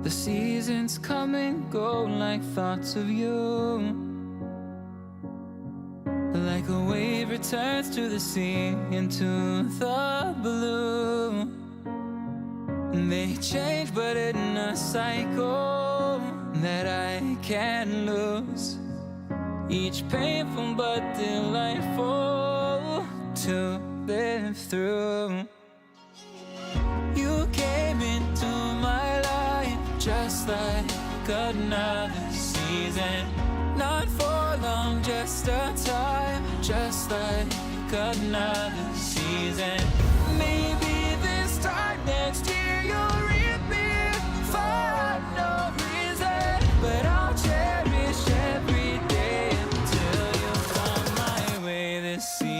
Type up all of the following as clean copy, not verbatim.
The seasons come and go like thoughts of you. Like a wave returns to the sea, into the blue. They change but in a cycle that I can't lose. Each painful but delightful to live through. You came into my life just like another season. Not for long, just a time, just like another season. Maybe this time next year you'll reap me for no reason, but I'll cherish every day until you come my way this season.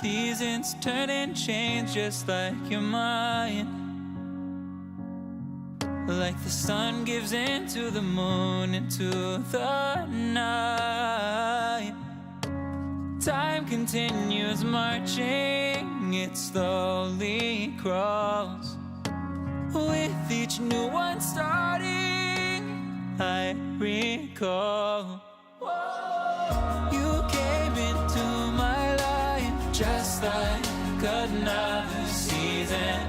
Seasons turn and change just like your mind. Like the sun gives into the moon, into the night. Time continues marching, it slowly crawls. With each new one starting, I recall. You came into my life just like another season.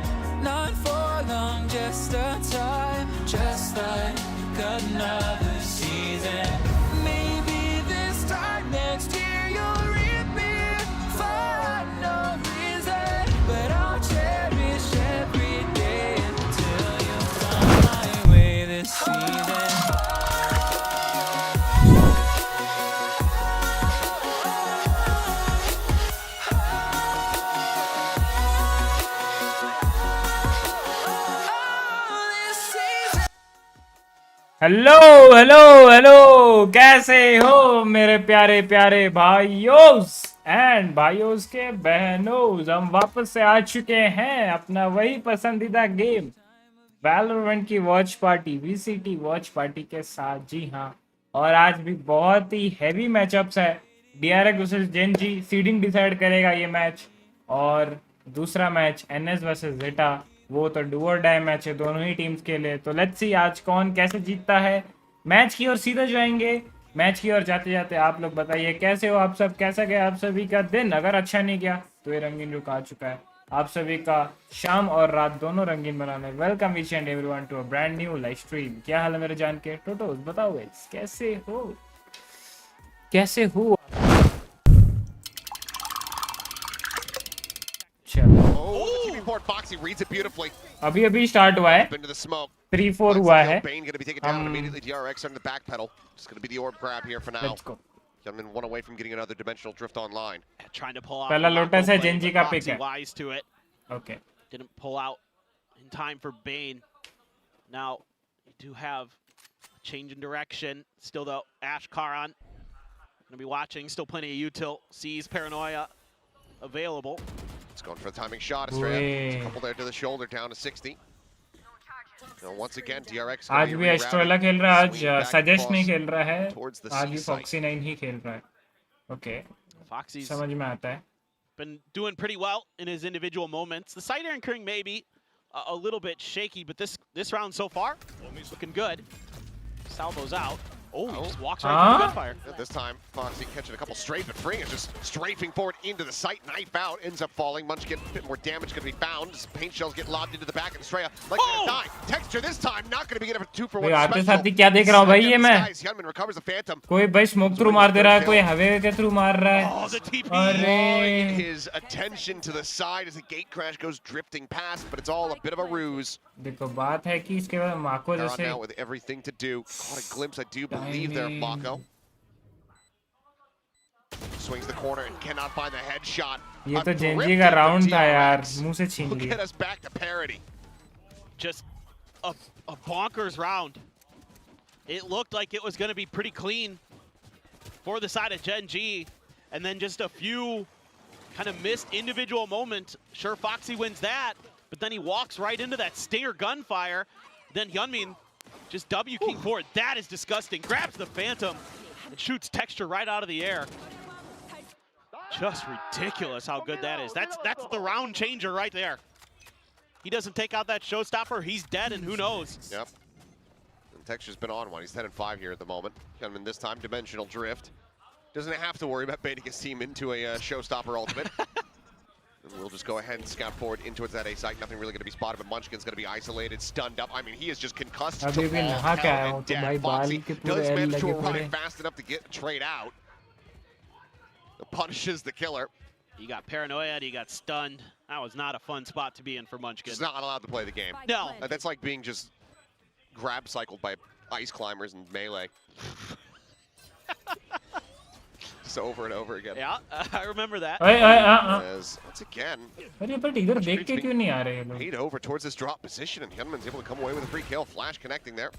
Not for long, just a time, just like another season. Maybe this time next year you'll reap me for no reason, but I'll cherish every day until you come my way this season. Hello hello hello, कैसे हो मेरे प्यारे प्यारे भाइयोस and भाइयोस के बहनों। हम वापस से आ चुके हैं अपना वही पसंदीदा गेम वैलोरेंट की watch party VCT watch party के साथ। जी हाँ, और आज भी बहुत ही हैवी मैचअप्स है। DRX versus Gen Z seeding decide करेगा ये मैच, और दूसरा मैच NS वर्सेस ZETA, वो तो डू और डाई मैच है दोनों ही टीम्स के लिए। तो लेट्स सी आज कौन कैसे जीतता है। मैच की ओर सीधे जाएंगे। मैच की ओर जाते जाते आप लोग बताइए कैसे हो आप सब, कैसा गया आप सभी का दिन। अगर अच्छा नहीं गया तो ये रंगीन रुक आ चुका है आप सभी का शाम और रात दोनों रंगीन बनाने। Welcome each and everyone to a brand new live stream. क्या हाल है मेरे जान के टोटोस, बताओ गाइस कैसे हो, कैसे हो। अभी अभी स्टार्ट हुआ है, 3-4 हुआ है। पहला लोटस है, जेनजी का पिक है। Okay, didn't pull out in time for Bane. Now you do have a change in direction. Still though, Ash Karan gonna be watching. Still plenty of util. Sees Paranoia available. It's going for the timing shot. A couple there to the shoulder, down to 60. Now once again, DRX. आज भी एस्ट्रोला खेल रहा है, आज suggest नहीं खेल रहा है, आज भी फॉक्सी 9 ही खेल रहा है। ओके, Foxy's समझ में आता है। been doing pretty well in his individual moments. The side Aaron Kring maybe a little bit shaky, but this round so far looking good. Salvo's out. Oh, he just walks right through the gunfire. This time, Foxy catching a couple straight, but Fring is just strafing forward into the sight. Knife out, ends up falling. Munchkin, a bit more damage going to be found. Paint shells get lobbed into the back, and Estrella like to die. Texture this time, not going to be getting a 2-for-1 आते साथ ही क्या देख रहा हूँ भाई ये मैं? Hyunmin recovers the Phantom. कोई भाई स्मोक थ्रू मार दे रहा है, कोई हवे के थ्रू मार रहा है। Oh, the TP drawing his attention to the side as the gate crash goes drifting past, but it's all a bit of a ruse. देखो बात है कि इसके बाद माको जैसे now with everything to do. Caught a glimpse, I do believe there, Mako. Swings the corner and cannot find the headshot. ये तो Gen Z का राउंड था यार, मुंह से छीन Look लिया। at us back to parity. Just a bonkers round. It looked like it was going to be pretty clean for the side of Gen G, and then just a few kind of missed individual moment. Sure, Foxy wins that, but then he walks right into that stinger gunfire. Then Hyunmin just W king forward. That is disgusting. Grabs the Phantom and shoots Texture right out of the air. Just ridiculous how good that is. That's the round changer right there. He doesn't take out that showstopper, he's dead, and who knows? Yep. And Texture's been on one. He's 10-5 here at the moment. Coming this time, Dimensional Drift. Doesn't have to worry about baiting his team into a showstopper ultimate. And we'll just go ahead and scout forward into that A site. Nothing really going to be spotted, but Munchkin's going to be isolated, stunned up. I mean, he is just concussed to all hell and dead. Foxy does manage to arrive fast enough to get a trade out. Punishes the killer. He got paranoid, he got stunned. That was not a fun spot to be in for Munchkin. He's not allowed to play the game. No. That's like being just grab cycled by ice climbers in Melee. Just over and over again. Yeah, I remember that. As, once again, paid over towards this drop position, and Hyunmin's able to come away with a free kill. Flash connecting there.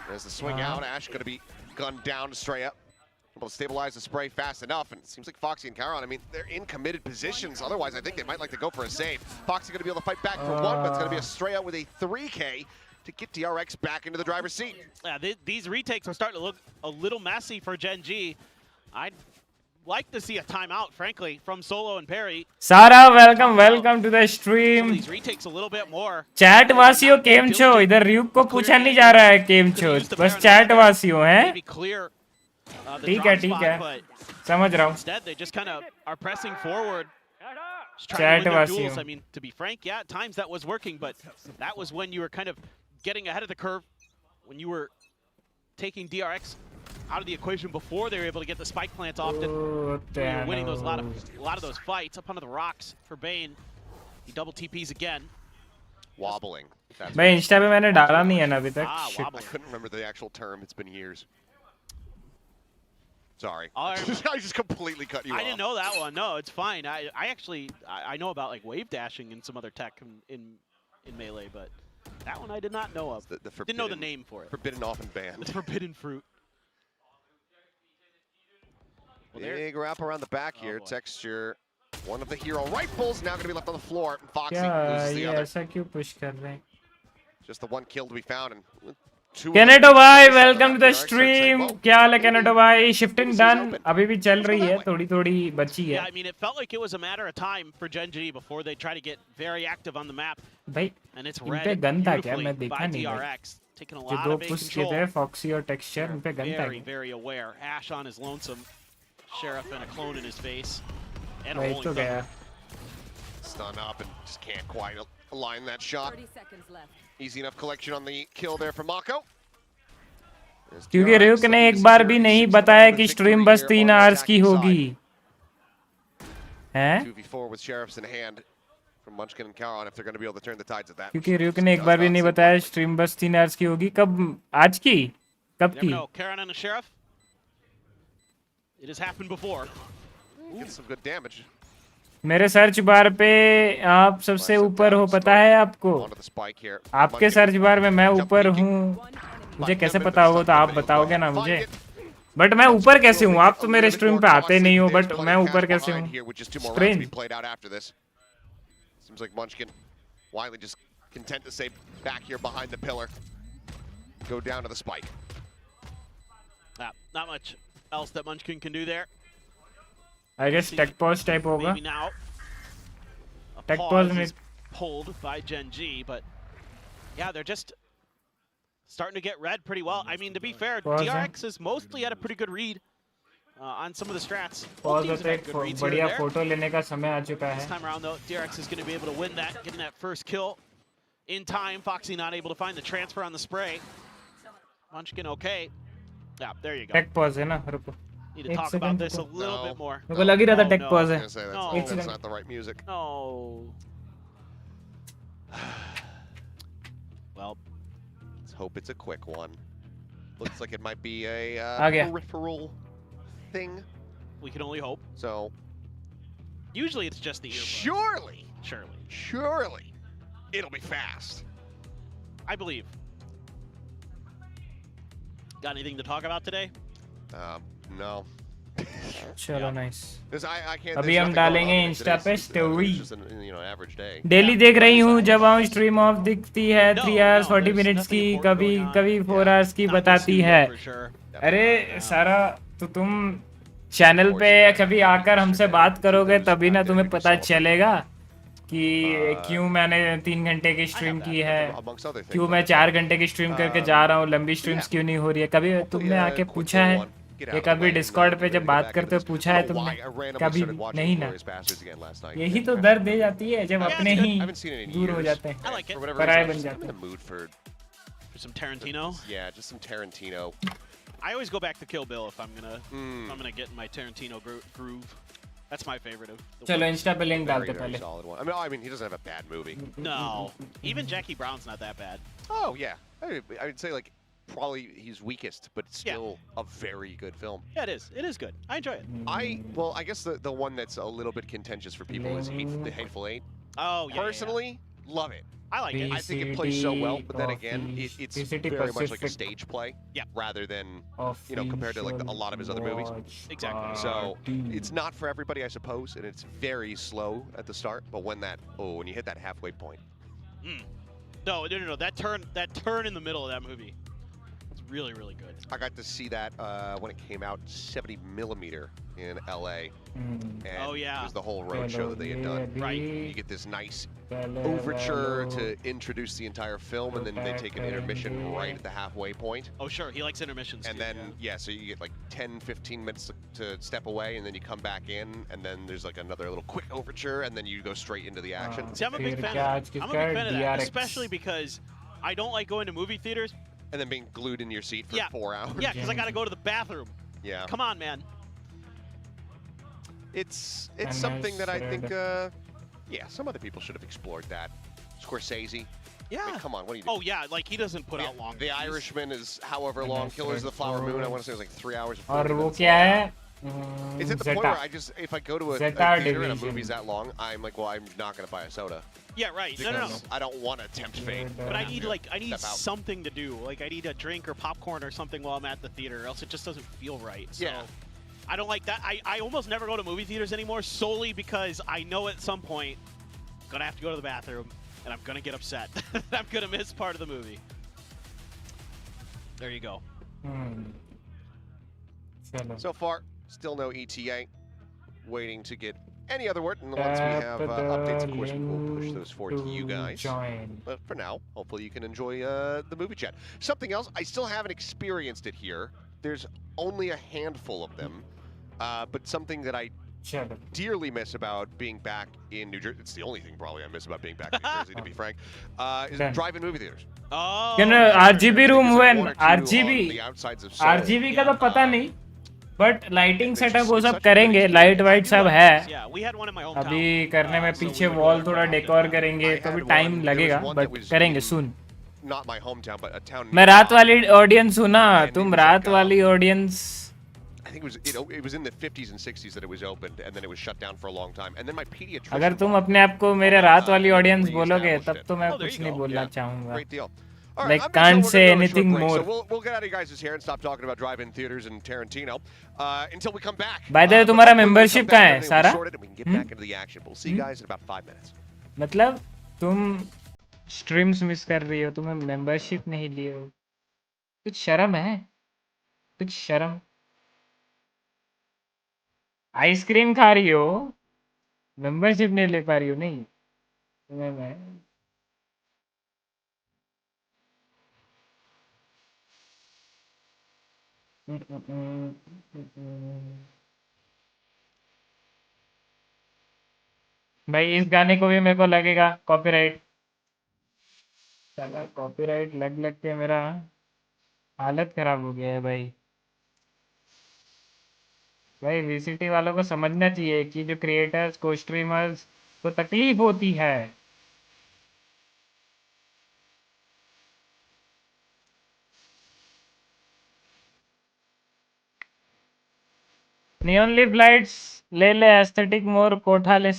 There's the swing out. Ash going to be gunned down to Straya. Able to stabilize the spray fast enough, and it seems like Foxy and Charon, I mean, they're in committed positions. Otherwise, I think they might like to go for a save. Foxy going to be able to fight back for one, but it's going to be a Straya with a 3K to get DRX back into the driver's seat. Yeah, these retakes are starting to look a little messy for Gen G. I'd like to see a timeout, frankly, from Solo and Perry. Sara, welcome to the stream. These retakes a little bit more. Chat वासियों केम छो? इधर RyuK को पूछा नहीं जा रहा है केम छो, बस chat वासियों हैं. ठीक है समझ रहा हूँ. Instead, they just kind of are pressing forward. Chat वासियों. I mean, to be frank, yeah, at times that was working, but that was when you were kind of getting ahead of the curve, when you were taking DRX out of the equation before they were able to get the spike plants often. They were winning those a lot of those fights up under the rocks for Bane. He double TPs again. Wobbling. भाई Insta पे मैंने डाला नहीं है ना अभी तक. I couldn't remember the actual term. It's been years. Sorry. I just completely cut you off. I didn't know that one. No, it's fine. I actually know about like wave dashing and some other tech in Melee, but that one I did not know of. Didn't know the name for it. Forbidden often banned. The forbidden fruit. Well, big wrap around the back here. Texture. One of the hero rifles now going to be left on the floor. Foxy loses the other. ऐसा क्यों push कर रहे हैं? Just the one kill to be found. And Keneto भाई, welcome to the stream. क्या हाल है Keneto भाई? Shifting done. अभी भी चल रही है, थोड़ी बची है. Yeah, I mean, it felt like it was a matter of time for Gen G before they try to get very active on the map. भाई, and it's इन पे गन था क्या? मैं देखा by नहीं. DRX, taking a lot जो of दो big push किए थे, Foxy और Texture, इन पे गन था क्या? Very aware. Ash on his lonesome. Sheriff and a clone in his face. And a भाई rolling तो गया. Stun up and just can't quite align that shot. 30 seconds left. Easy enough collection on the kill there from Mako. क्योंकि RyuK ने एक बार भी नहीं बताया कि स्ट्रीम बस 3 आवर्स की होगी. हैं? 2v4 with sheriffs in hand from Munchkin and Charon if they're going to be able to turn the tides of that. क्योंकि RyuK ने एक बार भी नहीं बताया स्ट्रीम बस 3 आवर्स की होगी. कब? आज की? कब की? No, Charon and a sheriff. It has happened before. Get some good damage. मेरे सर्च बार पे आप सबसे ऊपर हो, पता है आपको? आपके सर्च बार में मैं ऊपर हूँ. मुझे कैसे पता होगा? तो आप बताओगे ना मुझे. बट मैं ऊपर कैसे हूँ? आप तो मेरे स्ट्रीम पे आते नहीं हो, बट मैं ऊपर कैसे हूँ? Stream. Seems like Munchkin, Wiley just content to stay back here behind the pillar. Go down to the spike. Not much else that Munchkin can do there. I guess tech pause type होगा. Maybe now. Tech pause is pulled by Gen G, but yeah, they're just starting to get read pretty well. I mean, to be fair, DRX is mostly had a pretty good read on some of the strats. Pause होते एक बढ़िया photo लेने का समय आ चुका है. This time around though, DRX is going to be able to win that, getting that first kill in time. Foxy not able to find the transfer on the spray. Munchkin okay. Yeah, there you go. Tech pause है ना, रुको. Need to talk about this a little bit more. मेरे को लग ही रहा था tech pause है. That's not the right music. No. Well, let's hope it's a quick one. Looks like it might be a peripheral thing. We can only hope. So usually it's just the earbud. Surely it'll be fast. I believe. Got anything to talk about today? No. चलो nice. I can't. अभी There's हम nothing going डालेंगे on. Insta पे It's story. just an average day. Daily देख रही हूँ, जब आऊँ स्ट्रीम ऑफ दिखती है No, 3 hours no, 40 there's minutes nothing की, important कभी going on. कभी 4 Yeah. hours की Not in the बताती studio है। for sure. अरे Yeah. सारा तो तुम चैनल पे कभी आकर हमसे बात करोगे तभी ना तुम्हें पता चलेगा कि क्यों मैंने 3 घंटे की स्ट्रीम की है, Amongst other things. क्यों मैं 4 घंटे की स्ट्रीम करके जा रहा हूँ, लंबी स्ट्रीम्स क्यों नहीं हो रही है। कभी तुमने आके पूछा है या कभी डिस्कॉर्ड पे जब बात करते हो पूछा है तुमने? कभी नहीं ना। यही तो दर्द दे जाती है जब अपने ही दूर हो जाते हैं, I like it. पराये बन I'm जाते in हैं। the mood for For some Tarantino. yeah, just some Tarantino. I always go back to Kill Bill if I'm gonna get in my Tarantino groove. That's my favorite of the चलो ones. Insta पे link Very, डालते very पहले। solid one. I mean, he doesn't have a bad movie. No, even Jackie Brown's not that bad. Oh yeah, I would say like probably he's weakest, but still a very good film. Yeah, it is. It is good. I enjoy it. I guess the one that's a little bit contentious for people is the Hateful Eight. Oh yeah. Personally, love it. I like it. I think it plays so well, but then again, it's VCT very much like a Pacific. stage play, Yeah. rather than compared to like a lot of his other movies. Exactly. So it's not for everybody, I suppose, and it's very slow at the start. But when you hit that halfway point, No. That turn in the middle of that movie. It's really, really good. I got to see that when it came out 70 millimeter in LA, and Oh, yeah. it was the whole road show that they had done. Right. You get this nice overture to introduce the entire film, and then they take an intermission right at the halfway point. Oh sure, he likes intermissions. And too, then, so you get like 10-15 minutes to step away, and then you come back in, and then there's like another little quick overture, and then you go straight into the action. See, I'm a big fan of that. I'm a big fan of that, especially because I don't like going to movie theaters. And then being glued in your seat for 4 hours. Yeah, because I got to go to the bathroom. Yeah. Come on, man. It's something that I think, some other people should have explored that. Scorsese. Yeah. I mean, come on, what are you doing? Oh yeah, like he doesn't put out long. The Irishman is however long. Killers of the Flower Moon, I want to say it was like 3 hours. और वो क्या है? It's at the point where if I go to a ZETA theater and a division. movie's that long, I'm like, well, I'm not going to buy a soda. Yeah, right. No. Because I don't want to tempt fate. But I need Step out. something to do. Like I need a drink or popcorn or something while I'm at the theater, or else it just doesn't feel right. So Yeah. I don't like that. I almost never go to movie theaters anymore solely because I know at some point I'm gonna have to go to the bathroom and I'm gonna get upset. I'm gonna miss part of the movie. There you go. चलो। So far, still no ETA. Waiting to get any other word, and once we have updates, of course, we'll push those forward to you guys. But for now, hopefully you can enjoy the movie chat. Something else, I still haven't experienced it here. There's only a handful of them, but something that I चलो। dearly miss about being back in New Jersey. It's the only thing probably I miss about being back in New Jersey, to be frank, is Done. drive-in movie theaters. Oh. क्या ना RGB room हुए One or two on RGB the outsides of Seoul. RGB का तो पता नहीं, but lighting setup वो सब करेंगे, लाइट वाइट सब है। Yeah, we had one in my hometown. अभी करने में so पीछे we would वॉल go थोड़ा around डेकोर it. करेंगे, I तो भी had टाइम one- लगेगा, there was one that but was करेंगे in- soon. Not my hometown, but a town. मैं रात nearby. वाली ऑडियंस हूँ ना, And तुम it was रात like, वाली audience. I think it was in the 50s and 60s that it was opened, and then it was shut down for a long time. And then my pediatrician. अगर तुम अपने आप को मेरे रात वाली ऑडियंस बोलोगे re-established तब it. तो मैं Oh, there कुछ you नहीं go. बोलना Yeah. चाहूंगा। Great deal. All Like, I'm can't gonna say go to a short anything break, more. So we'll get out of you guys' hair and stop talking about drive-in theaters and Tarantino until we come back. By the way, But तुम्हारा hopefully we membership come back, कहाँ है, everything will be सारा? sorted and we can get back into the action. We'll see you guys in about 5 minutes. मतलब तुम streams miss कर रही हो, तुम्हें मेंबरशिप नहीं लिए हो, कुछ शर्म है? कुछ शर्म? आइसक्रीम खा रही हो, मेंबरशिप नहीं ले पा रही हो? नहीं तुम्हें मैं भाई इस गाने को भी मेरे को लगेगा कॉपीराइट। साला कॉपीराइट लग लग के मेरा हालत खराब हो गया है भाई। भाई वीसीटी वालों को समझना चाहिए कि जो क्रिएटर्स को स्ट्रीमर्स को तकलीफ होती है। नियॉन लीफ लाइट्स ले ले, एस्थेटिक मोर कोठा ले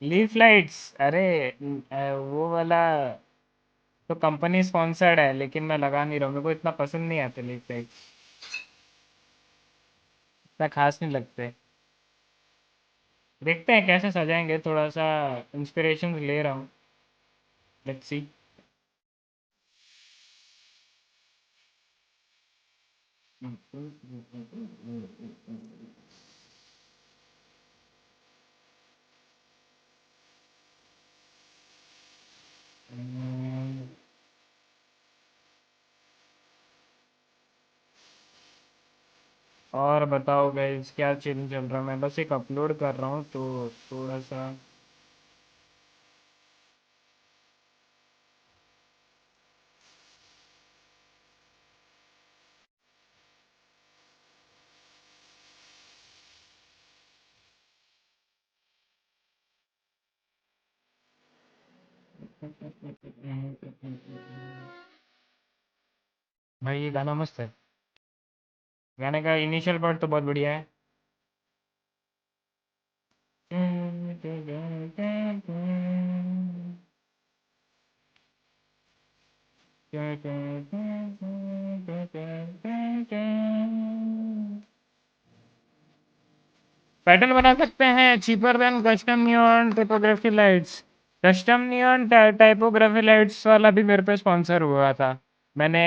लीफ लाइट्स। अरे वो वाला तो कंपनी स्पॉन्सर्ड है, लेकिन मैं लगा नहीं रहा हूँ, मेरे को इतना पसंद नहीं आते लीफ लाइट्स। इतना खास नहीं लगते। देखते हैं कैसे सजाएंगे, थोड़ा सा इंस्पिरेशन ले रहा हूँ। Let's see. और बताओ गाइस, क्या चीज़ चल रहा है? मैं बस एक अपलोड कर रहा हूँ तो थोड़ा सा भाई ये गाना मस्त है। गाने का इनिशियल पार्ट तो बहुत बढ़िया है। पैटर्न बना सकते हैं cheaper than custom neon typography lights. Custom neon typography lights वाला भी मेरे पे स्पॉन्सर हुआ था। मैंने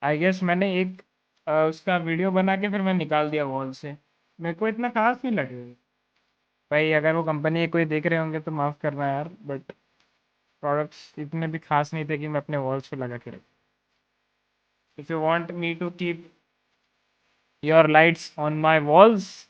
आई गेस मैंने एक उसका वीडियो बना के फिर मैं निकाल दिया वॉल से। मेरे को इतना खास नहीं लगे भाई। अगर वो कंपनी कोई देख रहे होंगे तो माफ़ करना यार, बट प्रोडक्ट्स इतने भी खास नहीं थे कि मैं अपने वॉल्स पे लगा के रख। If you want me to keep your lights on my walls,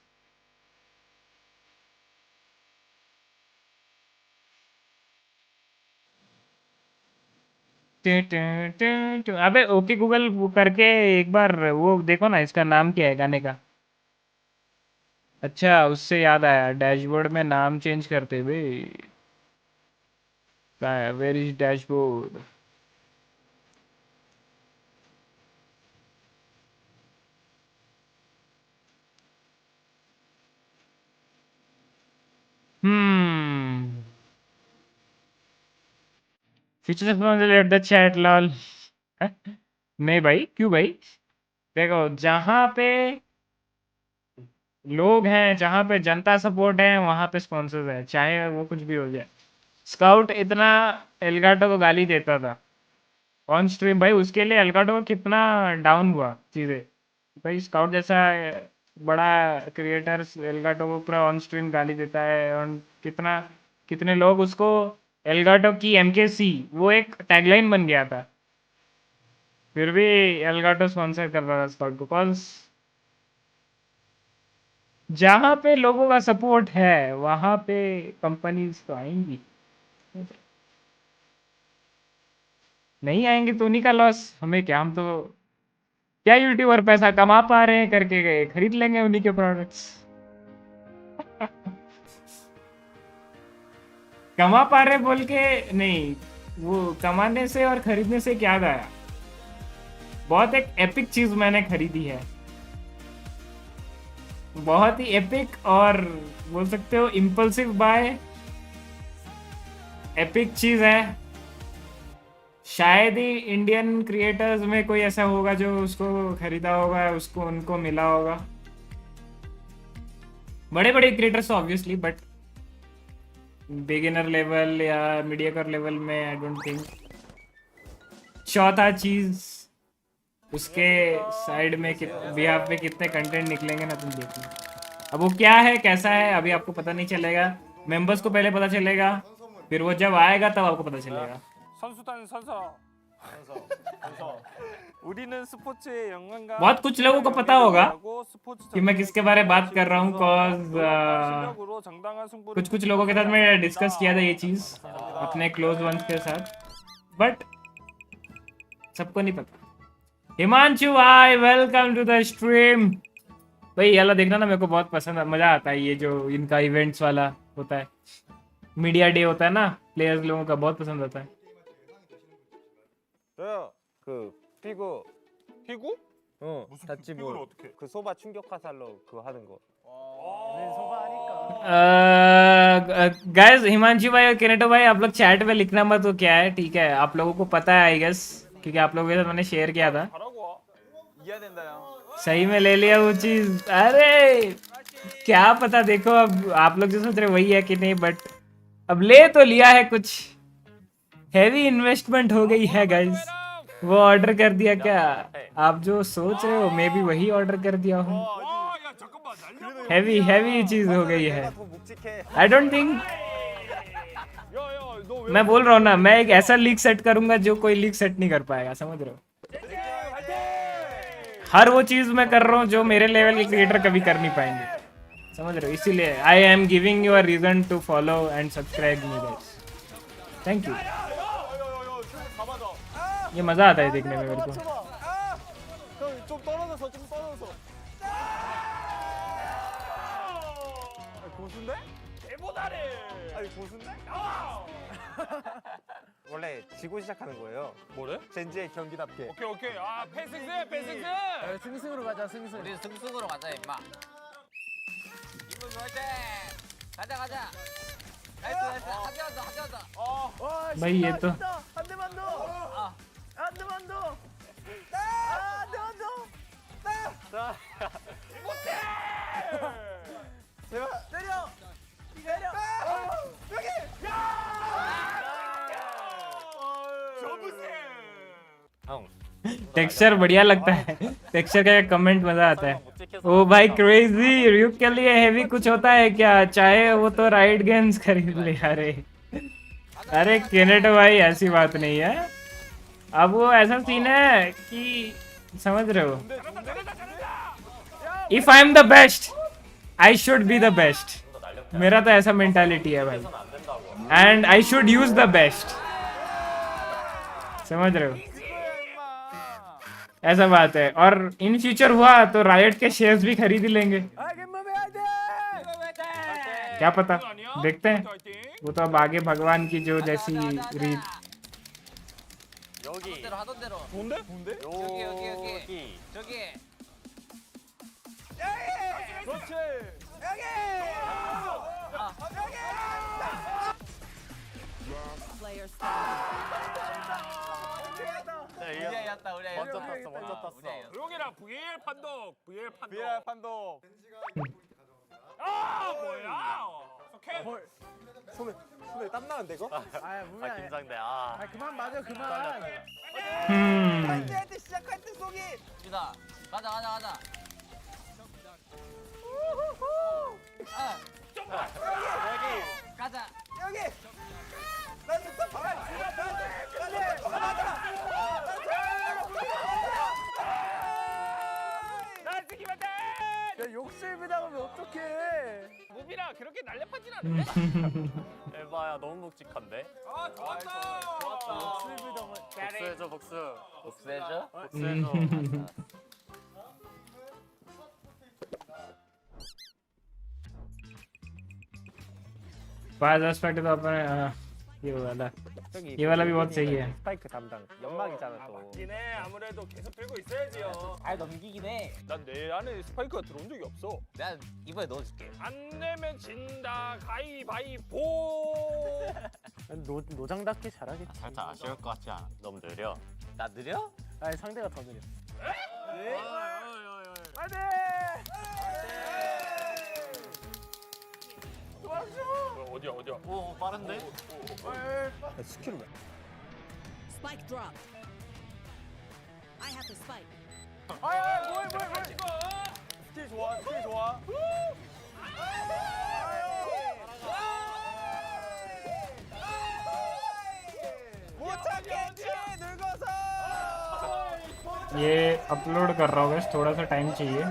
अबे ओके गूगल वो करके एक बार वो देखो ना, इसका नाम क्या है गाने का। अच्छा, उससे याद आया, डैशबोर्ड में नाम चेंज करते भाई। Where is dashboard? Hmm. Features let the chat lol. नहीं भाई, क्यों भाई? देखो, जहाँ पे लोग हैं, जहाँ पे जनता सपोर्ट है, वहाँ पे स्पॉन्सर्स है, चाहे वो कुछ भी हो जाए। स्काउट इतना एल्गाटो को गाली देता था ऑन स्ट्रीम भाई, उसके लिए एल्गाटो को कितना डाउन हुआ चीज़ें। भाई स्काउट जैसा बड़ा क्रिएटर एल्गाटो को पूरा ऑन स्ट्रीम गाली देता है, और कितना कितने लोग उसको एल्गाटो की एमकेसी वो एक टैगलाइन बन गया था। फिर भी एल्गाटो स्पॉन्सर कर रहा था स्काउट को, कॉज जहाँ पे लोगों का सपोर्ट है वहाँ पे कंपनीज तो आएंगी। नहीं आएंगे तो उन्हीं का लॉस, हमें क्या? हम तो क्या यूट्यूबर पैसा कमा पा रहे हैं करके गए, खरीद लेंगे उन्हीं के प्रोडक्ट्स। कमा पा रहे बोल के नहीं, वो कमाने से और खरीदने से क्या गया। बहुत एक एपिक चीज मैंने खरीदी है, बहुत ही एपिक, और बोल सकते हो इम्पल्सिव बाय एपिक चीज है। शायद ही इंडियन क्रिएटर्स में कोई ऐसा होगा जो उसको खरीदा होगा, उसको उनको मिला होगा। बड़े बड़े creators obviously, but beginner level या मीडियकर लेवल में आई डोंट थिंक। चौथा चीज, उसके साइड में बिहाफ में कितने कंटेंट निकलेंगे ना, तुम देखना। अब वो क्या है कैसा है अभी आपको पता नहीं चलेगा, मेंबर्स को पहले पता चलेगा, फिर वो जब आएगा तब आपको पता चलेगा। 선수단 선서 우리는 스포츠의 영광과 बहुत कुछ लोगों को पता होगा 스포츠 कि मैं किसके बारे में बात कर रहा हूँ, कॉज 실력으로 정당한 승부를 कुछ लोगों के साथ मैं डिस्कस किया था ये चीज अपने क्लोज वंस के साथ, बट सबको नहीं पता। हिमांशु भाई, वेलकम टू द स्ट्रीम। भाई ये वाला देखना ना, मेरे को बहुत पसंद है, मजा आता है। ये जो इनका इवेंट्स वाला होता है, मीडिया डे होता है ना, प्लेयर्स लोगों का बहुत पसंद आता है। 저요 그 피구 피구? 무슨 피구를 다치볼 어떻게? 그 소바 충격 화살로 그거 하는 거. गाइस, हिमांशु भाई और किनेटो भाई, आप लोग चैट में लिखना मत, तो क्या है, ठीक है, आप लोगों को पता है आई गेस, क्योंकि आप लोगों के साथ मैंने शेयर किया था। 잘하고 와. 이겨야 된다 형. सही में ले लिया वो चीज। अरे क्या पता, देखो अब आप लोग जो सोच रहे वही है कि नहीं, बट अब ले तो लिया है। कुछ हैवी इन्वेस्टमेंट हो गई है गाइस। वो ऑर्डर कर दिया क्या? आप जो सोच रहे हो मैं भी वही ऑर्डर कर दिया हूँ। हैवी चीज हो गई है। आई डोंट थिंक, मैं बोल रहा हूँ ना, मैं एक ऐसा लीग सेट करूंगा जो कोई लीग सेट नहीं कर पाएगा, समझ रहे हो? हर वो चीज मैं कर रहा हूँ जो मेरे लेवल के क्रिएटर कभी कर नहीं पाएंगे, समझ रहे हो? इसीलिए I am giving you a reason to follow and subscribe me guys. Thank you. ये मजा आता है देखने में मेरे को। 좀 떨어져서 좀 떨어져서. 고수인데? 개보다래. 아니 고수인데? 원래 지고 시작하는 거예요. 뭐래? 젠지의 경기답게. 오케이. 아 패스스. 승승으로 가자 승승. 우리 승승으로 가자 임마. 이분 화이팅. 가자. 나이스. 하자. भाई ये तो 한 대만 더. 한 대만 더. 한 대만 더. 자. 못해. 제발 때려. 여기. टेक्सचर बढ़िया लगता है। टेक्सचर का कमेंट मजा आता है। ओ भाई क्रेजी, RyuK के लिए हैवी कुछ होता है क्या? चाहे वो तो राइट गेम्स खरीद ले। अरे केनेटो भाई ऐसी बात नहीं है। अब वो ऐसा सीन है कि समझ रहे हो, if I am the best I should be the best. मेरा तो ऐसा मेंटालिटी है भाई, and I should use the best, समझ रहे हो? ऐसा बात है। और इन फ्यूचर हुआ तो रायट के शेयर्स भी खरीद ही लेंगे, क्या पता, देखते हैं। वो तो अब आगे भगवान की जो जैसी रीत। 여기. 하던 대로. 뭔데? 여기. 저기. 그렇지. 우리야였다. 먼저 떴어. 조용히라. VL 판독. 아 뭐야? 오케이. 손에 땀 나는데 이거? 아 긴장돼. 아 그만 맞아 그만. हम्म, 시작할 때 속이. 유다. 가자. 가자. 여기. 나 진짜 날 지키면 돼. 야 욕심이 나오면 어떡해? 무비라 그렇게 날렵하진 않은데? 에바야 너무 묵직한데? 아 좋았다. 복수해줘 복수. 복수해줘. 복수해줘. पास एस्पेक्ट तो अपने ये वाला भी बहुत सही है। 스파이크 담당 연막이잖아 또. 맞긴 해. 아무래도 계속 들고 있어야지요. 잘 넘기긴 해. 난 내 안에 스파이크가 들어온 적이 없어. 내가 이번에 넣어줄게. 안 내면 진다. 가위바위보. 노장답게 잘하겠지. 살짝 아쉬울 것 같지 않아? 너무 느려. 나 느려? 아니 상대가 더 느려. 어디야? 오 빠른데? 스킬을 왜? Spike dropped. I have the spike. 뭐해. 스킬 좋아. 못 찾겠지 늙어서. ये अपलोड कर रहा हूँ बस, थोड़ा सा टाइम चाहिए।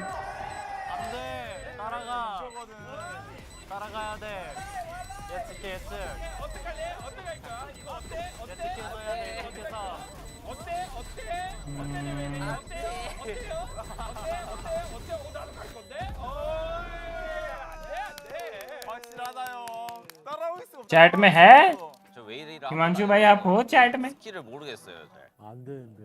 안돼 따라가야 돼. 예측해 예측. 어떡할래? 어떡할 거야? 이거 어때? 예측해서 해야 돼 예측해서. 어때? 어때요? 나도 갈 건데? 안 돼. 확실하다요. 따라올 수 없어. चैट में है 저 웨이리라. हिमांशु भाई, आप हो चैट में? 스킬을 모르겠어요. 잘. 안 되는데.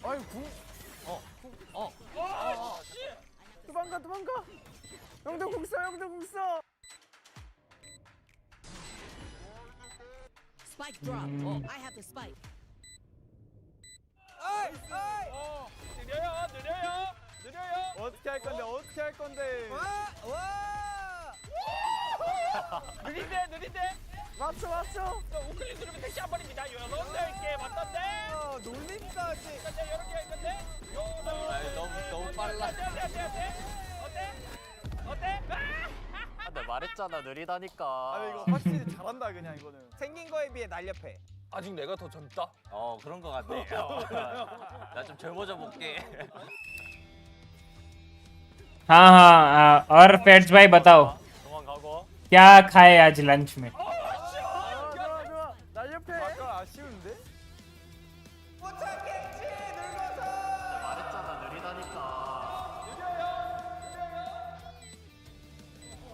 아이 궁. 도망가. 형도 궁 써. Spike drop. I have the spike. 느려요, 느려요, 느려요. 어떻게 할 건데? 어떻게 할 건데? 느린데, 느린데. 맞춰 맞춰. 우클릭 누르면 택시 한 번입니다. 여러분들께 맞던데. 놀림까지. 근데 이렇게 할 건데. 너무 빨라. 어때? 아, 내가 말했잖아 느리다니까. 아 이거 확실히 잘한다 그냥 이거는. 생긴 거에 비해 날렵해. 아직 내가 더 젊다. 그런 거 같네. 나 좀 젊어져 볼게. हाँ हाँ और पेट्स भाई बताओ 도망가고. क्या खाए आज लंच में? 좋아 좋아. 날렵해. 아까 아쉬운데? 말했잖아 느리다니까.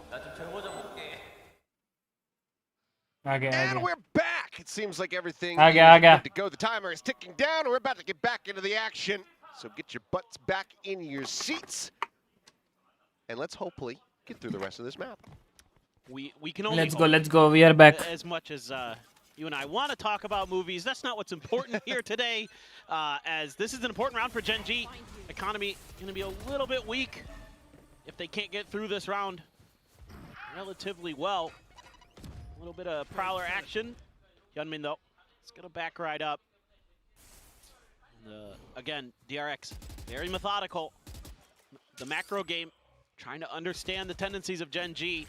나 좀 젊어져 볼게. आगे And आगे we're back. It seems like everything Aga, is aga. good to go. The timer is ticking down. We're about to get back into the action. So get your butts back in your seats. And let's hopefully get through the rest of this map. We can only let's hope. go we are back. As much as you and I want to talk about movies, that's not what's important here today, as this is an important round for Gen G. Economy going to be a little bit weak if they can't get through this round relatively well. A little bit of prowler action. Hyunmin, though, is going to back right up. And, again, DRX, very methodical. The macro game, trying to understand the tendencies of Gen G.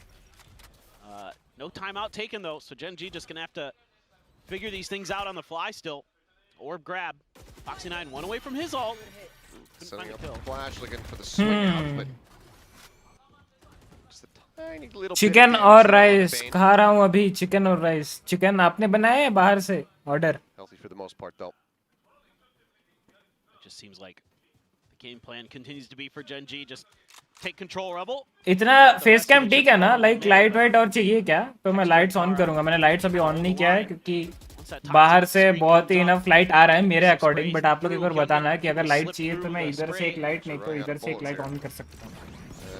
No timeout taken though, so Gen G just gonna have to figure these things out on the fly still. Orb grab. Foxy9 one away from his ult. Couldn't Setting find up the the kill. flash, looking for the swing out, but just a tiny little chicken bit और damage rice on खा रहा हूँ अभी chicken और rice chicken आपने बनाया है बाहर से order Healthy for the most part though. It just seems like the game plan continues to be for Gen G. Just take control, Rebel. इतना फेस कैम ठीक है ना लाइक लाइट वाइट और चाहिए क्या तो मैं लाइट्स ऑन करूंगा मैंने लाइट्स अभी ऑन नहीं किया है क्योंकि Once that बाहर toxic से streak बहुत ही comes इनफ up, लाइट आ रहा है मेरे अकॉर्डिंग बट आप लोग एक बार बताना है कि अगर लाइट चाहिए तो मैं इधर से एक लाइट नहीं तो इधर से एक लाइट ऑन कर सकता हूँ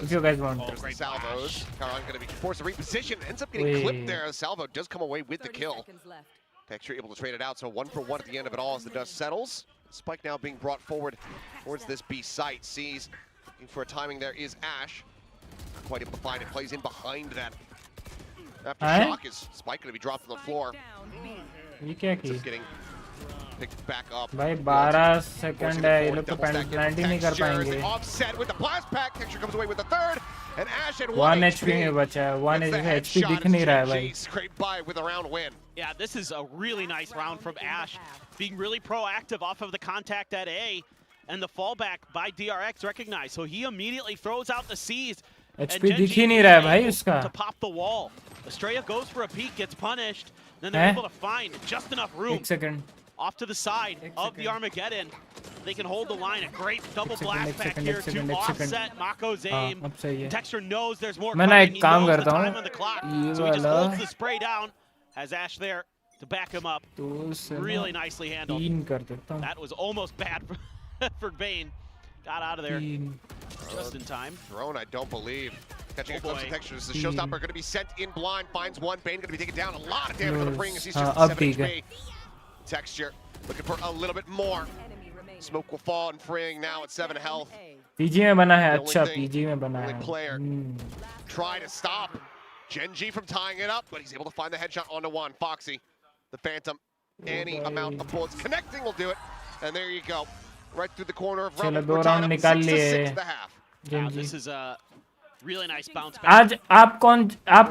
if you guys want There's the great salvos. flash. Karan going to be forced to reposition. Ends up getting Wait. clipped there. Salvo does come away with the 30 kill. seconds left. Texture able to trade it out, so 1 for 1 at the end of it all as the dust settles. Spike now being brought forward towards this B site. Sees looking for a timing there is Ash. Not quite able to find it. Plays in behind that. Aftershock is Spike going to be dropped on the floor. Down B. ये क्या Ends की up getting picked back up. भाई 12 second है ये लोग तो penalty नहीं कर पाएंगे Offset with the blast pack. Texture comes away with the third. And Ash at 1 HP में बचा है 1 HP दिख नहीं रहा है भाई Scraped by with a round win. Yeah, this is a really nice round from Ash, being really proactive off of the contact at A, and the fallback by DRX recognized. So he immediately throws out the C's. HP दिख ही नहीं रहा है भाई उसका To pop the wall. Estrella goes for a peek, gets punished. Then they're able to find just enough room एक second off to the side of the Armageddon. They can hold the line. A great double blast back here to offset Mako's aim. अब सही है Texture knows there's more मैं ना coming. एक He काम knows the करता time हूँ on the clock. ये So he just वाला holds the spray down. Has Ash there to back him up. तो से Really nicely handled. 3 कर देता हूँ That was almost bad for Bane. Got out of there 3 just in time. Drone, I don't believe. Catching a Oh glimpse boy. of textures. The showstopper going to be sent in blind. Finds one. Bane going to be taken down. A lot of damage for the Bring as he's just up at 7 ठीक है HP. Texture looking for a little bit more. Enemy remaining. Smoke will fall and freeing now at 7 health. A. PG में बना है The only अच्छा thing- PG में बना only है player. Try to stop Gen G from tying it up, but he's able to find the headshot onto one. Foxy, the Phantom, any amount of bullets connecting will do it. And there you go. Right through the corner of चलो Rebel. दो We're tied round up निकाल 6-6 लिए at the half. Wow, Gen G this is a really nice bounce back. आज आप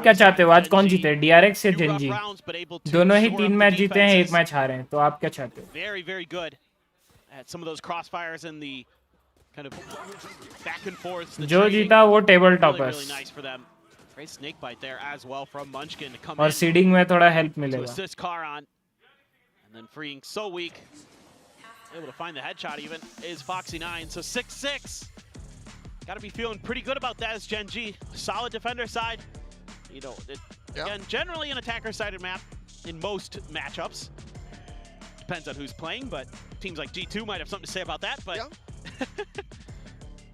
क्या चाहते हो आज कौन जीते DRX या Few Gen rough G rounds, but able to दोनों ही shore 3 up मैच the जीते हैं एक defenses. मैच हारे हैं तो आप क्या चाहते हो Very, very good at some of those crossfires and the kind of back and forth. जो जीता वो table Really, toppers really nice for them. Great snake bite there as well from Munchkin to come और in seeding में थोड़ा help to मिलेगा assist Karan. And then freeing so weak. Able to find the headshot even is Foxy9. So 6-6. Got to be feeling pretty good about that as Gen G. Solid defender side. You know, again, generally an attacker-sided map in most matchups. Depends on who's playing, but teams like G2 might have something to say about that. But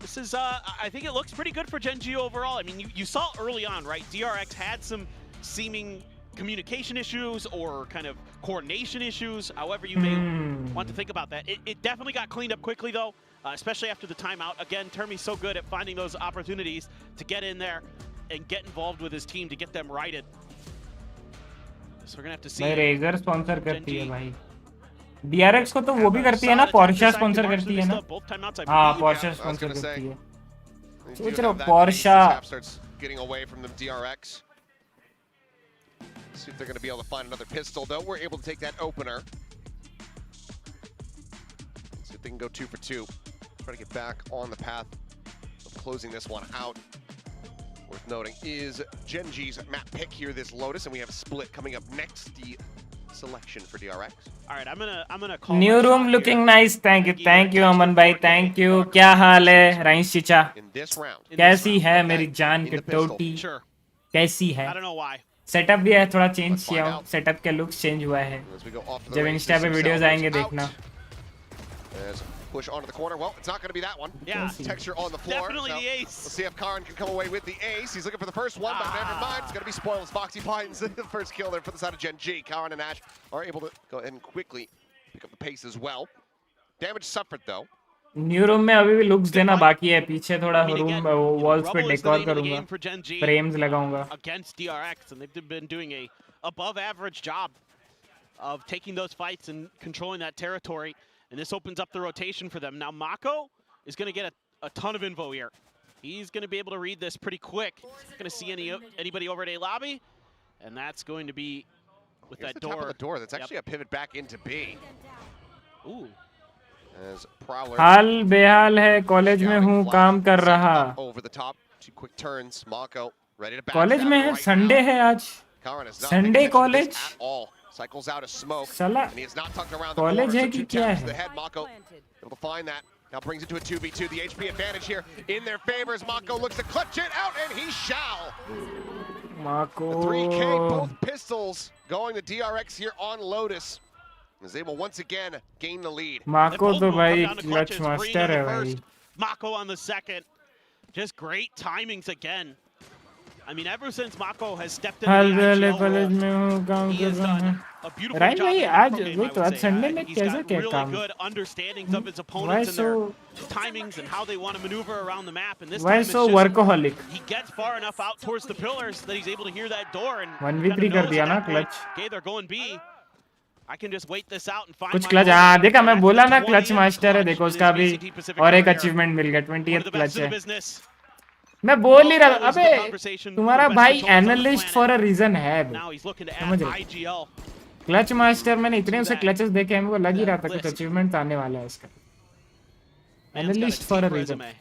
this is, I think it looks pretty good for Gen G overall. I mean, you saw early on, right? DRX had some seeming communication issues or kind of coordination issues, however you may want to think about that. It definitely got cleaned up quickly, though, especially after the timeout. Again, Termi's so good at finding those opportunities to get in there and get involved with his team to get them righted. So we're going to have to see. भाई razor sponsor करती है भाई. DRX को तो वो भी करती है ना, Porsche स्पॉन्सर करती है ना. हाँ, Porsche स्पॉन्सर करती है. सोच रहा हूँ Porsche starts getting away from them. DRX. See if they're going to be able to find another pistol, though. We're able to take that opener. See if they can go 2 for 2. Try to get back on the path of closing this one out. Worth noting is Gen G's map pick here, this Lotus, and we have Split coming up next. The selection for DRX. All right, I'm gonna call New room looking nice. Thank you अमन भाई. Thank you. क्या हाल है राइंस चिचा? In this round. कैसी है मेरी जान की टोटी? Sure. कैसी है? I don't know why. Setup भी है, थोड़ा चेंज किया हूँ. सेटअप के लुक्स चेंज हुआ है. जब इंस्टा पे वीडियोस आएंगे देखना. Push onto the corner. Well, it's not going to be that one. Yeah. Texture on the floor. Definitely so the ace. Let's see if Karan can come away with the ace. He's looking for the first one, but never mind. It's going to be spoiled. Foxy Python's the first kill there for the side of Gen G. Karan and Ash are able to go ahead and quickly pick up the pace as well. Damage suffered, though. New room में अभी भी looks देना बाकी है. पीछे थोड़ा room walls पे decor करूंगा. फ्रेम्स लगाऊंगा. Against DRX, and they've been doing a above average job of taking those fights and controlling that territory. And this opens up the rotation for them. Now Mako is going to get a ton of info here. He's going to be able to read this pretty quick. He's not going to see anybody over at A lobby. And that's going to be with Here's that the door. top of the door. That's actually a pivot back into B. Ooh. As Prowler हाल बेहाल है. College में हूँ, काम कर रहा. over the top. 2 quick turns. Mako ready to back college में है. right Sunday now. है आज. Karan is not Sunday paying attention to this college? at all. Cycles out of smoke. साला And he is not tucked around the college corner. है So कि 2 क्या taps to है? the head. Mako able to find that. Now brings it to a 2v2. The HP advantage here in their favor as Mako looks to clutch it out, and he shall. Mako. The 3K, both pistols going to DRX here on Lotus. Is able once again gain the lead. Mako तो भाई clutch master है भाई. Mako on the second. Just great timings again. I mean, ever since Mako has stepped into hall the बेहाल है. IGL college role, में हूँ, काम he कर has रहा done हूँ. a beautiful राइट job भाई in the आज pro game, वही I तो would आज say. संडे में He's कैसा got क्या really काम? good understandings of his Why opponents and so their timings and how they want to maneuver around the map. And this why time it's so just, workaholic? he gets far enough out towards the pillars that he's able to hear that door and 1v3 kinda कर knows दिया at ना that point, clutch. okay, they're going B. I can just wait this out and find कुछ my clutch. moment. हाँ देखा, मैं And बोला that's ना the clutch 20th master है. clutch देखो in उसका his भी VCT Pacific और एक career. अचीवमेंट मिल गया. One of 20th the clutch best in the है. business. मैं बोल ही रहा. Always the अबे conversation तुम्हारा for best भाई controllers on the analyst planet. For a reason है बे. Now he's looking to समझ add रहे. IGL. क्लच मास्टर मैंने इतने उसे क्लचेस देखे हैं, मेरे को लग ही रहा था कुछ list. अचीवमेंट आने वाला है इसका. Man's got a analyst for a deep reason. resume.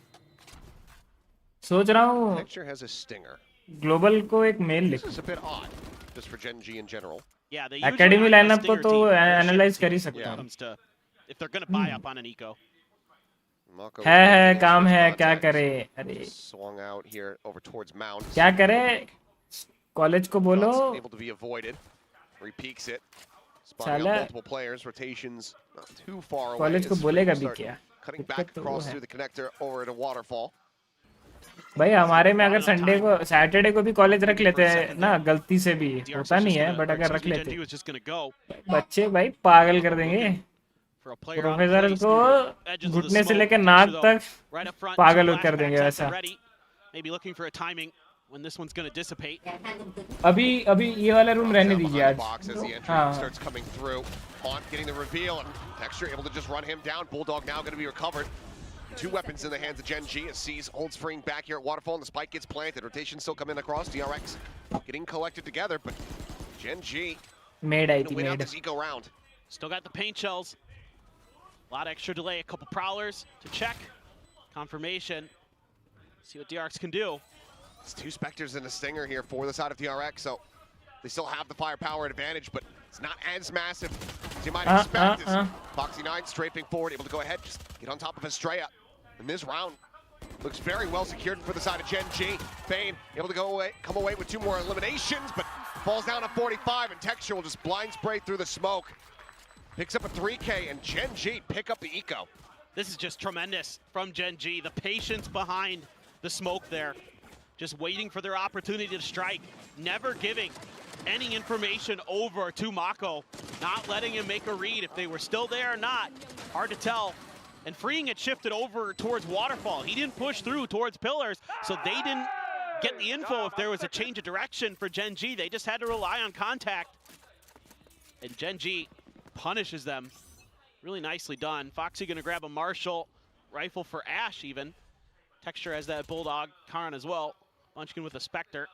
सोच रहा हूँ Texture has a stinger. Global को एक मेल This लिख. is a bit odd, just for Gen G in general. Yeah, they usually academy have a lineup को stinger तो team, their analyse ship कर ही team, सकता when it हूँ. comes to if they're going to buy up on an eco. Mako है काम है, क्या contacts. करे. अरे Swung out here over towards Mount. क्या करे, कॉलेज को बोलो. Shots able to be avoided. Repeaks it. Spotting out साला multiple players. Rotations not too far away. College को as बोलेगा people भी start क्या. Cutting दिक्कत back तो वो across है. through the connector over to Waterfall. भाई हमारे में अगर संडे को सैटरडे को भी कॉलेज रख लेते हैं ना, गलती से भी होता नहीं है, बट अगर रख लेते Gen G was just going to go बच्चे भाई पागल कर देंगे. for a player on professor place को through the edges of the घुटने से smoke. लेकर Texture, नाक though, तक right up front, पागल two कर देंगे flashbacks at वैसा. the ready. Maybe looking for a timing when this one's going to dissipate. अभी ये वाला रूम रहने दीजिए आज. Box as the entry हाँ. starts coming through. Haunt getting the reveal, and Texture able to just run him down. Bulldog now going to be recovered. 2 weapons in the hands of Gen G as Seas holds freeing back here at Waterfall, and the spike gets planted. Rotation still coming across. DRX getting collected together, but Gen G made I gonna थी win out made. this eco round. Still got the paint shells. A lot of extra delay, a couple prowlers to check. Confirmation. See what DRX can do. It's 2 Spectres and a Stinger here for the side of DRX, so they still have the firepower advantage, but it's not as massive as you might expect. As Foxy9 strafing forward, able to go ahead, just get on top of Estrella. And this round looks very well secured for the side of Gen G. Fane able to come away with 2 more eliminations, but falls down to 45, and Texture will just blind spray through the smoke. Picks up a 3K, and Gen G pick up the eco. This is just tremendous from Gen G. The patience behind the smoke there. Just waiting for their opportunity to strike. Never giving any information over to Mako, not letting him make a read if they were still there or not. Hard to tell. And freeing it shifted over towards Waterfall. He didn't push through towards Pillars, so they didn't get the info if there was a change of direction for Gen G. They just had to rely on contact. And Gen G punishes them. Really nicely done. Foxy gonna grab a Marshall rifle for Ash even. Texture has that Bulldog, Karan as well. Munchkin with a Spectre.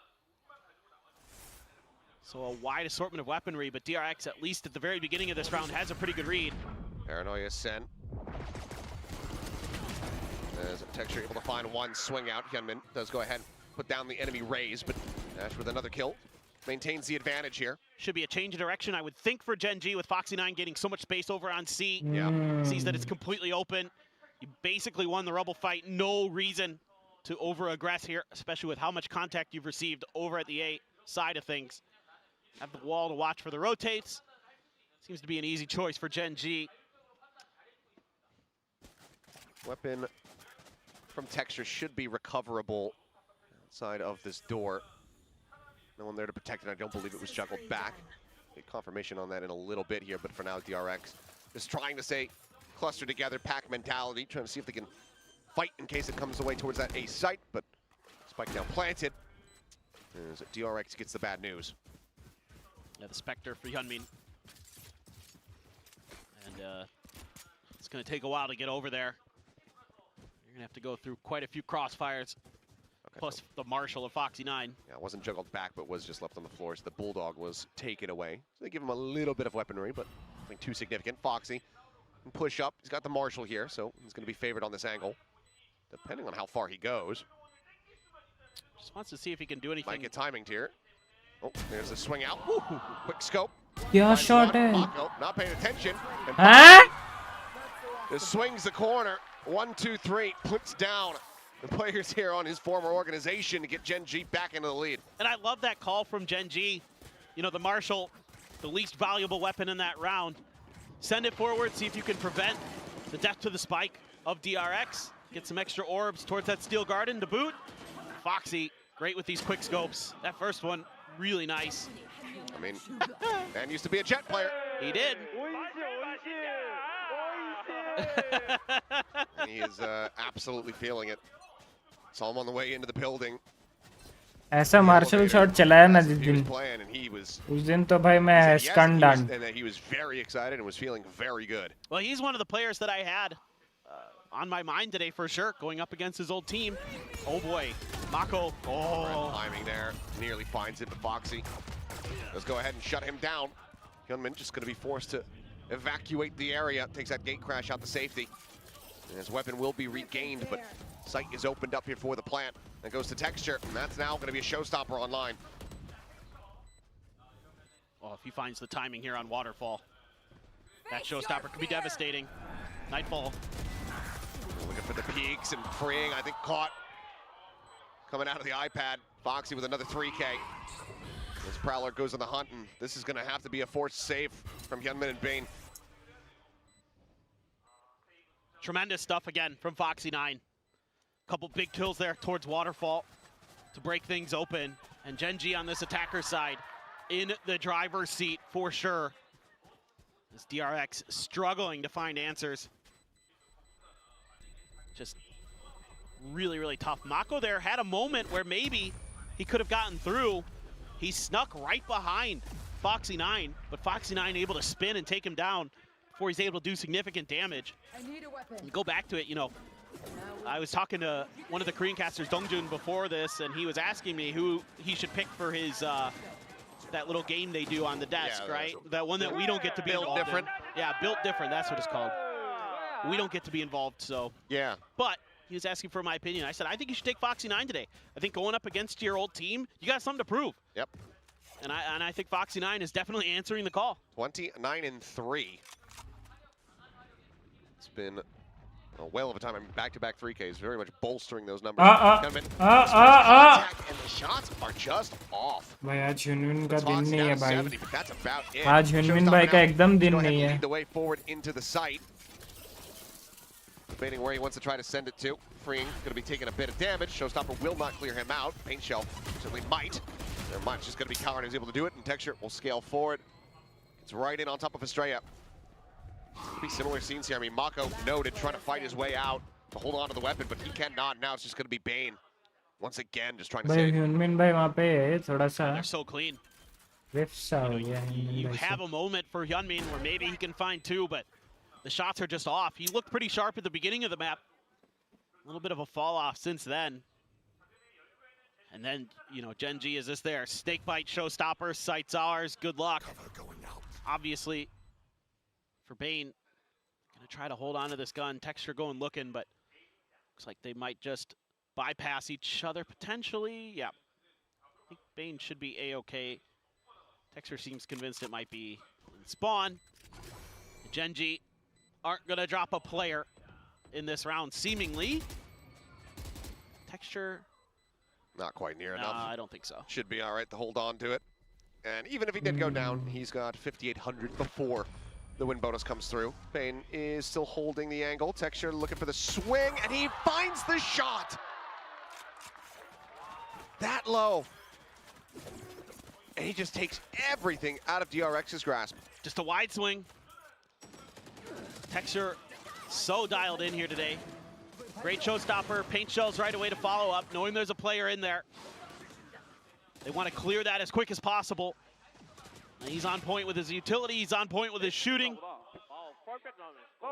So a wide assortment of weaponry, but DRX, at least at the very beginning of this round, has a pretty good read. Paranoia sent. As Texture able to find one swing out. Hyunmin does go ahead and put down the enemy raise, but Ash with another kill maintains the advantage here. Should be a change of direction, I would think, for Gen G with Foxy9 getting so much space over on C. Yeah. Sees that it's completely open. You basically won the Rebel fight. No reason to over-aggress here, especially with how much contact you've received over at the A side of things. Have the wall to watch for the rotates. Seems to be an easy choice for Gen G. Weapon from Texture should be recoverable outside of this door. No one there to protect it. I don't believe it was juggled back. Get confirmation on that in a little bit here, but for now, DRX just trying to stay clustered together, pack mentality, trying to see if they can fight in case it comes away towards that A site, but spike now planted. As DRX gets the bad news. Yeah, the Spectre for Hyunmin. And it's going to take a while to get over there. You're going to have to go through quite a few crossfires. Okay, Plus the Marshall of Foxy9. Yeah, it wasn't juggled back, but was just left on the floor. So the Bulldog was taken away. So they give him a little bit of weaponry, but nothing too significant. Foxy can push up. He's got the Marshall here, so he's going to be favored on this angle, depending on how far he goes. Just wants to see if he can do anything. Might get timing here. Oh, there's a swing out. Woo! Quick scope. क्या Finds shot one. है? Mako not paying attention. And हाँ? just swings the corner. 1, 2, 3. Puts down the players here on his former organization to get Gen G back into the lead. And I love that call from Gen G. You know, the Marshall, the least valuable weapon in that round. Send it forward, see if you can prevent the death to the spike of DRX. Get some extra orbs towards that Steel Garden to boot. Foxy, great with these quick scopes. That first one, really nice. I mean, man used to be a Jet player. He did. And he is absolutely feeling it. Saw him on the way into the building. ऐसा martial shot चलाया ना जिस He was दिन playing and he was उस दिन तो भाई मैं said yes, stun and done and that he was very excited and was feeling very good. Well, he's one of the players that I had on my mind today for sure, going up against his old team. Oh boy, Mako. Oh. Timing there, nearly finds it, but Foxy. Let's go ahead and shut him down. Hyunmin just going to be forced to evacuate the area. Takes that gate crash out to safety. And his weapon will be regained, but sight is opened up here for the plant. That goes to Texture, and that's now going to be a showstopper online. Oh, if he finds the timing here on Waterfall, that showstopper could be devastating. Nightfall. Looking for the peaks and freeing, I think caught. Coming out of the iPad, Foxy with another 3K. This Prowler goes on the hunt, and this is going to have to be a forced save from Hyunmin and Bane. Tremendous stuff again from Foxy9. Couple big kills there towards Waterfall to break things open. And Gen G on this attacker side in the driver's seat for sure. This DRX struggling to find answers. Just really, really tough. Mako there had a moment where maybe he could have gotten through. He snuck right behind Foxy9, but Foxy9 able to spin and take him down before he's able to do significant damage. I need a weapon. You go back to it, you know, I was talking to one of the Korean casters, Dongjun, before this, and he was asking me who he should pick for his that little game they do on the desk, Yeah, right? That one that we don't get to be Built involved different. in. Yeah, built different, that's what it's called. We don't get to be involved, so. Yeah. But he was asking for my opinion. I said, I think you should take Foxy9 today. I think going up against your old team, you got something to prove. Yep. And I think Foxy9 is definitely answering the call. 29-3. It's been a whale of a time. I mean, back-to-back 3Ks, very much bolstering those numbers. Hyunmin, attack, and the shots are just off. भाई आज ह्यूनमिन का It's दिन Foxy नहीं है down to भाई 70, but that's about it. आज ह्यूनमिन Showstopper भाई का now. एकदम दिन Go ahead नहीं and है lead the way forward into the site. Debating where he wants to try to send it to. Freeing, going to be taking a bit of damage. Showstopper will not clear him out. Paint Shell certainly might. Never mind, it's just going to be Coward who's able to do it, and Texture will scale forward. It's right in on top of Estrella. It'll be similar scenes here. I mean, Mako noted trying to fight his way out to hold on to the weapon, but he cannot. Now it's just going to be Bane. Once again, just trying to भाई save. ह्यूनमिन भाई वहाँ पे थोड़ा सा They're so clean. Rift सा हो गया You ह्यूनमिन भाई have से. a moment for Hyunmin where maybe he can find two, but the shots are just off. He looked pretty sharp at the beginning of the map. A little bit of a fall off since then. And then, you know, Genji is just there. Snake bite, showstopper, sights ours. Good luck. Obviously, for Bane, gonna try to hold on to this gun. Texture going looking, but looks like they might just bypass each other potentially. Yeah, I think Bane should be A-okay. Texture seems convinced it might be in spawn. Genji aren't gonna drop a player in this round, seemingly. Texture, Not quite near enough. I don't think so. Should be all right to hold on to it. And even if he did go down, he's got 5,800 before the win bonus comes through. Bane is still holding the angle. Texture looking for the swing, and he finds the shot! That low. And he just takes everything out of DRX's grasp. Just a wide swing. Texture so dialed in here today. Great showstopper, paint shells right away to follow up, knowing there's a player in there. They want to clear that as quick as possible. And he's on point with his utility, he's on point with his shooting.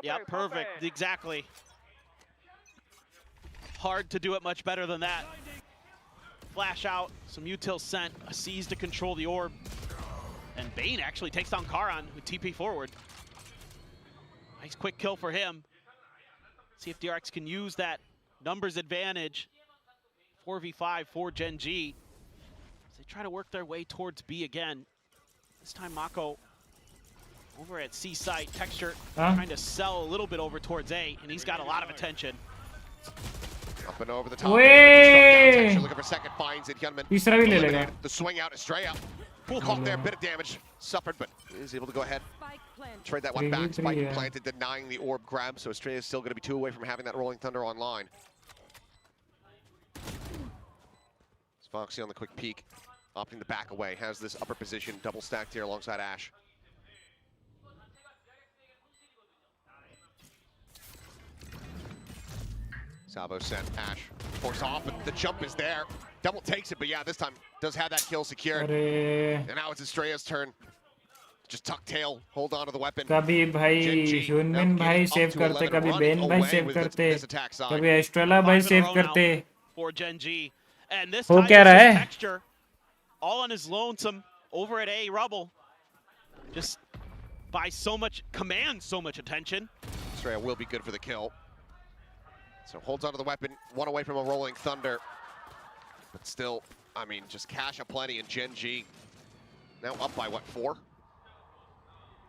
Yeah, perfect, exactly. Hard to do it much better than that. Flash out, some util sent, a seize to control the orb. And Bane actually takes down Karan with TP forward. Nice quick kill for him. See if DRX can use that numbers advantage. 4v5 for Genji. As they try to work their way towards B again. This time Mako over at C site. Texture trying to sell a little bit over towards A, and he's got a lot of attention. Up and over the top. Way! Texture looking for second, finds it. Hyunmin तीसरा भी ले लेगा. eliminated. The swing out, Estrella. Caught there, bit of damage. Suffered, but is able to go ahead. Spike planted. Trade that one back. 3v3, Spike yeah. planted, denying the orb grab, so Estrella is still going to be 2 away from having that Rolling Thunder online. It's Foxy on the quick peek, opting to back away. Has this upper position double stacked here alongside Ash. Salvo sent Ash. Force off, but the jump is there. Double takes it, but yeah, this time does have that kill secured. अरे And now it's Estrella's turn. Just tuck tail, hold on to the weapon. कभी भाई Genji ह्यूनमिन now भाई getting save up to करते 11, कभी running Ben भाई away save with करते this attack side. कभी Estrella भाई 5 in a सेव row करते now for Genji. And this हो time क्या it's रहा just है? Texture all on his lonesome over at A Rubble. Just by so much, commands so much attention. Estrella will be good for the kill. So holds onto the weapon, 1 away from a Rolling Thunder. But still, I mean, just cash aplenty, and Genji now up by what, 4?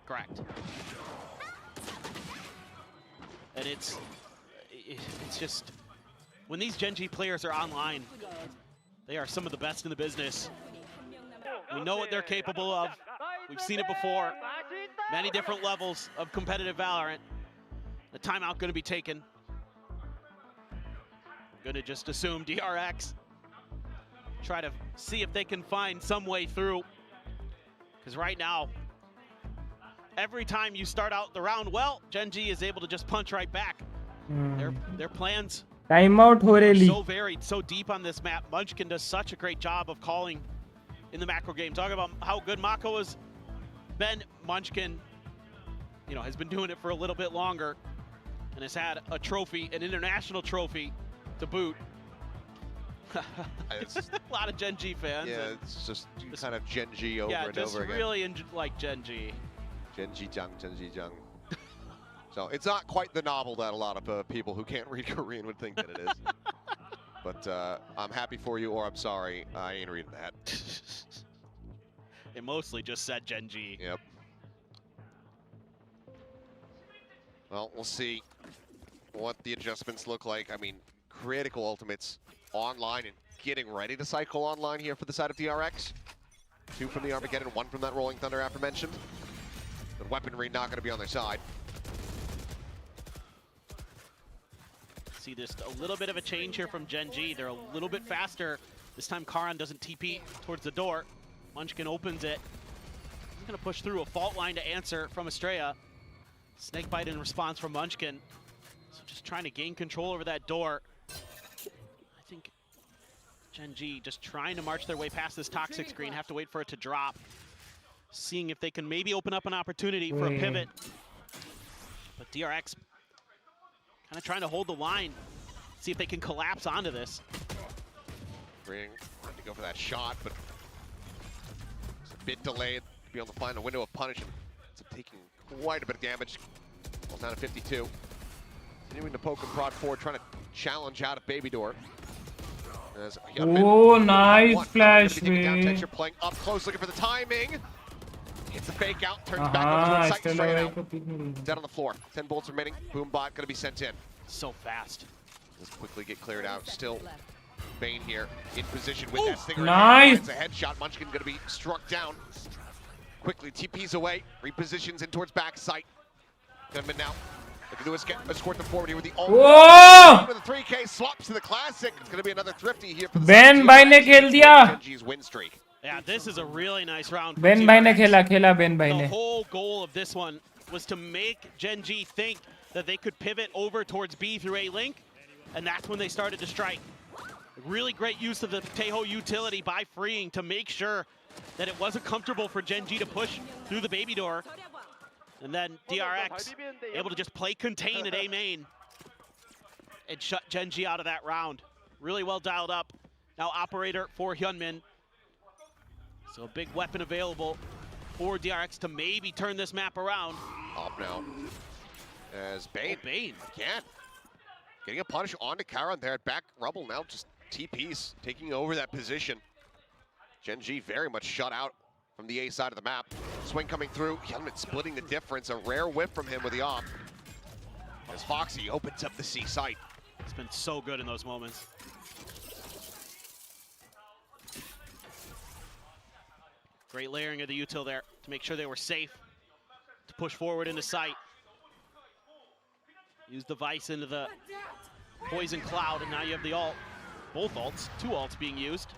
Correct. And it's just, when these Genji players are online, they are some of the best in the business. We know what they're capable of. We've seen it before. Many different levels of competitive Valorant. The timeout going to be taken. Going to just assume DRX. Try to see if they can find some way through. Because right now, every time you start out the round well, Genji is able to just punch right back. Their plans time out हो are रही so varied, so deep on this map. Munchkin does such a great job of calling in the macro game. Talking about how good Mako has been. Munchkin, you know, has been doing it for a little bit longer and has had a trophy, an international trophy to boot. It's, A lot of Genji fans. yeah, and it's just kind of Genji over and just over again. really like Genji. Genji-jung, Genji-jung. So it's not quite the novel that a lot of people who can't read Korean would think that it is. But I'm happy for you, or I'm sorry, I ain't reading that. It mostly just said Genji. Yep. Well, we'll see what the adjustments look like. I mean, critical ultimates online and getting ready to cycle online here for the side of DRX. 2 from the Armageddon, 1 from that Rolling Thunder aforementioned. But weaponry not going to be on their side. See just a little bit of a change here from Genji. They're a little bit faster This time Karan doesn't TP towards the door. Munchkin opens it. He's gonna push through a fault line to answer from Estrella. Snakebite in response from Munchkin. So just trying to gain control over that door. I think Gen G just trying to march their way past this toxic screen, have to wait for it to drop. Seeing if they can maybe open up an opportunity for a pivot. But DRX kind of trying to hold the line, see if they can collapse onto this. Ring trying to go for that shot, but it's a bit delayed to be able to find a window of punishment. It's taking quite a bit of damage. Well, down to 52. Continuing to poke and prod forward, trying to challenge out of Baby Door. Oh, nice flash, man. Texture playing up close, looking for the timing. Hits the fake out, turns back over to sight straight out. Dead on the floor. 10 bullets remaining. Boombot gonna be sent in. So fast. Let's quickly get cleared out. Still Bane here in position with that stinger. Nice. It's a headshot. Munchkin gonna be struck down. Quickly TPs away, repositions in towards back sight. Gunman now looking to escort them forward here with the Whoa! with the 3K swaps to the classic. It's gonna be another thrifty here for the Ben भाई ने खेल दिया. Genji's win streak. Yeah, this is a really nice round. for Ben भाई ने DRX. खेला Ben भाई The ने. whole goal of this one was to make Gen G think that they could pivot over towards B through A-Link, and that's when they started to strike. Really great use of the Teho utility by freeing to make sure that it wasn't comfortable for Gen G to push through the Baby Door. And then DRX able to just play contain at A main and shut Gen G out of that round. Really well dialed up. Now operator for Hyunmin. So a big weapon available for DRX to maybe turn this map around. Up now as Bane. Oh, Bane. Again. Getting a punish onto Karan there at back rubble now. Just TPs taking over that position. Gen G very much shut out from the A side of the map. Swing coming through. Hyunmin splitting the difference. A rare whip from him with the off. As Foxy opens up the C site. It's been so good in those moments. Great layering of the util there to make sure they were safe to push forward into sight. Use the Vice into the Poison Cloud, and now you have the ult. Both ults, 2 ults being used.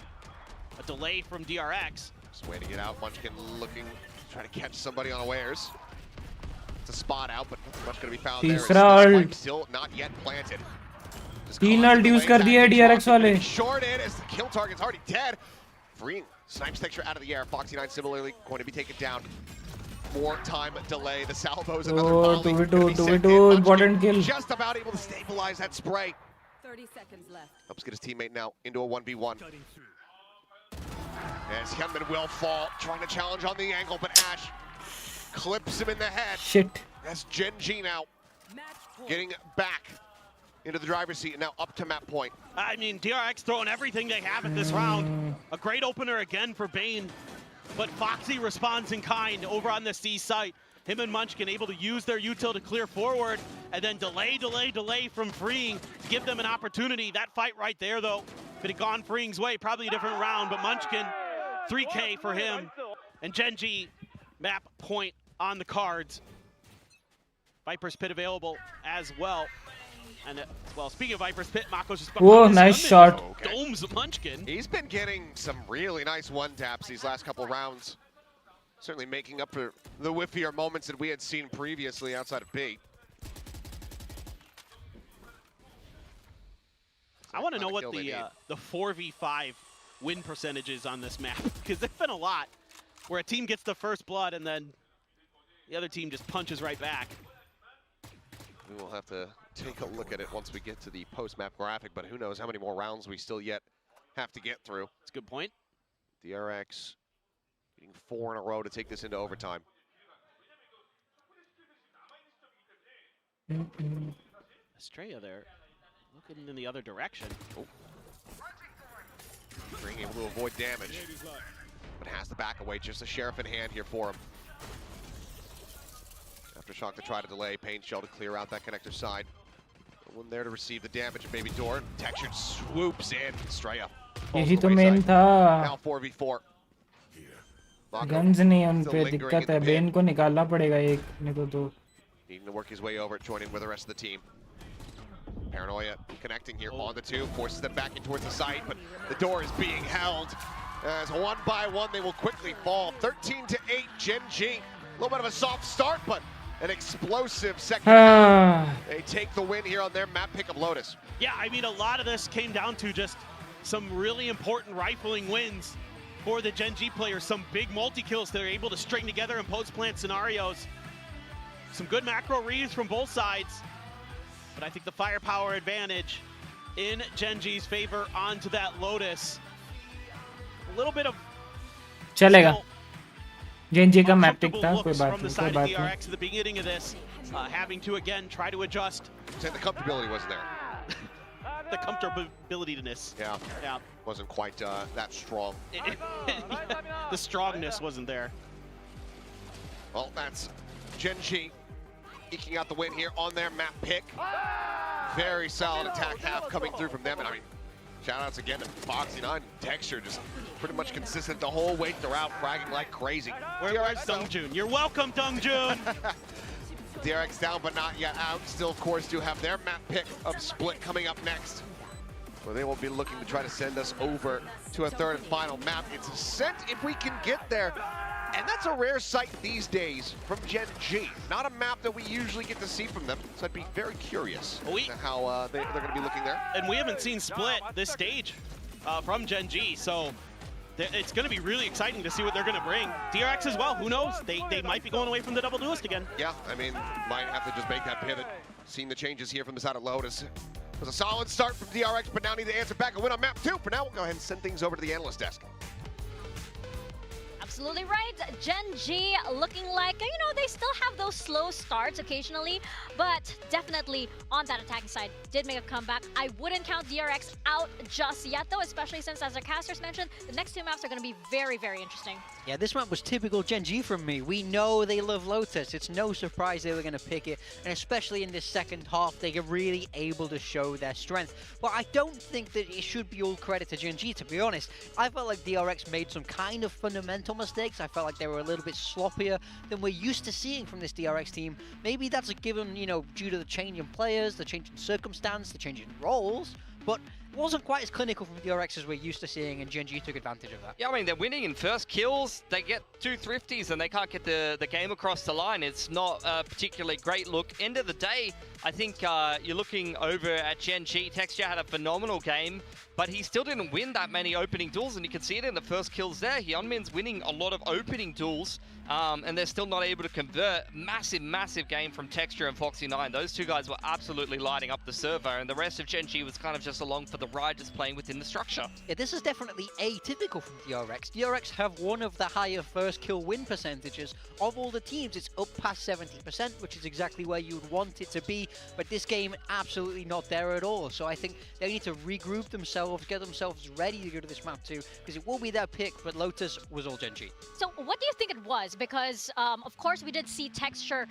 A delay from DRX. Just way to get out. Munchkin looking, trying to catch somebody unawares. It's a spot out, but nothing much going to be found there. तीसरा ult. Still not yet planted. 3 ult use कर दिए DRX वाले. Shorted as the kill target's already dead. Freeing snipes texture out of the air. Foxy 9 similarly going to be taken down. More time delay. The salvos another volley. 2v2 important kill. Just about able to stabilize that spray. 30 seconds left. Helps get his teammate now into a 1v1. As Hyunmin will fall, trying to challenge on the angle, but Ash clips him in the head. Shit. That's Gen G now getting back into the driver's seat and now up to map point. I mean, DRX throwing everything they have at this round. A great opener again for Bane, but Foxy responds in kind over on the C site. Him and Munchkin able to use their util to clear forward, and then delay from Freeing to give them an opportunity. That fight right there, though, if it had gone Freeing's way, probably a different round, but Munchkin, 3K for him. And Gen G, map point on the cards. Viper's Pit available as well. And well, speaking of Viper's Pit, Mako's just Whoa, nice shot. Domes Munchkin. He's been getting some really nice one-taps these last couple rounds. Certainly making up for the whiffier moments that we had seen previously outside of B. I want to know what the 4v5 win percentage is on this map, because there's been a lot where a team gets the first blood and then the other team just punches right back. We will have to take a look at it once we get to the post-map graphic, but who knows how many more rounds we still yet have to get through. That's a good point. DRX getting 4 in a row to take this into overtime. Estrella there, looking in the other direction. Oh. Being able to avoid damage, but has the back away. Just a sheriff in hand here for him. Aftershock to try to delay, Pain Shell to clear out that connector side. No one there to receive the damage. Baby Door, Textured swoops in. Estrella. यही तो main था. Now 4v4. Guns नहीं उन पे, दिक्कत है. Ben को निकालना पड़ेगा एक, नहीं तो दो. Needing to work his way over, joining with the rest of the team. Paranoia connecting here on the 2, forces them back in towards the site, but the door is being held. As one by one, they will quickly fall. 13-8, Gen G. A little bit of a soft start, but an explosive second half. They take the win here on their map pick of Lotus. Yeah, I mean, a lot of this came down to just some really important rifling wins for the Gen G players. Some big multi-kills they're able to string together in post-plant scenarios. Some good macro reads from both sides. But I think the firepower advantage in Gen G's favor onto that Lotus. A little bit of चलेगा JNG का map टिक था, कोई looks बात from the नहीं, side कोई of बात नहीं. DRX at the beginning of this, having to again try to adjust. Said the comfortability wasn't there. The comfortability-ness. Yeah, wasn't quite that strong. The strongness wasn't there. Well, that's Gen G eking out the win here on their map pick. Very solid attack half coming through from them, and I mean, shout-outs again to Foxy9. Texture just pretty much consistent the whole way throughout, fragging like crazy. Where's Dungjun? You're welcome, Dungjun! DRX down but not yet out. Still, of course, do have their map pick of Split coming up next, where they will be looking to try to send us over to a third and final map. It's Ascent if we can get there. And that's a rare sight these days from Gen G. Not a map that we usually get to see from them, so I'd be very curious how they're going to be looking there. And we haven't seen Split this stage from Gen G, so it's going to be really exciting to see what they're going to bring. DRX as well, who knows? They might be going away from the double duelist again. Yeah, I mean, might have to just make that pivot. Seeing the changes here from the side of Lotus. It was a solid start from DRX, but now need to answer back and win on map 2. For now, we'll go ahead and send things over to the analyst desk. Absolutely right. Gen G looking like, you know, they still have those slow starts occasionally, but definitely on that attacking side did make a comeback. I wouldn't count DRX out just yet though, especially since, as our casters mentioned, the next 2 maps are going to be very, very interesting. Yeah, this map was typical Gen G from me. We know they love Lotus. It's no surprise they were going to pick it, and especially in this second half, they are really able to show their strength. But I don't think that it should be all credit to Gen G, to be honest. I felt like DRX made some kind of fundamental mistakes. I felt like they were a little bit sloppier than we're used to seeing from this DRX team. Maybe that's a given, you know, due to the change in players, the change in circumstance, the change in roles, but it wasn't quite as clinical from DRX as we're used to seeing, and Gen G took advantage of that. Yeah, I mean, they're winning in first kills. They get 2 thrifties and they can't get the game across the line. It's not a particularly great look. End of the day, I think you're looking over at Gen G. Texture had a phenomenal game, but he still didn't win that many opening duels, and you can see it in the first kills there. Hyunmin's winning a lot of opening duels, and they're still not able to convert. Massive, massive game from Texture and Foxy9. Those 2 guys were absolutely lighting up the server, and the rest of Gen G was kind of just along for the ride, just playing within the structure. Yeah, this is definitely atypical from DRX. DRX have one of the higher first kill win percentages of all the teams. It's up past 70%, which is exactly where you'd want it to be, but this game absolutely not there at all. So I think they need to regroup themselves, get themselves ready to go to this map too, because it will be their pick, but Lotus was all Gen G. So what do you think it was? Because of course we did see Texture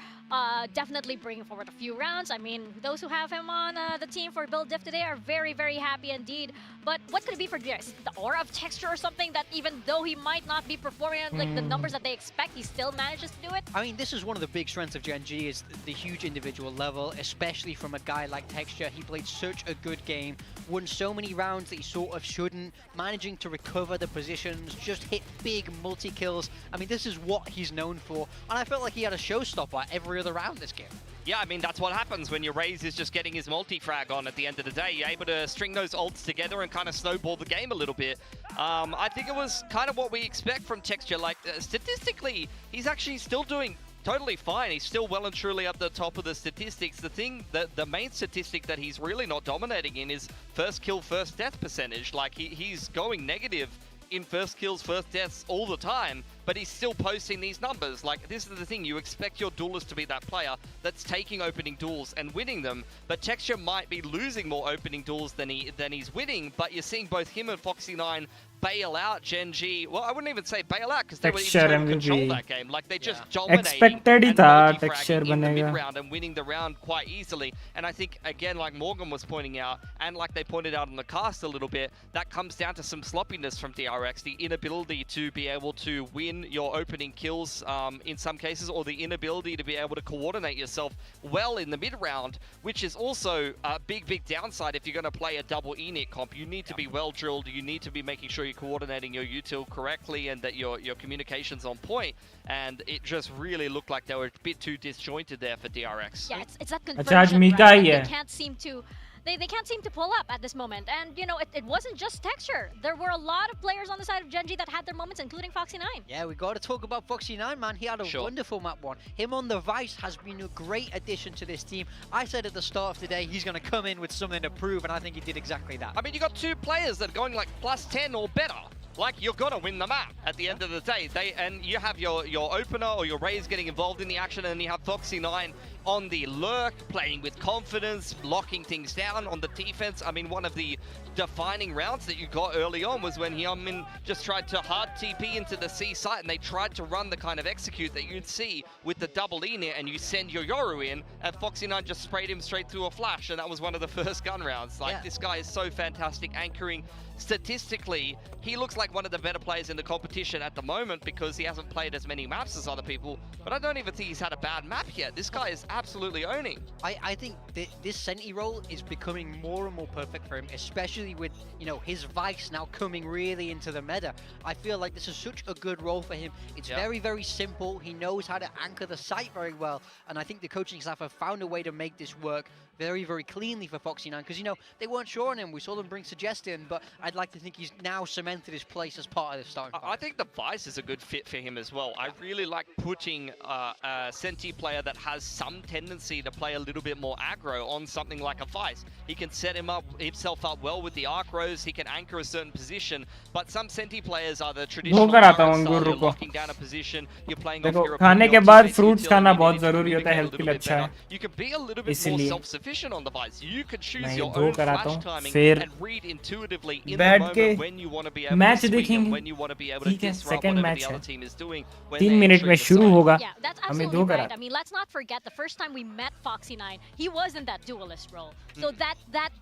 definitely bringing forward a few rounds. I mean, those who have him on the team for Build Diff today are very, very happy indeed. But what could it be for DRX? Is it the aura of Texture or something that even though he might not be performing at like the numbers that they expect, he still manages to do it? I mean, this is one of the big strengths of Gen G, is the huge individual level, especially from a guy like Texture. He played such a good game, won so many rounds that he sort of shouldn't, managing to recover the positions, just hit big multi-kills. I mean, this is what he's known for, and I felt like he had a showstopper every other round this game. Yeah, I mean, that's what happens when your Raze is just getting his multi-frag on at the end of the day. You're able to string those ults together and kind of snowball the game a little bit. I think it was kind of what we expect from Texture. Like, statistically, he's actually still doing totally fine. He's still well and truly up the top of the statistics. The main statistic that he's really not dominating in is first kill, first death percentage. Like, he's going negative in first kills, first deaths all the time, but he's still posting these numbers. Like, this is the thing, you expect your duelist to be that player that's taking opening duels and winning them, but Texture might be losing more opening duels than he's winning, but you're seeing both him and Foxy9 bail out Gen G. Well, I wouldn't even say bail out, because they were in control that game. Like, they just dominating and multi-fragging in the mid-round and winning the round quite easily. And I think, again, like Morgan was pointing out, and like they pointed out on the cast a little bit, that comes down to some sloppiness from DRX, the inability to be able to win win your opening kills in some cases, or the inability to be able to coordinate yourself well in the mid round, which is also a big downside if you're going to play a double init comp. You need to be well drilled, you need to be making sure you're coordinating your util correctly and that your communication's on point, and it just really looked like they were a bit too disjointed there for DRX. Yeah, it's that आज conversion, Mika right? ही है. They can't seem to they can't seem to pull up at this moment. And you know, it wasn't just Texture. There were a lot of players on the side of Gen.G that had their moments, including Foxy9. Yeah, we got to talk about Foxy9, man. He had a wonderful map one. Him on the Vice has been a great addition to this team. I said at the start of the day he's going to come in with something to prove, and I think he did exactly that. I mean, you got two players that are going like +10 or better. Like, you're gonna win the map at the end of the day. And you have your opener or your Raze getting involved in the action, and you have Foxy9 on the lurk, playing with confidence, locking things down on the defense. I mean, one of the defining rounds that you got early on was when Hyunmin just tried to hard TP into the C site, and they tried to run the kind of execute that you'd see with the double init, and you send your Yoru in, and Foxy9 just sprayed him straight through a flash, and that was one of the first gun rounds. Like, this guy is so fantastic, anchoring. Statistically, he looks like one of the better players in the competition at the moment because he hasn't played as many maps as other people, but I don't even think he's had a bad map yet. This guy is absolutely owning. I think this Senti role is becoming more and more perfect for him, especially with, you know, his Vice now coming really into the meta. I feel like this is such a good role for him. It's very simple. He knows how to anchor the site very well, and I think the coaching staff have found a way to make this work very cleanly for Foxy9, because, you know, they weren't sure on him. We saw them bring Suggestion, but I'd like to think he's now cemented his place as part of the starting five. I think the Vice is a good fit for him as well. I really like putting a Senti player that has some tendency to play a little bit more aggro on something like a Vice. He can set himself up well with the arc rows, he can anchor a certain position, but some Senti players are the traditional you're locking down a position, you're playing off your खाने के बाद fruits खाना बहुत जरूरी होता है, health के लिए अच्छा है. You can be a little bit more self-sufficient on the Vice. You can choose your दो own कराता flash हूँ, timing फिर and read intuitively in the बैठ moment के when you want to be able match to swing and when देखेंगे. you want to be able to ठीक है, disrupt second whatever match the है. other team is doing. 3 minute में शुरू होगा. Yeah, that's हमें absolutely दो right. करा. I mean, let's not forget the first time we met Foxy9, he was in that duelist role. So that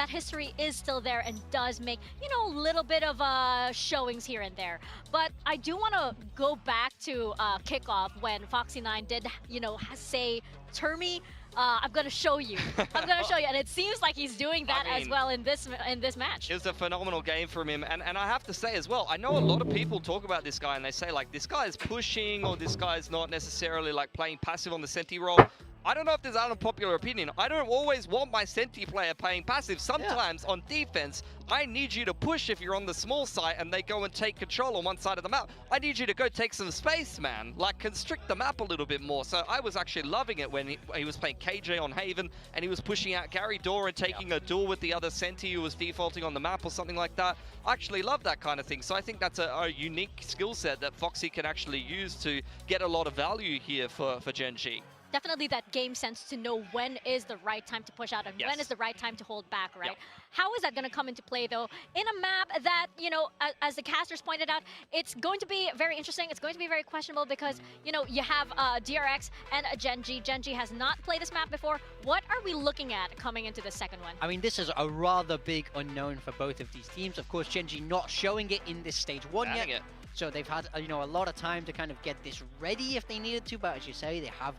history is still there and does make, you know, a little bit of showings here and there. But I do want to go back to kickoff when Foxy9 did, you know, say, Termi, I'm gonna show you. I'm gonna show you, and it seems like he's doing that as well in this match. It was a phenomenal game from him, and I have to say as well, I know a lot of people talk about this guy and they say like this guy is pushing or this guy is not necessarily like playing passive on the Senti role. I don't know if there's an unpopular opinion. I don't always want my Senti player playing passive. Sometimes on defense, I need you to push if you're on the small site and they go and take control on one side of the map. I need you to go take some space, man. Like, constrict the map a little bit more. So I was actually loving it when he was playing KJ on Haven and he was pushing out Gary Dora and taking a duel with the other Senti who was defaulting on the map or something like that. I actually love that kind of thing. So I think that's a unique skill set that Foxy can actually use to get a lot of value here for Gen.G. Definitely that game sense to know when is the right time to push out and when is the right time to hold back, right? Yep. How is that going to come into play, though, in a map that, you know, as the casters pointed out, it's going to be very interesting. It's going to be very questionable because, you know, you have DRX and Gen.G. Gen.G has not played this map before. What are we looking at coming into the second one? I mean, this is a rather big unknown for both of these teams. Of course, Gen.G not showing it in this stage 1 yet. So they've had, you know, a lot of time to kind of get this ready if they needed to, but as you say, they have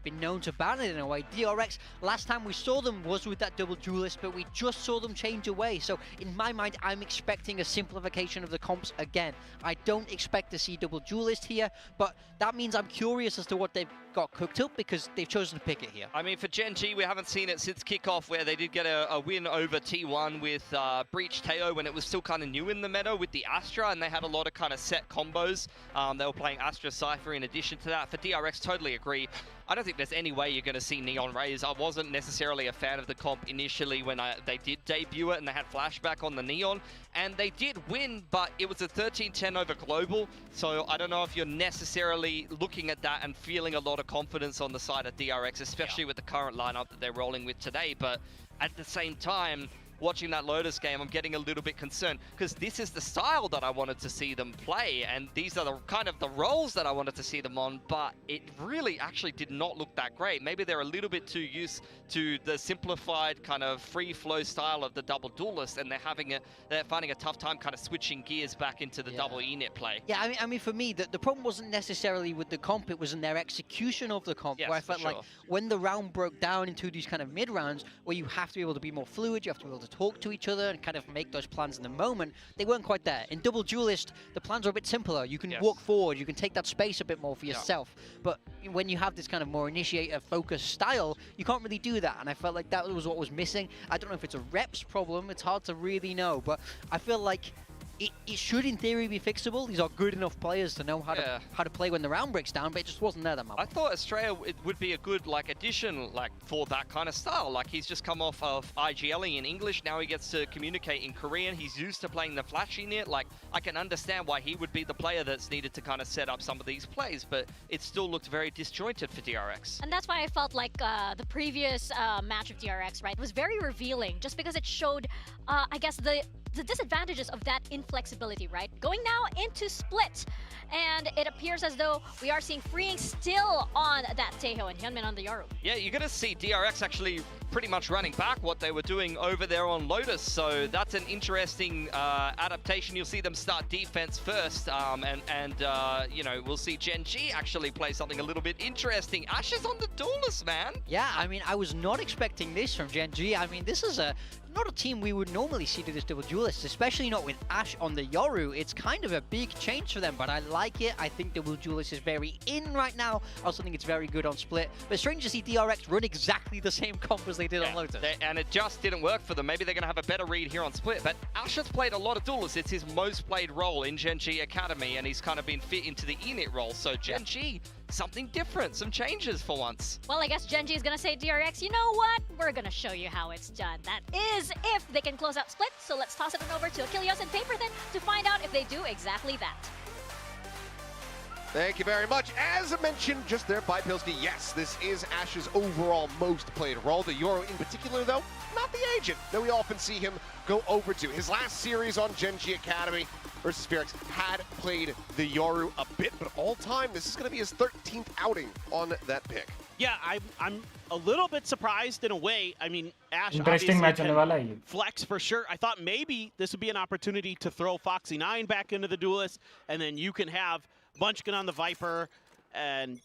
been known to ban it in a way. DRX, last time we saw them was with that double duelist, but we just saw them change away. So in my mind, I'm expecting a simplification of the comps again. I don't expect to see double duelist here, but that means I'm curious as to what they've got cooked up because they've chosen to pick it here. I mean, for Gen.G, we haven't seen it since kickoff where they did get a win over T1 with Breach Teo when it was still kind of new in the meta with the Astra, and they had a lot of kind of set combos. They were playing Astra Cypher in addition to that. For DRX, totally agree. I don't think there's any way you're going to see Neon Rays. I wasn't necessarily a fan of the comp initially when they did debut it and they had flashback on the Neon. And they did win, but it was a 13-10 over Global. So I don't know if you're necessarily looking at that and feeling a lot of confidence on the side of DRX, especially with the current lineup that they're rolling with today. But at the same time, watching that Lotus game, I'm getting a little bit concerned because this is the style that I wanted to see them play, and these are the kind of the roles that I wanted to see them on, but it really actually did not look that great. Maybe they're a little bit too used to the simplified kind of free flow style of the double duelist, and they're finding a tough time kind of switching gears back into the double init play. Yeah, I mean, for me, the problem wasn't necessarily with the comp, it was in their execution of the comp, Yes, where I felt for like sure. when the round broke down into these kind of mid rounds, where you have to be able to be more fluid, you have to be able to talk to each other and kind of make those plans in the moment, they weren't quite there. In double duelist, the plans are a bit simpler. You can walk forward, you can take that space a bit more for yourself. But when you have this kind of more initiator-focused style, you can't really do that, and I felt like that was what was missing. I don't know if it's a reps problem, it's hard to really know, but I feel like it should, in theory, be fixable. These are good enough players to know how to play when the round breaks down, but it just wasn't there that much. I thought Australia would be a good addition for that kind of style. Like, he's just come off of IGLing in English, now he gets to communicate in Korean. He's used to playing the flashy net. Like, I can understand why he would be the player that's needed to kind of set up some of these plays, but it still looked very disjointed for DRX. And that's why I felt like the previous match of DRX, right, was very revealing, just because it showed, I guess, the disadvantages of that inflexibility, right? Going now into split, and it appears as though we are seeing freeing still on that Taeho and Hyunmin on the Yoru. Yeah, you're going to see DRX actually pretty much running back what they were doing over there on Lotus, so that's an interesting adaptation. You'll see them start defense first, and you know, we'll see Gen G actually play something a little bit interesting. Ash is on the duelist, man. Yeah, I mean, I was not expecting this from Gen G. I mean, this is not a team we would normally see do this double duelist, especially not with Ash on the Yoru. It's kind of a big change for them, but I like it. I think double duelist is very in right now. I also think it's very good on split. But it's strange to see DRX run exactly the same comp as they did on Lotus. And it just didn't work for them. Maybe they're going to have a better read here on split, but Ash has played a lot of duelists. It's his most played role in Gen G Academy, and he's kind of been fit into the init role. So Gen G, something different, some changes for once. Well, I guess Gen G is going to say, DRX, you know what? We're going to show you how it's done. That is if they can close out split. So let's toss it on over to Achilles and Paperthin to find out if they do exactly that. Thank you very much. As I mentioned just there by Pilsky, yes, this is Ash's overall most played role. The Yoru in particular, though, not the agent that we often see him go over to. His last series on Gen G Academy versus Spherix had played the Yoru a bit, but all time, this is going to be his 13th outing on that pick. Yeah, I'm a little bit surprised in a way. I mean, Ash Interesting match obviously होने वाला है ये. flex for sure. I thought maybe this would be an opportunity to throw Foxy9 back into the duelist, and then you can have Munchkin on the Viper and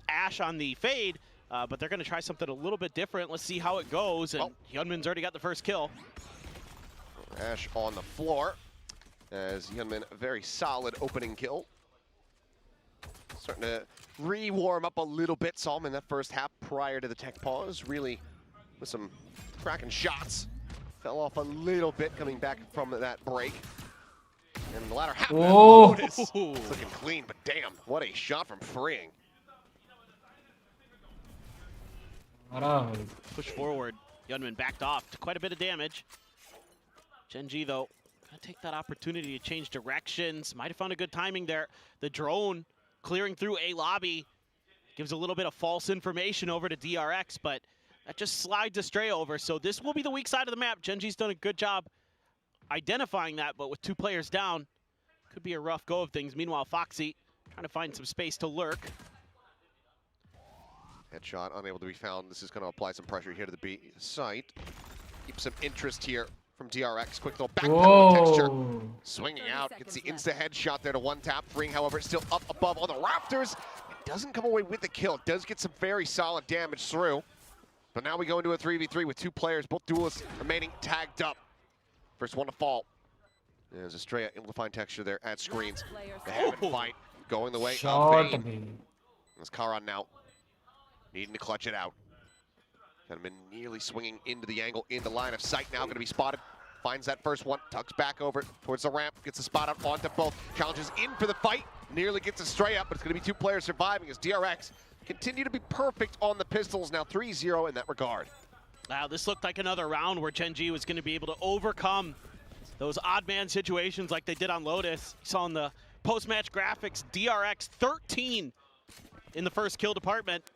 Ash on the Fade, but they're going to try something a little bit different. Let's see how it goes, and Hyunmin's already got the first kill. Ash on the floor as Hyunmin, a very solid opening kill. Starting to re-warm up a little bit. Saw him in that first half prior to the tech pause. Really with some cracking shots. Fell off a little bit coming back from that break. And in the latter half, Lotus, it's looking clean, but damn, what a shot from Freeing. Push forward. Hyunmin backed off to quite a bit of damage. Gen G, though, gonna take that opportunity to change directions. Might have found a good timing there. The drone clearing through A lobby gives a little bit of false information over to DRX, but that just slides Astray over. So this will be the weak side of the map. Gen G's done a good job identifying that, but with 2 players down, could be a rough go of things. Meanwhile, Foxy trying to find some space to lurk. Headshot unable to be found. This is going to apply some pressure here to the B site. Keep some interest here from DRX. Quick little backpedal texture. Swinging out. Gets the insta headshot there to one tap. Freeing, however, still up above all the rafters. It doesn't come away with the kill. It does get some very solid damage through. But now we go into a 3v3 with 2 players, both duelists remaining tagged up. First one to fall. There's Estrella able to find texture there at screens. The Hammond fight going the way of Bane. There's Karan now needing to clutch it out. Kind of been nearly swinging into the angle, in the line of sight now, going to be spotted. Finds that first one, tucks back over towards the ramp, gets the spot out onto both. Challenges in for the fight, nearly gets Estrella up, but it's going to be 2 players surviving as DRX continue to be perfect on the pistols, now 3-0 in that regard. Wow, this looked like another round where Gen G was going to be able to overcome those odd man situations like they did on Lotus. You saw in the post-match graphics, DRX 13 in the first kill department,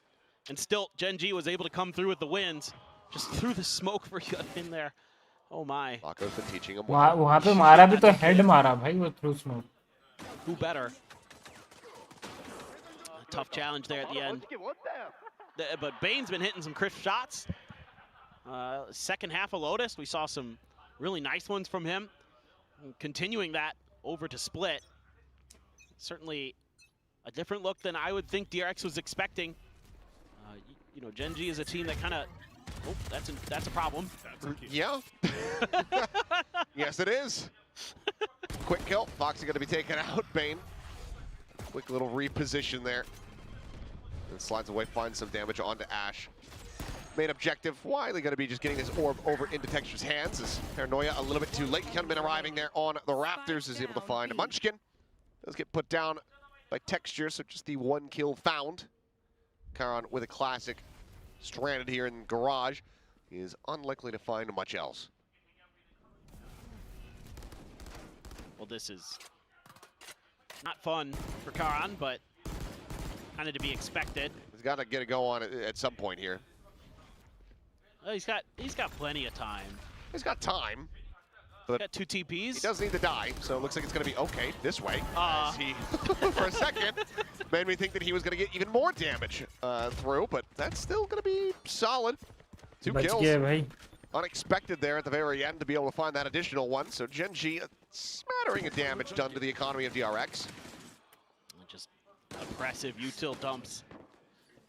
and still Gen G was able to come through with the wins. Just threw the smoke for Hyunmin there. Oh my. Mako's been teaching him वहाँ पे मारा भी तो head मारा भाई वो through smoke. Who better? Tough challenge there at the end. But Bane's been hitting some crisp shots. Second half of Lotus, we saw some really nice ones from him. Continuing that over to Split. Certainly a different look than I would think DRX was expecting. You know, Gen G is a team that kind of... Oh, that's a problem. Yeah. Yes, it is. Quick kill. Foxy going to be taken out. Bane. Quick little reposition there. And slides away, finds some damage onto Ash. Main objective, Wiley going to be just getting this orb over into Texture's hands. As Paranoia a little bit too late. Hunman arriving there on the Raptors is able to find a Munchkin. Does get put down by Texture, so just the one kill found. Karan with a classic. Stranded here in Garage. He is unlikely to find much else. Well, this is not fun for Karan, but kind of to be expected. He's got to get a go on it at some point here. Well, he's got plenty of time. He's got time. But got 2 TPs. He does need to die, so it looks like it's going to be okay this way. As he, for a second, made me think that he was going to get even more damage through, but that's still going to be solid. 2 kills. Unexpected there at the very end to be able to find that additional one. So Gen G, a smattering of damage done to the economy of DRX. Just oppressive util dumps.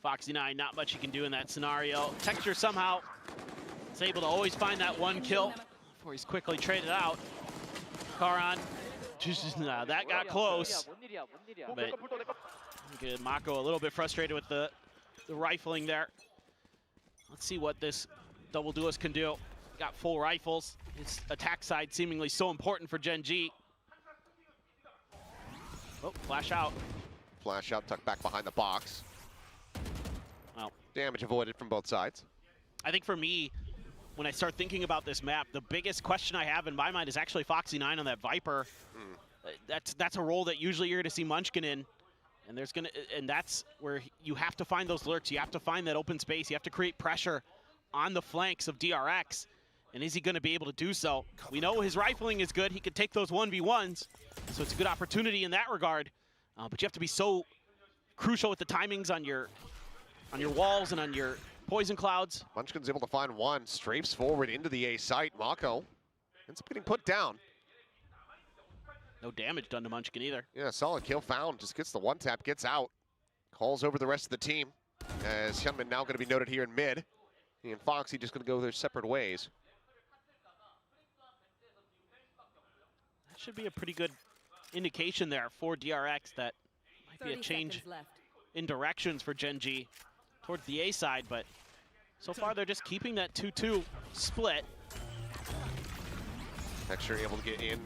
Foxy9, not much you can do in that scenario. Texture somehow is able to always find that 1 kill before he's quickly traded out. Karan, that got close. But Mako a little bit frustrated with the rifling there. Let's see what this double duelist can do. Got full rifles. His attack side seemingly so important for Gen G. Oh, flash out. Flash out, tucked back behind the box. Well, damage avoided from both sides. I think for me, when I start thinking about this map, the biggest question I have in my mind is actually Foxy9 on that Viper. That's a role that usually you're going to see Munchkin in, and that's where you have to find those lurks. You have to find that open space. You have to create pressure on the flanks of DRX. And is he going to be able to do so? We know his rifling is good. He could take those 1v1s, so it's a good opportunity in that regard. But you have to be so crucial with the timings on your walls and on your poison clouds. Munchkin's able to find one, strafes forward into the A site. Mako ends up getting put down. No damage done to Munchkin either. Yeah, solid kill found. Just gets the one tap, gets out. Calls over the rest of the team. As Hunman now going to be noted here in mid. He and Foxy just going to go their separate ways. That should be a pretty good indication there for DRX that might be a change in directions for Gen G towards the A side, but so far they're just keeping that 2-2 split. Texture able to get in,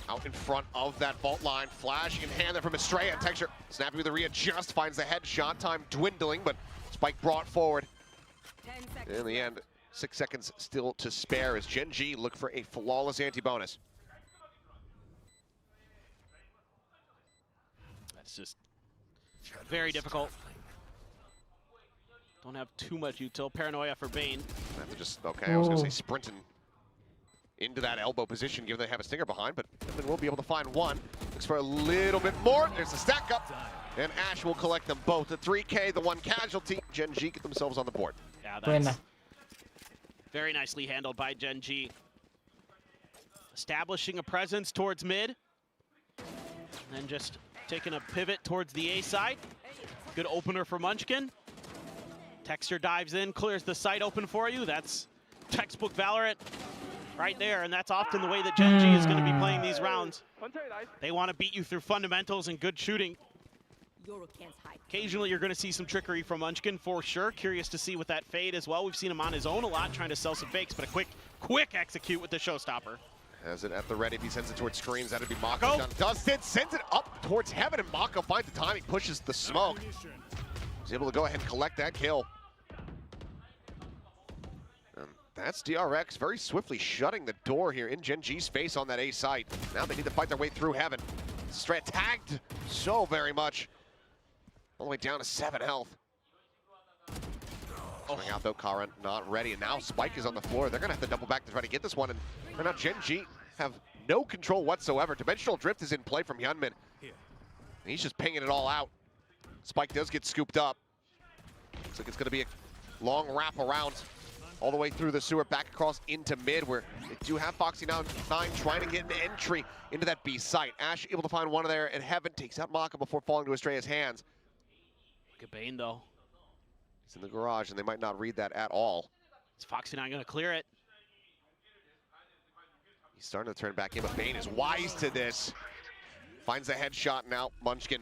out in front of that vault line. Flash in hand there from Estrella. Texture snappy with a readjust, finds the headshot. Time dwindling, but Spike brought forward. In the end, 6 seconds still to spare as Gen G look for a flawless anti-bonus. That's just very difficult. Don't have too much util. Paranoia for Bane. Have to just, okay, I was going to say sprinting into that elbow position, given they have a stinger behind, but Hunman will be able to find one. Looks for a little bit more. There's the stack up, and Ash will collect them both. The 3K, the 1 casualty. Gen G get themselves on the board. Yeah, that's very nicely handled by Gen G. Establishing a presence towards mid, and then just taking a pivot towards the A side. Good opener for Munchkin. Texture dives in, clears the site open for you. That's textbook Valorant right there, and that's often the way that Gen G is going to be playing these rounds. They want to beat you through fundamentals and good shooting. Occasionally, you're going to see some trickery from Munchkin for sure. Curious to see with that fade as well. We've seen him on his own a lot, trying to sell some fakes, but a quick execute with the showstopper. Has it at the ready. If he sends it towards screens, that'd be Mako. Does it, sends it up towards heaven, and Mako finds the timing, pushes the smoke. He's able to go ahead and collect that kill. And that's DRX very swiftly shutting the door here in Gen G's face on that A site. Now they need to fight their way through heaven. Strat tagged so very much. All the way down to 7 health. Swing out though, Karan not ready, and now Spike is on the floor. They're gonna have to double back to try to get this one, and right now Gen G have no control whatsoever. Dimensional Drift is in play from Hyunmin. He's just pinging it all out. Spike does get scooped up. Looks like it's gonna be a long wrap around all the way through the sewer, back across into mid, where they do have Foxy now 9 trying to get an entry into that B site. Ash able to find one there at Heaven, takes out Maka before falling to Estrella's hands. Good Bane though. He's in the garage, and they might not read that at all. Is Foxy not gonna clear it? He's starting to turn back in, but Bane is wise to this. Finds the headshot now. Munchkin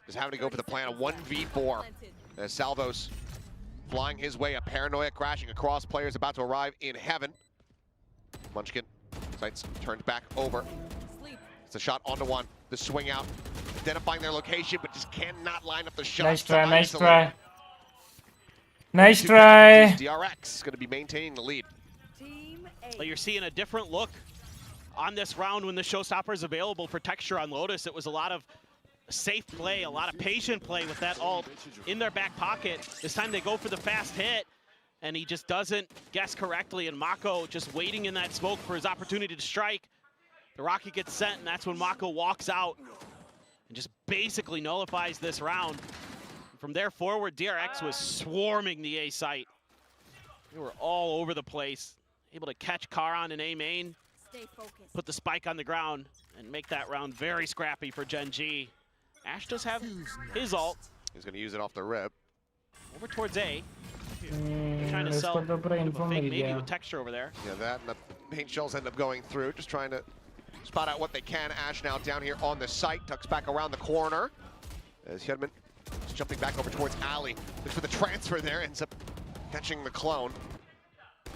is having to go for the plan, a 1v4. As Salvos flying his way, a paranoia crashing across players about to arrive in Heaven. Munchkin, sights turned back over. It's a shot onto one. The swing out, identifying their location, but just cannot line up the shot. Nice try, nice try. Nice try. DRX is going to be maintaining the lead. But you're seeing a different look on this round when the showstopper is available for Texture on Lotus. It was a lot of safe play, a lot of patient play with that ult in their back pocket. This time they go for the fast hit, and he just doesn't guess correctly, and Mako just waiting in that smoke for his opportunity to strike. The rocket gets sent, and that's when Mako walks out and just basically nullifies this round. From there forward, DRX was swarming the A site. They were all over the place, able to catch Karan in A main, put the spike on the ground, and make that round very scrappy for Gen G. Ash does have his ult. He's going to use it off the rip. Over towards A. They're trying to sell a fake maybe with Texture over there. Yeah, that and the paint shells end up going through, just trying to spot out what they can. Ash now down here on the site, tucks back around the corner. As Hyunmin is jumping back over towards Ali. Looks for the transfer there, ends up catching the clone.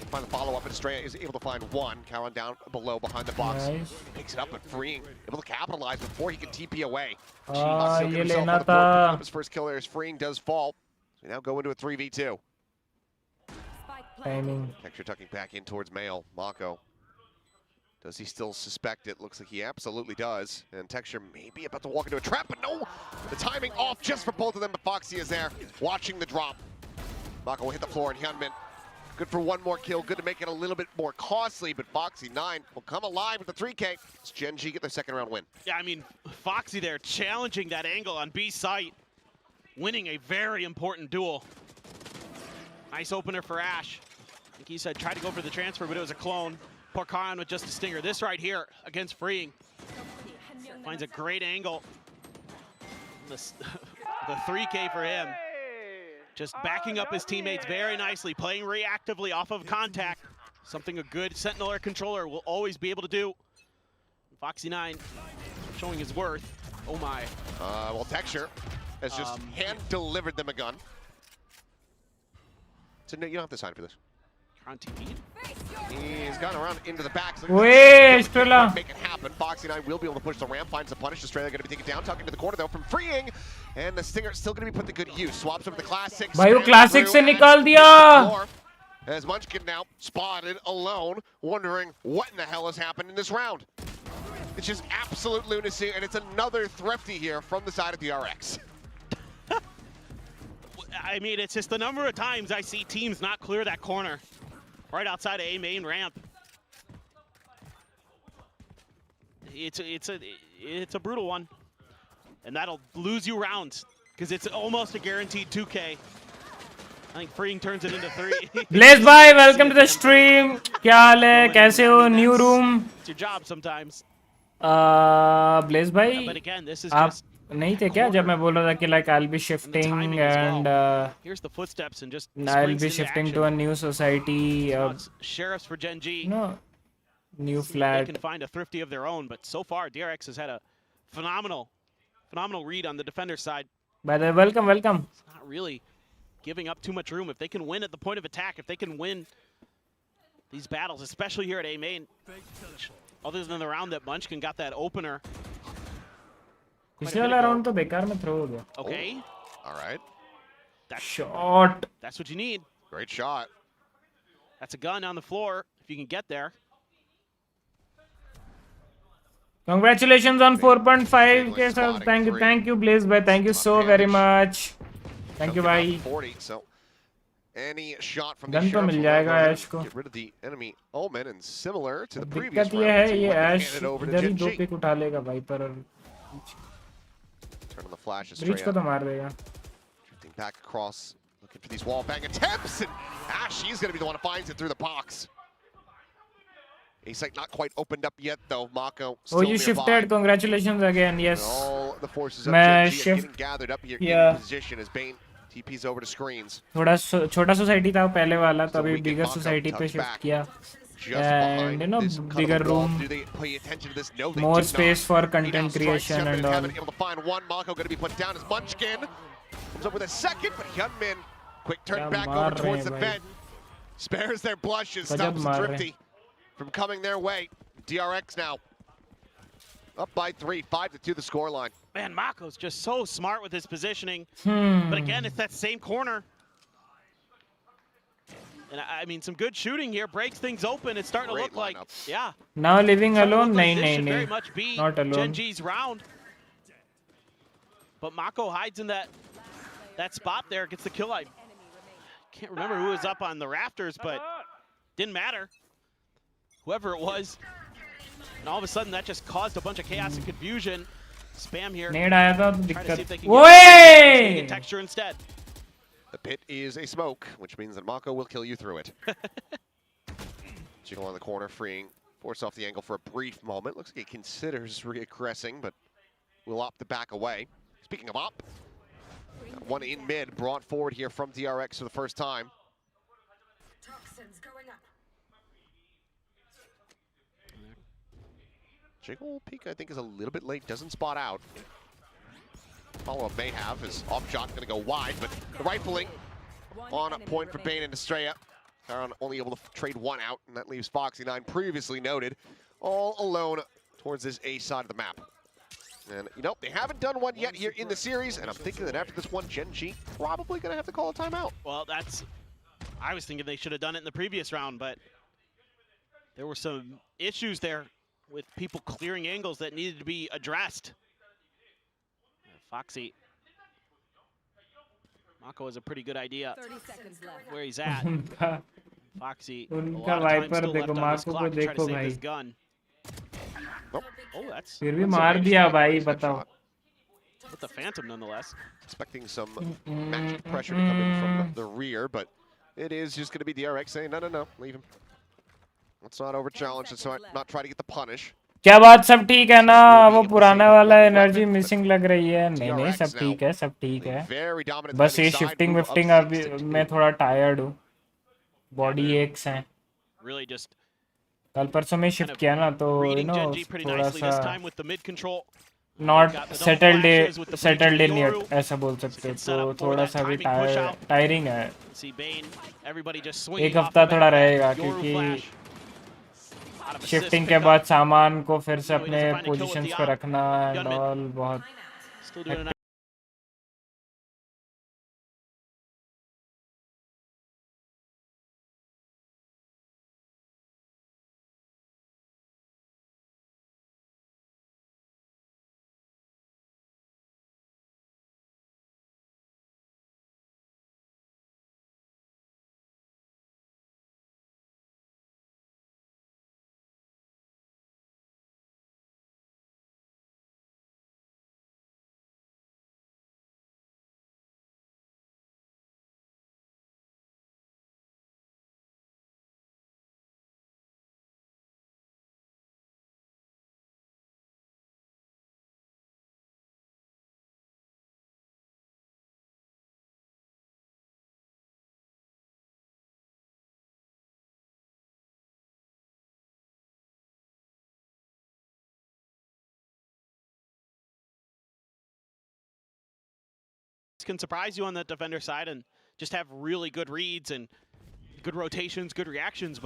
Find the follow-up, and Estrella is able to find one. Karan down below behind the box. Nice. Picks it up, but Freeing able to capitalize before he can TP away. ये लेना था. His first kill there as Freeing does fall. We now go into a 3v2. Timing. Texture tucking back in towards Mail. Mako. Does he still suspect it? Looks like he absolutely does. And Texture may be about to walk into a trap, but no! The timing off just for both of them, but Foxy is there watching the drop. Mako will hit the floor, and Hyunmin good for one more kill, good to make it a little bit more costly, but Foxy 9 will come alive with the 3K. It's Gen G get their second round win. Yeah, I mean, Foxy there challenging that angle on B site, winning a very important duel. Nice opener for Ash. I think he said try to go for the transfer, but it was a clone. Poor Karan with just a stinger. This right here against Freeing. Finds a great angle. The 3K for him. Just backing up his teammates very nicely, playing reactively off of contact. Something a good Sentinel or controller will always be able to do. Foxy 9 showing his worth. Oh my. Well, Texture has just hand-delivered them a gun. So no, you don't have to sign for this. On TV. He's gone around into the back. So Wait, Estrella. make it happen. Foxy 9 will be able to push the ramp, finds the punish. Estrella going to be taken down, tucking to the corner though from Freeing. And the Stinger still going to be put to good use. Swaps over the Classic. भाई वो Classic से निकाल दिया. As Munchkin now spotted alone, wondering what in the hell has happened in this round. It's just absolute lunacy, and it's another thrifty here from the side of DRX. I mean, it's just the number of times I see teams not clear that corner right outside of A main ramp. It's a brutal one, and that'll lose you rounds because it's almost a guaranteed 2K. I think Freeing turns it into 3. Blaze bhai, welcome to the stream. क्या हाल है? कैसे हो? New room. It's your job sometimes. Blaze bhai, But again, this is आप just नहीं थे क्या जब मैं बोल रहा था कि like I'll be shifting and here's the footsteps and just I'll springs be into shifting action. to a new society. Sheriffs for Gen G. No, new They flat. can find a thrifty of their own, but so far DRX has had a phenomenal read on the defender side. By the way, welcome. It's not really giving up too much room. If they can win at the point of attack, if they can win these battles, especially here at A main, other than the round that Munchkin got that opener. पिछले वाला round तो बेकार में throw हो गया. Okay. Oh. All right. Shot. That's what you need. Great shot. That's a gun on the floor if you can get there. Congratulations on 4.5k subs. Thank you, Blaze bhai. Thank you so very much. Thank you, bhai. 40. So Any shot from the gun तो sheriff mill will जाएगा go ahead ऐश को. and get rid of the enemy omen, and similar to the previous दिक्कत round, ये है team ये weapon ash handed over to इधर ही Gen 2 G. Pick उठा लेगा वाइपर और Turn on the flash, bridge को Estrella तो मार देगा. drifting back across, looking for these wall bang attempts, and Ash, she's gonna be the one who finds it through the box. A-site not quite opened up yet though. Mako still Oh, you nearby. shifted. Congratulations again. Yes. All the forces of मैं Gen G are getting shift gathered up here Yeah. in position as Bane TPs over to screens. थोड़ा छोटा society था पहले वाला, Still तभी weakened बिगर Mako, society पे tucks shift back. किया. Just And behind you know, this cut of bigger the wall. room, Do they pay attention to this? No, they more do space not. for He now content strikes creation Hyunmin, and all. haven't able to find one. Mako going to be put down as Munchkin comes up with a second, but Hyunmin quick turn क्या back मार over रहे towards हैं the भाई. vent, spares their blushes, गजब stops the मार रहे हैं. Thrifty from coming their way. DRX now up by 3, 5-2 the scoreline. Man, Mako's just so smart with his positioning. Hmm. But again, it's that same corner. And I mean, some good shooting here breaks things open. It's starting Great to look like, lineup. yeah. Now living Starting to alone? look like नहीं this नहीं should very नहीं. much be Not alone. Gen G's round. But Mako hides in that spot there, gets the kill. I can't remember who was up on the rafters, but didn't matter. Whoever it was. And all of a sudden, that just caused a bunch of chaos and confusion. Spam here. नेड आया था तो Trying to see if दिक्कत. they can get ओए! texture instead. The pit is a smoke, which means that Mako will kill you through it. Jiggle on the corner, freeing. Force off the angle for a brief moment. Looks like he considers reaggressing, but will opt to back away. Speaking of op, one in mid brought forward here from DRX for the first time. Toxins going up. Jiggle peek, I think, is a little bit late. Doesn't spot out. Follow-up may have. His off shot going to go wide, but the rifling on point for Bane and Estrella. Taron only able to trade one out, and that leaves Foxy9, previously noted, all alone towards this A side of the map. And, you know, they haven't done one yet here in the series, and I'm thinking that after this one, Gen G probably going to have to call a timeout. Well, I was thinking they should have done it in the previous round, but there were some issues there with people clearing angles that needed to be addressed. Foxy. Mako has a pretty good idea 30 seconds left. where he's at. उनका Foxy, a उनका lot of time Viper still left देखो, on his Mako को clock to try to देखो save भाई. his gun. Oh, that's फिर भी That's a मार range दिया sniper, भाई, nice बताओ. headshot. with the Phantom nonetheless. Expecting some match pressure to come in from the rear, but it is just going to be DRX saying, no, leave him. Let's not over-challenge, let's not try to get the punish. क्या बात, सब ठीक है ना? वो पुराना वाला energy missing लग रही है. नहीं नहीं, सब ठीक है, सब ठीक है. Very dominant बस ये defending side, shifting move up विफ्टिंग 6 अभी to 2. मैं थोड़ा टायर्ड हूँ. बॉडी एक्स हैं. Really just कल परसों में शिफ्ट किया ना, तो you reading no Gen G pretty थोड़ा nicely this सा time with the mid control. Not Got the double settled flashes with the breach settled of in Yoru. Yet, ऐसा बोल सकते हो. Can set तो up for थोड़ा that सा भी timing push out. टायरिंग है. See Bane, everybody just swinging एक off हफ्ता of it. थोड़ा रहेगा, Yoru क्योंकि flash. Lot of assist shifting के pickup. बाद सामान को फिर से No, he अपने doesn't find a kill with positions the पे op. रखना एंड Gunman. ऑल बहुत. Still doing a can surprise you on the defender side and just have really good reads and good rotations, good reactions,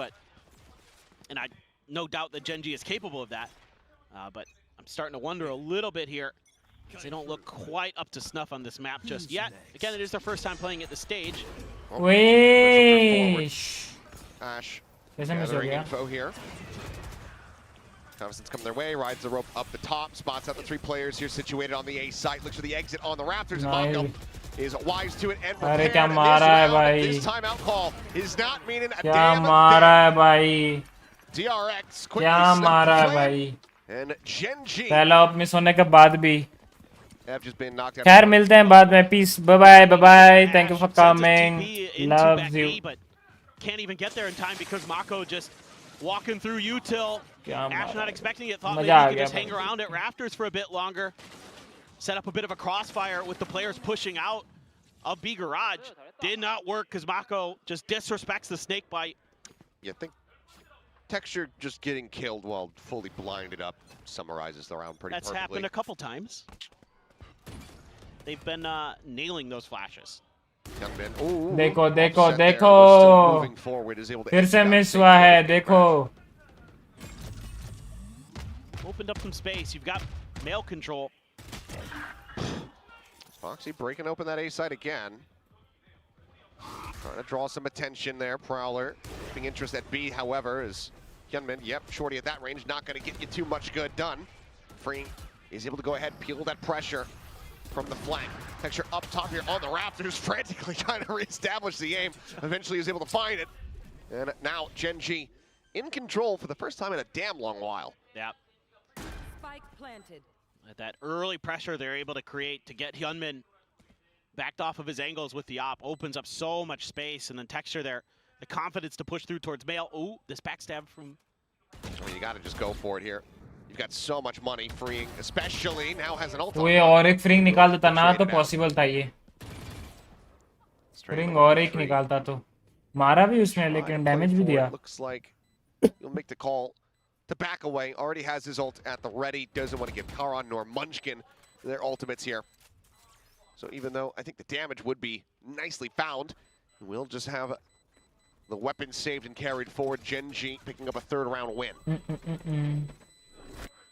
and I no doubt that Gen G is capable of that, but I'm starting to wonder a little bit here because they don't look quite up to snuff on this map just yet. Again, it is their first time playing at the stage. Wait. Ash कैसे miss हो gathering गया? info here. Constance coming their way, rides the rope up the top, spots out the 3 players here situated on the A site, looks for the exit on the rafters, and Nice. Mako is wise to it and अरे prepared. क्या And मारा है भाई? this timeout call is not meaning a क्या damn मारा thing. है भाई? DRX quickly क्या snapped मारा the है flame, भाई? and Gen G पहला ऑप मिस होने के बाद भी। have just been knocked out. खैर मिलते हैं बाद में। Peace, bye bye bye bye. Thank you for Sends his coming. TP into Loves back you. B, but can't even get there in time because Mako just walking through util. क्या Ash मारा? not expecting it, thought maybe मजा he uh could गया just hang भाई। around at Rafters for a bit longer. Set up a bit of a crossfire with the players pushing out of B Garage. Did not work because Mako just disrespects the snake bite. You think Texture just getting killed while fully blinded up summarizes the round pretty That's perfectly. happened a couple times. They've been nailing those flashes. Youngman, ooh, देखो देखो offset there, देखो was still moving forward, is able to फिर से exit out miss safe हुआ है with a देखो Opened up some space. You've got male control. Foxy breaking open that A side again. Trying to draw some attention there. Prowler keeping interest at B, however, is Hyunmin. Yep, Shorty at that range, not going to get you too much good done. Free is able to go ahead, peel that pressure from the flank. Texture up top here on the Raptors, frantically trying to reestablish the aim. Eventually is able to find it. And now Gen G in control for the first time in a damn long while. Yeah. Spike planted. At that early pressure they're able to create to get Hyunmin backed off of his angles with the op. Opens up so much space, and then Texture there, the confidence to push through towards Male. Ooh, this backstab from... Well, you got to just go for it here. You've got so much money freeing, especially now has an ult. वो ये और एक फ्रिंग निकाल देता ना तो possible था ये फ्रिंग और एक निकालता तो मारा भी उसने लेकिन डैमेज भी दिया Looks like he'll make the call to back away. Already has his ult at the ready. Doesn't want to give Karan nor Munchkin their ultimates here. So even though I think the damage would be nicely found, we'll just have the weapons saved and carried forward. Gen G picking up a third round win.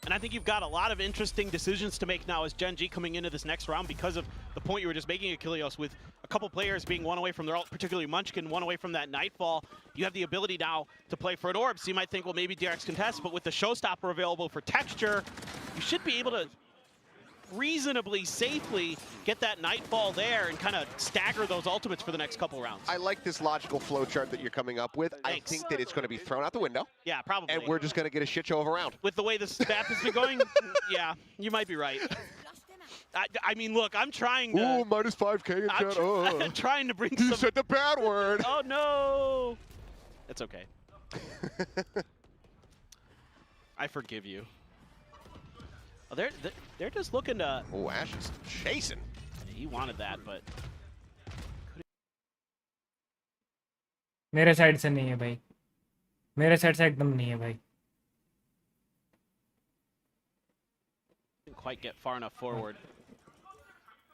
And I think you've got a lot of interesting decisions to make now as Gen G coming into this next round because of the point you were just making, Achilleos, with a couple players being one away from their ult, particularly Munchkin, one away from that Nightfall. You have the ability now to play for an orb, so you might think, well, maybe DRX contest, but with the Showstopper available for Texture, you should be able to reasonably safely get that Nightfall there and kind of stagger those ultimates for the next couple rounds. I like this logical flowchart that you're coming up with. Thanks. I think that it's going to be thrown out the window. Yeah, probably. And we're just going to get a shit show of a round. With the way this map has been going, yeah, you might be right. I mean, look, I'm trying to... Ooh, minus 5K in chat. I'm trying to bring You some... said the bad word. Oh, no! It's okay. I forgive you. Oh, they're just looking to... Oh, Ash is chasing. He wanted that, but... मेरे side से नहीं है भाई मेरे side से एकदम नहीं है भाई Didn't quite get far enough forward.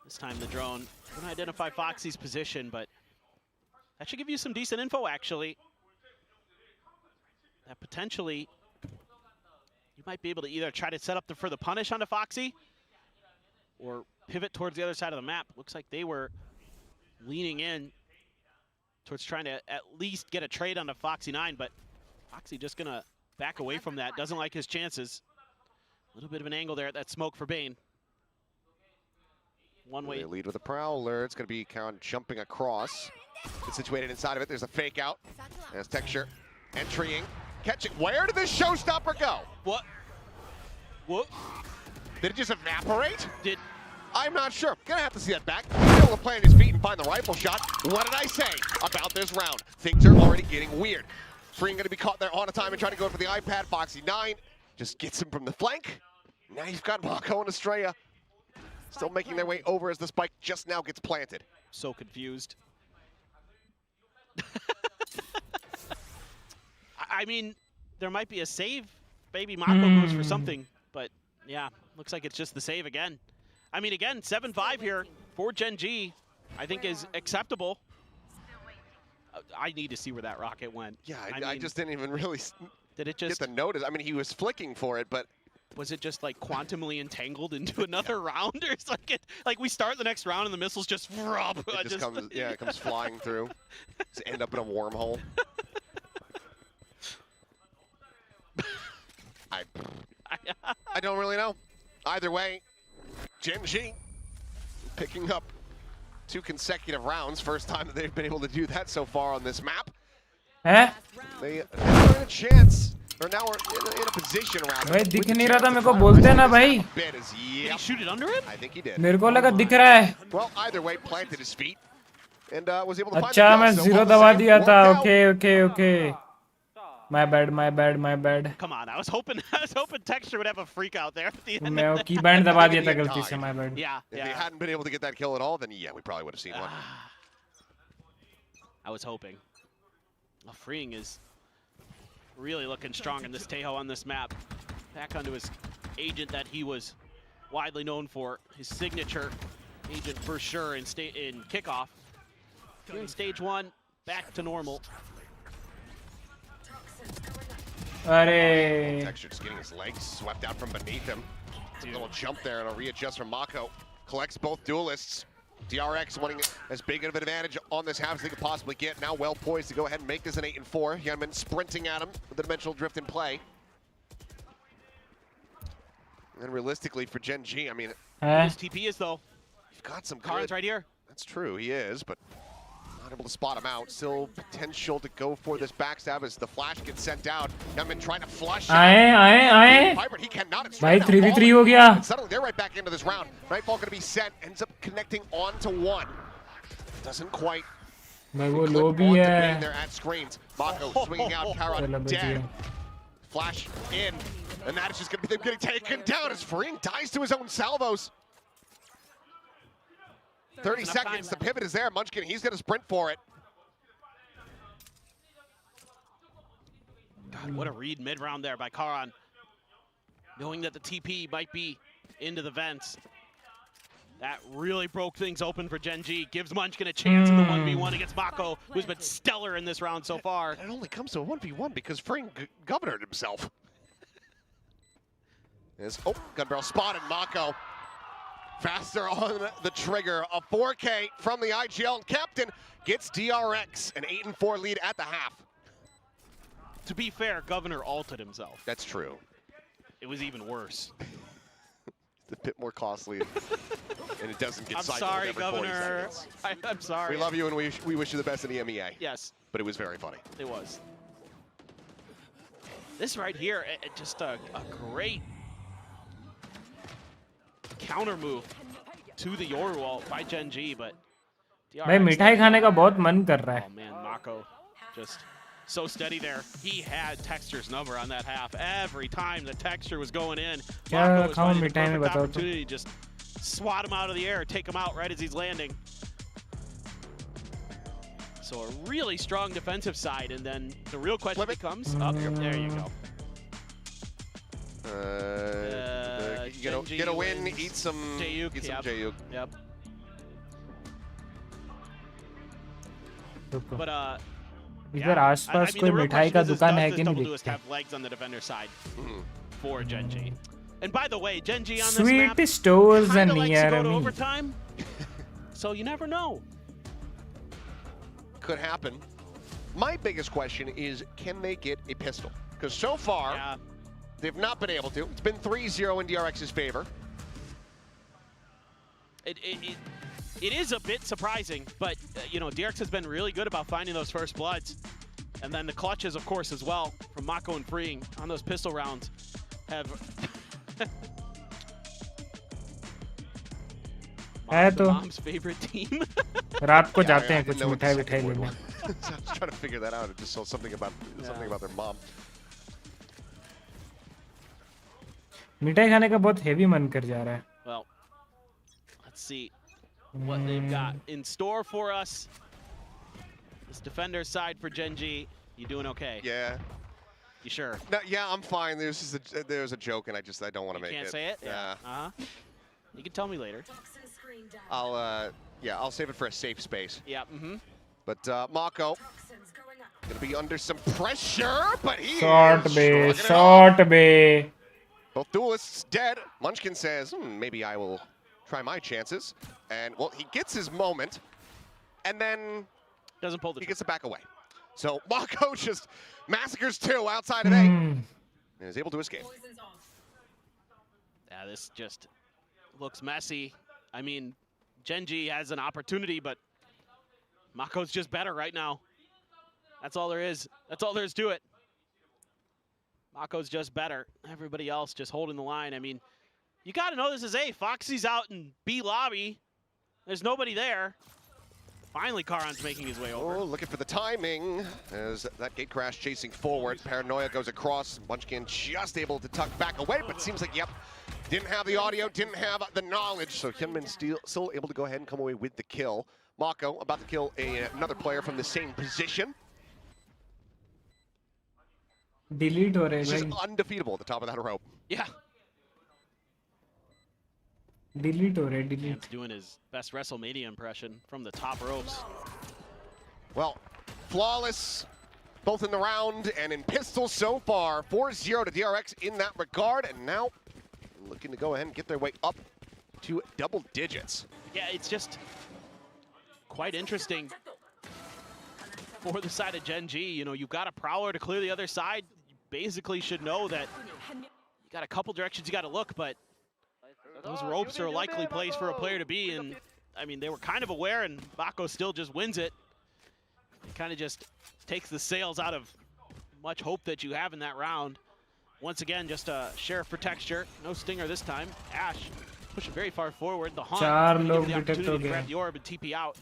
This time the drone couldn't identify Foxy's position, but that should give you some decent info, actually. That potentially... You might be able to either try to set up for the punish onto Foxy or pivot towards the other side of the map. Looks like they were leaning in towards trying to at least get a trade onto Foxy9, but Foxy just going to back away from that. Doesn't like his chances. A little bit of an angle there at that smoke for Bane. One way. They lead with a Prowler. It's going to be Karan jumping across. It's situated inside of it. There's a fake out. There's Texture entering. Catching. Where did this showstopper go? What? What? Did it just evaporate? Did... I'm not sure. Gonna have to see that back. He's able to plant his feet and find the rifle shot. What did I say about this round? Things are already getting weird. Freeing gonna be caught there on a time and trying to go for the iPad. Foxy9 just gets him from the flank. Now you've got Mako and Estrella still making their way over as the spike just now gets planted. So confused. I mean, there might be a save. Maybe Mako goes for something, but yeah, looks like it's just the save again. I mean, again, 7-5 here for Gen G, I think is acceptable. I need to see where that rocket went. Yeah, I I mean, just didn't even really did it get just the notice. I mean, he was flicking for it, but was it just like quantumly entangled into another round, or it's like we start the next round and the missiles just it just comes, yeah, it comes flying through. Just end up in a wormhole. I don't really know. Either way, Gen G picking up 2 consecutive rounds. First time that they've been able to do that so far on this map. हैं? They are in a chance, or now we're in a position rather. भाई दिख नहीं रहा था मेरे को बोलते ना भाई. Bit is, Did he shoot it under him? I think he did. मेरे को लगा दिख रहा है. Well, either way, planted his feet and was able to find अच्छा the मैं kill. So 0 all the दबा same, दिया था. worked out. Okay. My bad. Come on, I was hoping Texture would have a freak out there at the end. मैं वो कीबैंड दबा दिया था गलती से. My bad. Yeah. If they hadn't been able to get that kill at all, then yeah, we probably would have seen one. I was hoping. Well, Freeing is really looking strong in this Tejo on this map. Back onto his agent that he was widely known for, his signature agent for sure in kickoff. Here in stage 1, back to normal. अरे Texture just getting his legs swept out from beneath him. A little jump there and a readjust from Mako. Collects both duelists. DRX wanting as big of an advantage on this half as they could possibly get. Now well poised to go ahead and make this an 8-4. Hyunmin sprinting at him with the dimensional drift in play. And realistically for Gen G, I mean, His TP is though. you've got some Karin's good. right here. That's true, he is, but not able to spot him out. Still potential to go for this backstab as the flash gets sent out. Hyunmin trying to flush. आए Vibrant, he cannot. It's भाई straight out 3v3 हो गया. and suddenly they're right back into this round. Nightfall going to be sent, ends up connecting onto one. Doesn't quite भाई वो clip लो भी onto है. Bane there at screens. Mako swinging out, Karan चलो dead. बचिए. Flash in, and that is just going to be them getting taken down as Freeing dies to his own salvos. 30 seconds, the pivot is there. Munchkin, he's going to sprint for it. God, what a read mid-round there by Karan. Knowing that the TP might be into the vents. That really broke things open for Gen G. Gives Munchkin a chance in the 1v1 against Mako, who's been stellar in this round so far. It only comes to a 1v1 because Freeing governored himself. Gun barrel spotted Mako. Faster on the trigger. A 4K from the IGL. Captain gets DRX, an 8-4 lead at the half. To be fair, Governor ulted himself. That's true. It was even worse. It's a bit more costly, and it doesn't get I'm cycled sorry, every 40 Governor. seconds. I'm sorry. We love you, and we wish you the best in the EMEA. Yes, But it was very funny. it was. This right here, just a great counter move to the Yoru wall by Gen G, but भाई मिठाई खाने का बहुत मन कर रहा है. Oh man, Mako just so steady there. He had Texture's number on that half. Every time the Texture was going in, क्या Mako was खाऊं finding the मिठाई में perfect बताओ तो. opportunity to just swat him out of the air, take him out right as he's landing. So a really strong defensive side, and then the real question becomes, there you go. Get a win, eat some JUK, eat some yep. JUK. Yep. But इधर आसपास कोई मिठाई का दुकान है कि नहीं देखते. have legs on the defender side for Gen G. And by the way, Gen G on this Sweet map stores kinda are likes near to go to me. overtime. So you never know. Could happen. My biggest question is, can they get a pistol? Because so far, they've not been able to. It's been 3-0 in DRX's favor. It is a bit surprising, but you know, DRX has been really good about finding those first bloods. And then the clutches, of course, as well, from Mako and Freeing on those pistol rounds have... Mom's favorite team. रात को जाते हैं कुछ मिठाई विठाई लेने. I was trying to figure that out. It just saw something about their mom. मिठाई खाने का बहुत हेवी मन कर जा रहा है. Well, let's see what they've got in store for us. This defender side for Gen G. You doing okay? Yeah. You sure? No, yeah, I'm fine. There's a joke, and I don't want to make it. Can't say it? Yeah. You can tell me later. I'll save it for a safe space. Yeah. But Mako gonna be under some pressure, but he Short is bay, shrugging it short off. bay. Both duelists dead. Munchkin says, maybe I will try my chances. And, well, he gets his moment, and then doesn't pull the he gets to back away. So Mako just massacres two outside of A and is able to escape. Yeah, this just looks messy. I mean, Genji has an opportunity, but Mako's just better right now. That's all there is. That's all there is to it. Mako's just better. Everybody else just holding the line. I mean, you got to know this is A. Foxy's out in B lobby. There's nobody there. Finally, Karan's making his way over. Oh, looking for the timing as that gate crash chasing forward. Paranoia goes across. Munchkin just able to tuck back away, but seems like, yep, didn't have the audio, didn't have the knowledge. So Hyunmin still able to go ahead and come away with the kill. Mako about to kill another player from the same position. Delete हो रहे He's just भाई. undefeatable at the top of that rope. Yeah. Delete हो रहे. Delete. He's doing his best WrestleMania impression from the top ropes. Well, flawless both in the round and in pistols so far. 4-0 to DRX in that regard, and now looking to go ahead and get their way up to double digits. Yeah, it's just quite interesting for the side of Genji. You know, you've got a prowler to clear the other side. You basically should know that you got a couple directions you got to look, but those ropes are a likely place for a player to be, and I mean, they were kind of aware, and Mako still just wins it. It kind of just takes the sails out of much hope that you have in that round. Once again, just a sheriff for texture. No stinger this time. Ash pushing very far forward. The Hunt चार gonna लोग give the detect opportunity हो to गए. grab the orb and TP out.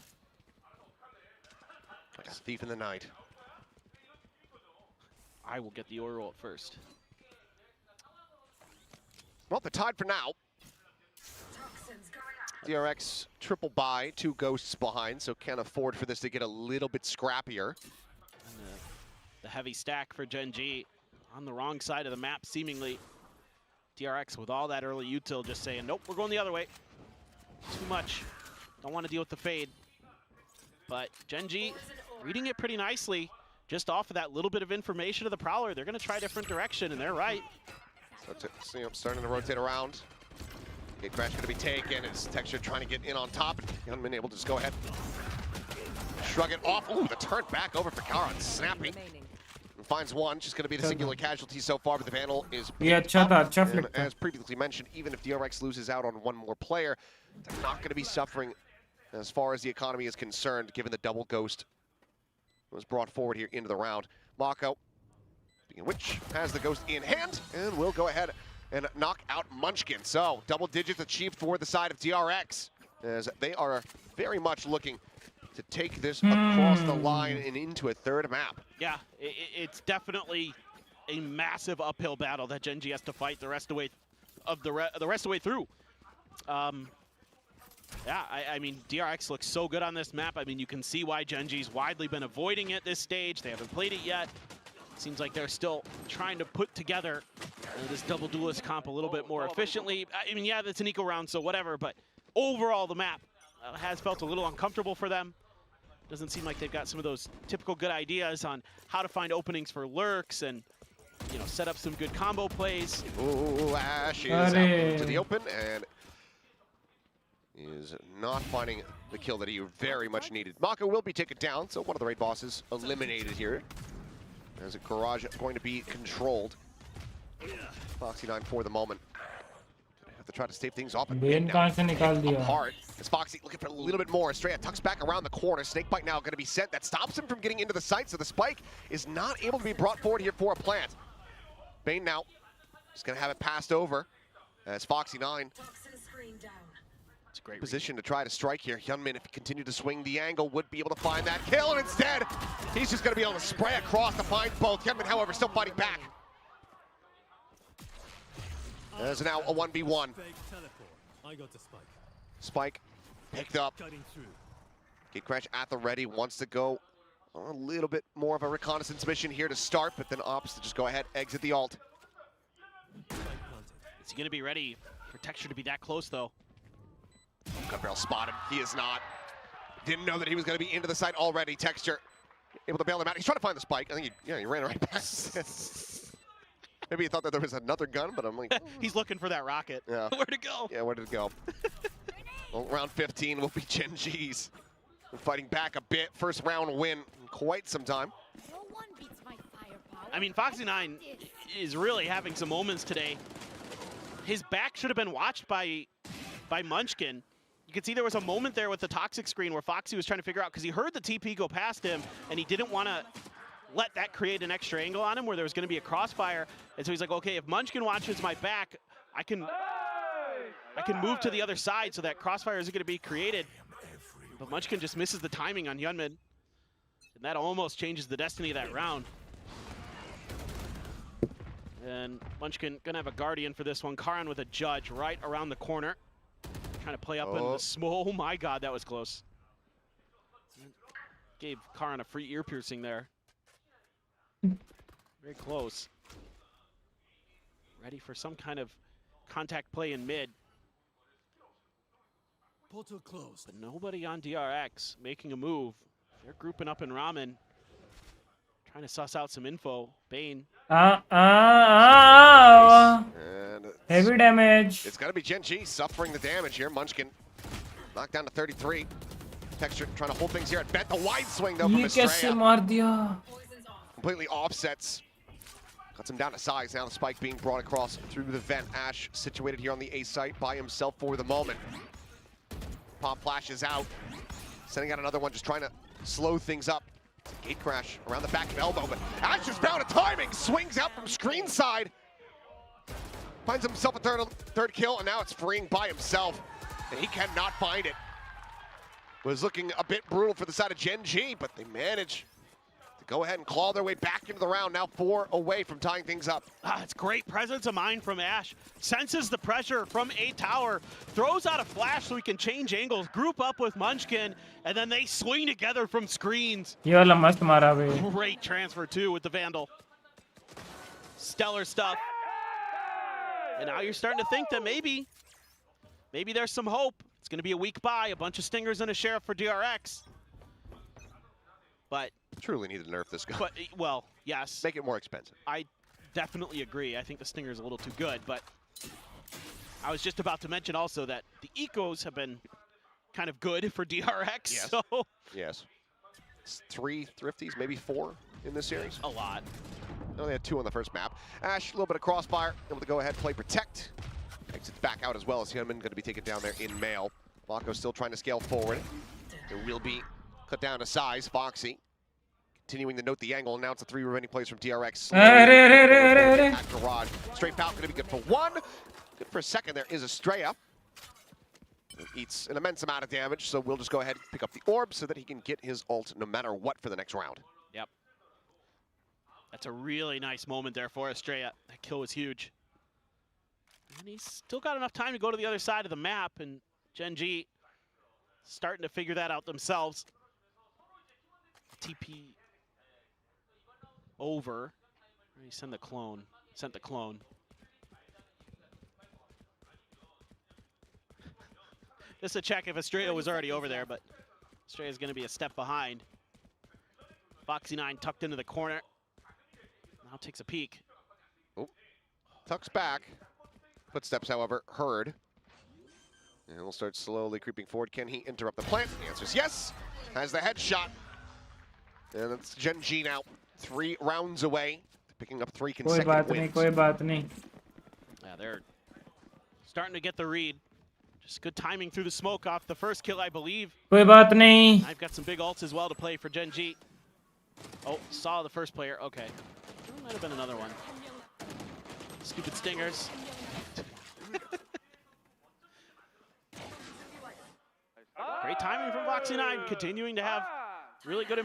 Like a thief in the night. I will get the orb roll at first. Well, they're tied for now. DRX triple buy, 2 ghosts behind, so can't afford for this to get a little bit scrappier. And the heavy stack for Genji on the wrong side of the map, seemingly. DRX with all that early util just saying, nope, we're going the other way. Too much. Don't want to deal with the fade. But Genji reading it pretty nicely. Just off of that little bit of information of the Prowler, they're going to try a different direction, and they're right. So starting to rotate around. Gate crash going to be taken. It's Texture trying to get in on top. Hyunmin able to just go ahead. Shrug it off. Ooh, the turn back over for Karan. Snappy. And finds one. She's going to be the singular casualty so far, but the Vandal is ये अच्छा था, अच्छा and flick था. as previously mentioned, even if DRX loses out on one more player, they're not going to be suffering as far as the economy is concerned, given the double ghost was brought forward here into the round. Mako, speaking of which, has the ghost in hand and will go ahead and knock out Munchkin. So double digits achieved for the side of DRX, as they are very much looking to take this across the line and into a third map. Yeah, it's definitely a massive uphill battle that Genji has to fight the rest of the rest of the way through. Yeah, I mean, DRX looks so good on this map. I mean, you can see why Genji's widely been avoiding it this stage. They haven't played it yet. Seems like they're still trying to put together this double duelist comp a little bit more efficiently. I mean, yeah, that's an eco round, so whatever, but overall the map has felt a little uncomfortable for them. Doesn't seem like they've got some of those typical good ideas on how to find openings for lurks and, you know, set up some good combo plays. Ooh, Ash is out to the open and is not finding the kill that he very much needed. Mako will be taken down, so one of the raid bosses eliminated here. As a garage going to be controlled. Foxy9 for the moment. Gonna have to try to stave things off and Ben कहाँ से निकाल दिया? apart. It's Foxy looking for a little bit more. Estrella tucks back around the corner. Snakebite now going to be sent. That stops him from getting into the site, so the spike is not able to be brought forward here for a plant. Bane now just going to have it passed over as Foxy9 It's a great position to try to strike here. Hyunmin, if he continued to swing the angle, would be able to find that kill, and instead, he's just going to be able to spray across to find both. Hyunmin, however, still fighting back. There's now a 1v1. I got the spike. Spike picked up. Cutting through. Gate crash at the ready, wants to go a little bit more of a reconnaissance mission here to start, but then opts to just go ahead, exit the ult. Is he going to be ready for Texture to be that close, though? Gun barrel spotted. He is not. Didn't know that he was going to be into the site already. Texture able to bail him out. He's trying to find the spike. I think he ran right past it. Maybe he thought that there was another gun, but I'm like... He's looking for that rocket. Yeah. Where'd it go? Yeah, where did it go? Well, round 15 will be Genji's. Fighting back a bit. First round win in quite some time. I mean, Foxy9 is really having some moments today. His back should have been watched by Munchkin. you could see there was a moment there with the toxic screen where Foxy was trying to figure out, because he heard the TP go past him, and he didn't want to let that create an extra angle on him where there was going to be a crossfire. And so he's like, okay, if Munchkin watches my back, I can move to the other side so that crossfire isn't going to be created. But Munchkin just misses the timing on Yunmin. And that almost changes the destiny of that round. And Munchkin gonna have a Guardian for this one. Karan with a Judge right around the corner. Trying to play up in the smoke. Oh my god, that was close. Gave Karan a free ear piercing there. Very close. Ready for some kind of contact play in mid. Portal closed. But nobody on DRX making a move. They're grouping up in Ramen. Trying to suss out some info. Bane. And Heavy damage. it's got to be Gen G suffering the damage here. Munchkin knocked down to 33. Texture trying to hold things here at bet. The wide swing though from ये कैसे Estrella. मार दिया? Completely offsets. Cuts him down to size. Now the spike being brought across through the vent. Ash situated here on the A site by himself for the moment. Pop flashes out. Sending out another one, just trying to slow things up. Gate crash around the back of elbow, but Ash just found a timing. Swings out from screen side. Finds himself a third kill, and now it's freeing by himself. And he cannot find it. Was looking a bit brutal for the side of Gen G, but they manage to go ahead and claw their way back into the round. Now 4 away from tying things up. It's great presence of mind from Ash. Senses the pressure from A tower. Throws out a flash so he can change angles. Group up with Munchkin, and then they swing together from screens. ये वाला मस्त मारा बे. Great transfer too with the Vandal. Stellar stuff. And now you're starting to think that maybe there's some hope. It's going to be a weak buy, a bunch of Stingers and a Sheriff for DRX. But Truly need to nerf this guy. But, well, yes. Make it more expensive. I definitely agree. I think the Stinger is a little too good, but I was just about to mention also that the ecos have been kind of good for DRX. Yes. So Yes. It's 3 thrifties, maybe 4 in this series. A lot. No, they had 2 on the first map. Ash, a little bit of crossfire, able to go ahead, play protect. Exits back out as well as Hyunmin, going to be taken down there in mail. Mako still trying to scale forward. There will be cut down to size. Foxy continuing to note the angle, and now it's the 3 remaining players from DRX. At Garage. Straight Falcon going to be good for 1. Good for a second. There is Estrella. Eats an immense amount of damage, so we'll just go ahead and pick up the orb so that he can get his ult no matter what for the next round. Yep. That's a really nice moment there for Estrella. That kill was huge. And he's still got enough time to go to the other side of the map, and Gen G starting to figure that out themselves. TP over. He sent the clone. Sent the clone. Just to check if Estrella was already over there, but Estrella's going to be a step behind. Foxy9 tucked into the corner. Now takes a peek. Oh, tucks back. Footsteps, however, heard. And we'll start slowly creeping forward. Can he interrupt the plant? The answer is yes. Has the headshot. And it's Gen G now. 3 rounds away. Picking up 3 consecutive wins. कोई बात नहीं. Yeah, they're starting to get the read. Just good timing through the smoke off the first kill, I believe. कोई बात नहीं. I've got some big ults as well to play for Gen G. Oh, saw the first player. Okay. There might have been another one. Stupid Stingers. Great timing from Foxy9, continuing to have really good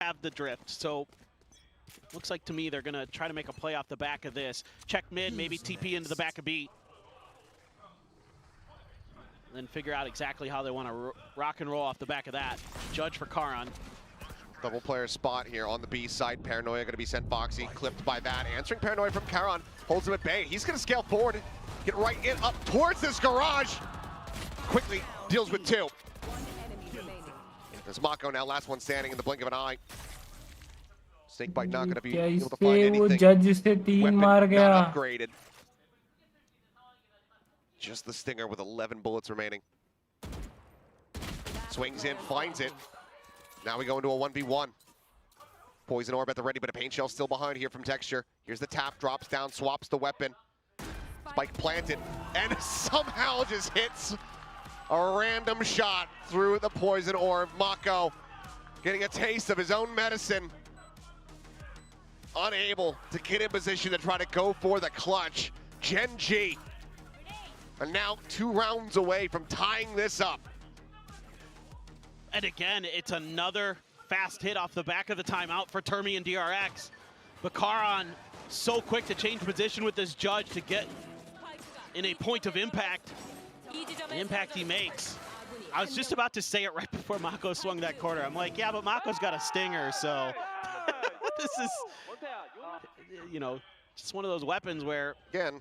have the drift. So looks like to me they're going to try to make a play off the back of this. Check mid, maybe TP into the back of B. Then figure out exactly how they want to rock and roll off the back of that. Judge for Karan. Double player spot here on the B side. Paranoia going to be sent Foxy, clipped by that. Answering Paranoia from Karan, holds him at bay. He's going to scale forward, get right in, up towards this garage. Quickly deals with 2. There's Mako now, last one standing in the blink of an eye. Snakebite not going to be able to find anything. Weapon not upgraded. Just the Stinger with 11 bullets remaining. Swings in, finds it. Now we go into a 1v1. Poison Orb at the ready, but a Pain Shell still behind here from Texture. Here's the tap, drops down, swaps the weapon. Spike planted, and somehow just hits a random shot through the Poison Orb. Mako getting a taste of his own medicine. Unable to get in position to try to go for the clutch. Gen G are now 2 rounds away from tying this up. And again, it's another fast hit off the back of the timeout for Termi and DRX. But Karan so quick to change position with this Judge to get in a point of impact. The impact he makes. I was just about to say it right before Mako swung that corner. I'm like, yeah, but Mako's got a Stinger, so this is, you know, just one of those weapons where, again,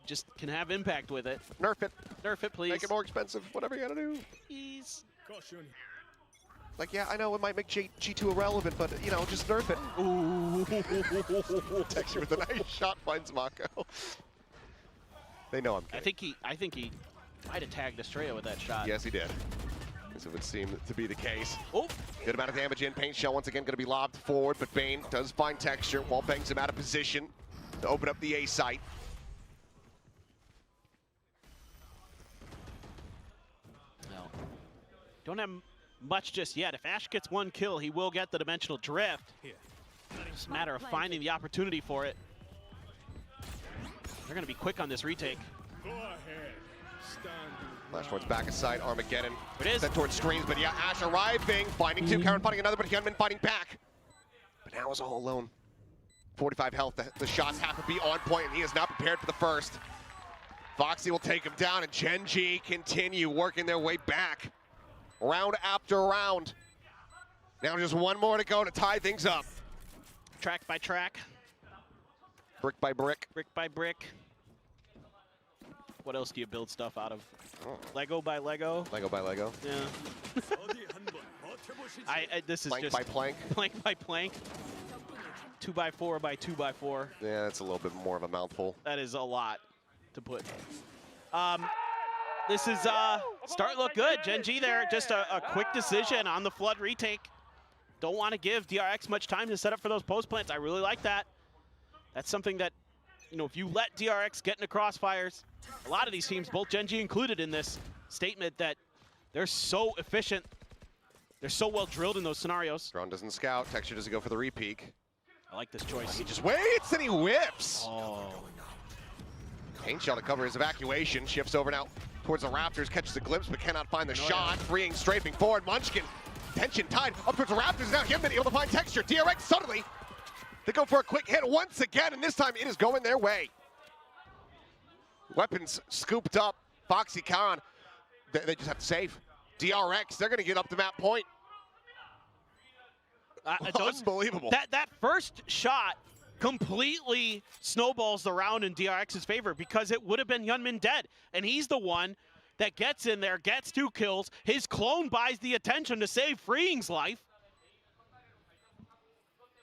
just can have impact with it. Nerf it. Nerf it, please. Make it more expensive, whatever you gotta do. Please. Like, yeah, I know it might make G2 irrelevant, but, you know, just nerf it. Ooh. Texture with a nice shot finds Mako. They know I'm kidding. I think he might have tagged Estrella with that shot. Yes, he did. As it would seem to be the case. Oh. Good amount of damage in. Paint Shell once again going to be lobbed forward, but Bane does find Texture. Wall bangs him out of position to open up the A site. No. Don't have much just yet. If Ash gets 1 kill, he will get the dimensional drift. It's a matter of finding the opportunity for it. They're going to be quick on this retake. Flash towards back aside, Armageddon. It is. Sent towards screens, but yeah, Ash arriving, finding 2, Karan finding another, but Hyunmin fighting back. But now he's all alone. 45 health, the shots have to be on point, and he is not prepared for the first. Foxy will take him down, and Gen G continue working their way back. Round after round. Now just 1 more to go to tie things up. Track by track. Brick by brick. Brick by brick. What else do you build stuff out of? Lego by Lego? Lego by Lego. Yeah. This is plank just by plank. Plank by plank. 2x4 by 2x4. Yeah, that's a little bit more of a mouthful. That is a lot to put. This is start look good. Gen G there, just a quick decision on the Flood retake. Don't want to give DRX much time to set up for those post plants. I really like that. That's something that, you know, if you let DRX get into crossfires, a lot of these teams, both Gen G included in this statement, that they're so efficient. They're so well drilled in those scenarios. Drone doesn't scout. Texture doesn't go for the re-peek. I like this choice. He just waits and he whips. Oh. Paint Shell to cover his evacuation. Shifts over now towards the Raptors. Catches a glimpse but cannot find the shot. Freeing, strafing forward. Munchkin. Tension tied up towards the Raptors. Now Hyunmin able to find Texture. DRX suddenly. They go for a quick hit once again, and this time it is going their way. Weapons scooped up. Foxy, Karan, they just have to save. DRX, they're going to get up to map point. Unbelievable. That first shot completely snowballs the round in DRX's favor because it would have been Hyunmin dead. And he's the one that gets in there, gets 2 kills. His clone buys the attention to save Freeing's life.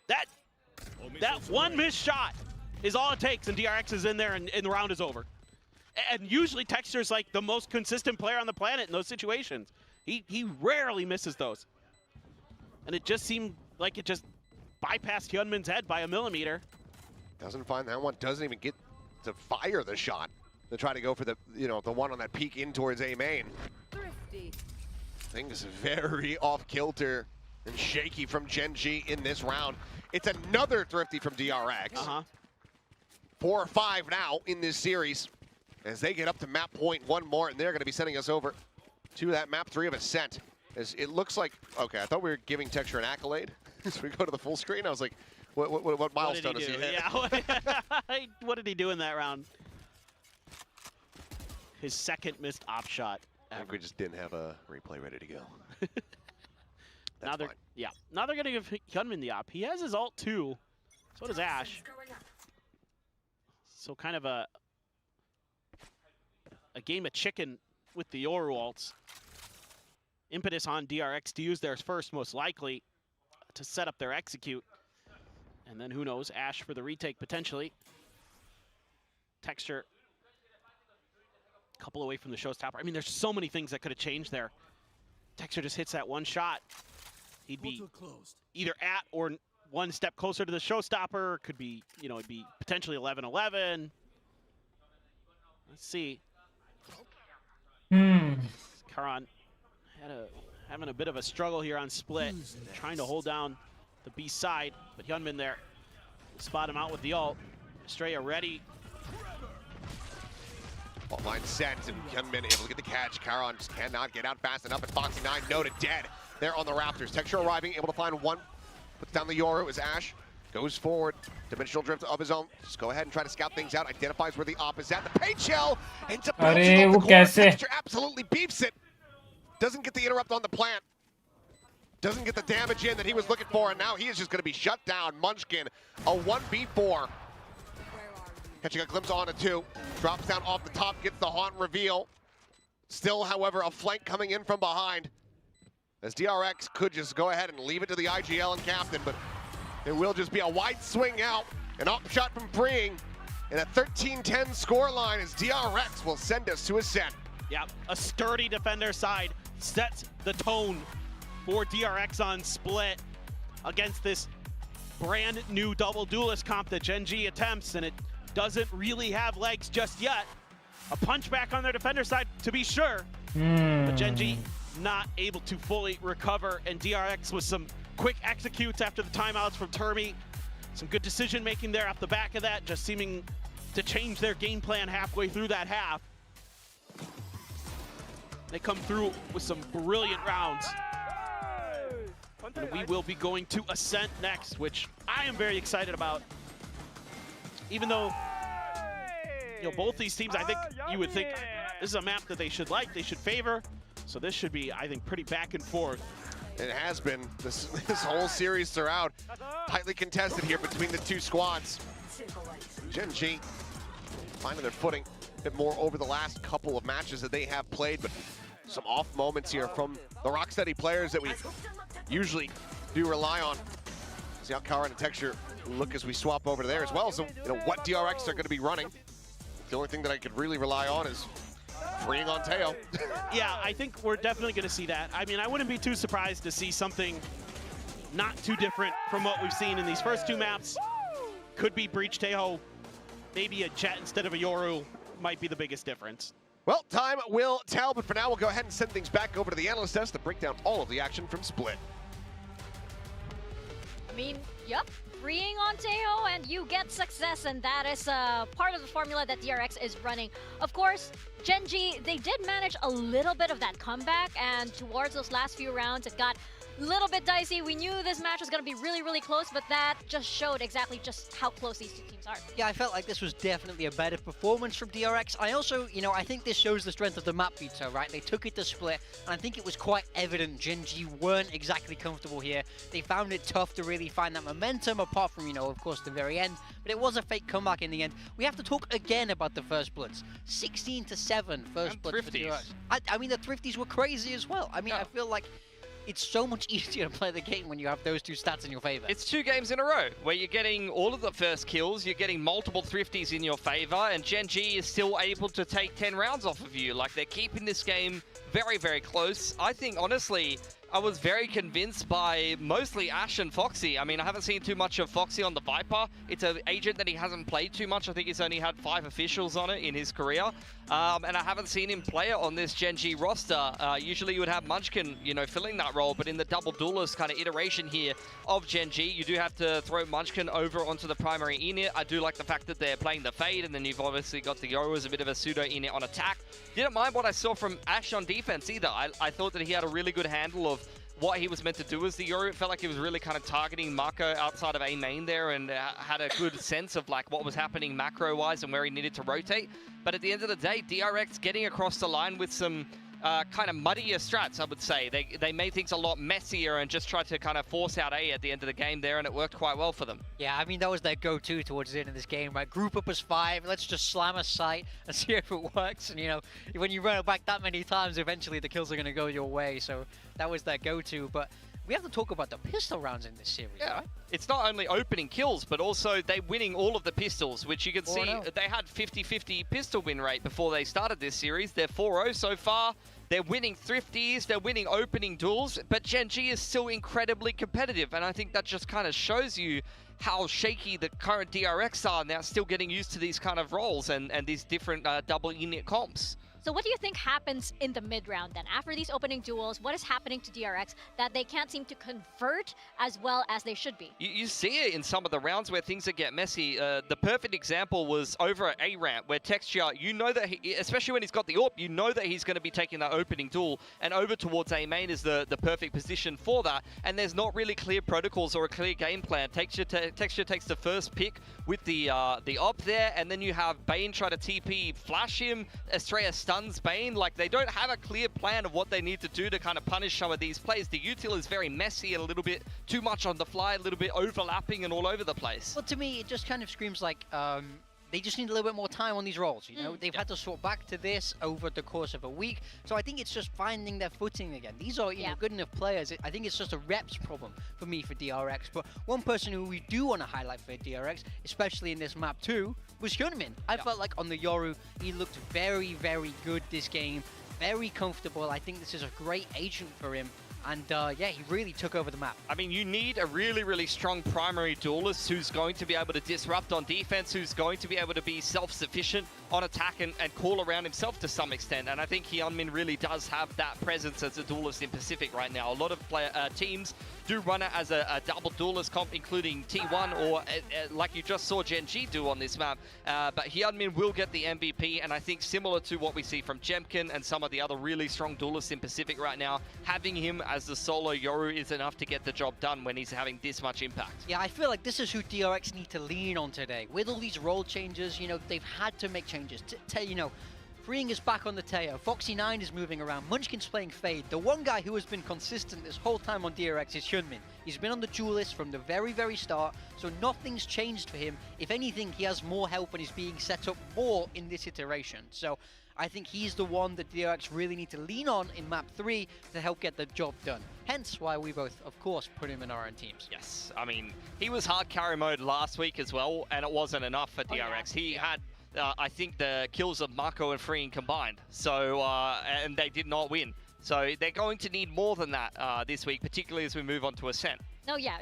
That one missed shot is all it takes, and DRX is in there and the round is over. And usually Texture's like the most consistent player on the planet in those situations. He rarely misses those. And it just seemed like it just bypassed Hyunmin's head by a millimeter. Doesn't find that one, doesn't even get to fire the shot to try to go for the, you know, the one on that peek in towards A main. Things very off kilter and shaky from Gen G in this round. It's another thrifty from DRX. 4 or 5 now in this series as they get up to map point. 1 more, and they're going to be sending us over to that map 3 of Ascent. As it looks like, okay, I thought we were giving Texture an accolade. So we go to the full screen. I was like, what milestone is he hit? Yeah. What did he do in that round? His second missed op shot. I think we just didn't have a replay ready to go. Now they're gonna give Hyunmin the op. He has his ult too. So does Ash. So kind of a game of chicken with the Yoru ults. Impetus on DRX to use theirs first, most likely, to set up their execute. And then who knows, Ash for the retake potentially. Texture, a couple away from the showstopper. I mean, there's so many things that could have changed there. Texture just hits that one shot. He'd be either at or one step closer to the showstopper. Could be, you know, it'd be potentially 11-11. Let's see. Karan having a bit of a struggle here on split, trying to hold down the B side, but Hyunmin there will spot him out with the ult. Estrella ready. Fault line set, and Hyunmin able to get the catch. Karan just cannot get out fast enough, and Foxy 9 noted dead there on the Raptors. Texture arriving, able to find one, puts down the Yoru as Ash goes forward. Dimensional drift of his own. Just go ahead and try to scout things out, identifies where the op is at. The paint shell ends up bouncing off the corner. Texture absolutely beeps it. Doesn't get the interrupt on the plant. Doesn't get the damage in that he was looking for, and now he is just going to be shut down. Munchkin, a 1v4. Catching a glimpse on a 2. Drops down off the top, gets the haunt reveal. Still, however, a flank coming in from behind. As DRX could just go ahead and leave it to the IGL and captain, but it will just be a wide swing out. An up shot from Freeing. And a 13-10 scoreline as DRX will send us to Ascent. Yeah, a sturdy defender side sets the tone for DRX on split against this brand new double duelist comp that Gen G attempts, and it doesn't really have legs just yet. A punch back on their defender side to be sure, but Gen G not able to fully recover, and DRX with some quick executes after the timeouts from Termi. Some good decision making there off the back of that, just seeming to change their game plan halfway through that half. They come through with some brilliant rounds. And we will be going to Ascent next, which I am very excited about. Even though, you know, both these teams, I think you would think this is a map that they should like, they should favor. So this should be, I think, pretty back and forth. It has been this whole series throughout. Tightly contested here between the two squads. Gen G finding their footing a bit more over the last couple of matches that they have played, but some off moments here from the Rocksteady players that we usually do rely on. See how Karan and Texture look as we swap over to there, as well as what DRX are going to be running. The only thing that I could really rely on is Freeing on Teo. Yeah, I think we're definitely going to see that. I mean, I wouldn't be too surprised to see something not too different from what we've seen in these first two maps. Could be Breach Teho, maybe a Jet instead of a Yoru might be the biggest difference. Well, time will tell, but for now we'll go ahead and send things back over to the analyst desk to break down all of the action from Split. I mean, yep, freeing on Teho and you get success, and that is part of the formula that DRX is running. Of course, Gen G, they did manage a little bit of that comeback, and towards those last few rounds, it got a little bit dicey. We knew this match was going to be really, really close, but that just showed exactly just how close these two teams are. Yeah, I felt like this was definitely a better performance from DRX. I also, I think this shows the strength of the map veto, right? They took it to split, and I think it was quite evident Gen G weren't exactly comfortable here. They found it tough to really find that momentum, apart from, of course, the very end. But it was a fake comeback in the end. We have to talk again about the first bloods. 16-7 first bloods for DRX. I mean, the Thrifties were crazy as well. I mean, I feel like it's so much easier to play the game when you have those two stats in your favor. It's 2 games in a row where you're getting all of the first kills, you're getting multiple Thrifties in your favor, and Gen G is still able to take 10 rounds off of you. Like, they're keeping this game very, very close. I think, honestly, I was very convinced by mostly Ash and Foxy. I mean, I haven't seen too much of Foxy on the Viper. It's an agent that he hasn't played too much. I think he's only had 5 officials on it in his career. And I haven't seen him play it on this Gen G roster. Usually you would have Munchkin, filling that role, but in the double duelist kind of iteration here of Gen G, you do have to throw Munchkin over onto the primary init. I do like the fact that they're playing the Fade, and then you've obviously got the Yoru as a bit of a pseudo init on attack. Didn't mind what I saw from Ash on defense either. I thought that he had a really good handle of what he was meant to do as the Yoru. It felt like he was really kind of targeting Marco outside of A main there and had a good sense of like what was happening macro-wise and where he needed to rotate. But at the end of the day, DRX getting across the line with some kind of muddier strats, I would say. They made things a lot messier and just tried to kind of force out A at the end of the game there, and it worked quite well for them. Yeah, I mean, that was their go-to towards the end of this game, right? Group up as 5, let's just slam a site and see if it works. And, you know, when you run it back that many times, eventually the kills are going to go your way. So that was their go-to. But we have to talk about the pistol rounds in this series, right? It's not only opening kills, but also they winning all of the pistols, which you can see they had 50-50 pistol win rate before they started this series. They're 4-0 so far. They're winning thrifties, they're winning opening duels, but Gen G is still incredibly competitive, and I think that just kind of shows you how shaky the current DRX are now, still getting used to these kind of roles and these different double init comps. So what do you think happens in the mid-round then? After these opening duels, what is happening to DRX that they can't seem to convert as well as they should be? You see it in some of the rounds where things get messy. The perfect example was over at A-Ramp, where Texture, you know that, especially when he's got the AWP, you know that he's going to be taking that opening duel, and over towards A-Main is the perfect position for that, and there's not really clear protocols or a clear game plan. Texture takes the first pick with the AWP there, and then you have Bane try to TP, flash him, Estrella stuns Bane. Like, they don't have a clear plan of what they need to do to kind of punish some of these plays. The util is very messy and a little bit too much on the fly, a little bit overlapping and all over the place. Well, to me, it just kind of screams like they just need a little bit more time on these roles, you know? They've had to sort back to this over the course of a week, so I think it's just finding their footing again. These are, you know, good enough players. I think it's just a reps problem for me for DRX, but one person who we do want to highlight for DRX, especially in this map too, was Hyunmin. I felt like on the Yoru, he looked very, very good this game, very comfortable. I think this is a great agent for him. And yeah, he really took over the map. I mean, you need a really, really strong primary duelist who's going to be able to disrupt on defense, who's going to be able to be self-sufficient on attack and call around himself to some extent. And I think Hyunmin really does have that presence as a duelist in Pacific right now. A lot of teams do run it as a double duelist comp, including T1 or like you just saw Gen G do on this map. But Hyunmin will get the MVP, and I think similar to what we see from Jemkin and some of the other really strong duelists in Pacific right now, having him as the solo Yoru is enough to get the job done when he's having this much impact. Yeah, I feel like this is who DRX need to lean on today. With all these role changes, you know, they've had to make changes. You know, Freeing is back on the Teo, Foxy9 is moving around, Munchkin's playing Fade. The one guy who has been consistent this whole time on DRX is Hyunmin. He's been on the duel list from the very, very start, so nothing's changed for him. If anything, he has more help and is being set up more in this iteration. So I think he's the one that DRX really need to lean on in map 3 to help get the job done. Hence why we both, of course, put him in our own teams. Yes, I mean, he was hard carry mode last week as well, and it wasn't enough for DRX. He had, I think, the kills of Marco and Freeing combined, so and they did not win. So they're going to need more than that this week, particularly as we move on to Ascent. No, yeah,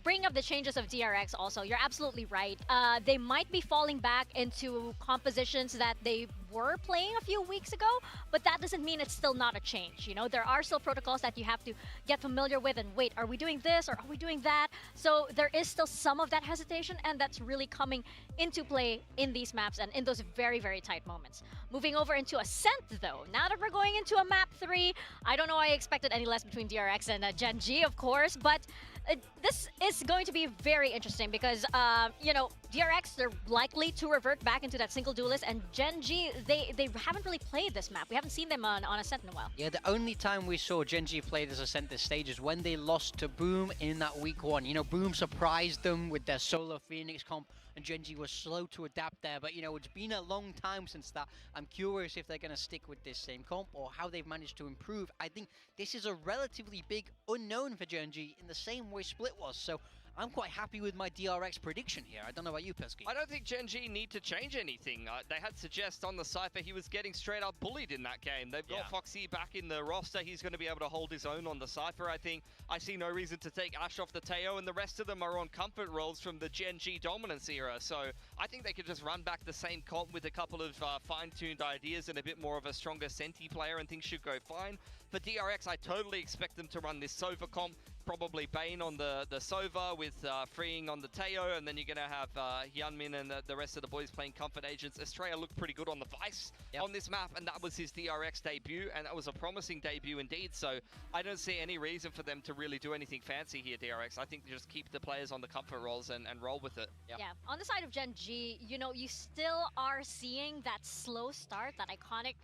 bringing up the changes of DRX also, you're absolutely right. They might be falling back into compositions that they were playing a few weeks ago, but that doesn't mean it's still not a change. You know, there are still protocols that you have to get familiar with and wait, are we doing this or are we doing that? So there is still some of that hesitation, and that's really coming into play in these maps and in those very, very tight moments. Moving over into Ascent though, now that we're going into a map 3, I don't know I expected any less between DRX and Gen G, of course, but this is going to be very interesting because, you know, DRX, they're likely to revert back into that single duelist, and Gen G, they haven't really played this map. We haven't seen them on Ascent in a while. Yeah, the only time we saw Gen G play this Ascent this stage is when they lost to Boom in that week 1. You know, Boom surprised them with their solo Phoenix comp, and Gen G was slow to adapt there. But, you know, it's been a long time since that. I'm curious if they're going to stick with this same comp or how they've managed to improve. I think this is a relatively big unknown for Gen G in the same way Split was. So I'm quite happy with my DRX prediction here. I don't know about you, Pilsky. I don't think Gen G need to change anything. They had suggest on the Cypher he was getting straight up bullied in that game. They've got Foxy back in the roster. He's going to be able to hold his own on the Cypher, I think. I see no reason to take Ash off the Teo, and the rest of them are on comfort roles from the Gen G dominance era. So I think they could just run back the same comp with a couple of fine-tuned ideas and a bit more of a stronger Senti player, and things should go fine. For DRX, I totally expect them to run this Sova comp, probably Bane on the Sova with freeing on the Teo, and then you're going to have Hyunmin and the rest of the boys playing Comfort Agents. Estrella looked pretty good on the Vice on this map, and that was his DRX debut, and that was a promising debut indeed. So I don't see any reason for them to really do anything fancy here, DRX. I think just keep the players on the comfort roles and roll with it. Yeah, on the side of Gen G, you know, you still are seeing that slow start, that iconic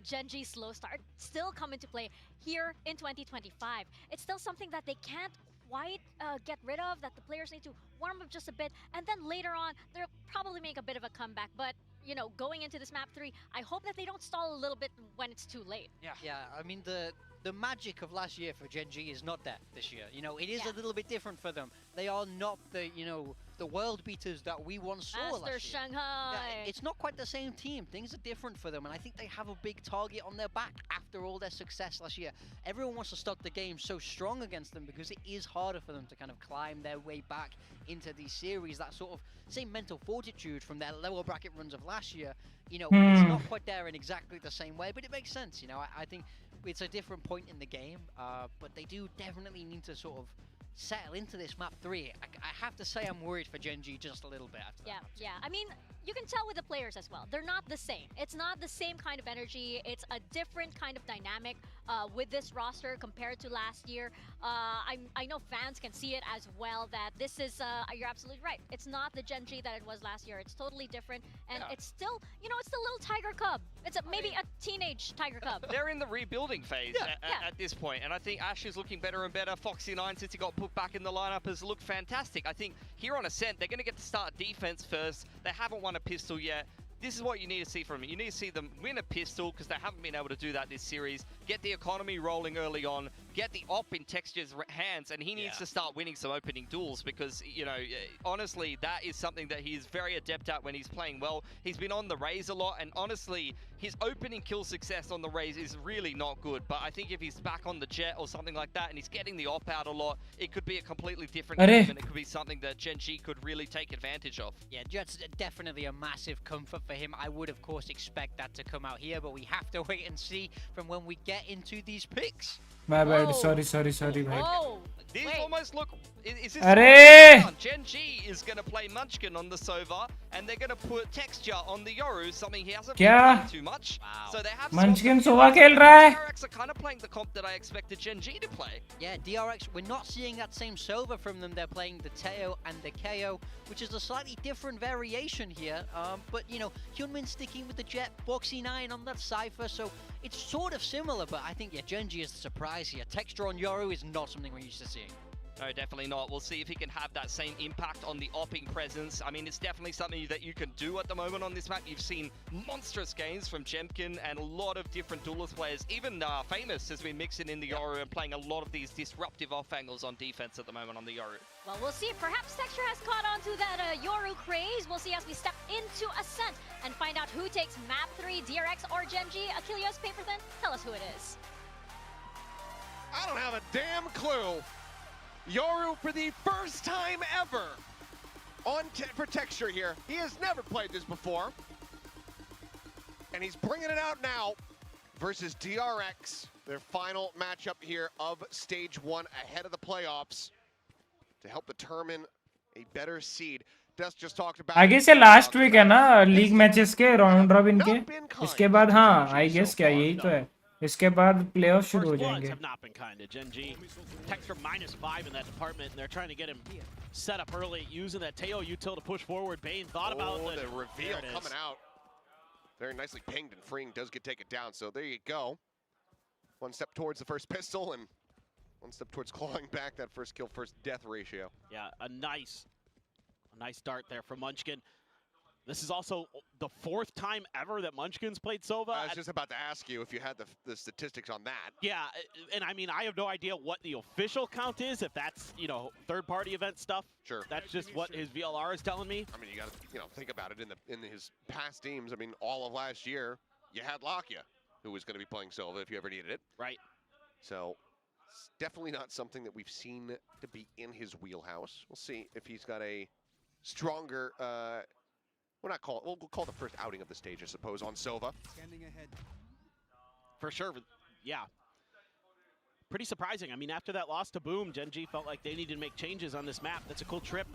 Gen G slow start still come into play here in 2025. It's still something that they can't quite get rid of, that the players need to warm up just a bit, and then later on, they'll probably make a bit of a comeback. But, you know, going into this map 3, I hope that they don't stall a little bit when it's too late. Yeah, I mean, the magic of last year for Gen G is not there this year. You know, it is a little bit different for them. They are not the, you know, the world beaters that we once saw last year. Shanghai. Yeah, it's not quite the same team. Things are different for them, and I think they have a big target on their back after all their success last year. Everyone wants to start the game so strong against them because it is harder for them to kind of climb their way back into these series. That sort of same mental fortitude from their lower bracket runs of last year, you know, it's not quite there in exactly the same way, but it makes sense. You know, I think it's a different point in the game, but they do definitely need to sort of settle into this map 3. I have to say I'm worried for Gen G just a little bit after that. Yeah. I mean, you can tell with the players as well. They're not the same. It's not the same kind of energy. It's a different kind of dynamic with this roster compared to last year. I know fans can see it as well, that this is, you're absolutely right. It's not the Gen G that it was last year. It's totally different. And it's still, you know, it's the little Tiger Cub. It's maybe a teenage Tiger Cub. They're in the rebuilding phase at this point, and I think Ash is looking better and better. Foxy9, since he got put back in the lineup, has looked fantastic. I think here on Ascent, they're going to get to start defense first. They haven't won a pistol yet. This is what you need to see from them. You need to see them win a pistol, because they haven't been able to do that this series. Get the economy rolling early on. Get the op in Texture's hands, and he needs to start winning some opening duels, because, you know, honestly, that is something that he's very adept at when he's playing well. He's been on the Raze a lot, and honestly, his opening kill success on the Raze is really not good. But I think if he's back on the Jet or something like that, and he's getting the op out a lot, it could be a completely different game, and it could be something that Gen G could really take advantage of. Yeah, Jet's definitely a massive comfort for him. I would, of course, expect that to come out here, but we have to wait and see from when we get into these picks. My bad. Sorry, bhai. Oh, These almost look... Is this Arey! Gen G is going to play Munchkin on the Sova, and they're going to put Texture on the Yoru, something he hasn't been playing too much. Wow. So they have Munchkin Sova khel raha hai. DRX are kind of playing the comp that I expected Gen G to play. Yeah, DRX, we're not seeing that same Sova from them. They're playing the Teo and the KO, which is a slightly different variation here. But, you know, Hyunmin sticking with the Jet, Foxy9 on that Cypher, so it's sort of similar, but I think, yeah, Gen G is the surprise here. Texture on Yoru is not something we're used to seeing. No, definitely not. We'll see if he can have that same impact on the opping presence. I mean, it's definitely something that you can do at the moment on this map. You've seen monstrous games from Jemkin and a lot of different duelist players. Even Famous has been mixing in the Yoru and playing a lot of these disruptive off angles on defense at the moment on the Yoru. well, we'll see. Perhaps Texture has caught on to that Yoru craze. We'll see as we step into Ascent and find out who takes map 3, DRX or Gen G. Achilles, Paperthin, tell us who it is. I don't have a damn clue. Yoru for the first time ever for Texture here. He has never played this before. And he's bringing it out now versus DRX, their final matchup here of Stage 1 ahead of the playoffs to help determine a better seed. Dust just talked about... I guess ये last week है ना league matches के round robin के इसके बाद हाँ I guess क्या यही तो है इसके बाद प्लेऑफ शुरू हो जाएंगे. Have not been kind to Gen G. Texture -5 in that department, and they're trying to get him set up early, using that Teo util to push forward. Bane thought about the reveal coming out. Very nicely pinged, and Freeing does get taken down. So there you go. One step towards the first pistol, and one step towards clawing back that first kill, first death ratio. Yeah, a nice start there from Munchkin. This is also the 4th time ever that Munchkin's played Sova. I was just about to ask you if you had the statistics on that. Yeah, and I mean, I have no idea what the official count is, if that's, you know, third-party event stuff. Sure. That's just what his VLR is telling me. I mean, you got to, you know, think about it in his past teams. I mean, all of last year, you had Lakia, who was going to be playing Sova if you ever needed it. Right. So, it's definitely not something that we've seen to be in his wheelhouse. We'll see if he's got a stronger... we'll call the first outing of the stage, I suppose, on Sova. Scanning ahead. For sure, yeah. pretty surprising. I mean, after that loss to Boom, Gen G felt like they needed to make changes on this map. That's a cool trip.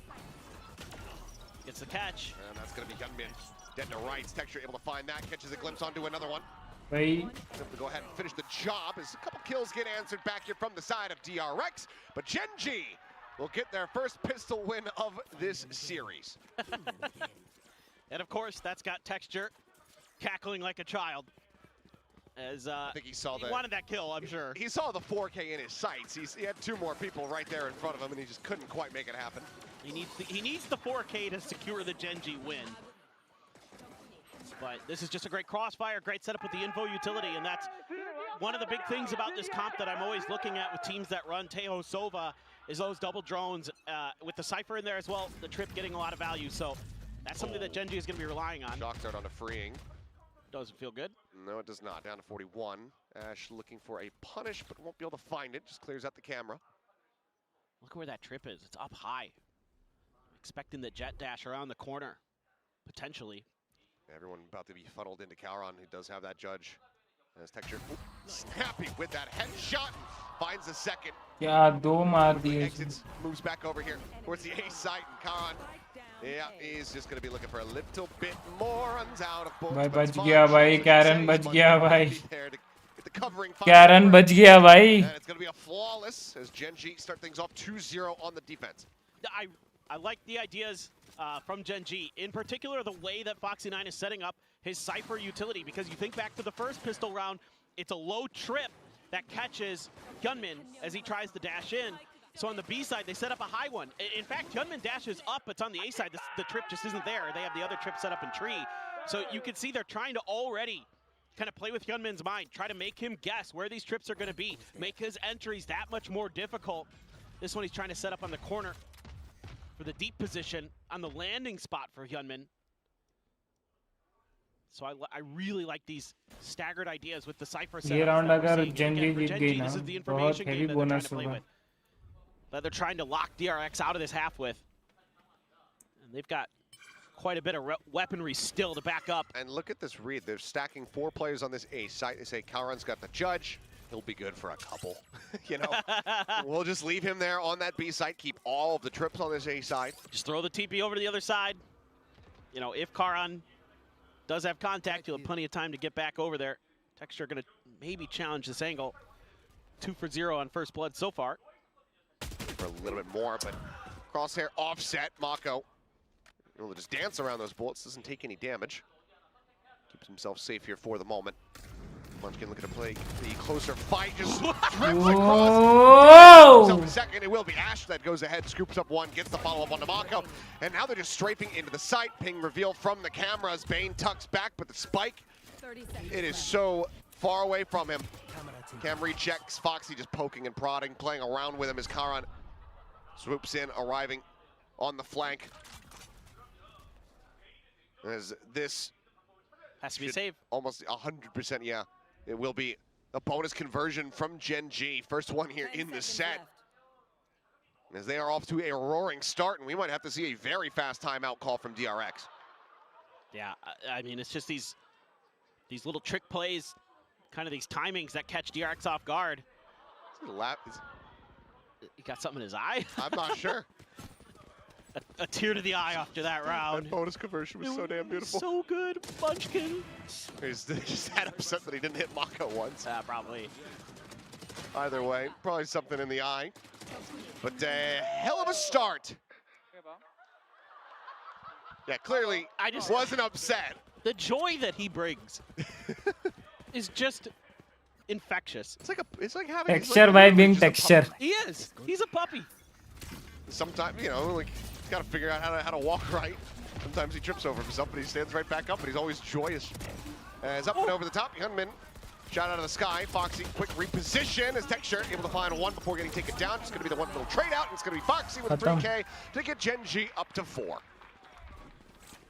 Gets the catch. And that's going to be Gunman. Dead to rights. Texture able to find that. Catches a glimpse onto another one. भाई Able to go ahead and finish the job as a couple kills get answered back here from the side of DRX. But Gen G will get their first pistol win of this series. And of course, that's got Texture cackling like a child. As I think he saw wanted that kill, I'm sure. He saw the 4K in his sights. He had two more people right there in front of him, and he just couldn't quite make it happen. He needs the 4K to secure the Gen G win. But this is just a great crossfire, great setup with the info utility, and that's one of the big things about this comp that I'm always looking at with teams that run Tejo Sova is those double drones with the Cypher in there as well, the trip getting a lot of value. So that's something that Gen G is going to be relying on. Shock dart on a freeing. Doesn't feel good. No, it does not. Down to 41. Ash looking for a punish, but won't be able to find it. Just clears out the camera. Look where that trip is. It's up high. Expecting the jet dash around the corner, potentially. Everyone about to be funneled into Calron, who does have that judge. As Texture snappy with that headshot. Finds the second. क्या दो मार दिए Exits, moves back over here towards the A site, and Calron, yeah, he's just going to be looking for a little bit more. Runs out of bullets. भाई but बच it's fine. गया भाई Karen बच गया भाई There to get the covering. Karen बच गया भाई And it's going to be a flawless as Gen G start things off 2-0 on the defense. I like the ideas from Gen G, in particular the way that Foxy9 is setting up his Cypher utility, because you think back to the first pistol round, it's a low trip that catches Gunman as he tries to dash in. So on the B side, they set up a high one. In fact, Gunman dashes up, it's on the A side, the trip just isn't there. They have the other trip set up in tree. So you can see they're trying to already kind of play with Gunman's mind, try to make him guess where these trips are going to be, make his entries that much more difficult. This one he's trying to set up on the corner for the deep position on the landing spot for Hyunmin. So I really like these staggered ideas with the Cypher setups. ये round अगर Gen G for जीत गई ना this is the बहुत information heavy game that they're trying bonus to play होगा with. That they're trying to lock DRX out of this half with. And they've got quite a bit of weaponry still to back up. And look at this read. They're stacking 4 players on this A site. They say Calron's got the judge. He'll be good for a couple. You know, we'll just leave him there on that B site, keep all of the trips on this A side. Just throw the TP over to the other side. You know, if Karan does have contact, you'll have plenty of time to get back over there. Texture going to maybe challenge this angle. 2 for 0 on first blood so far. For a little bit more, but crosshair offset. Mako able to just dance around those bullets, doesn't take any damage. Keeps himself safe here for the moment. Munchkin looking to play the closer fight, just drips across. So second, it will be Ash that goes ahead, scoops up one, gets the follow-up onto Mako. And now they're just strafing into the site. Ping reveal from the cameras. Bane tucks back, but the spike, it is so far away from him. Cam rechecks, Foxy just poking and prodding, playing around with him as Karan swoops in, arriving on the flank. As this has to be saved. Almost 100%, yeah. It will be a bonus conversion from Gen G. First one here in the set. As they are off to a roaring start, and we might have to see a very fast timeout call from DRX. Yeah, I mean, it's just these little trick plays, kind of these timings that catch DRX off guard. He got something in his eye? I'm not sure. A tear to the eye after that round. That bonus conversion was so damn beautiful. So good, Munchkin. He's just that upset that he didn't hit Mako once. Probably. Either way, probably something in the eye. But hell of a start. Yeah, clearly I just wasn't upset. The joy that he brings is just infectious. It's like having texture by being texture. He is. He's a puppy. Sometimes, you know, like he's got to figure out how to walk right. Sometimes he trips over himself, but he stands right back up, but he's always joyous. As up and over the top, Hyunmin shot out of the sky. Foxy, quick reposition as Texture able to find one before getting taken down. It's going to be the one little trade out, and it's going to be Foxy with a 3K to get Gen G up to 4.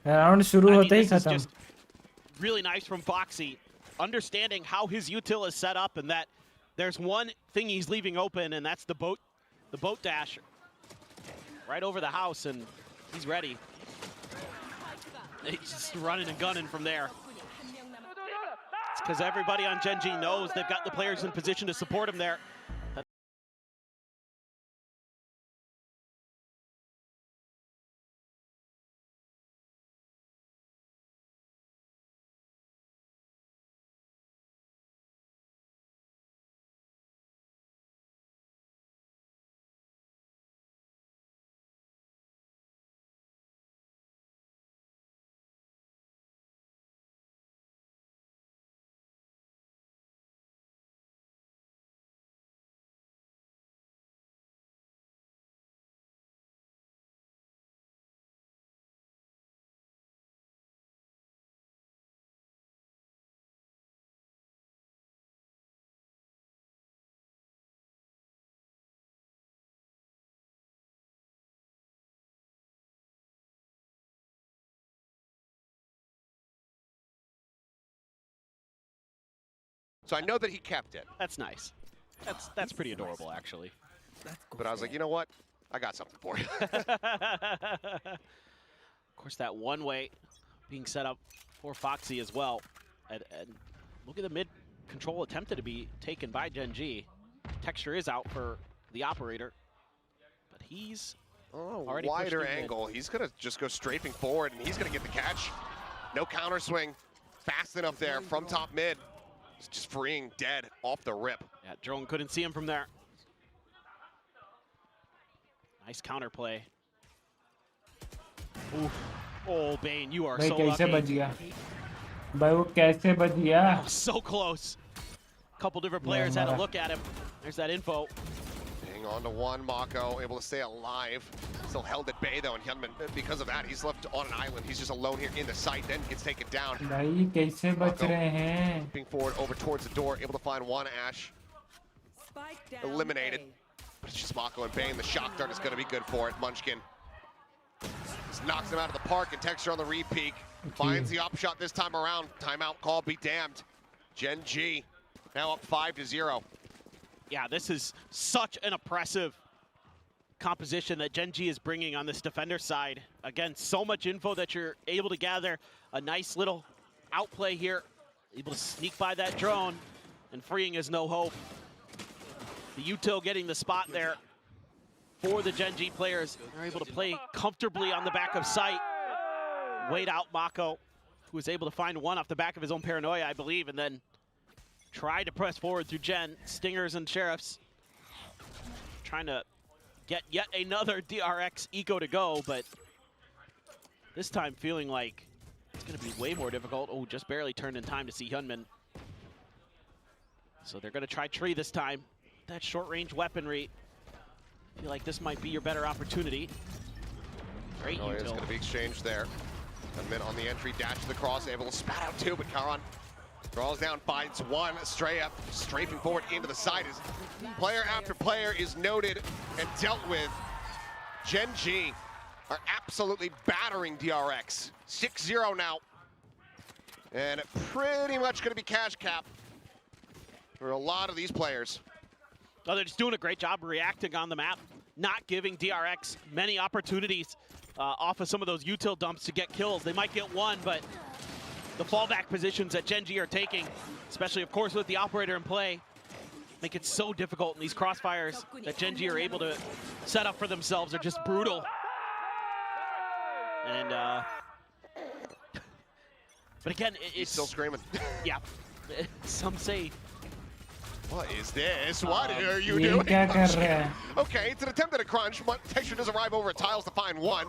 Round शुरू होते ही this is खत्म. just really nice from Foxy, understanding how his util is set up and that there's one thing he's leaving open, and that's the boat dash right over the house, and he's ready. He's just running and gunning from there. It's because everybody on Gen G knows they've got the players in position to support him there. So I know that he kept it. That's nice. That's pretty adorable, actually. But I was like, you know what? I got something for you. Of course, that one-way being set up for Foxy as well. And look at the mid-control attempted to be taken by Gen G. Texture is out for the operator, but he's already wider angle. He's going to just go strafing forward, and he's going to get the catch. No counter swing. Fast enough there from top mid. It's just freeing dead off the rip. Yeah, Drone couldn't see him from there. Nice counterplay. Oof. Oh, Bane, you are so lucky. बच गया? भाई वो कैसे बच गया? Oh, so close. A couple different players had a look at him. There's that info. Hang on to one, Mako, able to stay alive. Still held at bay though, and Hyunmin, because of that, he's left on an island. He's just alone here in the site, then gets taken down. भाई कैसे बच रहे हैं? Moving forward over towards the door, able to find one. Ash eliminated. But it's just Mako and Bane. The shock dart is going to be good for it. Munchkin just knocks him out of the park, and Texture on the re-peek. Finds the op shot this time around. Timeout call, be damned. Gen G now up 5-0. Yeah, this is such an oppressive composition that Gen G is bringing on this defender side. Again, so much info that you're able to gather. A nice little outplay here. Able to sneak by that drone, and freeing is no hope. The util getting the spot there for the Gen G players. They're able to play comfortably on the back of sight. Wait out Mako, who was able to find one off the back of his own paranoia, I believe, and then try to press forward through Gen. Stingers and Sheriffs trying to get yet another DRX eco to go, but this time feeling like it's going to be way more difficult. Oh, just barely turned in time to see Hyunmin. So they're going to try tree this time. That short-range weaponry. I feel like this might be your better opportunity. Great util. It's going to be exchanged there. Hyunmin on the entry, dash to the cross, able to spat out two, but Karan draws down, finds one. Estrella strafing forward into the side as player after player is noted and dealt with. Gen G are absolutely battering DRX. 6-0 now. And pretty much going to be cash cap for a lot of these players. Oh, they're just doing a great job reacting on the map, not giving DRX many opportunities off of some of those util dumps to get kills. They might get one, but the fallback positions that Gen G are taking, especially, of course, with the operator in play, make it so difficult in these crossfires that Gen G are able to set up for themselves. Are just brutal. And, but again, He's still screaming. Yeah, some say, what is this? What are you doing? Okay, it's an attempt at a crunch. Texture does arrive over at tiles to find one.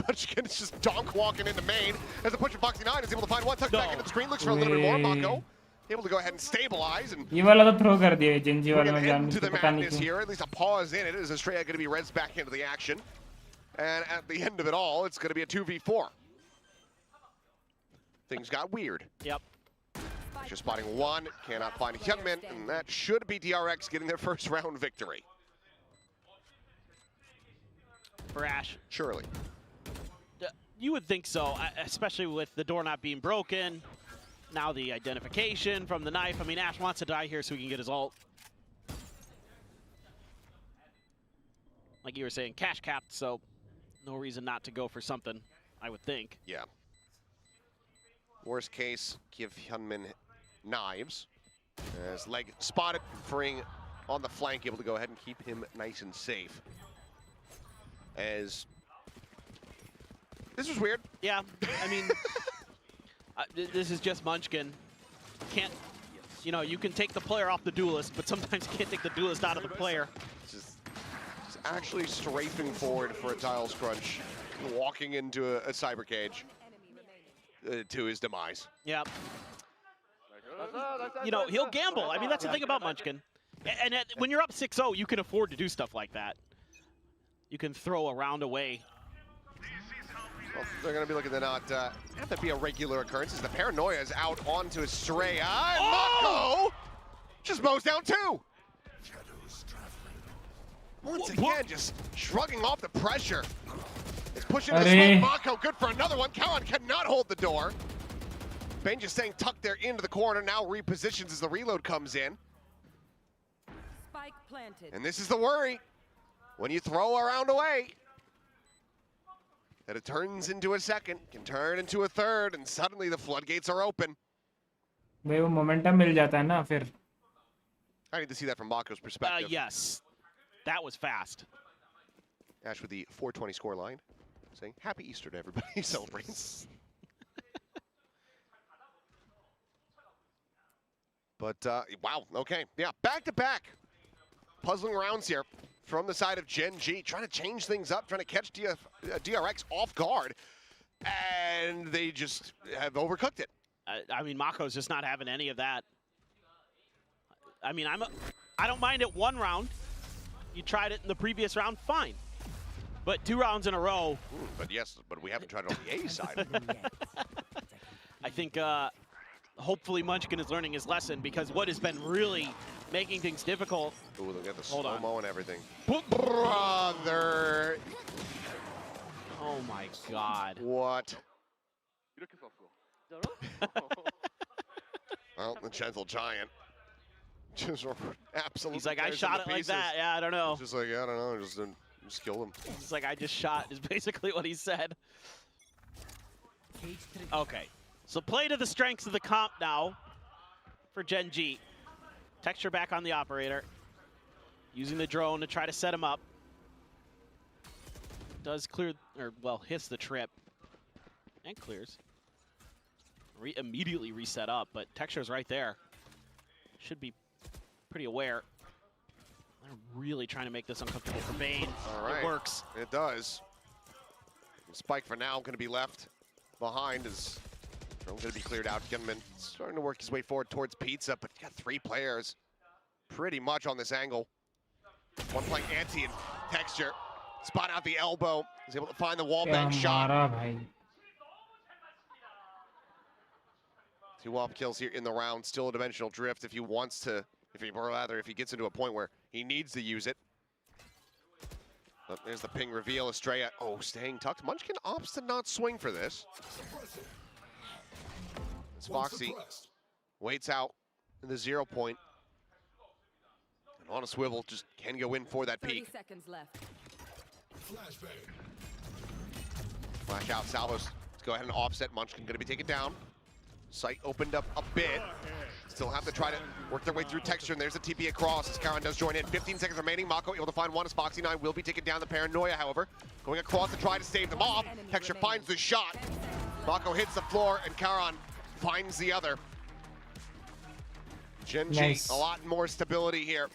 Munchkin is just donk walking into main as the push of Foxy 9 is able to find one. Tuck back into the screen, looks for a little bit more. Mako able to go ahead and stabilize. And ये वाला तो throw कर दिया Gen G we're वाला going में to head जान into the पता नहीं madness here. At least a pause in it. As Estrella going to be rezzed back into the action. And at the end of it all, it's going to be a 2v4. Things got weird. Yep. Just spotting one, cannot find Hyunmin, and that should be DRX getting their first round victory. For Ash. Surely. You would think so, especially with the door not being broken. Now the identification from the knife. I mean, Ash wants to die here so he can get his ult. Like you were saying, cash capped, so no reason not to go for something, I would think. Yeah. Worst case, give Hyunmin knives. As leg spotted, freeing on the flank, able to go ahead and keep him nice and safe. As this was weird. Yeah, I mean, this is just Munchkin. Can't, you know, you can take the player off the duelist, but sometimes you can't take the duelist out of the player. Just actually strafing forward for a tiles crunch, walking into a cyber cage to his demise. Yeah. You know, he'll gamble. I mean, that's the thing about Munchkin. And when you're up 6-0, you can afford to do stuff like that. You can throw a round away. Well, they're going to be looking to not have to be a regular occurrence as the paranoia is out onto Estrella. And Mako just mows down two. Once again, just shrugging off the pressure. It's pushing the smoke. Mako good for another one. Kawan cannot hold the door. Bane just staying tucked there into the corner, now repositions as the reload comes in. Spike planted. And this is the worry. When you throw a round away, that it turns into a second, can turn into a third, and suddenly the floodgates are open. भाई वो momentum मिल जाता है ना फिर. I need to see that from Mako's perspective. Yes, that was fast. Ash with the 420 score line, saying Happy Easter to everybody who celebrates. But, wow, okay. Yeah, back-to-back puzzling rounds here from the side of Gen G, trying to change things up, trying to catch DRX off guard, and they just have overcooked it. I mean, Mako's just not having any of that. I mean, I don't mind it one round. You tried it in the previous round, fine. But 2 rounds in a row. But yes, but we haven't tried it on the A side. I think hopefully Munchkin is learning his lesson, because what has been really making things difficult. Ooh, look at the Hold on. slow-mo and everything. Brother! Oh my god. What? Well, the gentle giant. Just absolutely. He's like, I tears shot into it like pieces. that. Yeah, I don't know. Just like, yeah, I don't know. Just kill him. It's like, I just shot, is basically what he said. Okay. So play to the strengths of the comp now for Gen G. Texture back on the operator. Using the drone to try to set him up. Does clear, or well, hits the trip. And clears. Immediately reset up, but Texture's right there. Should be pretty aware. They're really trying to make this uncomfortable for Bane. All right. It works. It does. Spike for now going to be left behind as drone going to be cleared out. Gunman starting to work his way forward towards Pizza, but you got 3 players pretty much on this angle. One playing anti and Texture. Spot out the elbow. He's able to find the wallbang shot. भाई. 2 wall kills here in the round. Still a dimensional drift if he wants to, if he gets into a point where he needs to use it. But there's the ping reveal. Estrella, oh, staying tucked. Munchkin opts to not swing for this. As Foxy waits out in the 0 point. And on a swivel, just can go in for that 30 peak. seconds left. Flash out, Salvos. Let's go ahead and offset. Munchkin going to be taken down. Sight opened up a bit. Still have to try to work their way through Texture, and there's a TP across as Karan does join in. 15 seconds remaining. Mako able to find one as Foxy 9 will be taken down. The Paranoia, however, going across to try to save them off. Texture finds the shot. Mako hits the floor, and Karan finds the other. Gen G, Nice. a lot more stability here.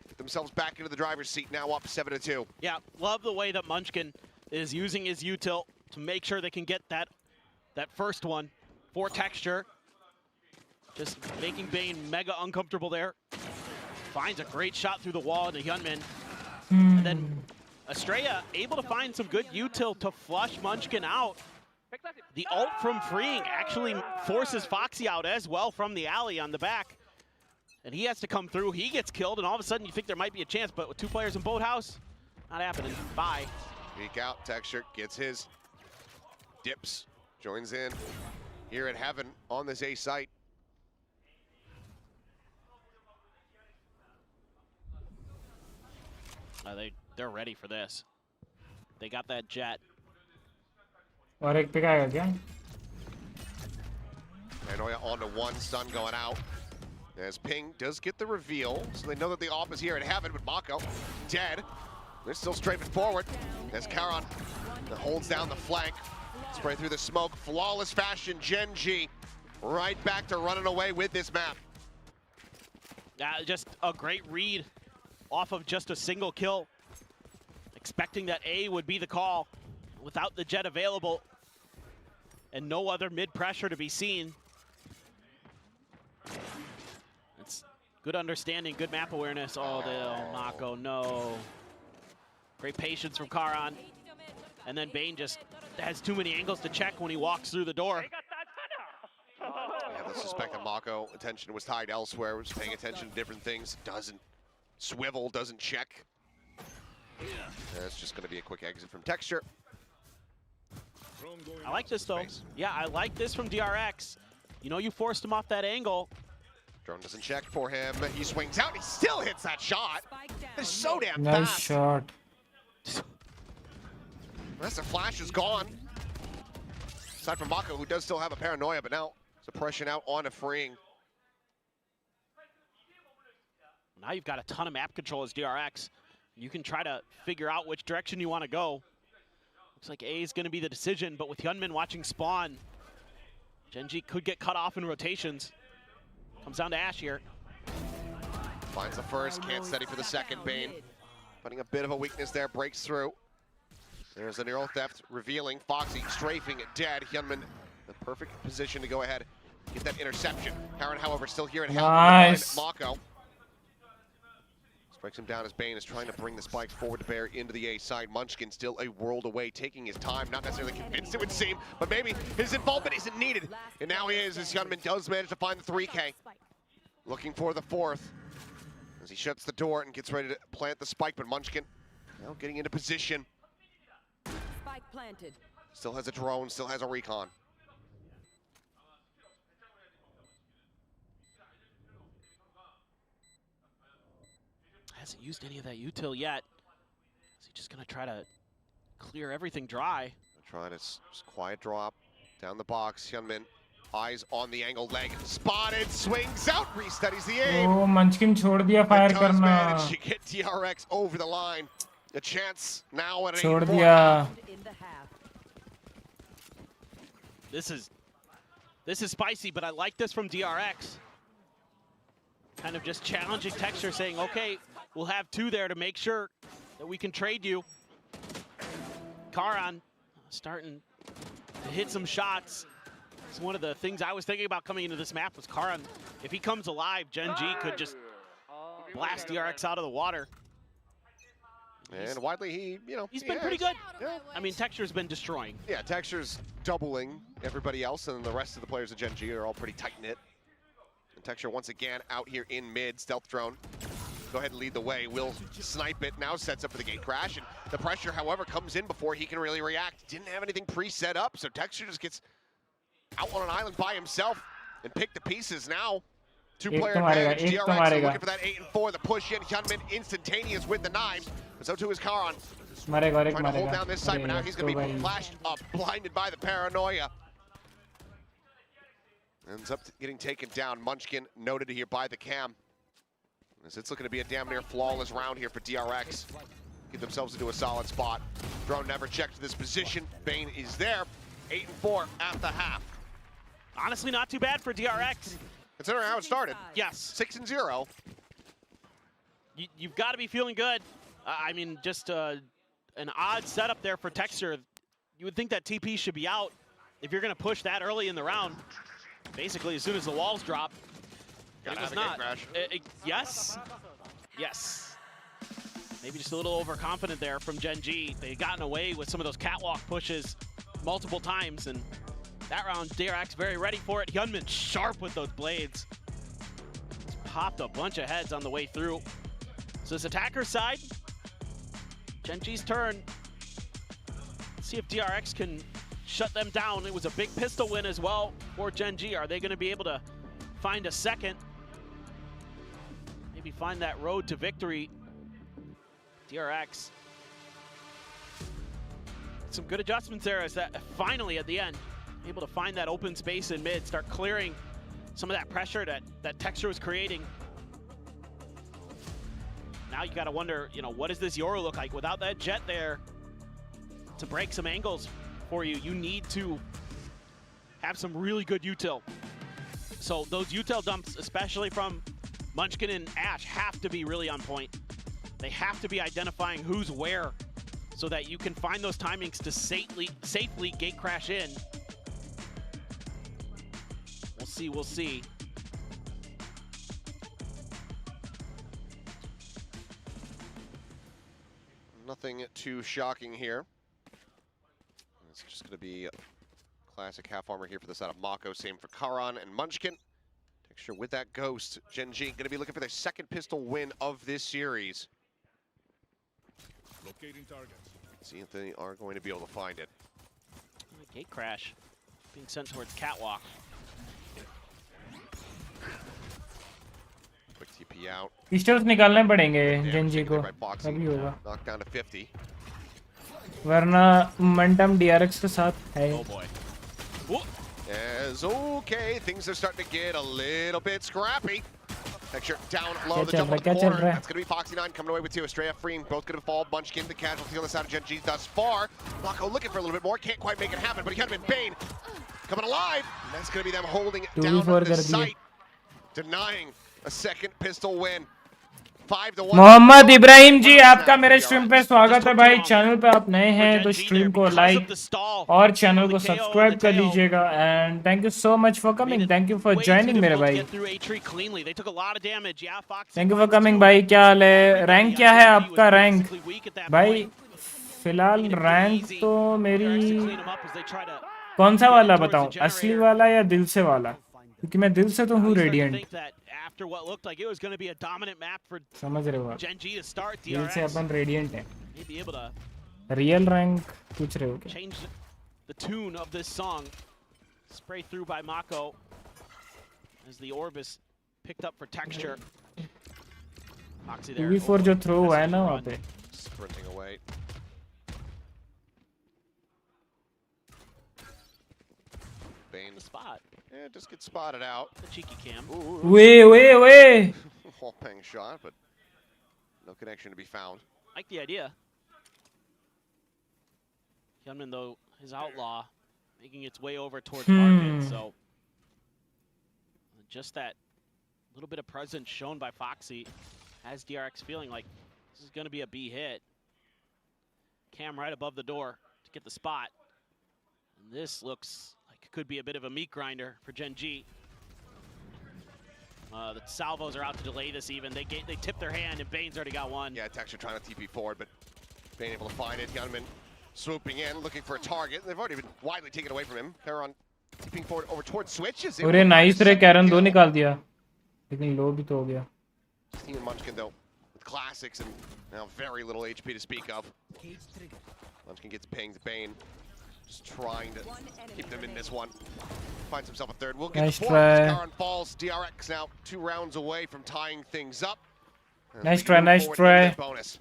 Get themselves back into the driver's seat, now up 7-2. Yeah, love the way that Munchkin is using his util to make sure they can get that first one for Texture. Just making Bane mega uncomfortable there. Finds a great shot through the wall into Hyunmin. And then Estrella able to find some good util to flush Munchkin out. The ult from Freeing actually forces Foxy out as well from the alley on the back. And he has to come through. He gets killed, and all of a sudden you think there might be a chance, but with 2 players in Boathouse, not happening. Bye. Peek out, Texture gets his. Dips, joins in here at Heaven on this A site. They're ready for this. They got that jet. और एक pick आएगा क्या? Paranoia onto 1, stun going out. As Ping does get the reveal, so they know that the off is here at Heaven, but Mako dead. They're still strafing forward as Karan holds down the flank. Spray through the smoke, flawless fashion. Gen G right back to running away with this map. Just a great read off of just a single kill. Expecting that A would be the call without the jet available and no other mid pressure to be seen. That's good understanding, good map awareness. Oh, Mako, no. Great patience from Karan. And then Bane just has too many angles to check when he walks through the door. Yeah, the suspect that Mako attention was tied elsewhere, was paying attention to different things, doesn't swivel, doesn't check. That's just going to be a quick exit from Texture. I like this though. Yeah, I like this from DRX. You know you forced him off that angle. Drone doesn't check for him. He swings out. He still hits that shot. It's so damn Nice fast. shot. That's the flash is gone. Aside from Mako, who does still have a paranoia, but now suppression out on a freeing. Now you've got a ton of map control as DRX. You can try to figure out which direction you want to go. Looks like A is going to be the decision, but with Hyunmin watching spawn, Gen.G could get cut off in rotations. Comes down to Ash here. Finds the first, can't steady for the second. Bane finding a bit of a weakness there, breaks through. There's a neural theft revealing. Foxy strafing dead. Hyunmin, the perfect position to go ahead, get that interception. Karen, however, still here at Nice. Mako strikes him down as Bane is trying to bring the spikes forward to bear into the A side. Munchkin still a world away, taking his time, not necessarily convinced it would seem, but maybe his involvement isn't needed. And now he is, as Hyunmin does manage to find the 3K. Looking for the 4th as he shuts the door and gets ready to plant the spike, but Munchkin now getting into position. Spike planted. Still has a drone, still has a recon. Hasn't used any of that util yet. Is he just gonna try to clear everything dry? Trying to just quiet drop down the box. Hyunmin, eyes on the angle, leg spotted, swings out, restudies the aim. Oh, Munchkin छोड़ दिया fire Does करना. manage to get DRX over the line. A chance now at an छोड़ 8-4. दिया. In the half. This is spicy, but I like this from DRX. Kind of just challenging Texture, saying, okay, we'll have 2 there to make sure that we can trade you. Karan starting to hit some shots. It's one of the things I was thinking about coming into this map was Karan. If he comes alive, Gen.G could just blast DRX out of the water. And widely, He's been pretty good. Yeah. I mean, Texture's been destroying. Yeah, Texture's doubling everybody else, and the rest of the players of Gen.G are all pretty tight-knit. And Texture once again out here in mid, stealth drone. Go ahead and lead the way. Will snipe it, now sets up for the gate crash, and the pressure, however, comes in before he can really react. Didn't have anything pre-set up, so Texture just gets out on an island by himself and pick the pieces now. 2-player advantage, DRX looking for that 8 and 4, the push in, Hyunmin instantaneous with the knives, but so too is Karan. Trying to hold down this side, but now he's going to be flashed up, blinded by the paranoia. Ends up getting taken down. Munchkin noted here by the cam. As it's looking to be a damn near flawless round here for DRX. Get themselves into a solid spot. Drone never checked this position. Bane is there. 8 and 4 at the half. Honestly, not too bad for DRX. Considering how it started. Yes. 6 and 0. You've got to be feeling good. I mean, just an odd setup there for Texture. You would think that TP should be out if you're going to push that early in the round. Basically, as soon as the walls drop. It was not. Yes. Yes. Maybe just a little overconfident there from Gen.G. They'd gotten away with some of those catwalk pushes multiple times, and that round, DRX very ready for it. Hyunmin sharp with those blades. Just popped a bunch of heads on the way through. So this attacker side, Gen.G's turn. Let's see if DRX can shut them down. It was a big pistol win as well for Gen.G. Are they going to be able to find a second? Maybe find that road to victory. DRX. Some good adjustments there as that finally at the end, able to find that open space in mid, start clearing some of that pressure that Texture was creating. Now you got to wonder, what does this Yoru look like without that jet there to break some angles for you? You need to have some really good util. So those util dumps, especially from Munchkin and Ash, have to be really on point. They have to be identifying who's where so that you can find those timings to safely gate crash in. We'll see. Nothing too shocking here. It's just going to be classic half armor here for the side of Mako. Same for Karan and Munchkin. Texture with that ghost. Gen.G going to be looking for their second pistol win of this series. Locating target. See if they are going to be able to find it. Gate crash being sent towards catwalk. TP out. Pistols निकालने पड़ेंगे Damage Gen Z taken को there by Boxing. तभी होगा Knocked down to 50. वरना momentum DRX के साथ है Oh boy. As okay, things are starting to get a little bit scrappy. Texture down low, क्या the चल jump रहा on है क्या the चल corner. रहा है That's going to be Foxy9 coming away with two. Estrella freeing, both going to fall. Munchkin, the casualty on the side of Gen G thus far. Mako looking for a little bit more, can't quite make it happen, but he could have been Bane coming alive. And that's going to be them holding down 2v4 the कर दिए site, denying a second pistol win. 5-1. Mohammad Ibrahim जी आपका मेरे stream पे स्वागत है भाई channel पे आप नए हैं तो स्ट्रीम को लाइक और चैनल को सब्सक्राइब कर लीजिएगा and thank you so much for coming thank you for joining मेरे भाई थैंक यू फॉर कमिंग भाई क्या हाल है रैंक क्या है आपका रैंक भाई फिलहाल रैंक तो मेरी कौन सा वाला बताऊं असली वाला या दिल से वाला क्योंकि मैं दिल से तो हूँ radiant After what looked like it was going to be a dominant map for समझ रहे हो आप Gen G to start, दिल से अपन रेडिएंट है may be able to real rank पूछ रहे हो क्या change the tune of this song. Spray through by Mako as the orb is picked up for texture. Foxy there. 2v4 जो throw हुआ है ना वहाँ पे Sprinting away. Bane spot. Yeah, just gets spotted out. The cheeky cam. Way Wall ping shot, but no connection to be found. Like the idea. Hyunmin though, his outlaw, making its way over towards market, so just that little bit of presence shown by Foxy has DRX feeling like this is going to be a B hit. Cam right above the door to get the spot. And this looks like it could be a bit of a meat grinder for Gen G. The salvos are out to delay this even. They tip their hand and Bane's already got one. Yeah, Texture trying to TP forward, but Bane able to find it. Hyunmin swooping in, looking for a target. They've already been widely taken away from him. Karon TPing forward over towards Switch. अरे nice रे Karen दो निकाल दिया लेकिन लो भी तो हो गया Team Munchkin though, with classics and now very little HP to speak of. Munchkin gets pinged. Bane just trying to keep them in this one. Finds himself a third. We'll get Nice the fourth. try. Karon falls. DRX now 2 rounds away from tying things up. And Nice we try, move nice forward try. into the bonus.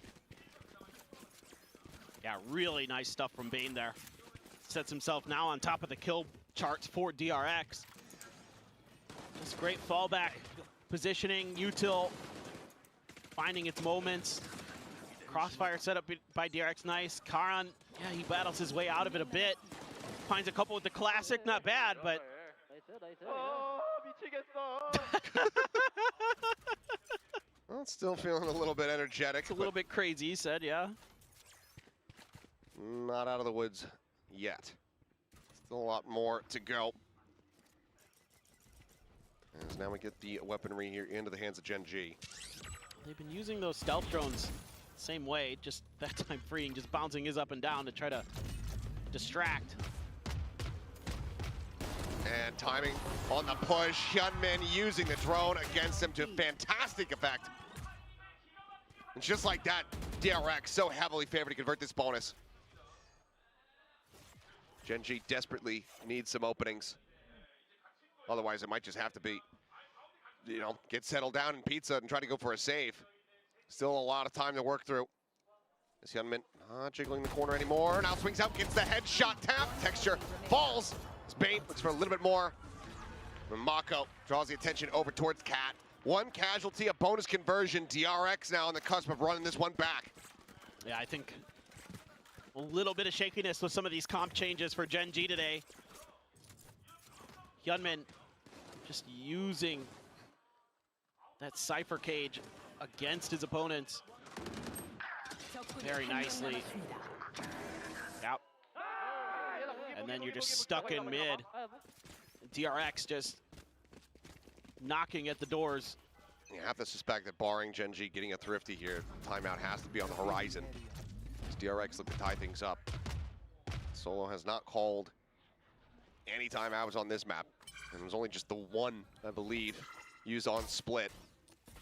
Yeah, really nice stuff from Bane there. Sets himself now on top of the kill charts for DRX. Just great fallback positioning. Util finding its moments. Crossfire set up by DRX, nice. Karan, yeah, he battles his way out of it a bit. Finds a couple with the classic, not bad, but... Well, still feeling a little bit energetic. It's a little bit crazy, he said, yeah. Not out of the woods yet. Still a lot more to go. As now we get the weaponry here into the hands of Gen G. They've been using those stealth drones same way, just that time freeing, just bouncing his up and down to try to distract. And timing on the push. Hyunmin using the drone against him to fantastic effect. And just like that, DRX so heavily favored to convert this bonus. Gen G desperately needs some openings. Otherwise, it might just have to be, you know, get settled down in pizza and try to go for a save. Still a lot of time to work through. As Hyunmin not jiggling the corner anymore. Now swings out, gets the headshot tap. Texture falls. As Bane looks for a little bit more. And Mako draws the attention over towards Cat. One casualty, a bonus conversion. DRX now on the cusp of running this one back. Yeah, I think a little bit of shakiness with some of these comp changes for Gen G today. Hyunmin just using that Cypher cage against his opponents very nicely. Out. And then you're just stuck in mid. DRX just knocking at the doors. You have to suspect that barring Gen G getting a thrifty here, timeout has to be on the horizon. As DRX look to tie things up. Solo has not called any timeouts on this map. And it was only just the one, I believe, used on split.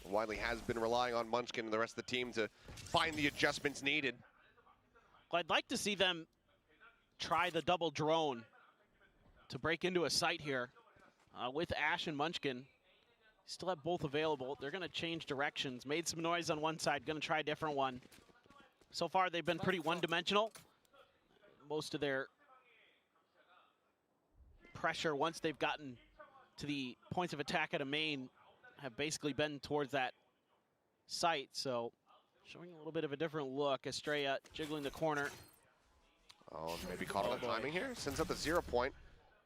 Wiley has been relying on Munchkin and the rest of the team to find the adjustments needed. Well, I'd like to see them try the double drone to break into a site here with Ash and Munchkin. Still have both available. They're going to change directions. Made some noise on one side, going to try a different one. So far, they've been pretty one-dimensional. Most of their pressure, once they've gotten to the points of attack at a main, have basically been towards that site. So showing a little bit of a different look. Estrella jiggling the corner. Oh, maybe caught on the timing here. Sends up the 0 point.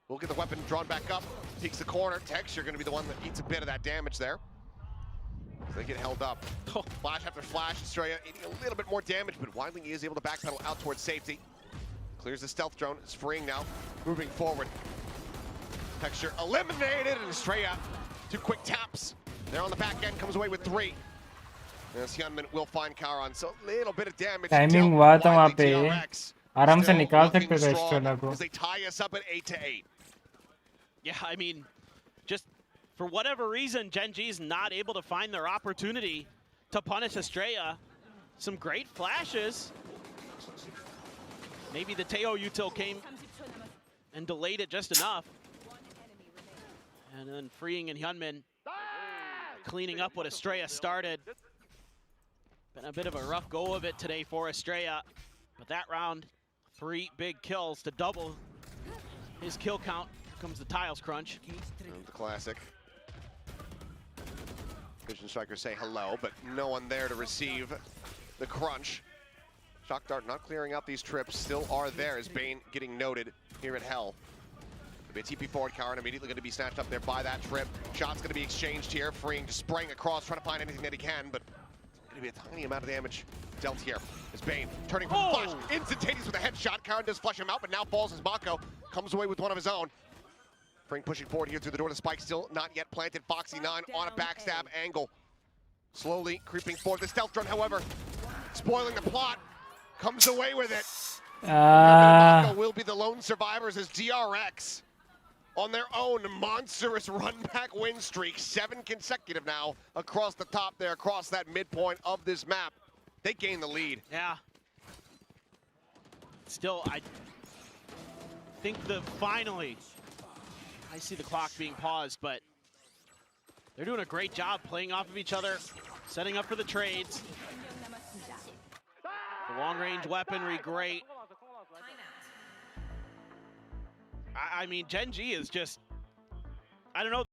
We'll get the weapon drawn back up. Peeks the corner. Texture going to be the one that eats a bit of that damage there. So they get held up. Flash after flash. Estrella eating a little bit more damage, but Wildling is able to backpedal out towards safety. Clears the stealth drone. It's freeing now. Moving forward. Texture eliminated, and Estrella, 2 quick taps. There on the back end, comes away with 3. As Hyunmin will find Karan, so a little bit of damage. Timing हुआ था वहाँ पे DRX आराम से still निकाल looking सकते थे strong Estrella को as they tie us up at 8-8. Yeah, I mean, just for whatever reason, Gen G's not able to find their opportunity to punish Estrella. Some great flashes. Maybe the Teo util came and delayed it just enough. And then freeing in Hyunmin, cleaning up what Estrella started. Been a bit of a rough go of it today for Estrella, but that round, 3 big kills to double his kill count. Here comes the tiles crunch. The classic. Vision strikers say hello, but no one there to receive the crunch. Shock Dart not clearing out these trips, still are there as Bane getting noted here at Hell. A TP forward, Karan immediately going to be snatched up there by that trip. Shot's going to be exchanged here, freeing, just spraying across, trying to find anything that he can, but going to be a tiny amount of damage dealt here. As Bane turning from flash, instantaneous with a headshot. Karan does flush him out, but now falls as Mako comes away with one of his own. Frank pushing forward here through the door. The spike still not yet planted. Foxy 9 on a backstab angle. Slowly creeping forward. The stealth drone, however, spoiling the plot, comes away with it. Mako will be the lone survivors as DRX on their own monstrous run-back win streak. 7 consecutive now across the top there, across that midpoint of this map. They gain the lead. Yeah. Still, I think finally, I see the clock being paused, but they're doing a great job playing off of each other, setting up for the trades. The long-range weaponry, great. I mean, Gen G is just, I don't know.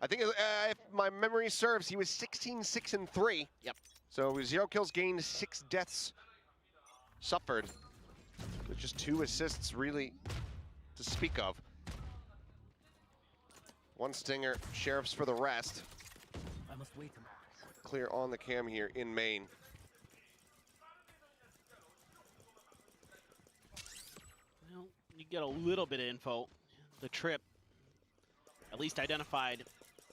I think if my memory serves, he was 16-6-3. Yep. So it was 0 kills gained, 6 deaths suffered. With just 2 assists really to speak of. 1 stinger, Sheriffs for the rest. I must wait. Clear on the cam here in main. Well, you get a little bit of info. The trip, at least identified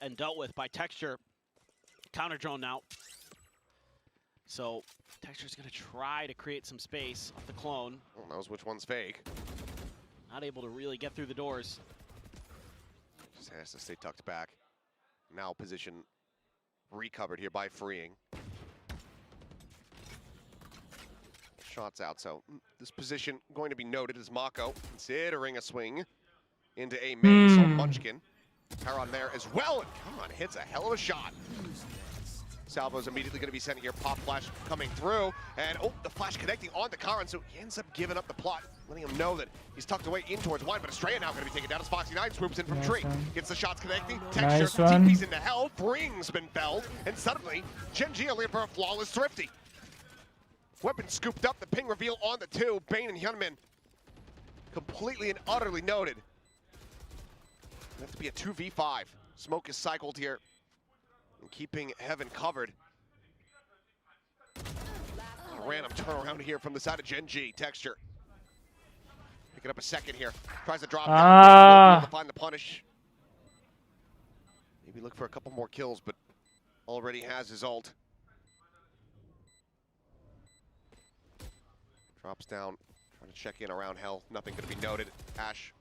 and dealt with by Texture. Counter drone now. So Texture's gonna try to create some space off the clone. Who knows which one's fake. Not able to really get through the doors. Just has to stay tucked back. Now position recovered here by freeing. Shots out, so this position going to be noted as Mako considering a swing into a main. So Munchkin, Karan there as well, and Karan hits a hell of a shot. Salvo's immediately going to be sent here. Pop flash coming through, and oh, the flash connecting on to Karan, so he ends up giving up the plot, letting him know that he's tucked away in towards wide, but Estrella now going to be taken down as Foxy 9 swoops in from tree. Gets the shots connecting, Texture, TP's into hell, Bring's been felled, and suddenly, Gen G only for a flawless Thrifty. Weapon scooped up, the ping reveal on the 2. Bane and Hyunmin completely and utterly noted. It has to be a 2v5. Smoke is cycled here and keeping Heaven covered. A random turnaround here from the side of Gen G. Texture picking up a second here. Tries to drop down. Will be able to find the punish. Maybe look for a couple more kills, but already has his ult. Drops down, trying to check in around Hell. Nothing going to be noted. Ash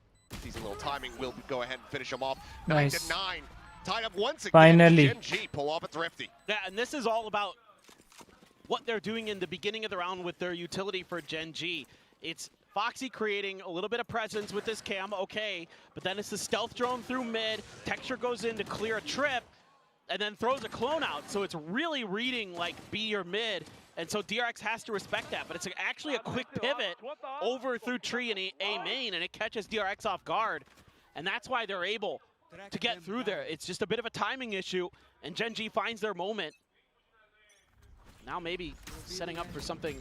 sees a little timing. Will go ahead and finish him off. Nice. 9-9. Tied up once again. Finally. Gen G pull off a Thrifty. Yeah, and this is all about what they're doing in the beginning of the round with their utility for Gen G. It's Foxy creating a little bit of presence with this cam, okay, but then it's the stealth drone through mid. Texture goes in to clear a trip, and then throws a clone out. So it's really reading like B or mid. And so DRX has to respect that, but it's actually a quick pivot over through tree and A main, and it catches DRX off guard. And that's why they're able to get through there. It's just a bit of a timing issue, and Gen G finds their moment. Now maybe setting up for something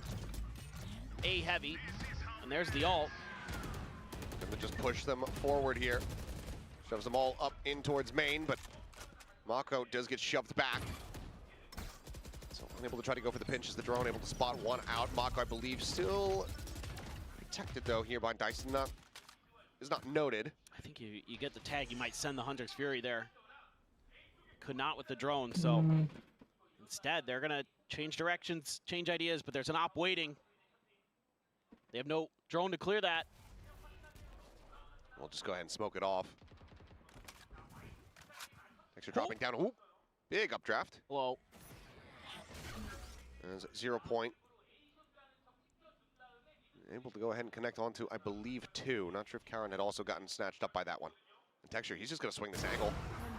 A heavy, and there's the ult. Gonna just push them forward here. Shoves them all up in towards main, but Mako does get shoved back. So unable to try to go for the pinch as the drone, able to spot one out. Mako, I believe, still protected though here by Dyson. Is not noted. I think you get the tag, you might send the Hunter's Fury there. Could not with the drone, so instead they're gonna change directions, change ideas, but there's an op waiting. They have no drone to clear that. We'll just go ahead and smoke it off. Extra dropping down. Ooh, big updraft. Hello. There's 0 point. Able to go ahead and connect onto, I believe, 2. Not sure if Karen had also gotten snatched up by that one. And Texture, he's just going to swing this angle.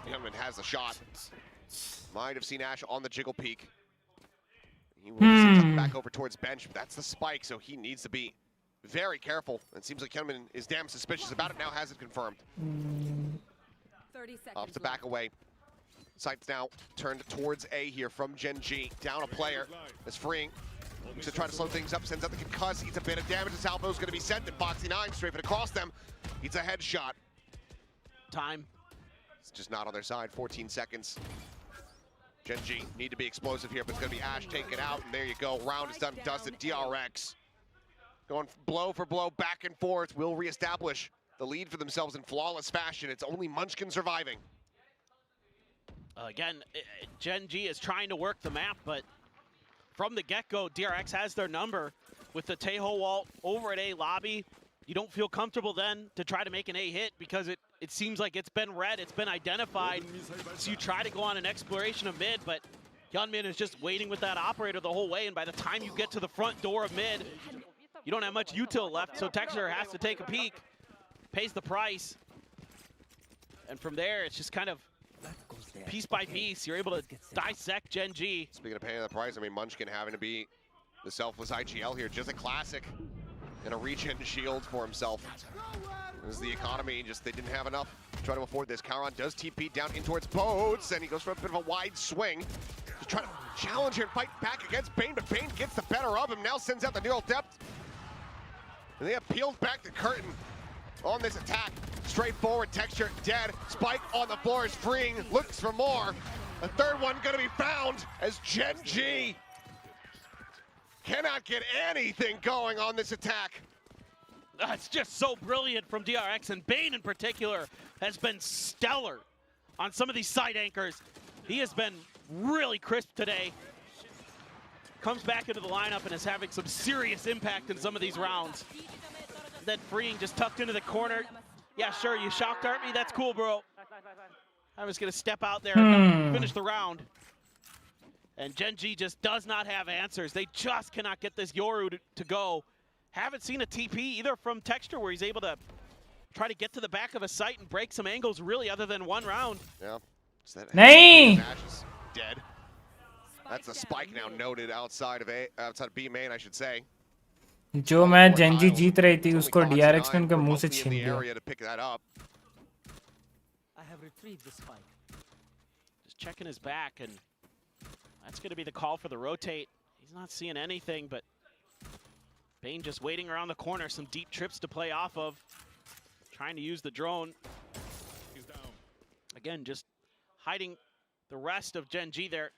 Hyunmin has the shot. Might have seen Ash on the jiggle peak. He will sit back over towards bench. But that's the spike, so he needs to be very careful. It seems like Hyunmin is damn suspicious about it. Now has it confirmed. 30 seconds Opts to back away. Sights now turned towards A here from Gen G. Down a player. That's freeing. Looks to try to slow things up. Sends out the concuss. Eats a bit of damage. This Albo's going to be sent. And Foxy 9 strafing across them. Eats a headshot. Time. It's just not on their side. 14 seconds. Gen G need to be explosive here, but it's going to be Ash taken out. And there you go. Round is done. Does it. DRX going blow for blow, back and forth. Will reestablish the lead for themselves in flawless fashion. It's only Munchkin surviving. Again, Gen G is trying to work the map, but from the get-go, DRX has their number with the Tejo wall over at A lobby. You don't feel comfortable then to try to make an A hit because it seems like it's been read, it's been identified. So you try to go on an exploration of mid, but Hyunmin is just waiting with that operator the whole way, and by the time you get to the front door of mid, you don't have much util left, so Texture has to take a peek, pays the price. And from there, it's just kind of piece by piece, you're able to dissect Gen G. Speaking of paying the price, I mean, Munchkin having to be the selfless IGL here, just a classic and a regen shield for himself. This is the economy, just they didn't have enough to try to afford this. Karon does TP down in towards Boats, and he goes for a bit of a wide swing. Just trying to challenge here and fight back against Bane, but Bane gets the better of him, now sends out the neural depth. And they have peeled back the curtain on this attack. Straightforward, Texture dead. Spike on the floor is freeing, looks for more. A third one gonna be found as Gen G cannot get anything going on this attack. It's just so brilliant from DRX, and Bane in particular has been stellar on some of these side anchors. He has been really crisp today. Comes back into the lineup and is having some serious impact in some of these rounds. Then freeing just tucked into the corner. Yeah, sure, you shock dart me, that's cool, bro. I was gonna step out there and finish the round. And Gen G just does not have answers. They just cannot get this Yoru to go. Haven't seen a TP either from Texture where he's able to try to get to the back of a site and break some angles really other than one round. Yeah. Nahin! Is dead. That's a spike now noted outside of B main, I should say. जो match Gen Z जीत रही थी उसको DRX ने उनके मुंह से छीन लिया. I have retrieved the spike. Just checking his back, and that's going to be the call for the rotate. He's not seeing anything, but Bane just waiting around the corner, some deep trips to play off of. Trying to use the drone. He's down. Again, just hiding the rest of Gen G there.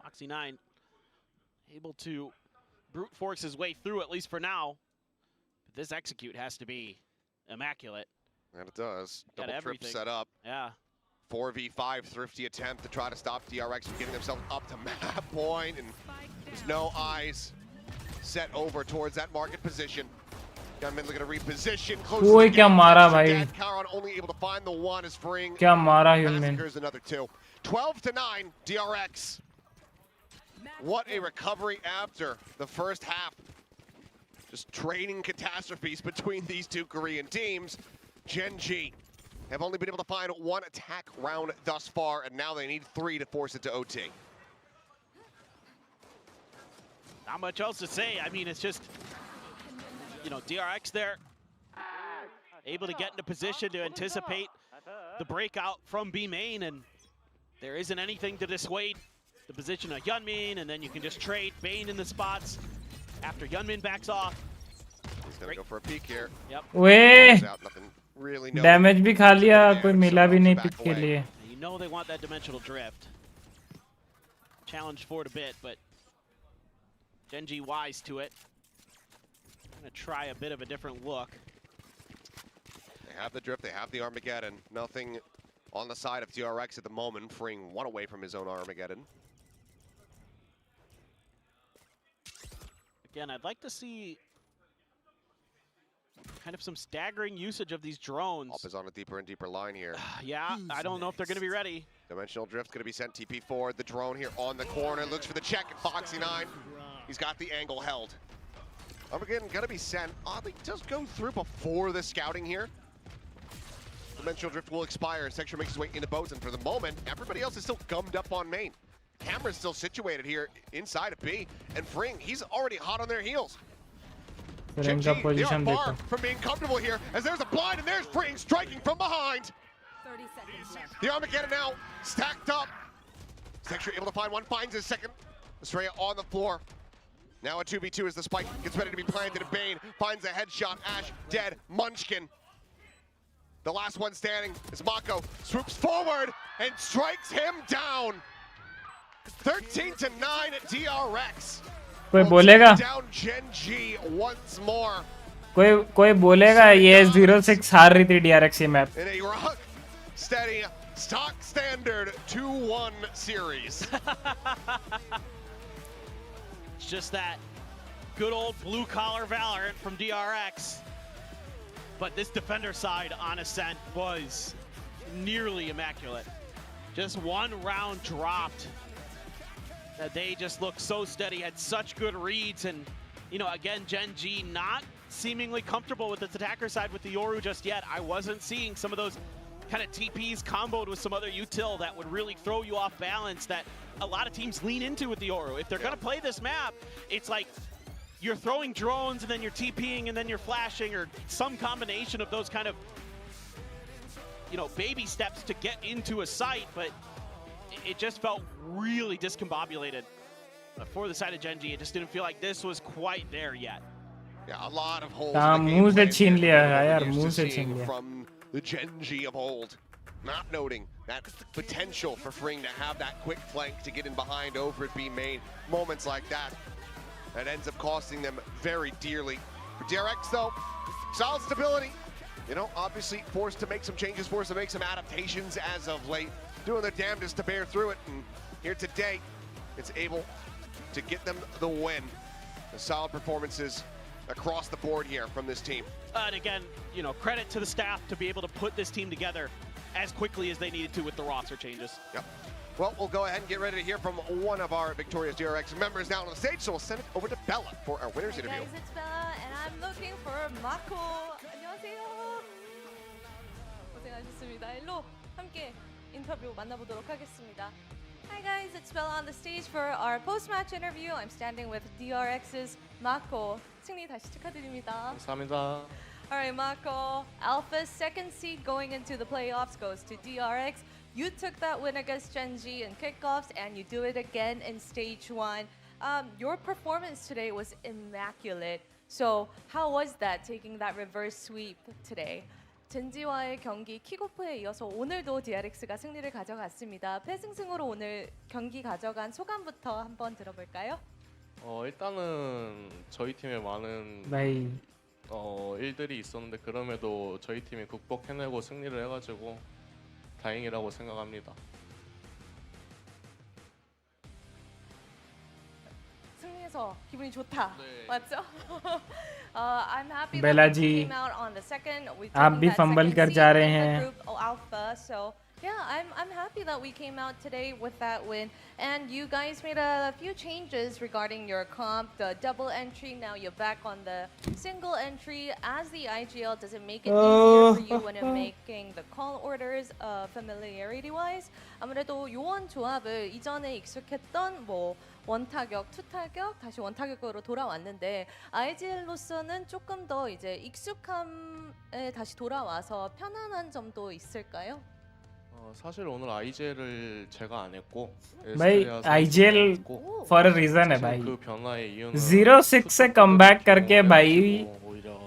Foxy9 able to brute force his way through, at least for now. But this execute has to be immaculate. And it does. Got Double trip everything. set up. Yeah. 4v5, thrifty attempt to try to stop DRX from getting themselves up to map point, and there's no eyes set over towards that market position. Gunman looking to reposition. Oi, क्या मारा भाई? Karon only able to find the one as Fring क्या मारा Hyunmin? massacres another two. 12-9, DRX. What a recovery after the first half. Just training catastrophes between these two Korean teams. Gen G have only been able to find one attack round thus far, and now they need 3 to force it to OT. Not much else to say. I mean, it's just, you know, DRX there, able to get into position to anticipate the breakout from B main, and there isn't anything to dissuade the position of Hyunmin, and then you can just trade Bane in the spots after Hyunmin backs off. He's gonna go for a peek here. Yep. Way Nothing really damage भी खा लिया, कोई मिला भी नहीं pick के लिए. You know they want that dimensional drift. Challenged for it a bit, but Gen G wise to it. Gonna try a bit of a different look. They have the drift, they have the Armageddon. Nothing on the side of DRX at the moment, freeing one away from his own Armageddon. Again, I'd like to see kind of some staggering usage of these drones. Up is on a deeper and deeper line here. Yeah, I don't know if they're going to be ready. Dimensional drift going to be sent TP forward. The drone here on the corner looks for the check at Foxy9. He's got the angle held. Armageddon going to be sent. Oddly, does go through before the scouting here. Dimensional drift will expire as Texture makes his way into boats, and for the moment, everybody else is still gummed up on main. Camera's still situated here inside of B, and Fring, he's already hot on their heels. Gen G, they are far from being comfortable here, as there's a blind, and there's Fring striking from behind. 30 seconds left. The Armageddon now stacked up. Texture able to find one, finds his second. Estrella on the floor. Now a 2v2 as the spike gets ready to be planted at Bane. Finds a headshot, Ash dead, Munchkin. The last one standing is Mako. Swoops forward and strikes him down. 13-9 at DRX. कोई बोलेगा? Down Gen G once more. कोई बोलेगा ये 06 हार रही थी DRX ये map. In a rock steady stock standard 2-1 series. It's just that good old blue collar Valorant from DRX. But this defender side on Ascent was nearly immaculate. Just one round dropped. That they just looked so steady, had such good reads, and you know, again, Gen G not seemingly comfortable with its attacker side with the Yoru just yet. I wasn't seeing some of those kind of TPs comboed with some other util that would really throw you off balance that a lot of teams lean into with the Yoru. If they're gonna play this map, it's like you're throwing drones and then you're TPing and then you're flashing, or some combination of those kind of, you know, baby steps to get into a site, but it just felt really discombobulated for the side of Gen G. It just didn't feel like this was quite there yet. Yeah, a lot of holes मुंह से छीन लिया यार, मुंह से छीन लिया. From the Gen G of old, not noting that potential for Fring to have that quick flank to get in behind over at B main. Moments like that ends up costing them very dearly. For DRX though, solid stability. You know, obviously forced to make some changes, forced to make some adaptations as of late. Doing their damnedest to bear through it, and here today, it's able to get them the win. The solid performances across the board here from this team. And again, you know, credit to the staff to be able to put this team together as quickly as they needed to with the roster changes. Yep. Well, we'll go ahead and get ready to hear from one of our victorious DRX members now on the stage, so we'll send it over to Bella for our winners interview. Guys, it's Bella, and I'm looking for Mako. 안녕하세요. 고생하셨습니다. 일로 함께 인터뷰 만나보도록 하겠습니다. Hi guys, it's Bella on the stage for our post-match interview. I'm standing with DRX's Mako. 승리 다시 축하드립니다. 감사합니다. Alright, Mako. Alpha's second seed going into the playoffs goes to DRX. You took that win against Gen G in kickoffs, and you do it again in stage 1. Your performance today was immaculate. So how was that taking that reverse sweep today? 젠지와의 경기 킥오프에 이어서 오늘도 DRX가 승리를 가져갔습니다. 패승승으로 오늘 경기 가져간 소감부터 한번 들어볼까요? 일단은 저희 팀에 많은 일들이 있었는데 그럼에도 저희 팀이 극복해내고 승리를 해가지고 다행이라고 생각합니다. 승리해서 기분이 좋다. 네. 맞죠? I'm happy बेला that we जी, came out on the second. We आप took भी that fumble second कर seed जा रहे in the हैं. group alpha. So yeah, I'm happy that we came out today with that win. And you guys made a few changes regarding your comp, the double entry. Now you're back on the single entry. As the IGL, does it make it easier for you when you're making the call orders, familiarity-wise? 아무래도 요원 조합을 이전에 익숙했던 뭐 원타격, 투타격, 다시 원타격으로 돌아왔는데 IGL로서는 조금 더 이제 익숙함에 다시 돌아와서 편안한 점도 있을까요? 사실 오늘 IGL을 제가 안 했고 भाई IGL for a reason है भाई. 그 변화의 이유는 0-6 से comeback करके भाई 오히려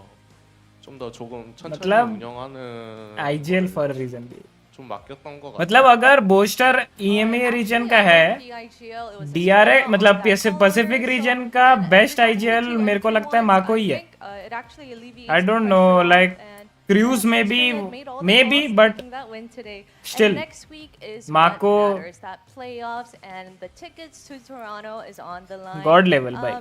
좀 더 조금 천천히 मतलब 운영하는 IGL for a reason भी. 좀 맡겼던 것 같아요. मतलब अगर बोस्टर EMEA रीजन का है, DRX मतलब पैसिफिक रीजन का बेस्ट IGL मेरे को लगता है माको ही है. I don't know, like Cruise maybe, but still, Mako God level भाई.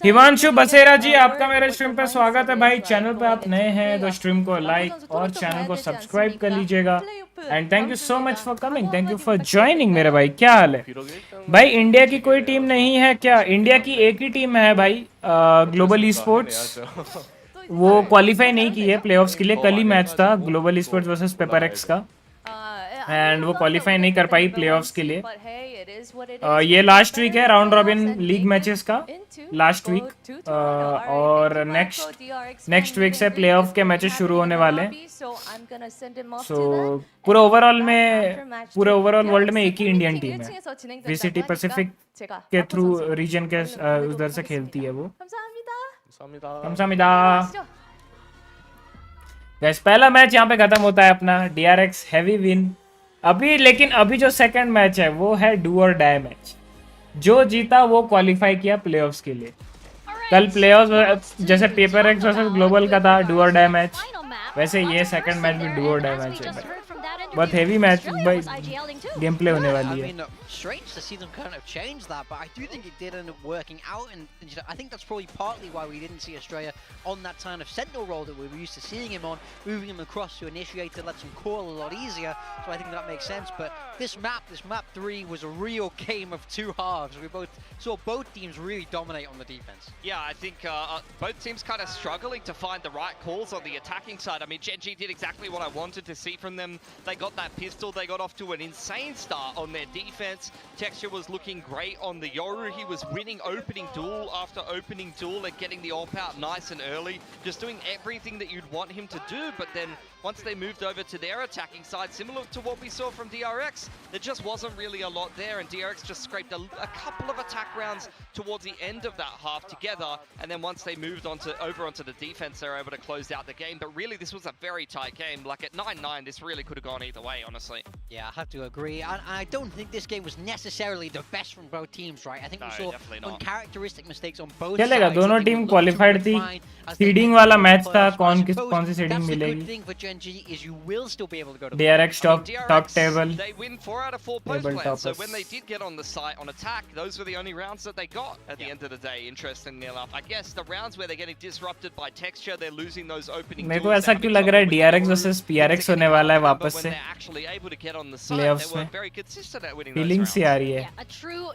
हिमांशु बसेरा जी, आपका मेरे स्ट्रीम पे स्वागत है भाई. चैनल पे आप नए हैं तो स्ट्रीम को लाइक और चैनल को सब्सक्राइब कर लीजिएगा. And thank you so much for coming, thank you for joining मेरे भाई. क्या हाल है भाई? इंडिया की कोई टीम नहीं है क्या? इंडिया की एक ही टीम है भाई, ग्लोबल ईस्पोर्ट्स. वो क्वालिफाई नहीं की है प्लेऑफ्स के लिए. कल ही मैच था global esports versus paper x का एंड वो क्वालिफाई नहीं कर पाई प्लेऑफ्स के लिए. ये लास्ट वीक है राउंड रॉबिन लीग मैचेस का लास्ट वीक, और नेक्स्ट वीक से प्लेऑफ के मैचेस शुरू होने वाले हैं. सो पूरे ओवरऑल वर्ल्ड में एक ही इंडियन टीम है. VCT पैसिफिक के थ्रू रीजन के उधर से खेलती है वो. 감사합니다. गाइस पहला मैच यहाँ पे खत्म होता है अपना. DRX हैवी विन अभी, लेकिन अभी जो सेकंड मैच है वो है डू और डाई मैच. जो जीता वो क्वालिफाई किया प्लेऑफ्स के लिए. कल प्लेऑफ्स जैसे पेपर एक्स वर्सेस ग्लोबल का था डू और डाई मैच, वैसे ये सेकंड मैच भी डू और डाई मैच है. बहुत हेवी मैच भाई गेम प्ले होने वाली है. Strange to see them kind of change that, but I do think it did end up working out, and I think that's probably partly why we didn't see Estrella on that kind of sentinel role that we were used to seeing him on, moving him across to initiator lets him call a lot easier, so I think that makes sense. But this map 3 was a real game of two halves. We saw both teams really dominate on the defense. Yeah, I think both teams kind of struggling to find the right calls on the attacking side. I mean, Gen.G did exactly what I wanted to see from them. They got that pistol, they got off to an insane start on their defense. Texture was looking great on the Yoru. He was winning opening duel after opening duel and getting the AWP out nice and early. Just doing everything that you'd want him to do. But then once they moved over to their attacking side, similar to what we saw from DRX, there just wasn't really a lot there. And DRX just scraped a couple of attack rounds towards the end of that half together. And then once they moved over onto the defense, they were able to close out the game. But really, this was a very tight game. Like at 9-9, this really could have gone either way, honestly. Yeah, I have to agree. And I don't think this game was necessarily the best from both teams, right? I think we saw uncharacteristic mistakes on both sides. चलेगा, दोनों team qualified थी. Seeding वाला match था, कौन सी seeding मिलेगी. Is you will still be able to go to DRX top table. They win 4 out of 4 post plans. So when they did get on the site on attack, those were the only rounds that they got at the end of the day. Interestingly enough, I guess the rounds where they're getting disrupted by texture, they're losing those opening. मेरे को ऐसा क्यों लग रहा है DRX versus PRX होने वाला है वापस से प्लेऑफ्स में. फीलिंग सी आ रही है.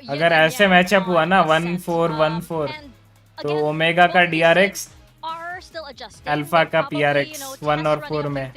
अगर ऐसे मैचअप हुआ ना 1-4 तो ओमेगा का DRX, अल्फा का PRX 1 और 4 में.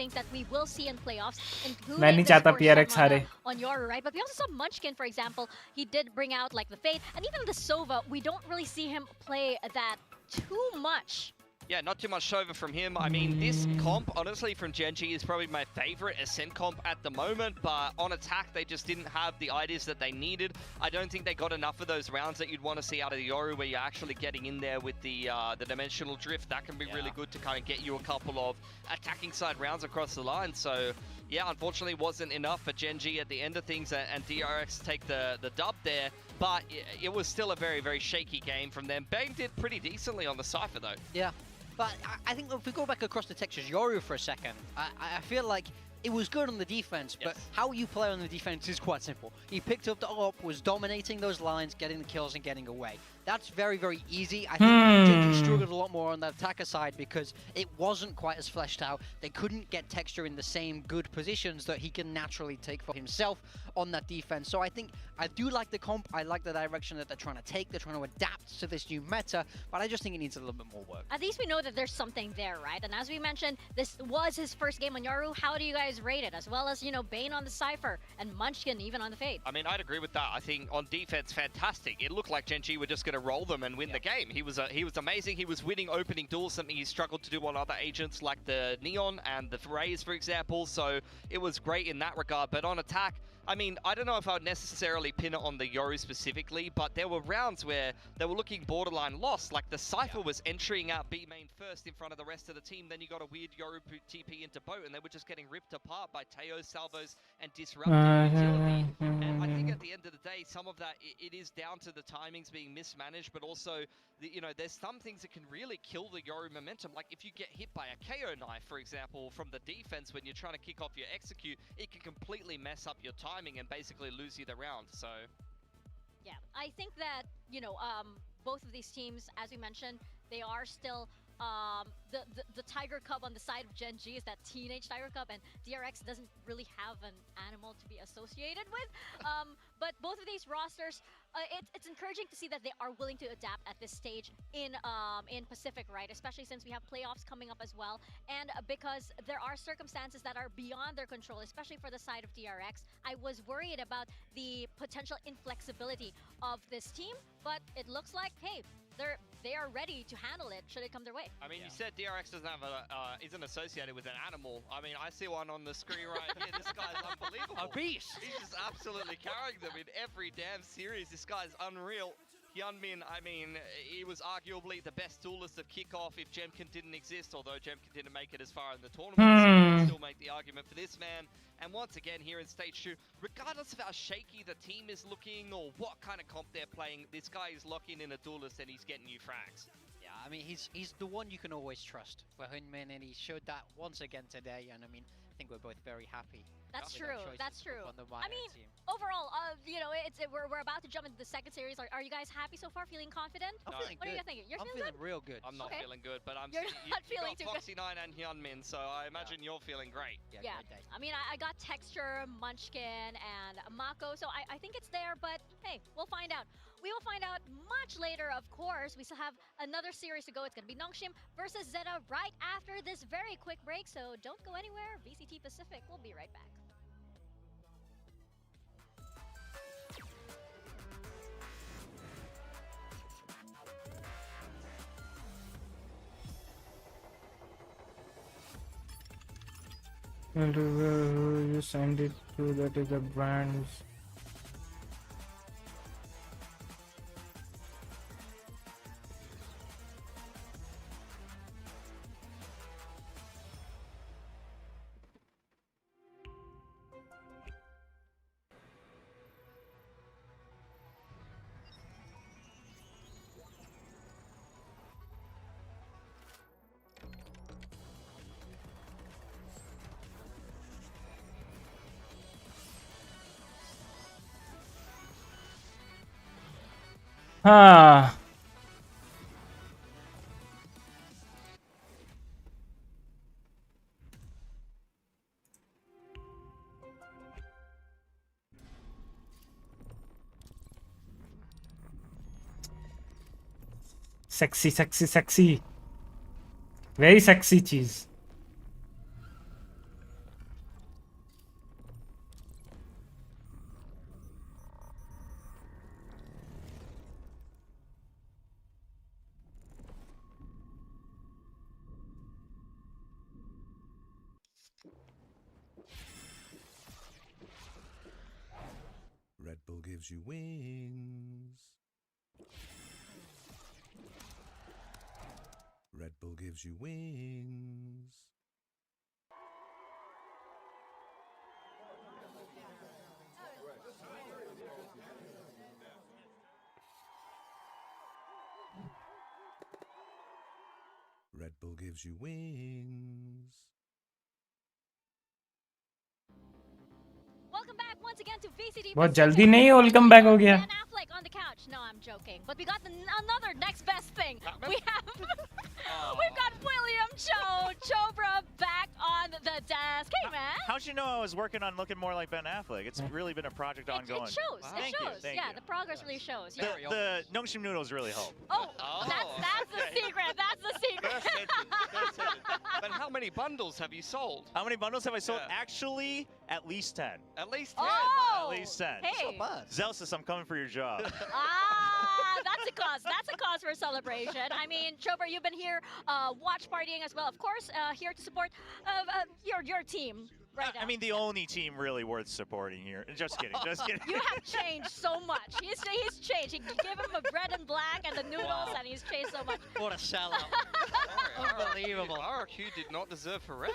मैं नहीं चाहता PRX हारे. On your right, but we also saw Munchkin, for example. He did bring out like the Fate, and even the Sova. We don't really see him play that too much Yeah, not too much over from him. I mean, this comp, honestly, from Gen.G is probably my favorite Ascent comp at the moment, but on attack, they just didn't have the ideas that they needed. I don't think they got enough of those rounds that you'd want to see out of the Yoru, where you're actually getting in there with the dimensional drift. That can be really good to kind of get you a couple of attacking side rounds across the line. So, yeah, unfortunately, wasn't enough for Gen.G at the end of things, and DRX take the dub there. But it was still a very, very shaky game from them. Bang did pretty decently on the Cypher, though. Yeah. But I think if we go back across the textures, Yoru for a second, I feel like it was good on the defense, but how you play on the defense is quite simple. He picked up the AWP, was dominating those lines, getting the kills and getting away. That's very, very easy. I think Gen.G struggled a lot more on the attacker side because it wasn't quite as fleshed out. They couldn't get Texture in the same good positions that he can naturally take for himself on that defense. So I think I do like the comp. I like the direction that they're trying to take. They're trying to adapt to this new meta, but I just think it needs a little bit more work. At least we know that there's something there, right? And as we mentioned, this was his first game on Yoru. How do you guys rate it? As well as, you know, Bane on the Cypher and Munchkin even on the Fade. I mean, I'd agree with that. I think on defense, fantastic. It looked like Gen.G were just going to roll them and win the game. He was amazing. He was winning opening duels, something he struggled to do on other agents like the Neon and the Rays, for example. So it was great in that regard. But on attack, I mean, I don't know if I would necessarily pin it on the Yoru specifically, but there were rounds where they were looking borderline lost. Like the Cypher was entering out B main first in front of the rest of the team. Then you got a weird Yoru TP into boat, and they were just getting ripped apart by Teo, Salvos, and disrupting utility. And I think at the end of the day, some of that, it is down to the timings being mismanaged, but also, you know, there's some things that can really kill the Yoru momentum. Like if you get hit by a KO knife, for example, from the defense when you're trying to kick off your execute, it can completely mess up your timing and basically lose you the round. So yeah, I think that, you know, both of these teams, as we mentioned, they are still the Tiger Cub on the side of Gen.G is that teenage Tiger Cub, and DRX doesn't really have an animal to be associated with. But both of these rosters, it's encouraging to see that they are willing to adapt at this stage in Pacific, right? Especially since we have playoffs coming up as well, and because there are circumstances that are beyond their control, especially for the side of DRX. I was worried about the potential inflexibility of this team, but it looks like, hey, they are ready to handle it should it come their way. I mean, you said DRX doesn't have isn't associated with an animal. I mean, I see one on the screen right here. This guy's unbelievable. A beast. He's just absolutely carrying them in every damn series. This guy's unreal. Hyunmin, I mean, he was arguably the best duelist of kickoff if Jemkin didn't exist, although Jemkin didn't make it as far in the tournament. So you can still make the argument for this man. And once again, here in Stage 2, regardless of how shaky the team is looking or what kind of comp they're playing, this guy is locking in a duelist and he's getting you frags. Yeah, I mean, he's the one you can always trust for Hyunmin, and he showed that once again today. And I mean, I think we're both very happy. That's true. That's true. I mean, team. Overall, you know, we're about to jump into the second series. Are you guys happy so far? Feeling confident? I'm feeling what good. are you thinking? You're I'm feeling real good. I'm not feeling good, but I'm. You're not feeling too good. Foxy9 and Hyunmin, so I imagine you're feeling great. Yeah. I mean, I got Texture, Munchkin, and Mako, so I think it's there. But hey, we'll find out. We will find out much later, of course. We still have another series to go. It's going to be Nongshim versus ZETA right after this very quick break. So don't go anywhere. VCT Pacific. We'll be right back. And who you send it to, that is the brands. Ah. Sexy, sexy, sexy. Very sexy cheese. gives you wings. Red Bull gives you wings. Red Bull gives you wings. Welcome back once again to VCT. बहुत जल्दी नहीं welcome back हो गया. Ben Affleck on the couch. No, I'm joking. But we got another next best thing. We have we've got William Chobra back on the desk. Hey man. How'd you know I was working on looking more like Ben Affleck? It's really been a project ongoing. It shows. Wow. It Thank shows. you. Yeah, the progress really shows. The Nongshim noodles really help. Oh, that's the secret. That's the secret. But how many bundles have you sold? How many bundles have I sold? Actually, at least 10. At least 10? Oh, at least 10. Hey. Zelsis, I'm coming for your job. That's a cause. That's a cause for celebration. I mean, Chobra, you've been here watch partying as well. Of course, here to support your team. Right now. I mean, the only team really worth supporting here. Just kidding. Just kidding. You have changed so much. He's changed. He gave him a bread and black and the noodles, and he's changed so much. What a sellout. Unbelievable. RyuK did not deserve for Rex.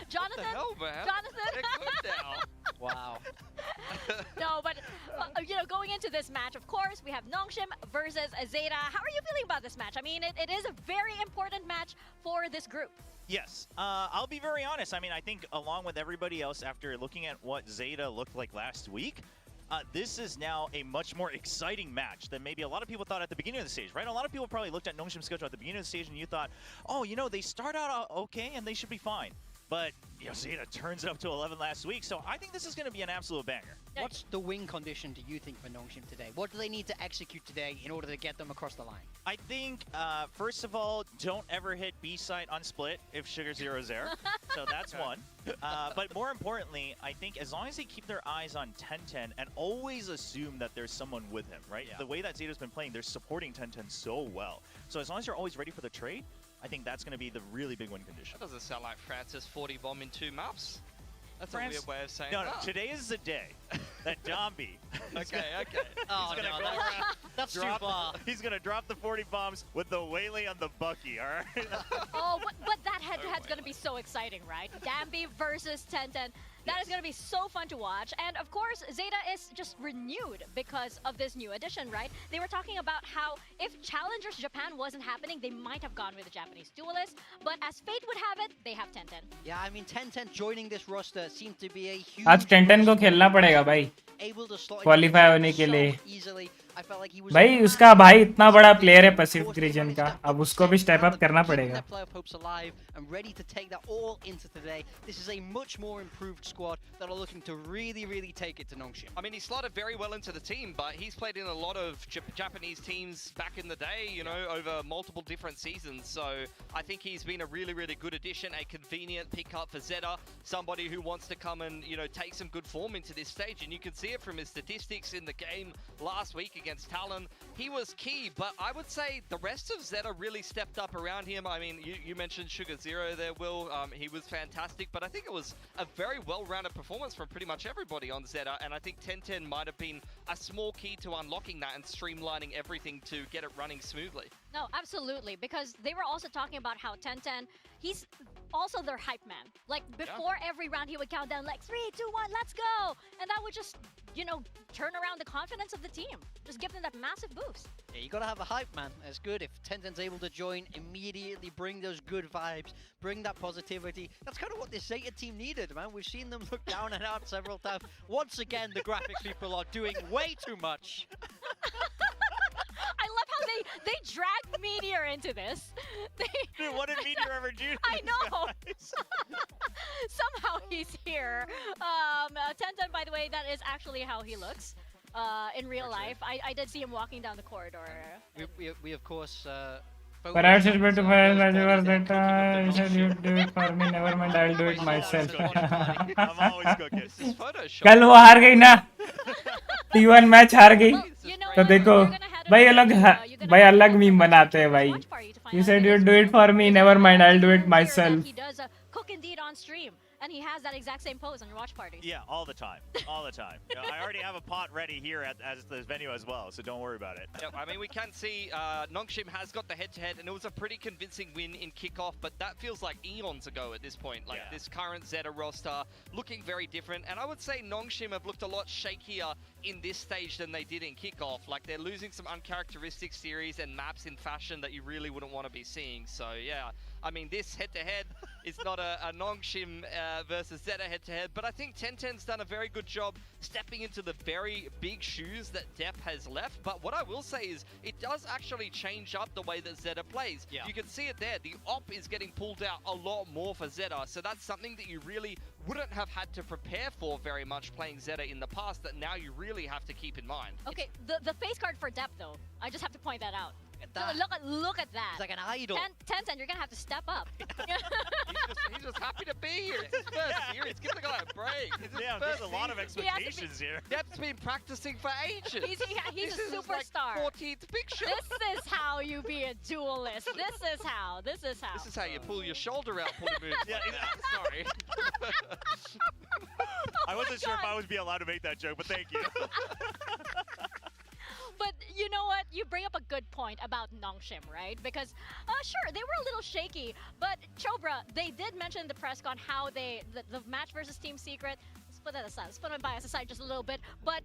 Jonathan? What the hell, man? Jonathan? They're good now. Wow. No, but going into this match, of course, we have Nongshim versus ZETA. How are you feeling about this match? I mean, it is a very important match for this group. Yes, I'll be very honest. I mean, I think along with everybody else, after looking at what ZETA looked like last week, this is now a much more exciting match than maybe a lot of people thought at the beginning of the stage, right? A lot of people probably looked at Nongshim's schedule at the beginning of the stage and you thought, oh, you know, they start out okay and they should be fine. But, you know, ZETA turns it up to 11 last week, so I think this is going to be an absolute banger. What's the win condition, do you think, for Nongshim today? What do they need to execute today in order to get them across the line? I think, first of all, don't ever hit B site on split if Sugar Zero's there. So that's one. But more importantly, I think as long as they keep their eyes on 1010 and always assume that there's someone with him, right? Yeah. The way that ZETA's been playing, they're supporting 1010 so well. So as long as you're always ready for the trade, I think that's going to be the really big win condition. That doesn't sound like Francis 40 bomb in 2 maps. That's a France? weird way of saying No, that. Today is the day that Domby Okay. Oh, he's gonna no, go around, that's too drop, far. He's going to drop the 40 bombs with the Whaley on the Bucky, all right? Oh, but that head-to-head's going to be so exciting, right? Dambi versus 1010. That is going to be so fun to watch. And of course, ZETA is just renewed because of this new addition, right? They were talking about how if Challengers Japan wasn't happening, they might have gone with the Japanese duelists. But as fate would have it, they have 1010. Yeah, I mean, 1010 joining this roster seemed to be a huge... आज 1010 को खेलना पड़ेगा भाई qualify होने के लिए भाई उसका भाई इतना बड़ा प्लेयर है पैसिफिक रीजन का अब उसको भी स्टेप अप करना पड़ेगा ready to take that all into today. This is a much more improved squad that are looking to really take it to Nongshim. I mean, he slotted very well into the team, but he's played in a lot of Japanese teams back in the day, you know, over multiple different seasons. So I think he's been a really good addition, a convenient pickup for ZETA, somebody who wants to come and, you know, take some good form into this stage. And you can see it from his statistics in the game last week against Talon. He was key, but I would say the rest of ZETA really stepped up around him. I mean, you mentioned Sugar Zero there, Will. He was fantastic, but I think it was a very well-rounded performance from pretty much everybody on ZETA, and I think 1010 might have been a small key to unlocking that and streamlining everything to get it running smoothly. No, absolutely, because they were also talking about how 1010, he's also their hype man. Like, before every round, he would count down like 3, 2, 1, let's go! And that would just, you know, turn around the confidence of the team. Just give them that massive boost. Yeah, you gotta have a hype man. It's good if 1010's able to join, immediately bring those good vibes, bring that positivity. That's kind of what this ZETA team needed, man. We've seen them look down and out several times. Once again, the graphics people are doing way too much. I love how they dragged Meteor into this. Dude, what did Meteor ever do to I know! Somehow he's here. 1010, by the way, that is actually how he looks in real life. I did see him walking down the corridor. We of course... But I should be to fire that you said you'd do it for me, never mind, I'll do it myself. कल वो हार गई ना T1 match हार गई तो देखो भाई अलग मीम बनाते हैं भाई You said you'd do it for me, never mind, I'll do it myself. He does cook indeed on stream. And he has that exact same pose on your watch party. Yeah, all the time. All the time. You know, I already have a pot ready here at the venue as well, so don't worry about it. Yep, I mean, we can see Nongshim has got the head-to-head, and it was a pretty convincing win in kickoff, but that feels like eons ago at this point. Like, this current ZETA roster looking very different, and I would say Nongshim have looked a lot shakier in this stage than they did in kickoff. Like, they're losing some uncharacteristic series and maps in fashion that you really wouldn't want to be seeing. So, yeah, I mean, this head-to-head is not a Nongshim versus ZETA head-to-head, but I think 1010's done a very good job stepping into the very big shoes that Depp has left. But what I will say is it does actually change up the way that ZETA plays. Yeah. You can see it there. The op is getting pulled out a lot more for ZETA, so that's something that you really wouldn't have had to prepare for very much playing ZETA in the past that now you really have to keep in mind. Okay, the face card for Depp though, I just have to point that out. That. Look at that. It's like an idol. 1010, you're gonna have to step up. he's just happy to be here. It's his first series. Give the guy a break. Damn, there's a lot of expectations here. Depp's been practicing for ages. He's this a is superstar. Like 14th picture. This is how you be a duelist. This is how. This is how you pull your shoulder out pulling moves like that. Sorry. I wasn't sure if I would be allowed to make that joke, but thank you. But you know what? You bring up a good point about Nongshim, right? Because, sure, they were a little shaky, but Chobra, they did mention in the press con how the match versus Team Secret, let's put that aside, let's put my bias aside just a little bit, but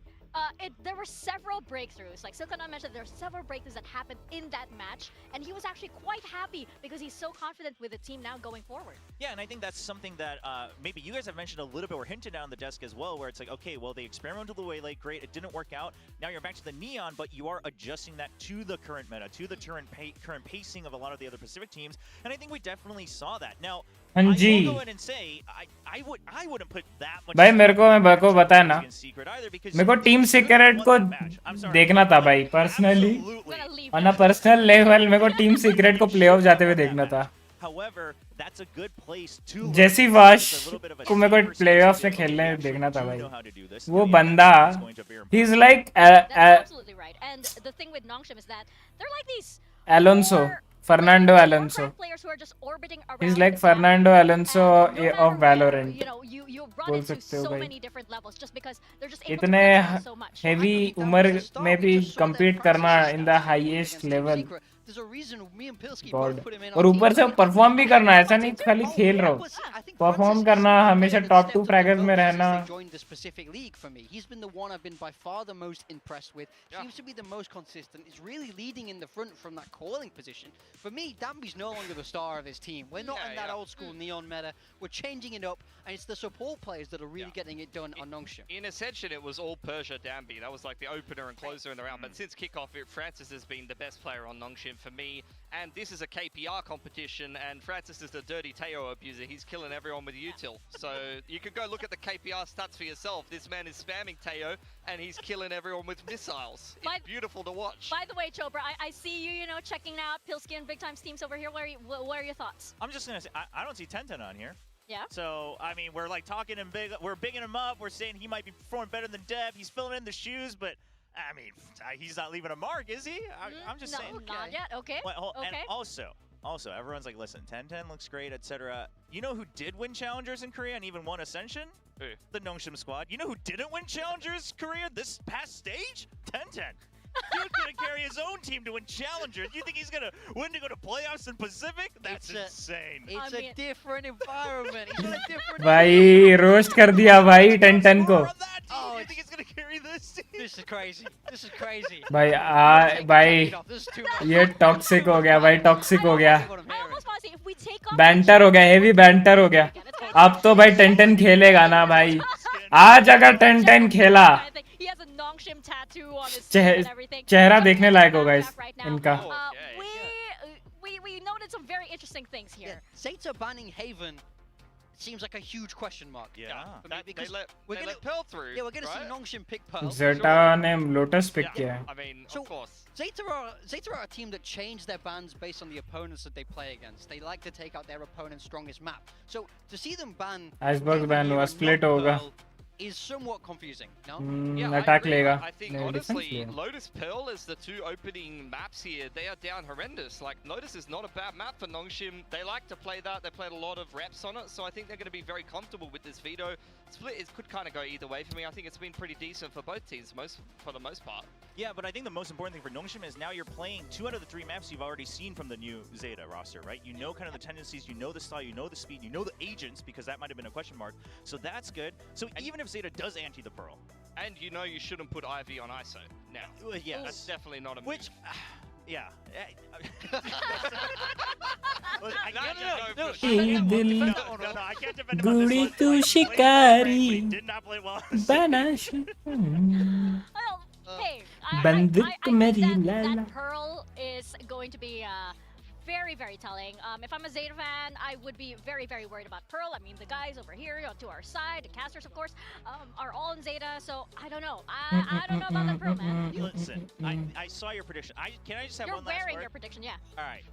there were several breakthroughs. Like Silkanon mentioned, there were several breakthroughs that happened in that match, and he was actually quite happy because he's so confident with the team now going forward. Yeah, and I think that's something that maybe you guys have mentioned a little bit or hinted at on the desk as well, where it's like, okay, well, they experimented the way late, great, it didn't work out. Now you're back to the Neon, but you are adjusting that to the current meta, to the current pacing of a lot of the other Pacific teams, and I think we definitely saw that. Now, I will go ahead and say, I wouldn't put that much भाई मेरे को बताया ना मेरे को team secret को देखना था भाई personally on a personal level मेरे को टीम सीक्रेट को प्लेऑफ जाते हुए देखना था जैसी वाश को मेरे को प्लेऑफ में खेलने देखना था भाई वो बंदा he is like Alonso Fernando Alonso. He's like Fernando Alonso of Valorant. You run into so many different levels just because they're just able इतने to so much. heavy उम्र में भी compete करना in the highest level. There's a reason me and Pilsky God. both put him in. और ऊपर से perform भी करना है ऐसा नहीं खाली खेल रहा हो परफॉर्म करना हमेशा टॉप 2 फ्रैगर्स में रहना joined the specific league for me. He's been the one I've been by far the most impressed with. Seems to be the most consistent. Is really leading in the front from that calling position. For me, Danby's no longer the star of his team. We're not in that old school Neon meta. We're changing it up, and it's the support players that are really getting it done on Nongshim. In Ascension, it was all Persia Danby. That was like the opener and closer in the round. But since kickoff, Francis has been the best player on Nongshim for me. And this is a KPR competition, and Francis is the dirty Teo abuser. He's killing everyone with util. So you can go look at the KPR stats for yourself. This man is spamming Teo, and he's killing everyone with missiles. It's beautiful to watch. By the way, Chobra, I see you, checking out Pilsky and Big Time teams over here. What are your thoughts? I'm just going to say, I don't see 1010 on here. Yeah. So, I mean, we're like talking him big, we're bigging him up. We're saying he might be performing better than Dev. He's filling in the shoes, but I mean, he's not leaving a mark, is he? I'm just saying. No, not yet. Okay. And also, everyone's like, listen, 1010 looks great, etc. You know who did win Challengers in Korea and even won Ascension? Who? The Nongshim squad. You know who didn't win Challengers Korea this past stage? 1010. Dude's gonna carry his own team to win Challengers. You think he's gonna win to go to playoffs in Pacific? That's insane. It's a different environment. It's a different. भाई roast कर दिया भाई 1010 को. Oh, you think he's gonna carry this team? This is crazy. This is crazy. भाई ये toxic हो गया भाई टॉक्सिक हो गया. बैंटर हो गया हेवी बैंटर हो गया. अब तो भाई 1010 खेलेगा ना भाई. आज अगर 1010 खेला चेहरा देखने लायक होगा इनका. We noted some very interesting things here. ZETA banning Haven seems like a huge question mark. Yeah. They let Pearl through. Yeah, we're going to see Nongshim pick Pearl. ZETA ने Lotus pick किया है. I mean, of course. ZETA are a team that change their bans based on the opponents that they play against. They like to take out their opponent's strongest map. So to see them ban Iceberg ban हुआ split होगा. is somewhat confusing, no? Yeah, I attack agree. लेगा I think नहीं, defense honestly, लेगा. Lotus Pearl is the two opening maps here. They are down horrendous. Like Lotus is not a bad map for Nongshim. They like to play that. They played a lot of reps on it, so I think they're going to be very comfortable with this veto split. It could kind of go either way for me. I think it's been pretty decent for both teams, for the most part. Yeah, but I think the most important thing for Nongshim is now you're playing 2 out of the 3 maps you've already seen from the new ZETA roster, right? You know kind of the tendencies, you know the style, you know the speed, you know the agents, because that might have been a question mark. So that's good. So even if ZETA does anti the Pearl. And you know you shouldn't put Ivy on ISO now. Yeah, that's definitely not a move. Which, yeah. Gudi तू शिकारी बनाश Hey, बंदूक मेरी that Lala. Pearl is going to be very, very telling. If I'm a ZETA fan, I would be very, very worried about Pearl. I mean, the guys over here to our side, the casters, of course, are all in ZETA, so I don't know. I don't know about that Pearl, man. Listen, I saw your prediction. Can I just have You're one last wearing word? your prediction, yeah. All right.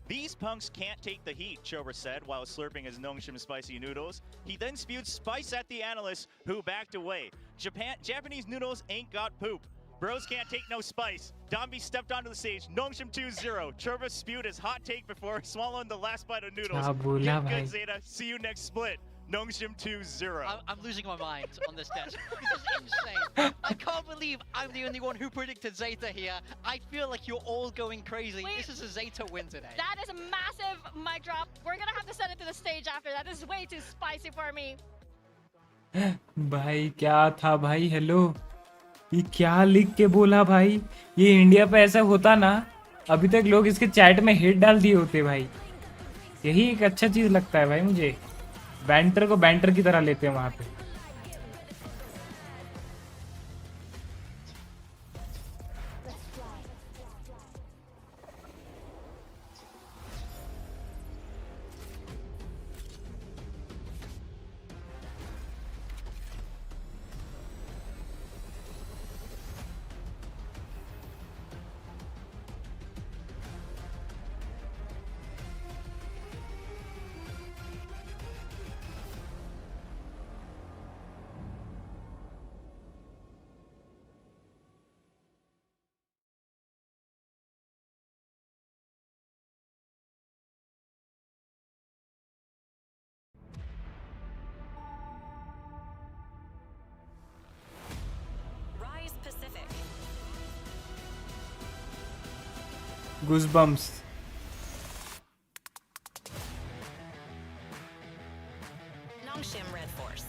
These punks can't take the heat, Chober said while slurping his Nongshim spicy noodles. He then spewed spice at the analyst, who backed away. Japanese noodles ain't got poop. Bros can't take no spice. Dombi stepped onto the stage. Nongshim 2-0. Chober spewed his hot take before swallowing the last bite of noodles. Get good, ZETA. See you next split. Nongshim 2-0. I'm losing my mind on this desk. This is insane. I can't believe I'm the only one who predicted ZETA here. I feel like you're all going crazy. Wait. This is a ZETA win today. That is a massive mic drop. We're gonna have to send it to the stage after that. This is way too spicy for me. भाई क्या था भाई. Hello, ये क्या लिख के बोला भाई. ये इंडिया पे ऐसा होता ना, अभी तक लोग इसके चैट में हिट डाल दिए होते भाई. यही एक अच्छा चीज लगता है भाई मुझे. बैंटर को बैंटर की तरह लेते हैं वहां पे. Goosebumps. Nongshim Red Force.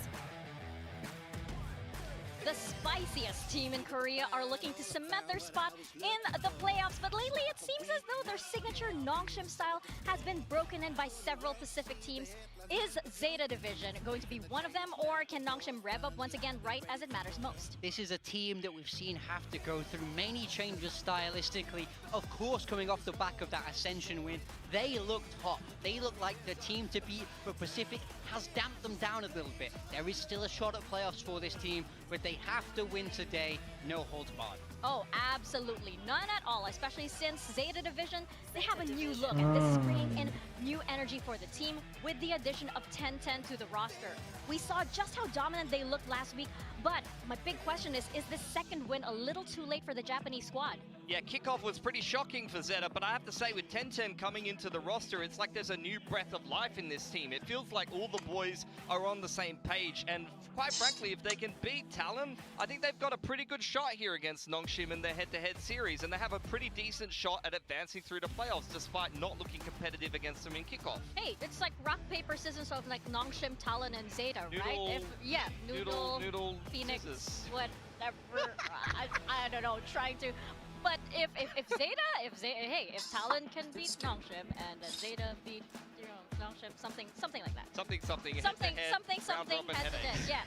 The spiciest team in Korea are looking to cement their spot in the playoffs, but lately it seems as though their signature Nongshim style has been broken in by several Pacific teams. Is ZETA Division going to be one of them, or can Nongshim rev up once again right as it matters most? This is a team that we've seen have to go through many changes stylistically. Of course, coming off the back of that Ascension win, they looked hot. They looked like the team to beat, but Pacific has damped them down a little bit. There is still a shot at playoffs for this team, but they have to win today, no holds barred. Oh, absolutely none at all, especially since ZETA Division, they have a new look, and this is bringing in new energy for the team with the addition of 10-10 to the roster. We saw just how dominant they looked last week, but my big question is this second win a little too late for the Japanese squad? Yeah, kickoff was pretty shocking for ZETA, but I have to say with 10-10 coming into the roster, it's like there's a new breath of life in this team. It feels like all the boys are on the same page, and quite frankly, if they can beat Talon, I think they've got a pretty good shot here against Nongshim in their head-to-head series, and they have a pretty decent shot at advancing through the playoffs despite not looking competitive against them in kickoff. Hey, it's like rock, paper, scissors, so like Nongshim, Talon, and ZETA, right? Noodle, Phoenix, scissors. Whatever. I don't know, trying to. But if if Talon can beat Nongshim and ZETA beat Nongshim, something like that. Something head-to-head, yeah.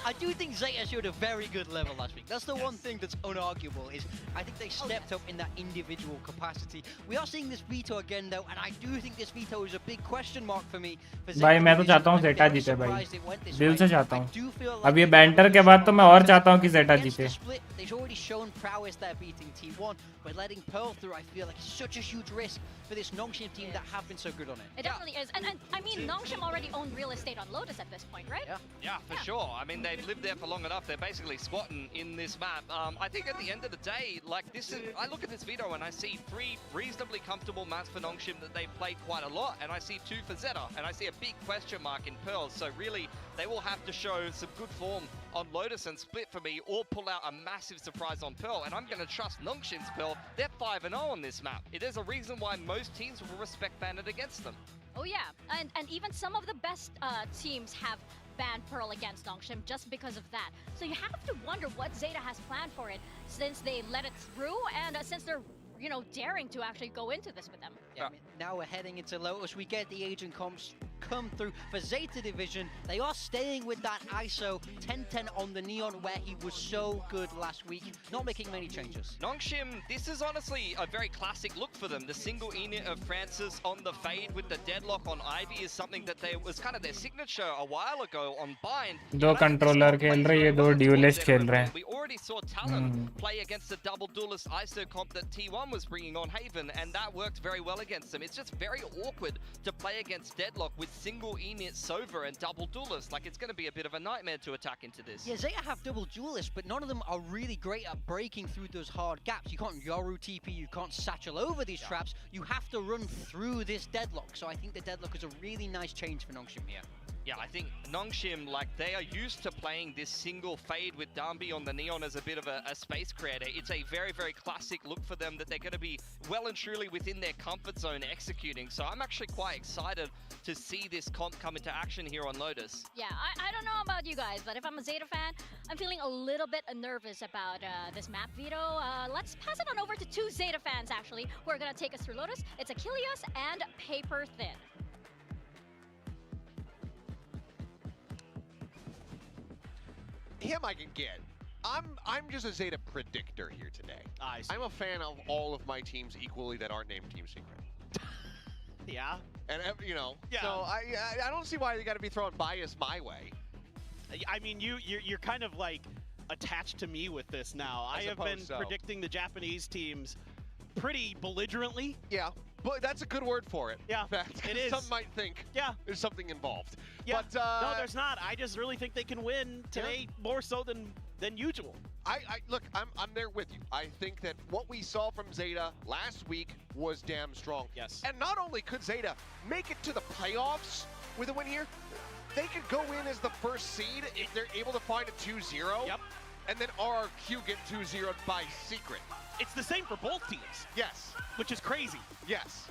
I do think ZETA showed a very good level last week. That's the one thing that's unarguable, is I think they stepped up in that individual capacity. We are seeing this veto again though, and I do think this veto is a big question mark for me. भाई मैं तो चाहता हूँ ZETA जीते भाई, दिल से चाहता हूँ. अब ये बैंटर के बाद तो मैं और चाहता हूँ कि ZETA जीते. They've already shown prowess there beating T1, but letting Pearl through I feel like is such a huge risk for this Nongshim team that have been so good on it. It definitely is. And I mean, Nongshim already owned real estate on Lotus at this point, right? Yeah, for sure. I mean, they've lived there for long enough. They're basically squatting in this map. I think at the end of the day, like this is, I look at this video and I see 3 reasonably comfortable maps for Nongshim that they've played quite a lot, and I see 2 for ZETA, and I see a big question mark in Pearl. So really, they will have to show some good form on Lotus and Split for me, or pull out a massive surprise on Pearl, and I'm going to trust Nongshim's Pearl. They're 5-0 on this map. There's a reason why most teams will respect Bandit against them. Oh yeah, and even some of the best teams have banned Pearl against Nongshim just because of that. So you have to wonder what ZETA has planned for it, since they let it through, and since they're, you know, daring to actually go into this with them. Yeah, I mean, now we're heading into Lotus. We get the agent comps come through for ZETA Division. They are staying with that ISO 10-10 on the Neon, where he was so good last week, not making many changes. Nongshim, this is honestly a very classic look for them. The single unit of Francis on the fade with the deadlock on Ivy is something that was kind of their signature a while ago on Bind. 2 controller खेल रहे हैं, 2 duelist खेल रहे हैं. We already saw Talon play against the double duelist ISO comp that T1 was bringing on Haven, and that worked very well against them. It's just very awkward to play against Deadlock with single Enid Sova and double duelist. Like, it's going to be a bit of a nightmare to attack into this. Yeah, ZETA have double duelists, but none of them are really great at breaking through those hard gaps. You can't Yoru TP, you can't satchel over these traps. You have to run through this Deadlock. So I think the Deadlock is a really nice change for Nongshim here. Yeah, I think Nongshim, like, they are used to playing this single fade with Dambi on the Neon as a bit of a space creator. It's a very, very classic look for them that they're going to be well and truly within their comfort zone executing. So I'm actually quite excited to see this comp come into action here on Lotus. Yeah, I don't know about you guys, but if I'm a ZETA fan, I'm feeling a little bit nervous about this map, Vito. Let's pass it on over to 2 ZETA fans, actually, who are going to take us through Lotus. It's Achilles and Paper Thin. Him I can get. I'm just a ZETA predictor here today. I'm a fan of all of my teams equally that aren't named Team Secret. Yeah. And you know, yeah. So I don't see why you got to be throwing bias my way. I mean, you're kind of like attached to me with this now. I have been predicting the Japanese teams pretty belligerently. Yeah, but that's a good word for it. Yeah, in fact, it is. Some might think there's something involved. Yeah, but, no, there's not. I just really think they can win today more so than usual. Look, I'm there with you. I think that what we saw from ZETA last week was damn strong. Yes. And not only could ZETA make it to the playoffs with a win here, they could go in as the first seed if they're able to find a 2-0. Yep. And then RRQ get 2-0'd by Secret. It's the same for both teams. Yes. Which is crazy. Yes.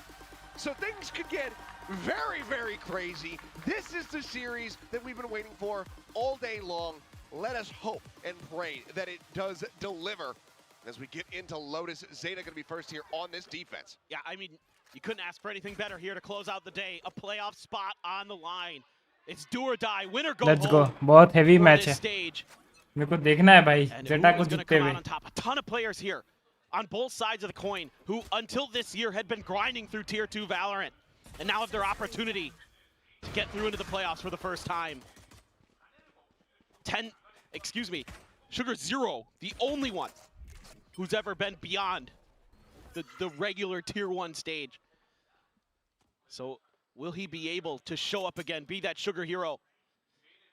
So things could get very, very crazy. This is the series that we've been waiting for all day long. Let us hope and pray that it does deliver. As we get into Lotus, ZETA going to be first here on this defense. Yeah, I mean, you couldn't ask for anything better here to close out the day. A playoff spot on the line. It's do or die, win or go Let's home. go. बहुत heavy match है. Stage. मेरे को देखना है भाई. ZETA को जीतते हुए. A ton of players here on both sides of the coin who until this year had been grinding through Tier 2 Valorant and now have their opportunity to get through into the playoffs for the first time. Sugar Zero, the only one who's ever been beyond the regular Tier 1 stage. So will he be able to show up again, be that Sugar Hero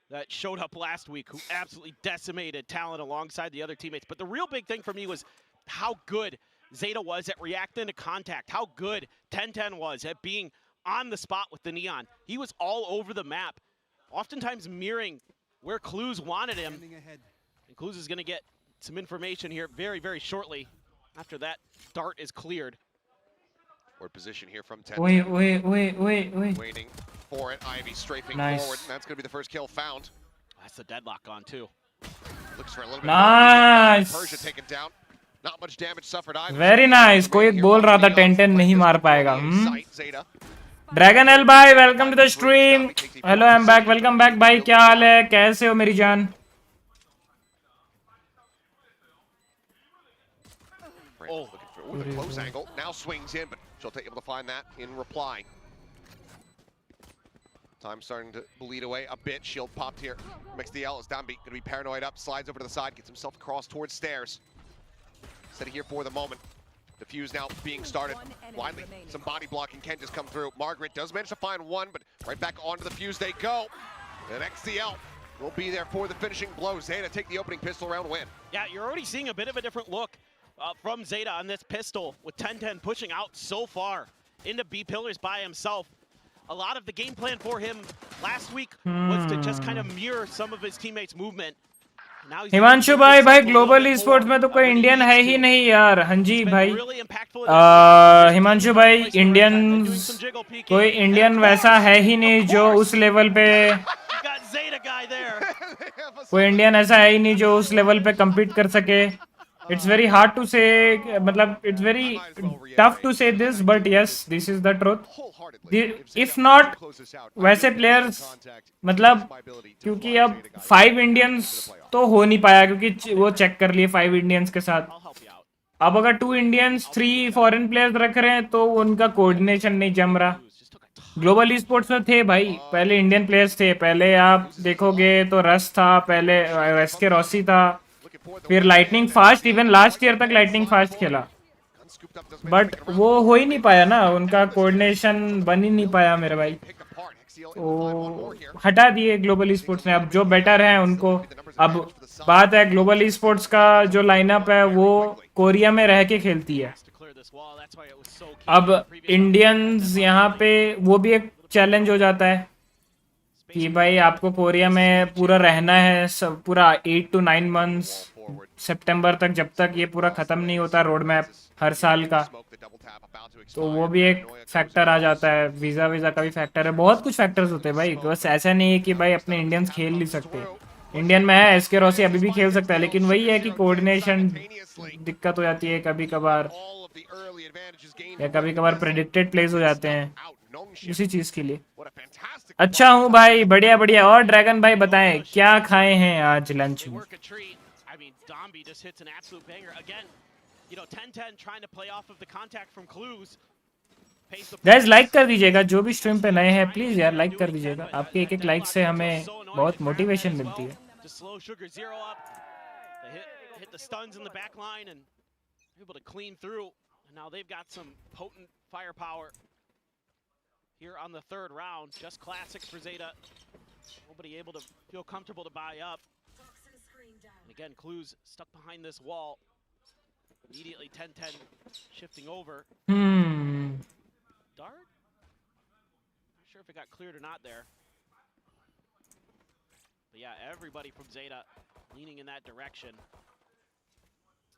that showed up last week, who absolutely decimated Talon alongside the other teammates? But the real big thing for me was how good ZETA was at reacting to contact, how good 10-10 was at being on the spot with the Neon. He was all over the map, oftentimes mirroring where Clues wanted him. And Clues is going to get some information here very, very shortly after that dart is cleared. We're position here from 10. Wait. Waiting for it. Ivy strafing forward, and that's going to be the first kill found. That's the deadlock gone too. Looks for a little bit Nice. of Persia taken down. Not much damage suffered either. Very nice. कोई बोल रहा था 10-10 नहीं मार पाएगा. Dragon L भाई, welcome to the stream. Hello, I'm back. Welcome back भाई. क्या हाल है? कैसे हो मेरी जान? Oh, looking for the close angle. Now swings in, but she'll be able to find that in reply. Time starting to bleed away a bit. Shield popped here. Makes the L. Is Dambi going to be paranoid up, slides over to the side, gets himself across towards stairs. Sitting here for the moment. Defuse now being started widely. Some body blocking can just come through. Margaret does manage to find one, but right back onto the fuse they go. And XCL will be there for the finishing blow. Zeta take the opening pistol round win. Yeah, you're already seeing a bit of a different look from Zeta on this pistol, with 10-10 pushing out so far into B pillars by himself. A lot of the game plan for him last week was to just kind of mirror some of his teammates' movement. Himanshu भाई global esports में तो कोई Indian है ही नहीं यार। हाँ जी भाई, हिमांशु भाई इंडियन कोई इंडियन वैसा है ही नहीं जो उस लेवल पे, कोई इंडियन ऐसा है ही नहीं जो उस लेवल पे compete कर सके। It's very hard to say, मतलब it's very tough to say this, but yes, this is the truth. If not, वैसे players मतलब क्योंकि अब 5 Indians तो हो नहीं पाया, क्योंकि वो चेक कर लिए 5 Indians के साथ। अब अगर 2 Indians 3 फॉरेन प्लेयर्स रख रहे हैं तो उनका कोऑर्डिनेशन नहीं जम रहा। ग्लोबल ई स्पोर्ट्स में थे भाई, पहले इंडियन प्लेयर्स थे, पहले आप देखोगे तो रस था, पहले एसके रॉसी था, फिर lightning fast, even last year तक लाइटनिंग फास्ट खेला, बट वो हो ही नहीं पाया ना, उनका कोऑर्डिनेशन बन ही नहीं पाया मेरे भाई। तो हटा दिए ग्लोबल ई स्पोर्ट्स ने। अब जो बेटर हैं उनको, अब बात है ग्लोबल ई स्पोर्ट्स का जो लाइनअप है वो कोरिया में रह के खेलती है। अब इंडियंस यहाँ पे वो भी एक चैलेंज हो जाता है कि भाई आपको कोरिया में पूरा रहना है, सब पूरा 8 to 9 months, सितंबर तक, जब तक ये पूरा ख़त्म नहीं होता रोड मैप हर साल का, तो वो भी एक फैक्टर आ जाता है। वीज़ा का भी फैक्टर है, बहुत कुछ फैक्टर्स होते हैं भाई। बस ऐसा नहीं है कि भाई अपने इंडियंस खेल नहीं सकते। इंडियन में है एसके रॉसी अभी भी खेल सकता है, लेकिन वही है कि कोऑर्डिनेशन दिक्कत हो जाती है कभी कभार, या कभी कभार प्रेडिक्टेड प्लेस हो जाते हैं इसी चीज़ के लिए। अच्छा हूँ भाई, बढ़िया बढ़िया। और ड्रैगन भाई बताएं क्या खाए हैं आज लंच में? गाइस लाइक कर दीजिएगा, जो भी स्ट्रीम पे नए हैं प्लीज यार लाइक कर दीजिएगा। आपके एक लाइक से हमें बहुत मोटिवेशन मिलती है। Here on the third round, just classics for Zeta. Nobody able to feel comfortable to buy up. And again, Clues stuck behind this wall. Immediately 10-10 shifting over. Dart? Not sure if it got cleared or not there. But yeah, everybody from Zeta leaning in that direction.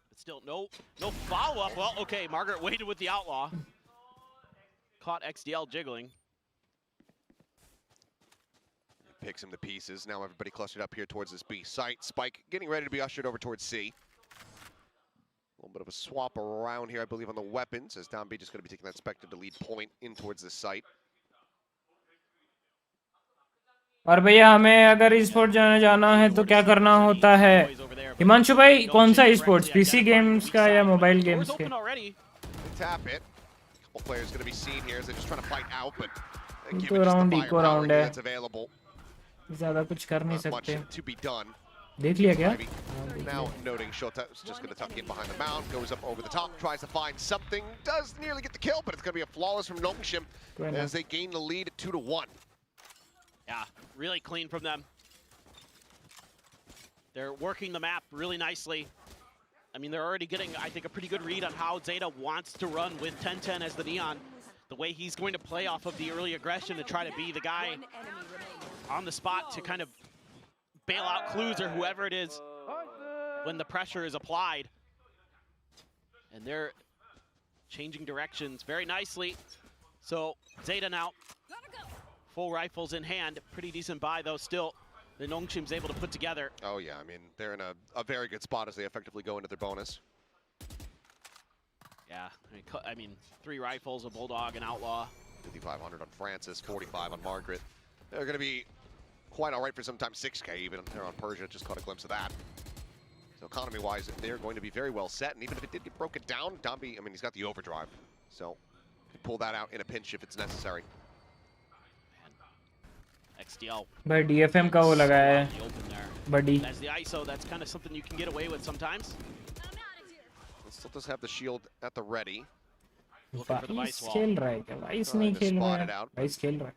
But still, no follow-up. Well, okay, Margaret waited with the outlaw. Caught XDL jiggling. Picks him to pieces. Now everybody clustered up here towards this B site. Spike getting ready to be ushered over towards C. A little bit of a swap around here, I believe, on the weapons, as Down B just going to be taking that Spectre to lead point in towards this site. और भैया हमें अगर sports जाना है तो क्या करना होता है? हिमांशु भाई कौन सा स्पोर्ट्स, पीसी गेम्स का या मोबाइल गेम्स के? Tap it. Couple players going to be seen here as they're just trying to fight out, but eco round है, that's available. ज़्यादा कुछ कर नहीं Not much सकते। to be done. देख लिया क्या? Now noting Shota is just going to tuck in behind the mound, goes up over the top, tries to find something, does nearly get the kill, but it's going to be a flawless from Nongshim as they gain the lead at 2-1. Yeah, really clean from them. They're working the map really nicely. I mean, they're already getting, I think, a pretty good read on how Zeta wants to run with 10-10 as the Neon. The way he's going to play off of the early aggression to try to be the guy on the spot to kind of bail out Clues or whoever it is when the pressure is applied. And they're changing directions very nicely. So Zeta now, full rifles in hand. Pretty decent buy, though, still. The Nongshim's able to put together. Oh yeah, I mean, they're in a very good spot as they effectively go into their bonus. Yeah, I mean 3 rifles, a Bulldog, an Outlaw. 5,500 on Francis, 45 on Margaret. They're going to be quite all right for sometimes 6K even. They're on Persia, just caught a glimpse of that. So economy-wise, they're going to be very well set. And even if it did get broken down, Domby, I mean, he's got the overdrive. So can pull that out in a pinch if it's necessary. XDL. भाई DFM का वो लगाया है बड़ी। As the ISO, that's kind of something you can get away with sometimes. This Still does have the shield at the ready. Vice खेल रहा है क्या? वाइस नहीं खेल रहा है, वाइस खेल रहा है।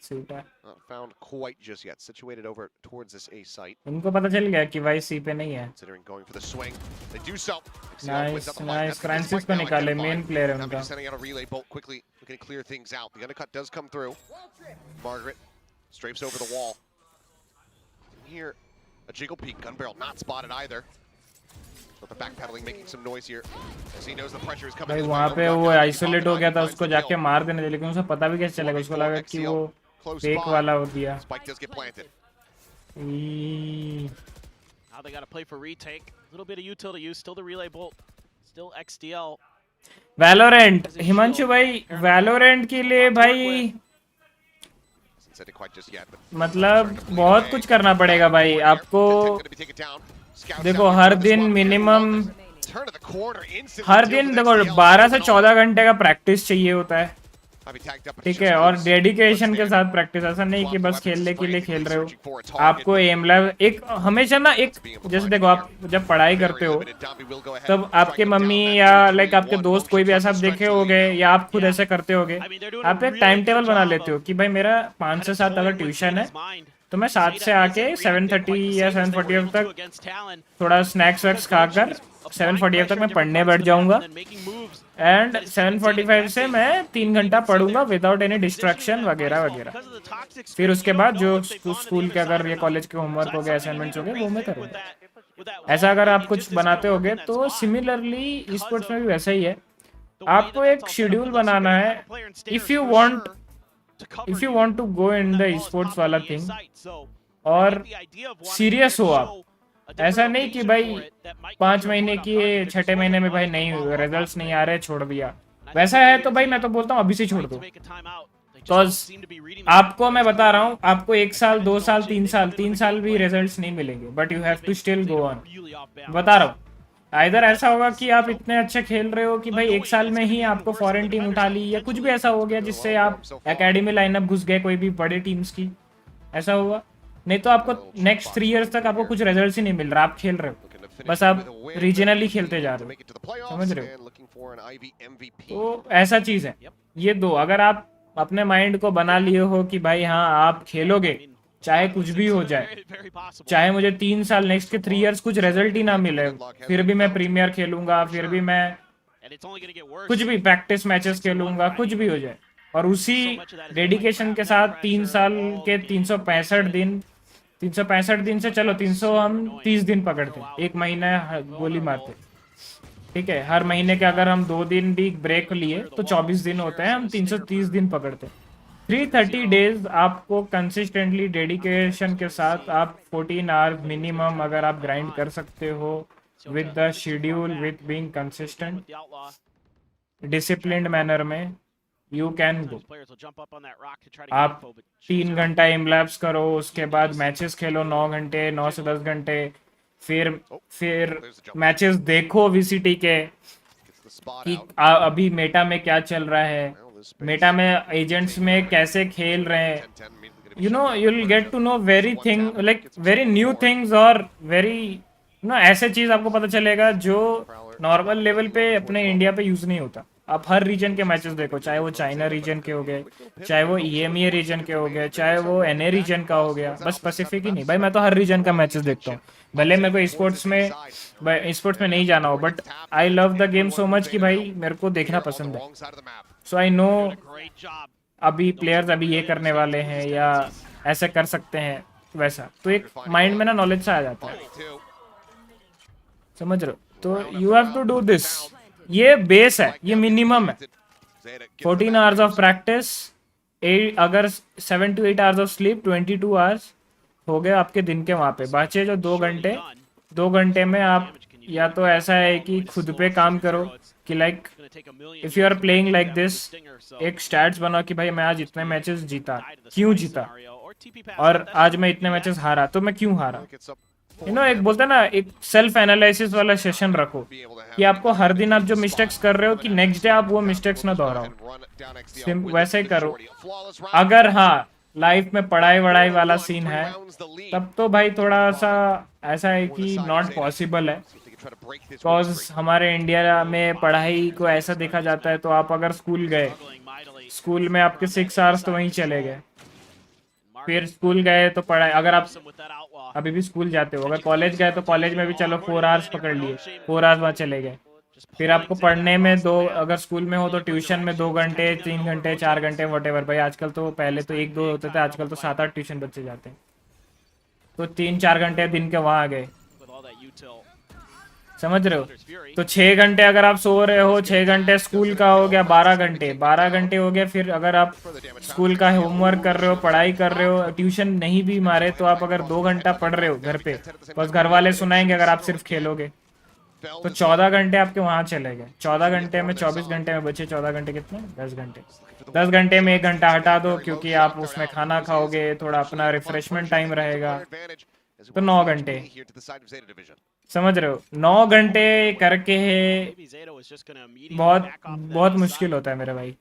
ZETA Not found quite just yet. Situated over towards this A site. उनको पता चल गया कि वाइस सी पे नहीं है। Considering going for the swing, they do so. Nice Francis को निकाले, मेन प्लेयर है उनका। Sending out a relay bolt quickly, looking to clear things out. The undercut does come through. Margaret strafes over the wall. Here, a jiggle peek, gun barrel not spotted either. But the backpedaling making some noise here, as he knows the pressure is coming. भाई वहाँ पे वो isolate हो गया था, उसको जाके मार देने थे, लेकिन उसे पता भी कैसे चलेगा? उसको लगा कि वो फेक वाला हो दिया। Spike does get planted. Now they got to play for retake. A little bit of util to use. Still the relay bolt. Still XDL. Valorant, Himanshu भाई, Valorant के लिए भाई मतलब बहुत कुछ करना पड़ेगा भाई आपको। देखो हर दिन मिनिमम, हर दिन देखो 12 से 14 घंटे का प्रैक्टिस चाहिए होता है, ठीक है, और डेडिकेशन के साथ प्रैक्टिस। ऐसा नहीं कि बस खेलने के लिए खेल रहे हो। आपको एम लैब एक हमेशा ना, एक जैसे देखो आप जब पढ़ाई करते हो तब आपके मम्मी या लाइक आपके दोस्त कोई भी ऐसा देखे होगे या आप खुद ऐसे करते होगे, आप एक टाइम टेबल बना लेते हो कि भाई मेरा 5 से 7 अगर ट्यूशन है तो मैं 7 से आके 7:30 या 7:45 तक थोड़ा स्नैक्स वैक्स खाकर 7:45 तक मैं पढ़ने बैठ जाऊंगा, एंड 7:45 से मैं 3 घंटा पढ़ूंगा विदाउट एनी डिस्ट्रैक्शन वगैरह वगैरह। फिर उसके बाद जो स्कूल के अगर ये कॉलेज के होमवर्क हो गए, असाइनमेंट्स हो गए, वो मैं करूँगा। ऐसा अगर आप कुछ बनाते होगे तो सिमिलरली स्पोर्ट्स में भी वैसा ही है। आपको एक शेड्यूल बनाना है। If you want to go in the sports वाला थिंग और सीरियस हो आप, ऐसा नहीं कि भाई 5 महीने की 6ठे महीने में भाई नहीं रिजल्ट्स नहीं आ रहे छोड़ दिया, वैसा है तो भाई मैं तो बोलता हूँ अभी से छोड़ दो। तो आपको मैं बता रहा हूँ, आपको 1 साल 2 साल 3 साल भी रिजल्ट्स नहीं मिलेंगे, but you have to still go on. बता रहा हूँ, इधर ऐसा होगा कि आप इतने अच्छे खेल रहे हो कि भाई 1 साल में ही आपको फॉरेन टीम उठा ली, या कुछ भी ऐसा हो गया जिससे आप एकेडमी लाइनअप घुस गए कोई भी बड़े टीम्स की, ऐसा हुआ। नहीं तो आपको नेक्स्ट 3 इयर्स तक आपको कुछ रिजल्ट्स ही नहीं मिल रहा। आप खेल रहे हो, बस आप रीजनली खेलते जा रहे हो, समझ रहे हो? तो ऐसा चीज है ये दो। अगर आप अपने माइंड को बना लिए हो कि भाई हाँ आप खेलोगे चाहे कुछ भी हो जाए, चाहे मुझे 3 साल नेक्स्ट के 3 इयर्स कुछ रिजल्ट ही ना मिले, फिर भी मैं प्रीमियर खेलूंगा, फिर भी मैं कुछ भी प्रैक्टिस मैचेस खेलूंगा, कुछ भी हो जाए, और उसी डेडिकेशन के साथ 3 साल के 365 दिन से चलो 300 हम 30 दिन पकड़ते हैं, 1 महीना गोली मारते, ठीक है। हर महीने के अगर हम 2 दिन भी ब्रेक लिए तो 24 दिन होते हैं, हम 330 दिन पकड़ते हैं। 330 डेज आपको कंसिस्टेंटली डेडिकेशन के साथ आप 14 आवर्स मिनिमम अगर आप ग्राइंड कर सकते हो with the schedule, with being consistent, disciplined manner में, यू कैन गो। आप 3 घंटा एम लैब्स करो, उसके बाद मैचेस खेलो 9 घंटे, 9 से 10 घंटे, फिर मैचेस देखो VCT के कि अभी मेटा में क्या चल रहा है, मेटा में एजेंट्स में कैसे खेल रहे हैं, you know you will get to know very new things, और वेरी ऐसे चीज आपको पता चलेगा जो नॉर्मल लेवल पे अपने इंडिया पे यूज नहीं होता। आप हर रीजन के मैचेस देखो, चाहे वो चाइना रीजन के हो गए, चाहे वो EMEA रीजन के हो गए, चाहे वो NA रीजन का हो गया, बस पैसिफिक ही नहीं भाई, मैं तो हर रीजन का मैचेस देखता हूँ। भले मेरे को स्पोर्ट्स में नहीं जाना हो, but I love the game so much कि भाई मेरे को देखना पसंद है। सो आई नो अभी प्लेयर्स अभी ये करने वाले हैं या ऐसे कर सकते हैं वैसा, तो एक माइंड में ना नॉलेज सा आ जाता है, समझ रहे हो? तो you have to do this, ये बेस है, ये मिनिमम है। 14 आवर्स ऑफ प्रैक्टिस, अगर 7 to 8 hours of sleep, 22 hours हो गए आपके दिन के। वहाँ पे बचे जो 2 घंटे में आप या तो ऐसा है कि खुद पे काम करो कि like if you are playing like this, एक स्टैट्स बनाओ कि भाई मैं आज इतने मैचेस जीता, क्यों जीता, और आज मैं इतने मैचेस हारा तो मैं क्यों हारा। एक बोलते हैं ना, एक सेल्फ एनालिसिस वाला सेशन रखो कि आपको हर दिन आप जो मिस्टेक्स कर रहे हो कि नेक्स्ट डे आप वो मिस्टेक्स ना दोहराओ, वैसे ही करो। अगर हाँ लाइफ में पढ़ाई वढ़ाई वाला सीन है तब तो भाई थोड़ा सा ऐसा है कि नॉट पॉसिबल है, बिकॉज हमारे इंडिया में पढ़ाई को ऐसा देखा जाता है, तो आप अगर स्कूल गए, स्कूल में आपके 6 आवर्स तो वहीं चले गए, फिर स्कूल गए तो पढ़ाई, अगर आप अभी भी स्कूल जाते हो, अगर कॉलेज गए तो कॉलेज में भी चलो 4 आवर्स पकड़ लिए, 4 आवर्स वहाँ चले गए, फिर आपको पढ़ने में दो, अगर स्कूल में हो तो ट्यूशन में 2 घंटे, 3 घंटे, 4 घंटे, वटेवर। भाई आजकल तो, पहले तो 1-2 होते थे, आजकल तो 7-8 ट्यूशन बच्चे जाते हैं, तो 3-4 घंटे दिन के वहाँ आ गए, समझ रहे हो? तो 6 घंटे अगर आप सो रहे हो, 6 घंटे स्कूल का हो गया, 12 घंटे, 12 घंटे हो गया। फिर अगर आप स्कूल का होमवर्क कर रहे हो, पढ़ाई कर रहे हो, ट्यूशन नहीं भी मारे तो आप अगर 2 घंटा पढ़ रहे हो घर पे, बस घर वाले सुनाएंगे अगर आप सिर्फ खेलोगे, तो 14 घंटे आपके वहाँ चले गए। 14 घंटे में 24 घंटे में बचे 14 घंटे कितने? 10 घंटे। 10 घंटे में 1 घंटा हटा दो क्योंकि आप उसमें खाना खाओगे, थोड़ा अपना रिफ्रेशमेंट टाइम रहेगा, तो 9 घंटे, समझ रहे हो? 9 घंटे करके बहुत बहुत मुश्किल होता है मेरे भाई,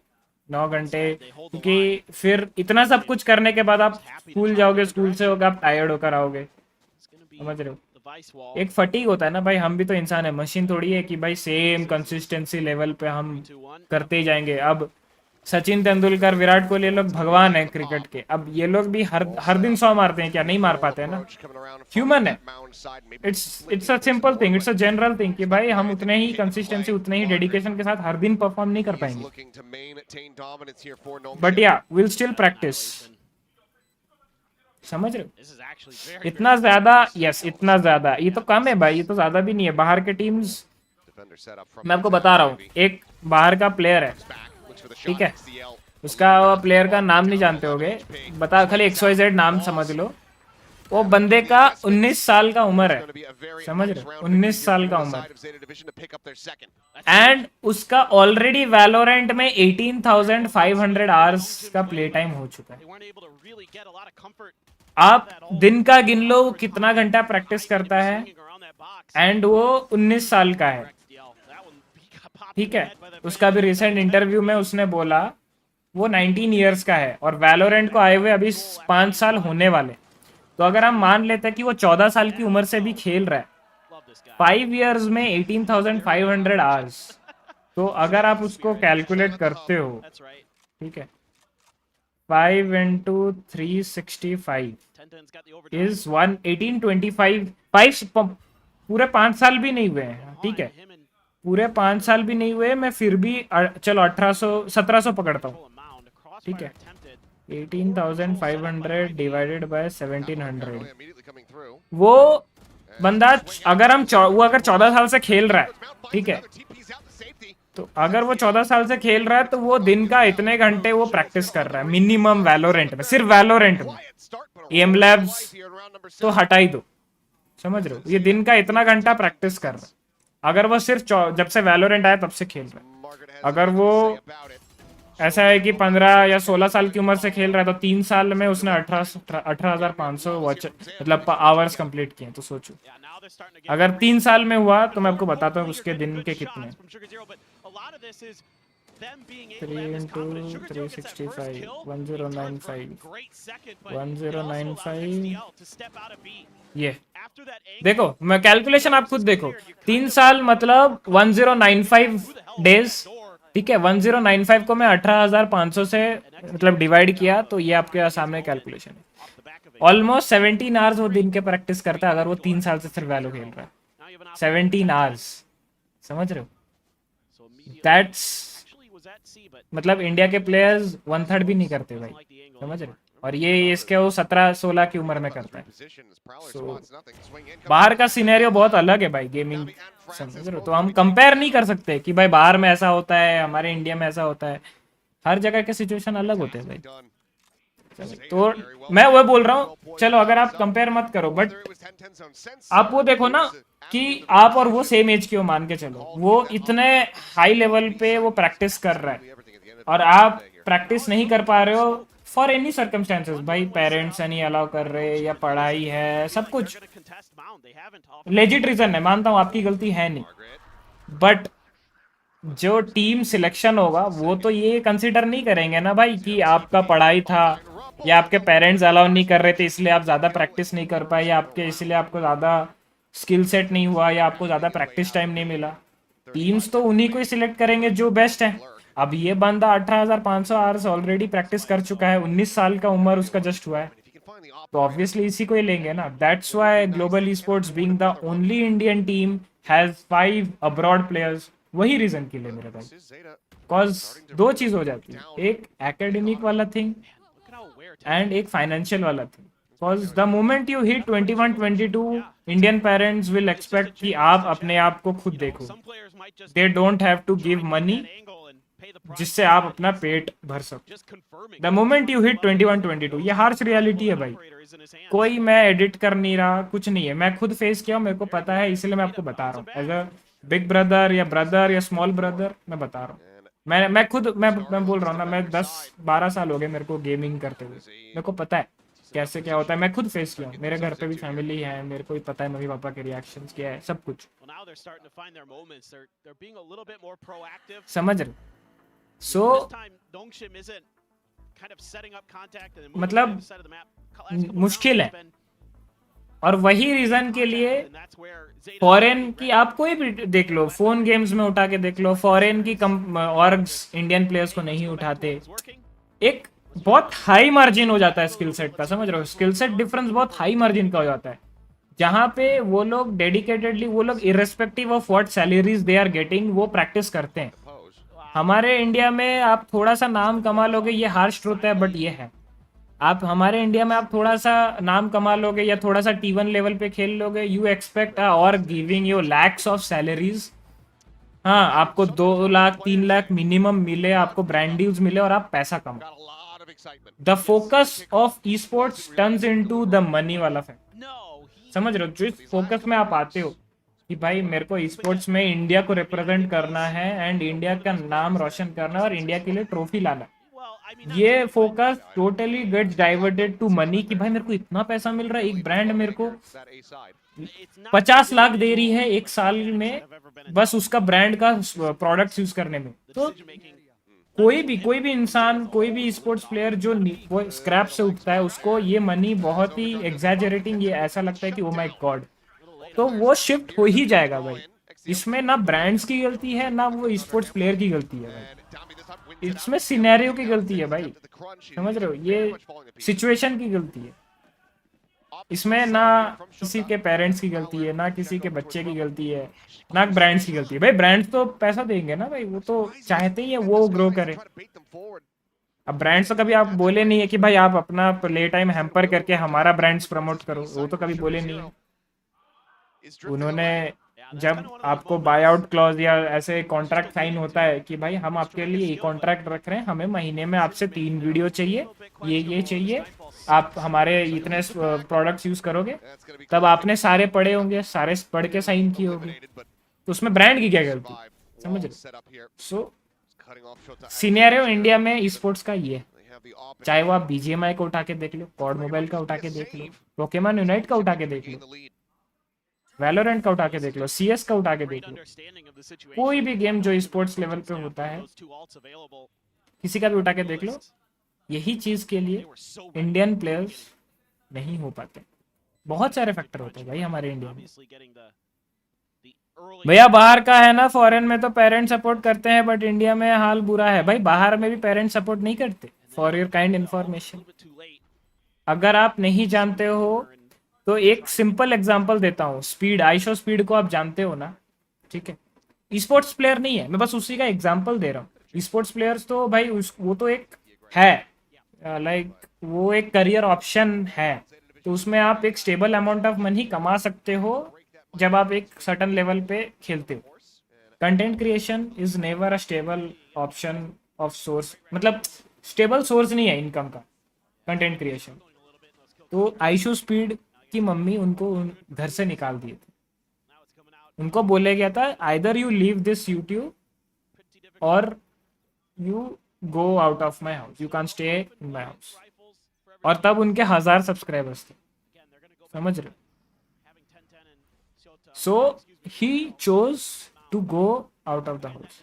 9 घंटे, क्योंकि फिर इतना सब कुछ करने के बाद आप स्कूल जाओगे, स्कूल से होगा आप टायर्ड होकर आओगे, समझ रहे हो? एक फटीग होता है ना भाई, हम भी तो इंसान है, मशीन थोड़ी है कि भाई सेम कंसिस्टेंसी लेवल पे हम करते ही जाएंगे। अब सचिन तेंदुलकर, विराट कोहली, ये लोग भगवान है क्रिकेट के, अब ये लोग भी हर दिन 100 मारते हैं क्या? नहीं मार पाते हैं ना, ह्यूमन है। It's a simple thing, it's a general thing कि भाई हम उतने ही कंसिस्टेंसी, उतने ही डेडिकेशन के साथ हर दिन परफॉर्म नहीं कर पाएंगे, बट या विल स्टिल प्रैक्टिस, समझ रहे हो? इतना ज्यादा, यस इतना ज्यादा, ये तो कम है भाई, ये तो ज्यादा भी नहीं है। बाहर के टीम्स, मैं आपको बता रहा हूँ, एक बाहर का प्लेयर है, ठीक है, उसका प्लेयर का नाम नहीं जानते होगे, बता, खाली XYZ नाम समझ लो। वो बंदे का 19 साल का उम्र है, समझ रहे? 19 साल का उम्र, एंड उसका ऑलरेडी वैलोरेंट में 18,500 आवर्स का प्ले टाइम हो चुका है। आप दिन का गिन लो कितना घंटा प्रैक्टिस करता है, एंड वो 19 साल का है, ठीक है। उसका भी रिसेंट इंटरव्यू में उसने बोला वो 19 इयर्स का है, और वैलोरेंट को आए हुए अभी 5 साल होने वाले। तो अगर हम मान लेते हैं कि वो 14 साल की उम्र से भी खेल रहा है, 5 इयर्स में 18,500 आवर्स, तो अगर आप उसको कैलकुलेट करते हो, ठीक है, 5 into 365 is 1825, पूरे 5 साल भी नहीं हुए हैं, ठीक है, पूरे 5 साल भी नहीं हुए, मैं फिर भी चलो 1700 पकड़ता हूँ, ठीक है, 18,500 डिवाइडेड बाय 1700, वो बंदा अगर वो अगर 14 साल से खेल रहा है, ठीक है, तो अगर वो 14 साल से खेल रहा है तो वो दिन का इतने घंटे वो प्रैक्टिस कर रहा है मिनिमम वैलोरेंट में, सिर्फ वैलोरेंट में, एम लैब्स तो हटा ही दो, समझ रहे हो? ये दिन का इतना घंटा प्रैक्टिस कर रहा है, अगर वो सिर्फ जब से वैलोरेंट आया तब से खेल रहा है। अगर वो ऐसा है कि 15 या 16 साल की उम्र से खेल रहा है, तो 3 साल में उसने 18,500 वॉच मतलब आवर्स कंप्लीट किए, तो सोचो अगर 3 साल में हुआ तो मैं आपको बताता हूँ उसके दिन के कितने, 3 into 365, 1095, 1095, ये देखो, मैं कैलकुलेशन आप खुद देखो, 3 साल मतलब 1095 डेज, ठीक है, 1095 को मैं 18,500 से मतलब डिवाइड किया, तो ये आपके सामने कैलकुलेशन है। ऑलमोस्ट 17 आवर्स वो दिन के प्रैक्टिस करता है, अगर वो 3 साल से सिर्फ वैलो खेल रहा है, 17 आवर्स, समझ रहे हो? दैट्स मतलब इंडिया के प्लेयर्स 1/3 भी नहीं करते भाई, समझ रहे हो? और ये इसके वो 17-16 की उम्र में करता है। बाहर का सिनेरियो बहुत अलग है भाई गेमिंग, समझ रहे हो? तो हम कंपेयर नहीं कर सकते कि भाई बाहर में ऐसा होता है, हमारे इंडिया में ऐसा होता है, हर जगह के सिचुएशन अलग होते हैं भाई। तो मैं वो बोल रहा हूँ, चलो अगर आप कंपेयर मत करो, बट आप वो देखो ना कि आप और वो सेम एज के हो, मान के चलो वो इतने हाई लेवल पे वो प्रैक्टिस कर रहा है और आप प्रैक्टिस नहीं कर पा रहे हो फॉर एनी सर्कमस्टेंसेस, भाई पेरेंट्स नहीं अलाउ कर रहे या पढ़ाई है, सब कुछ लेजिट रीजन है, मानता हूँ आपकी गलती है नहीं, बट जो टीम सिलेक्शन होगा वो तो ये कंसिडर नहीं करेंगे ना भाई कि आपका पढ़ाई था या आपके पेरेंट्स अलाउ नहीं कर रहे थे इसलिए आप ज़्यादा प्रैक्टिस नहीं कर पाए, या आपके इसलिए आपको ज़्यादा स्किल सेट नहीं हुआ या आपको ज़्यादा प्रैक्टिस टाइम नहीं मिला, टीम्स तो उन्हीं को ही सिलेक्ट करेंगे जो बेस्ट है। अब ये बंदा 18,500 आवर्स ऑलरेडी प्रैक्टिस कर चुका है, 19 साल का उम्र उसका जस्ट हुआ है, तो ऑब्वियसली इसी को ही लेंगे ना। That's why global e sports being the only Indian team has 5 abroad players, वही रीजन के लिए मेरे भाई। कॉज दो चीज हो जाती है, एक एकेडमिक वाला थिंग एंड एक फाइनेंशियल वाला thing. Cause the moment you hit 21-22 Indian parents will expect कि आप अपने आप को खुद देखो, they don't have to give money जिससे आप अपना पेट भर सको। द मोमेंट यू हिट 21-22, ये हार्श रियलिटी है भाई। कोई मैं एडिट कर नहीं रहा, कुछ नहीं है, मैं खुद फेस किया, मेरे को पता है, इसलिए मैं आपको बता रहा हूँ। एज अ बिग ब्रदर या स्मॉल ब्रदर मैं बता रहा हूँ। मैं खुद मैं बोल रहा हूँ ना, मैं 10-12 साल हो गए मेरे को गेमिंग करते हुए, मेरे को पता है कैसे क्या होता है, मैं खुद फेस किया हूँ। मेरे घर पे भी फैमिली है, मेरे को भी पता है मम्मी पापा के रिएक्शंस क्या है, सब कुछ समझ रहे। सो मतलब मुश्किल है, और वही रीजन के लिए फॉरेन की आप कोई भी देख लो, फोन गेम्स में उठा के देख लो, फॉरेन की ऑर्ग्स इंडियन प्लेयर्स को नहीं उठाते। एक बहुत हाई मार्जिन हो जाता है स्किल सेट का, समझ रहे हो, स्किल सेट डिफरेंस बहुत हाई मार्जिन का हो जाता है, जहां पे वो लोग डेडिकेटेडली, वो लोग irrespective of what salaries they are getting, वो प्रैक्टिस करते हैं। हमारे इंडिया में आप थोड़ा सा नाम कमा लोगे, ये हार्श ट्रुथ है बट ये है, आप हमारे इंडिया में आप थोड़ा सा नाम कमा लोगे या थोड़ा सा T1 लेवल पे खेल लोगे, यू एक्सपेक्ट और giving you lakhs of salaries. हाँ, आपको 2 लाख 3 लाख मिनिमम मिले, आपको ब्रांड डील्स मिले और आप पैसा कमाओ। The focus of e sports turns into the money वाला फैक्ट, समझ रहे हो। जिस फोकस में आप आते हो कि भाई मेरे को ई स्पोर्ट्स में इंडिया को रिप्रेजेंट करना है एंड इंडिया का नाम रोशन करना है और इंडिया के लिए ट्रॉफी लाना है, ये focus totally gets diverted to money कि भाई मेरे को इतना पैसा मिल रहा है, एक ब्रांड मेरे को 50 लाख दे रही है एक साल में बस उसका ब्रांड का प्रोडक्ट्स यूज करने में। तो कोई भी इंसान, कोई भी स्पोर्ट्स प्लेयर जो वो स्क्रैप से उठता है, उसको ये मनी बहुत ही एग्जैजरेटिंग, ये ऐसा लगता है कि ओ माय गॉड, तो वो शिफ्ट हो ही जाएगा भाई। इसमें ना ब्रांड्स की गलती है ना वो स्पोर्ट्स प्लेयर की गलती है भाई, इसमें सिनेरियो की गलती है भाई, समझ रहे हो, ये सिचुएशन की गलती है। इसमें ना किसी के पेरेंट्स की गलती है, ना किसी के बच्चे की गलती है, ना ब्रांड्स की गलती है। भाई ब्रांड्स तो पैसा देंगे ना भाई, वो तो चाहते ही है वो ग्रो करे। अब ब्रांड्स तो कभी आप बोले नहीं है कि भाई आप अपना प्ले टाइम हैम्पर करके हमारा ब्रांड्स प्रमोट करो, वो तो कभी बोले नहीं है। उन्होंने जब आपको बाय आउट क्लॉज या ऐसे कॉन्ट्रैक्ट साइन होता है कि भाई हम आपके लिए कॉन्ट्रैक्ट रख रहे हैं, हमें महीने में आपसे 3 वीडियो चाहिए, ये चाहिए, आप हमारे इतने प्रोडक्ट्स यूज करोगे, तब आपने सारे पढ़े होंगे, सारे पढ़ के साइन किए होंगे, तो उसमें ब्रांड की क्या गलती, समझ रहे। सो सिनेरियो इंडिया में ई स्पोर्ट्स का ये है, चाहे वो आप BGMI को उठा के देख लो, कॉड मोबाइल का उठा के देख लो, पोकेमॉन यूनाइट का उठा के देख लो, वैलोरेंट का उठा के देख लो, CS का उठा के देख लो, कोई भी गेम जो स्पोर्ट्स लेवल पे होता है किसी का भी उठा के देख लो, यही चीज के लिए इंडियन प्लेयर्स नहीं हो पाते। बहुत सारे फैक्टर होते हैं भाई हमारे इंडिया में। भैया बाहर का है ना, फॉरेन में तो पेरेंट सपोर्ट करते हैं बट इंडिया में हाल बुरा है भाई, बाहर में भी पेरेंट सपोर्ट नहीं करते। फॉर योर काइंड इन्फॉर्मेशन, अगर आप नहीं जानते हो तो एक सिंपल एग्जांपल देता हूँ, स्पीड, आइशो स्पीड को आप जानते हो ना, ठीक है, स्पोर्ट्स प्लेयर नहीं है, मैं बस उसी का एग्जांपल दे रहा हूँ। स्पोर्ट्स प्लेयर्स तो भाई वो तो एक है, लाइक वो एक करियर ऑप्शन है, तो उसमें आप एक स्टेबल अमाउंट ऑफ मनी कमा सकते हो जब आप एक सर्टन लेवल पे खेलते हो। Content creation is never a stable option of source, मतलब स्टेबल सोर्स नहीं है इनकम का कंटेंट क्रिएशन। तो आइशो स्पीड की मम्मी उनको घर से निकाल दिए थे, उनको बोला गया था either you leave this YouTube और you go out of my house, you can stay in my house, और तब उनके 1000 सब्सक्राइबर्स थे, समझ रहे। So he chose to go out of the house,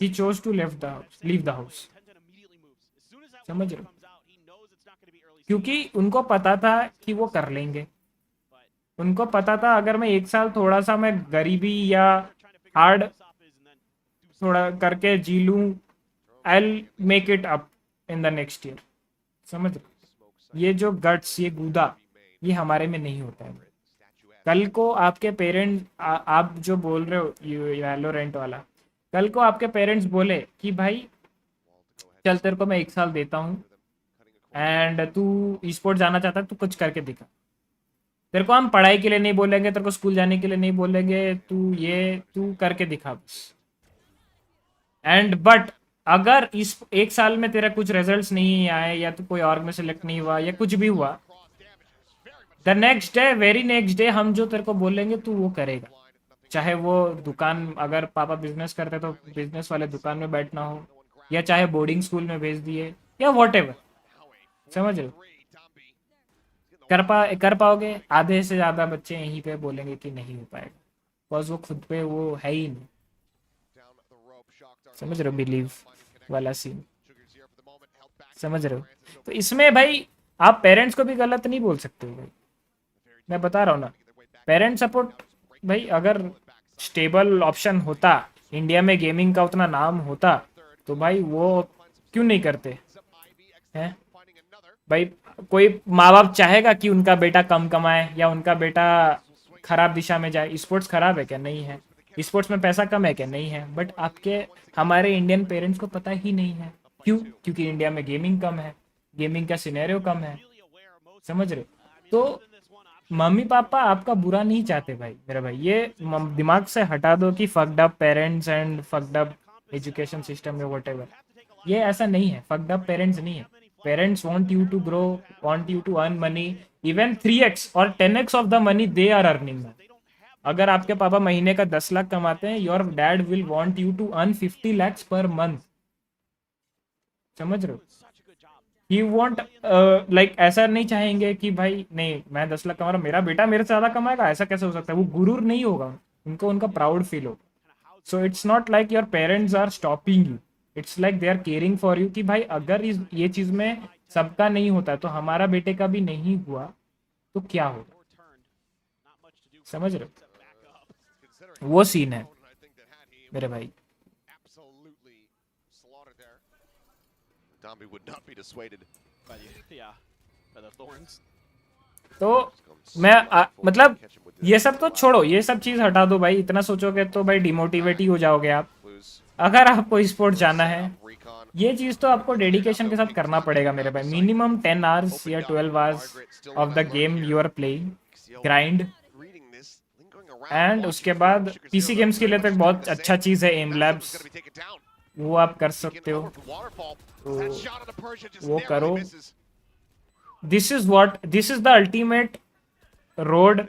he chose to leave the house, समझ रहे, क्योंकि उनको पता था कि वो कर लेंगे, उनको पता था अगर मैं 1 साल थोड़ा सा मैं गरीबी या हार्ड थोड़ा करके जी लूँ, I make it up in the next year. समझ रहे? ये जो गट्स, ये गूदा, ये हमारे में नहीं होता है। कल को आपके पेरेंट्स, आप जो बोल रहे हो ये वैलोरेंट वाला, कल को आपके पेरेंट्स बोले कि भाई चल तेरे को मैं 1 साल देता हूँ एंड तू ई-स्पोर्ट जाना चाहता है, तू कुछ करके दिखा। तेरे को हम पढ़ाई के लिए नहीं बोलेंगे, तेरे को स्कूल जाने के लिए नहीं बोलेंगे, तू करके दिखा बस। एंड बट अगर इस 1 साल में तेरा कुछ रिजल्ट्स नहीं आए या तो कोई ऑर्ग में सेलेक्ट नहीं हुआ या कुछ भी हुआ, the next day, very next day हम जो तेरे को बोलेंगे तू वो करेगा। चाहे वो दुकान, अगर पापा बिजनेस करते तो बिजनेस वाले दुकान में बैठना हो, या चाहे बोर्डिंग स्कूल में भेज दिए, या व्हाटएवर। समझ रहे हो? कर पाओगे? आधे से ज़्यादा बच्चे यहीं पे बोलेंगे कि नहीं हो पाएगा, बिकॉज वो खुद पे वो है ही नहीं। समझ रहे हो? बिलीव वाला सीन समझ रहे हो? तो इसमें भाई आप पेरेंट्स को भी गलत नहीं बोल सकते हो भाई, मैं बता रहा हूँ ना। पेरेंट सपोर्ट भाई, अगर स्टेबल ऑप्शन होता, इंडिया में गेमिंग का उतना नाम होता, तो भाई वो क्यों नहीं करते हैं भाई? कोई माँ बाप चाहेगा कि उनका बेटा कम कमाए या उनका बेटा खराब दिशा में जाए? स्पोर्ट्स खराब है क्या? नहीं है। स्पोर्ट्स में पैसा कम है क्या? नहीं है। बट आपके हमारे इंडियन पेरेंट्स को पता ही नहीं है। क्यों? क्योंकि इंडिया में गेमिंग कम है, गेमिंग का सिनेरियो कम है। समझ रहे? तो मम्मी पापा आपका बुरा नहीं चाहते भाई, मेरा भाई। ये दिमाग से हटा दो कि fucked up parents and fucked up education system या व्हाटएवर। ये ऐसा नहीं है, फक्ड अप पेरेंट्स नहीं है। Parents want you to grow, want you to earn money, even 3x और 10x of the money they are earning. अगर आपके पापा महीने का 10 लाख कमाते हैं, your dad will want you to earn 50 lakhs per month. समझ रहे हो? ही वॉन्ट लाइक, ऐसा नहीं चाहेंगे कि भाई नहीं मैं 10 लाख कमा रहा हूँ, मेरा बेटा मेरे से ज्यादा कमाएगा, ऐसा कैसे हो सकता है? वो गुरूर नहीं होगा उनको, उनका प्राउड फील होगा। So it's not like your parents are stopping you, it's like they are caring for you कि भाई अगर ये चीज में सबका नहीं होता है तो हमारा बेटे का भी नहीं हुआ तो क्या होगा? समझ रहे हो? वो सीन है मेरे भाई। तो मैं मतलब ये सब तो छोड़ो, ये सब चीज हटा दो भाई। इतना सोचोगे तो भाई डिमोटिवेट ही हो जाओगे आप। अगर आपको स्पोर्ट जाना है, ये चीज तो आपको डेडिकेशन के साथ करना पड़ेगा मेरे भाई। मिनिमम 10 आवर्स या 12 hours of the game you are playing, grind. And उसके बाद पीसी गेम्स के लिए तो एक बहुत अच्छा चीज है एम लैब्स, वो आप कर सकते हो, तो वो करो। This is the ultimate road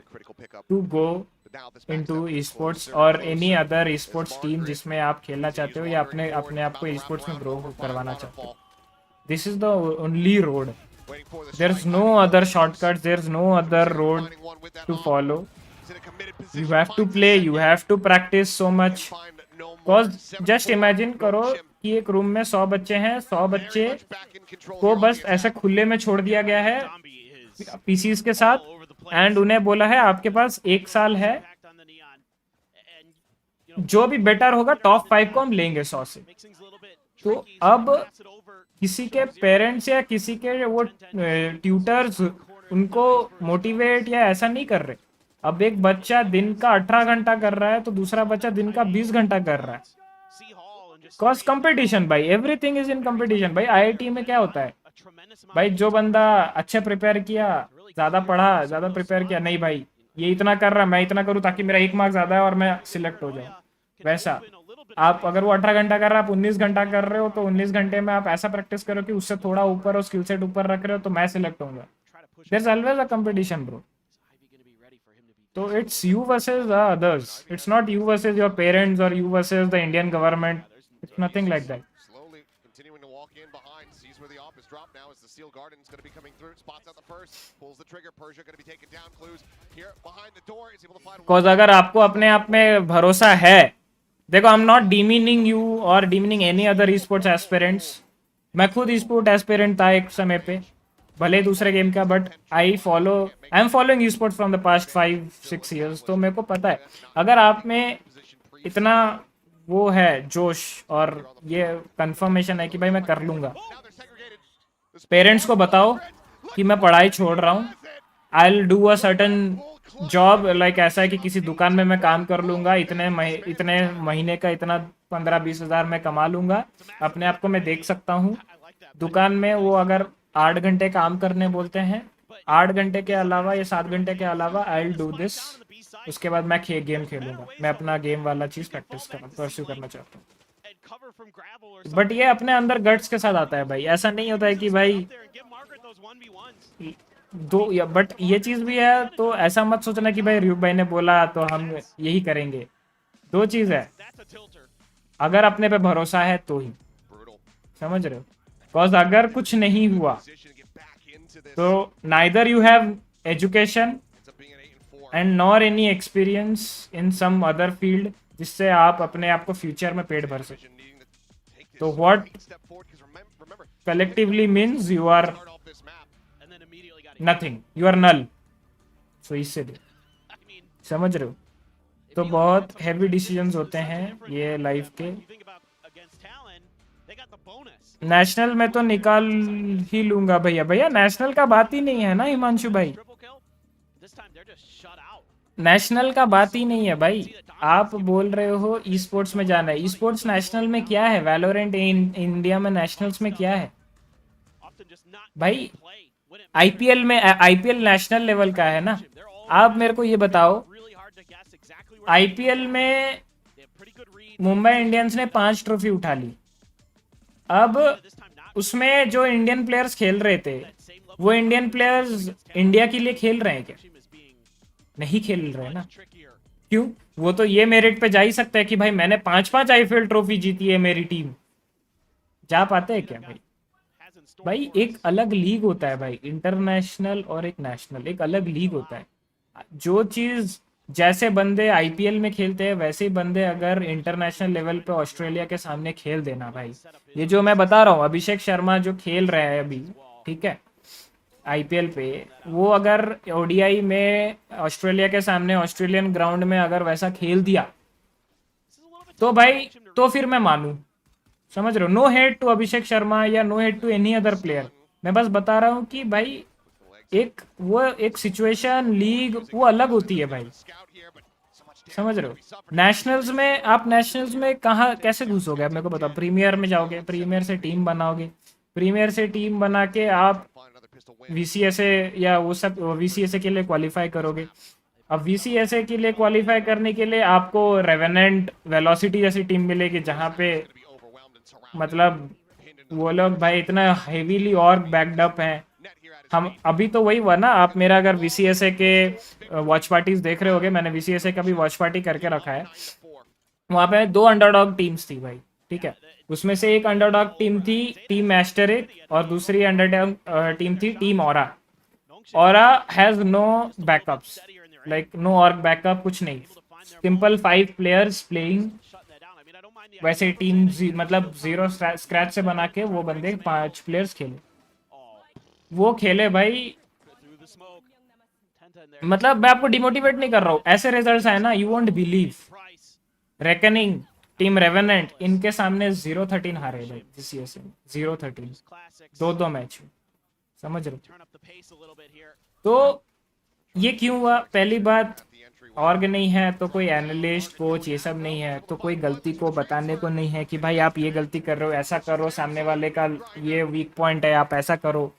to go into esports और एनी अदर esports टीम जिसमें आप खेलना चाहते हो या अपने आप को esports में ग्रो करवाना चाहते हो। This is the only road, there is no other shortcut, there is no other road to follow. You have to play, you have to practice so much. Cause just imagine करो कि एक room में 100 बच्चे हैं, 100 बच्चे को बस ऐसे खुले में छोड़ दिया गया है पीसीज के साथ, एंड उन्हें बोला है आपके पास 1 साल है, जो भी बेटर होगा टॉप 5 को हम लेंगे 100 से। तो अब किसी के पेरेंट्स या किसी के वो ट्यूटर्स उनको मोटिवेट या ऐसा नहीं कर रहे। अब एक बच्चा दिन का 18 घंटा कर रहा है तो दूसरा बच्चा दिन का 20 घंटा कर रहा है। कॉज कंपटीशन भाई, एवरीथिंग इज इन कंपटीशन भाई। आईआईटी में क्या होता है भाई, जो बंदा अच्छे प्रिपेयर किया, ज्यादा पढ़ा, ज्यादा प्रिपेयर किया, नहीं भाई ये इतना कर रहा है मैं इतना करूँ ताकि मेरा 1 मार्क ज्यादा है और मैं सिलेक्ट हो जाऊँ। वैसा आप अगर वो 18 घंटा कर रहा है, आप 19 घंटा कर रहे हो, तो 19 घंटे में आप ऐसा प्रैक्टिस करो कि उससे थोड़ा ऊपर हो, स्किल सेट ऊपर रख रहे हो तो मैं सिलेक्ट होऊंगा। There is always a competition bro. So it's you versus the others. It's not you versus your parents or you versus the Indian government. It's nothing like that. Slowly continuing to walk in behind, sees where the op is dropped now as the Steel Garden's going to be coming through. Spots out the first, pulls the trigger. Persia going to be taken down. Clues here behind the door is able to find. Cause अगर आपको अपने आप में भरोसा है, देखो I'm not demeaning you or demeaning any other esports aspirants. मैं खुद esports aspirant था एक समय पे, भले ही दूसरे गेम का, but I am following e sports from the past 5-6 years, तो मेरे को पता है अगर आप में इतना वो है जोश और ये कंफर्मेशन है कि भाई मैं कर लूंगा, पेरेंट्स को बताओ कि मैं पढ़ाई छोड़ रहा हूँ, I will do a certain job, like ऐसा है कि किसी दुकान में मैं काम कर लूंगा, इतने महीने का इतना 15-20 हज़ार मैं कमा लूंगा, अपने आप को मैं देख सकता हूँ दुकान में। वो अगर 8 घंटे काम करने बोलते हैं, 8 घंटे के अलावा या 7 घंटे के अलावा आई विल डू दिस, उसके बाद मैं गेम खेलूंगा, मैं अपना गेम वाला चीज़ परस्यू करना चाहता हूँ। बट ये अपने अंदर गट्स के साथ आता है भाई, ऐसा नहीं होता है कि भाई दो या, बट ये चीज़ भी है, तो ऐसा मत सोचना कि भाई RyuK भाई ने बोला तो हम यही करेंगे। दो चीज़ है, अगर अपने पे भरोसा है तो ही, समझ रहे हो, बिकॉज अगर कुछ नहीं हुआ तो neither you have education and nor any experience in some other field जिससे आप अपने आप को फ्यूचर में पेट भर सके। तो what collectively means you are nothing, you are null. So इससे समझ रहे हो, तो बहुत हैवी डिसीजंस होते हैं ये लाइफ के। नेशनल में तो निकाल ही लूंगा भैया, भैया नेशनल का बात ही नहीं है ना हिमांशु भाई, नेशनल का बात ही नहीं है भाई। आप बोल रहे हो ई स्पोर्ट्स में जाना है, ई स्पोर्ट्स नेशनल में क्या है, वैलोरेंट इंडिया में नेशनल्स में क्या है भाई? आईपीएल में, आईपीएल नेशनल लेवल का है ना। आप मेरे को ये बताओ, आईपीएल में मुंबई इंडियंस ने 5 ट्रॉफी उठा ली, अब उसमें जो इंडियन प्लेयर्स खेल रहे थे वो इंडियन प्लेयर्स इंडिया के लिए खेल रहे हैं क्या? नहीं खेल रहे ना। क्यों? वो तो ये मेरिट पे जा ही सकता है कि भाई मैंने 5-5 आईपीएल ट्रॉफी जीती है मेरी टीम, जा पाते हैं क्या भाई? भाई एक अलग लीग होता है भाई, इंटरनेशनल और एक नेशनल, एक अलग लीग होता है। जो चीज़ जैसे बंदे आईपीएल में खेलते हैं वैसे ही बंदे अगर इंटरनेशनल लेवल पे ऑस्ट्रेलिया के सामने खेल देना भाई, ये जो मैं बता रहा हूँ अभिषेक शर्मा जो खेल रहे हैं अभी, ठीक है, आईपीएल पे, वो अगर ओडीआई में ऑस्ट्रेलिया के सामने ऑस्ट्रेलियन ग्राउंड में अगर वैसा खेल दिया तो भाई, तो फिर मैं मानूं, समझ रहे हो। No hate to Abhishek Sharma या no hate to any other player, मैं बस बता रहा हूँ कि भाई एक सिचुएशन लीग वो अलग होती है भाई, समझ रहे हो। नेशनल्स में, आप नेशनल्स में कहाँ कैसे घुसोगे आप मेरे को बताओ? प्रीमियर में जाओगे, प्रीमियर से टीम बनाओगे, प्रीमियर से टीम बना के आप वीसीएसए या वो सब वीसीएसए के लिए क्वालिफाई करोगे। अब वीसीएसए के लिए क्वालिफाई करने के लिए आपको रेवेनेंट, वेलोसिटी जैसी टीम मिलेगी जहाँ पे मतलब वो लोग भाई इतना हेवीली और बैक्ड अप हैं। हम अभी तो वही हुआ ना, आप मेरा अगर वीसीएसए के वॉच पार्टीज देख रहे होगे, मैंने वीसीएसए का भी वॉच पार्टी करके रखा है, वहाँ पे 2 अंडरडॉग टीम्स थी भाई, ठीक है। उसमें से एक अंडरडॉग टीम थी टीम एस्टेरिक और दूसरी अंडरडॉग टीम थी team Aura. Aura has no backups, like no और बैकअप कुछ नहीं, सिंपल 5 प्लेयर्स प्लेइंग। वैसे टीम मतलब 0 स्क्रैच से बना के वो बंदे 5 प्लेयर्स खेले, वो खेले भाई। मतलब मैं आपको डिमोटिवेट नहीं कर रहा हूँ, ऐसे रिजल्ट्स आए ना, you won't believe. Reckoning, team revenant, इनके सामने 0-13 हारे भाई जीसीएसए, 0-13 2 मैच, समझ रहे हो। तो ये क्यों हुआ? पहली बात, ऑर्ग नहीं है तो कोई एनालिस्ट कोच ये सब नहीं है, तो कोई गलती को बताने को नहीं है कि भाई आप ये गलती कर रहे हो, ऐसा करो, सामने वाले का ये वीक पॉइंट है आप ऐसा करो।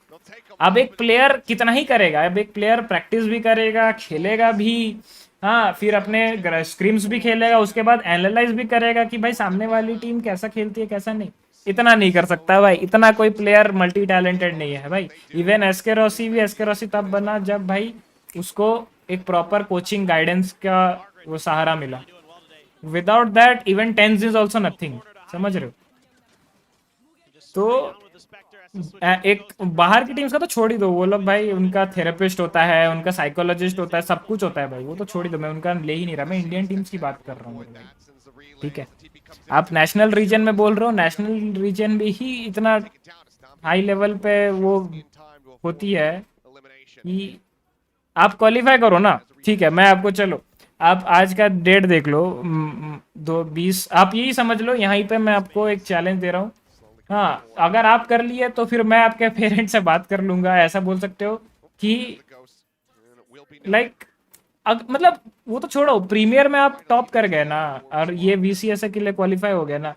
अब एक प्लेयर कितना ही करेगा, अब एक प्लेयर प्रैक्टिस भी करेगा, खेलेगा भी, हाँ, फिर अपने स्क्रीम्स भी खेलेगा, उसके बाद एनालाइज भी करेगा कि भाई सामने वाली टीम कैसा खेलती है कैसा नहीं। इतना नहीं कर सकता भाई, इतना कोई प्लेयर मल्टी टैलेंटेड नहीं है भाई। इवन एसके रॉसी भी एसके रॉसी तब बना जब भाई उसको एक प्रॉपर कोचिंग गाइडेंस का वो सहारा मिला। Without that even tens is also nothing, समझ रहे हो। तो एक बाहर की टीम्स का तो छोड़ ही दो, वो लोग भाई उनका थेरेपिस्ट होता है, उनका साइकोलॉजिस्ट होता है, सब कुछ होता है भाई, वो तो छोड़ ही दो, मैं उनका ले ही नहीं रहा, मैं इंडियन टीम्स की बात कर रहा हूँ भाई, ठीक है। आप नेशनल रीजन में बोल रहे हो, नेशनल रीजन में ही इतना हाई लेवल पे वो होती है कि आप क्वालिफाई करो ना, ठीक है, मैं आपको चलो आप आज का डेट देख लो 2-20, आप यही समझ लो यहीं पे मैं आपको एक चैलेंज दे रहा हूँ। हाँ, अगर आप कर लिए तो फिर मैं आपके पेरेंट्स से बात कर लूंगा, ऐसा बोल सकते हो कि लाइक मतलब वो तो छोड़ो, प्रीमियर में आप टॉप कर गए ना और ये VCS के लिए क्वालिफाई हो गए ना,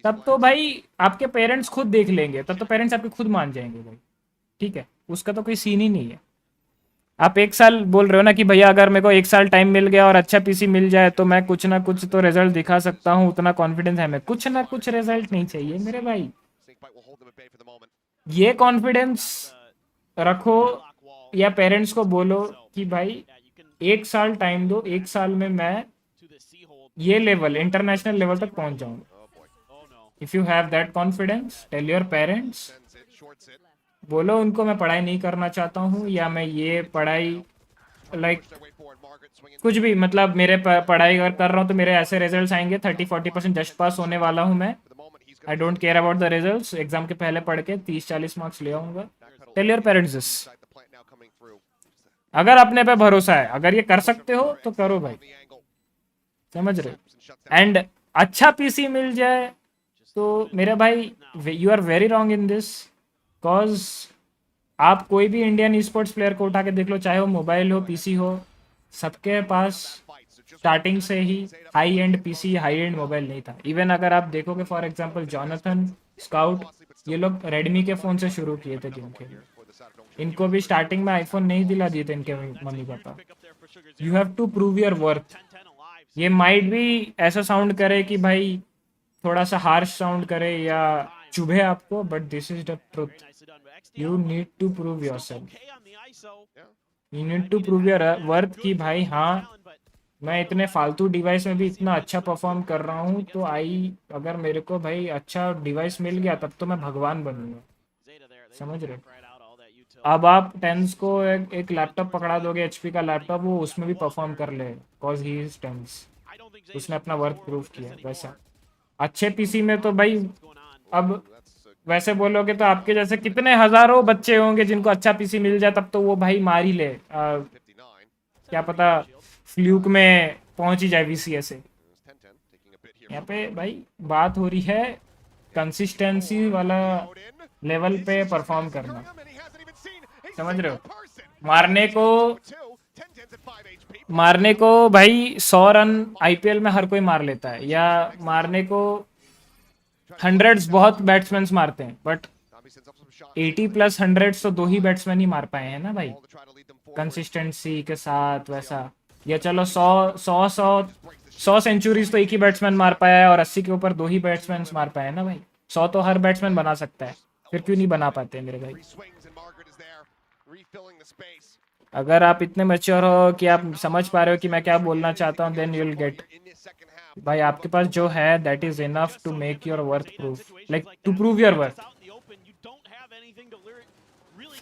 तब तो भाई आपके पेरेंट्स खुद देख लेंगे, तब तो पेरेंट्स आपके खुद मान जाएंगे भाई, ठीक है, उसका तो कोई सीन ही नहीं है। आप 1 साल बोल रहे हो ना कि भैया अगर मेरे को 1 साल टाइम मिल गया और अच्छा PC मिल जाए तो मैं कुछ ना कुछ तो रिजल्ट दिखा सकता हूँ, उतना कॉन्फिडेंस है, मैं कुछ ना कुछ रिजल्ट नहीं चाहिए मेरे भाई, ये कॉन्फिडेंस रखो या पेरेंट्स को बोलो कि भाई 1 साल टाइम दो, 1 साल में मैं ये लेवल इंटरनेशनल लेवल तक पहुंच जाऊंगा। If you have that confidence tell your parents, बोलो उनको मैं पढ़ाई नहीं करना चाहता हूँ या मैं ये पढ़ाई लाइक कुछ भी, मतलब मेरे पढ़ाई अगर कर रहा हूँ तो मेरे ऐसे रिजल्ट्स आएंगे 30-40% जस्ट पास होने वाला हूँ मैं, I don't care about the results, exam के पहले पढ़ के 30-40 मार्क्स ले आऊंगा। टेल योर पेरेंट्स दिस, अगर अपने पे भरोसा है, अगर ये कर सकते हो तो करो भाई, समझ रहे। एंड अच्छा PC मिल जाए तो मेरे भाई you are very wrong in this, cause आप कोई भी इंडियन स्पोर्ट्स प्लेयर को उठा के देख लो, चाहे वो मोबाइल हो PC हो, सबके पास स्टार्टिंग से ही high end PC high end mobile नहीं था। इवन अगर आप देखोगे फॉर एग्जांपल जॉनथन, स्काउट, ये लोग रेडमी के फ़ोन से शुरू किए थे गेम खेलना, इनको भी स्टार्टिंग में आईफोन नहीं दिला दिए थे इनके मम्मी पापा। You have to prove your worth. ये माइट भी ऐसा साउंड करे कि भाई थोड़ा सा हार्श साउंड करे या चुभे आपको, but this is the truth, you need to prove yourself, you need to prove your worth कि भाई हाँ मैं इतने फालतू डिवाइस में भी इतना अच्छा परफॉर्म कर रहा हूँ, तो अगर मेरे को भाई अच्छा डिवाइस मिल गया तब तो मैं भगवान बनूंगा, समझ रहे। अब आप टेंस को एक लैपटॉप पकड़ा दोगे HP का लैपटॉप, वो उसमें भी परफॉर्म कर ले कॉज ही इज टेंस, उसने अपना वर्थ प्रूव किया। वैसा अच्छे PC में तो भाई अब वैसे बोलोगे तो आपके जैसे कितने हजारों बच्चे होंगे जिनको अच्छा PC मिल जाए, तब तो वो भाई मार ही ले, क्या पता फ्लूक में पहुंच ही जाए VCS से। यहाँ पे भाई बात हो रही है कंसिस्टेंसी वाला लेवल पे परफॉर्म करना, समझ रहे हो। मारने को भाई 100 रन IPL में हर कोई मार लेता है, या मारने को हंड्रेड्स बहुत बैट्समैन मारते हैं, बट 80+ हंड्रेड्स तो 2 ही बैट्समैन ही मार पाए हैं ना भाई कंसिस्टेंसी के साथ वैसा। या चलो 100 सेंचुरीज तो एक ही बैट्समैन मार पाया है और 80 के ऊपर 2 ही बैट्समैन मार पाए हैं ना भाई, 100 तो हर बैट्समैन बना सकता है, फिर क्यों नहीं बना पाते मेरे भाई। अगर आप इतने मैच्योर हो कि आप समझ पा रहे हो कि मैं क्या बोलना चाहता हूँ, देन यू विल गेट भाई, आपके पास जो है that is enough to make your worth proof, like to prove your worth.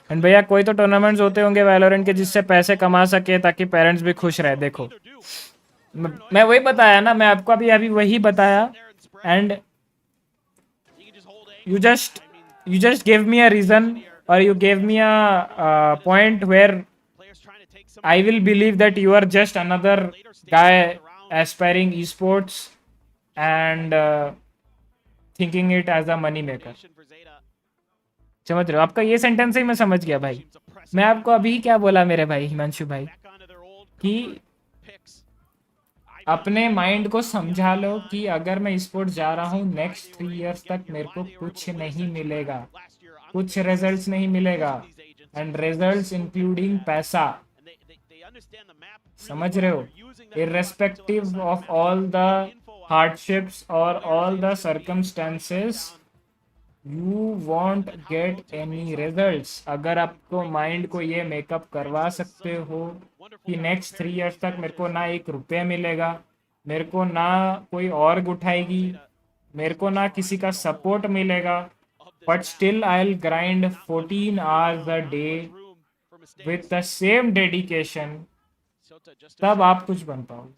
And भैया कोई तो टूर्नामेंट्स होते होंगे वैलोरेंट के जिससे पैसे कमा सके ताकि पेरेंट्स भी खुश रहे। देखो मैं वही बताया ना, मैं आपको अभी वही बताया, and you just gave me a reason or you gave me a point where I will believe that you are just another guy aspiring esports and thinking it as a money maker। समझ रहे हो, आपका ये sentence ही मैं समझ गया भाई। मैं आपको अभी क्या बोला मेरे भाई हिमांशु भाई कि अपने माइंड को समझा लो कि अगर मैं स्पोर्ट्स जा रहा हूँ नेक्स्ट 3 इयर्स तक मेरे को कुछ नहीं मिलेगा, कुछ रिजल्ट्स नहीं मिलेगा, एंड रिजल्ट्स इंक्लूडिंग पैसा, समझ रहे हो। Irrespective of all the hardships और all the circumstances you won't get any results. अगर आपको माइंड को ये मेकअप करवा सकते हो कि नेक्स्ट 3 इयर्स तक मेरे को ना 1 रुपया मिलेगा, मेरे को ना कोई ऑर्ग उठाएगी, मेरे को ना किसी का सपोर्ट मिलेगा, but still I will grind 14 hours a day with the same dedication, तब आप कुछ बन पाओगे।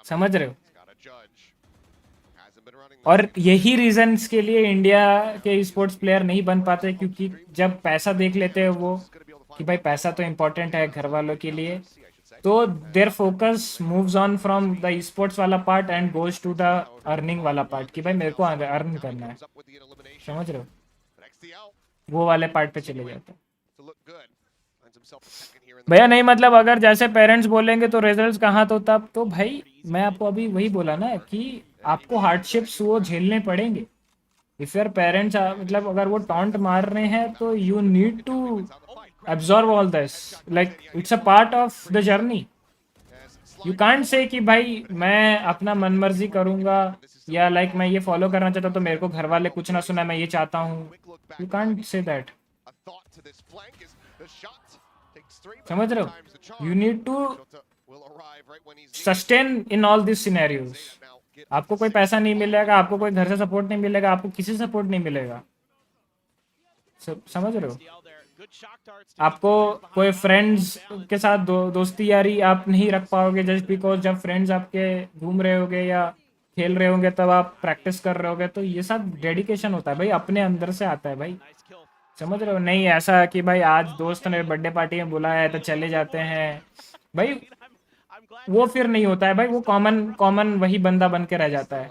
समझ रहे हो। और यही रीजंस के लिए इंडिया के स्पोर्ट्स प्लेयर नहीं बन पाते, क्योंकि जब पैसा देख लेते हैं वो कि भाई पैसा तो इम्पोर्टेंट है घर वालों के लिए, तो their focus moves on from the sports वाला part and goes to the earning वाला पार्ट, कि भाई मेरे को अर्न करना है, समझ रहे हो, वो वाले पार्ट पे चले जाते हैं। भैया नहीं मतलब अगर जैसे पेरेंट्स बोलेंगे तो रिजल्ट्स कहाँ, तो तब तो भाई मैं आपको अभी वही बोला ना कि आपको हार्डशिप्स वो झेलने पड़ेंगे। इफ योर पेरेंट्स मतलब अगर वो टॉन्ट मार रहे हैं तो you need to absorb all this, like it's a part of the journey. You can't say कि भाई मैं अपना मन मर्जी करूंगा या लाइक मैं ये फॉलो करना चाहता तो मेरे को घर वाले कुछ ना सुना, मैं ये चाहता हूँ, यू कांट से दैट, समझ रहे हो। You need to sustain in all this scenarios. आपको कोई पैसा नहीं मिलेगा, आपको कोई घर से सपोर्ट नहीं मिलेगा, आपको किसी से सपोर्ट नहीं मिलेगा, समझ रहे हो। आपको कोई फ्रेंड्स के साथ दोस्ती यारी आप नहीं रख पाओगे जस्ट बिकॉज जब फ्रेंड्स आपके घूम रहे होंगे या खेल रहे होंगे तब आप प्रैक्टिस कर रहे होगे, तो ये सब डेडिकेशन होता है भाई, अपने अंदर से आता है भाई, समझ रहे हो। नहीं ऐसा कि भाई आज दोस्त ने बर्थडे पार्टी में बुलाया है तो चले जाते हैं भाई, वो फिर नहीं होता है भाई, वो कॉमन वही बंदा बन के रह जाता है।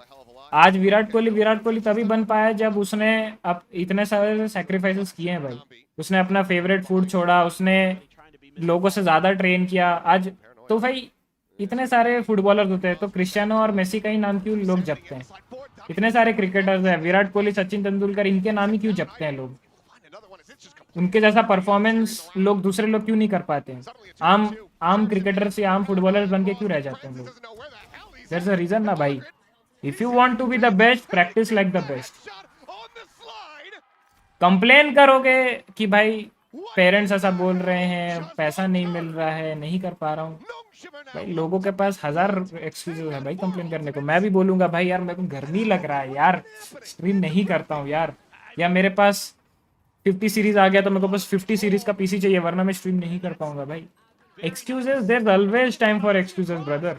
आज विराट कोहली तभी बन पाया जब उसने अब इतने सारे सैक्रिफाइसेस किए हैं भाई, उसने अपना फेवरेट फूड छोड़ा, उसने लोगों से ज़्यादा ट्रेन किया। आज तो भाई इतने सारे फुटबॉलर्स होते हैं तो क्रिस्टियानो और मेसी का ही नाम क्यों लोग जपते हैं, इतने सारे क्रिकेटर्स हैं, विराट कोहली, सचिन तेंदुलकर, इनके नाम ही क्यों जपते हैं लोग, उनके जैसा परफॉर्मेंस लोग दूसरे लोग क्यों नहीं कर पाते हैं, आम क्रिकेटर्स या आम फुटबॉलर्स बन के क्यों रह जाते हैं लोग, देयर इज अ रीजन ना भाई। If you want to be the best practice like the best. Complain करोगे कि भाई पेरेंट्स ऐसा बोल रहे हैं, पैसा नहीं मिल रहा है, नहीं कर पा रहा हूँ, भाई लोगों के पास 1000 एक्सक्यूजेस है भाई कंप्लेन करने को। मैं भी बोलूंगा भाई यार मेरे को घर नहीं लग रहा है यार, स्ट्रीम नहीं करता हूँ यार, या मेरे पास 50 सीरीज आ गया तो मेरे को बस 50 सीरीज का पीसी चाहिए वरना मैं स्ट्रीम नहीं कर पाऊंगा भाई। Excuses, there is always time for excuses brother.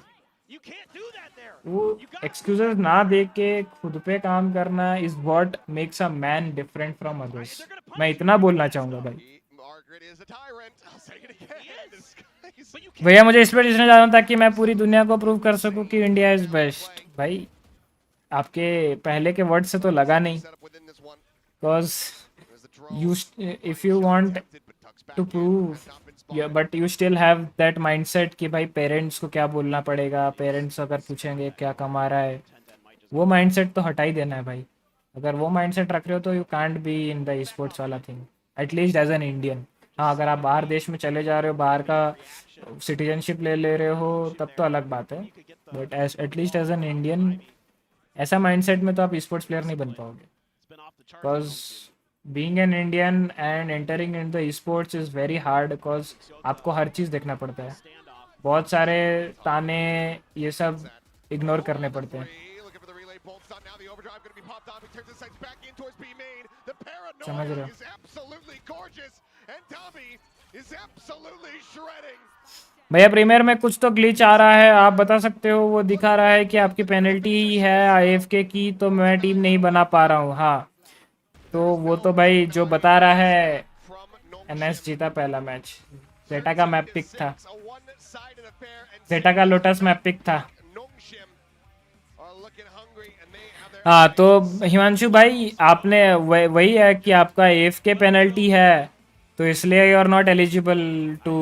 वो एक्सक्यूजेस ना दे के खुद पे काम करना is what makes a man different from others. मैं इतना बोलना चाहूंगा भाई। भैया मुझे इस पर इसलिए जाना था कि मैं पूरी दुनिया को प्रूव कर सकूं कि इंडिया इज बेस्ट। भाई आपके पहले के वर्ड से तो लगा नहीं, because you if you want to prove but you still have that mindset कि भाई पेरेंट्स को क्या बोलना पड़ेगा, पेरेंट्स अगर पूछेंगे क्या कमा रहा है, वो माइंडसेट तो हटा ही देना है भाई। अगर वो माइंडसेट रख रहे हो तो you can't be in the sports वाला thing, at least as an Indian. हाँ अगर आप बाहर देश में चले जा रहे हो, बाहर का सिटीजनशिप ले रहे हो तब तो अलग बात है, but at least as an Indian ऐसा माइंडसेट में तो आप स्पोर्ट्स प्लेयर नहीं बन पाओगे, because being an Indian and entering into esports is very hard because आपको हर चीज़ देखना पड़ता है, बहुत सारे ताने ये सब इग्नोर करने पड़ते हैं, समझ रहे हो। भैया प्रीमियर में कुछ तो ग्लिच आ रहा है, आप बता सकते हो। वो दिखा रहा है कि आपकी पेनल्टी है AFK की, तो मैं टीम नहीं बना पा रहा हूँ। हाँ तो वो तो भाई जो बता रहा है NS जीता पहला मैच, जेटा का मैप पिक था, जेटा का लोटस मैप पिक था। हाँ तो हिमांशु भाई आपने वही है कि आपका AFK पेनल्टी है तो इसलिए you are not eligible to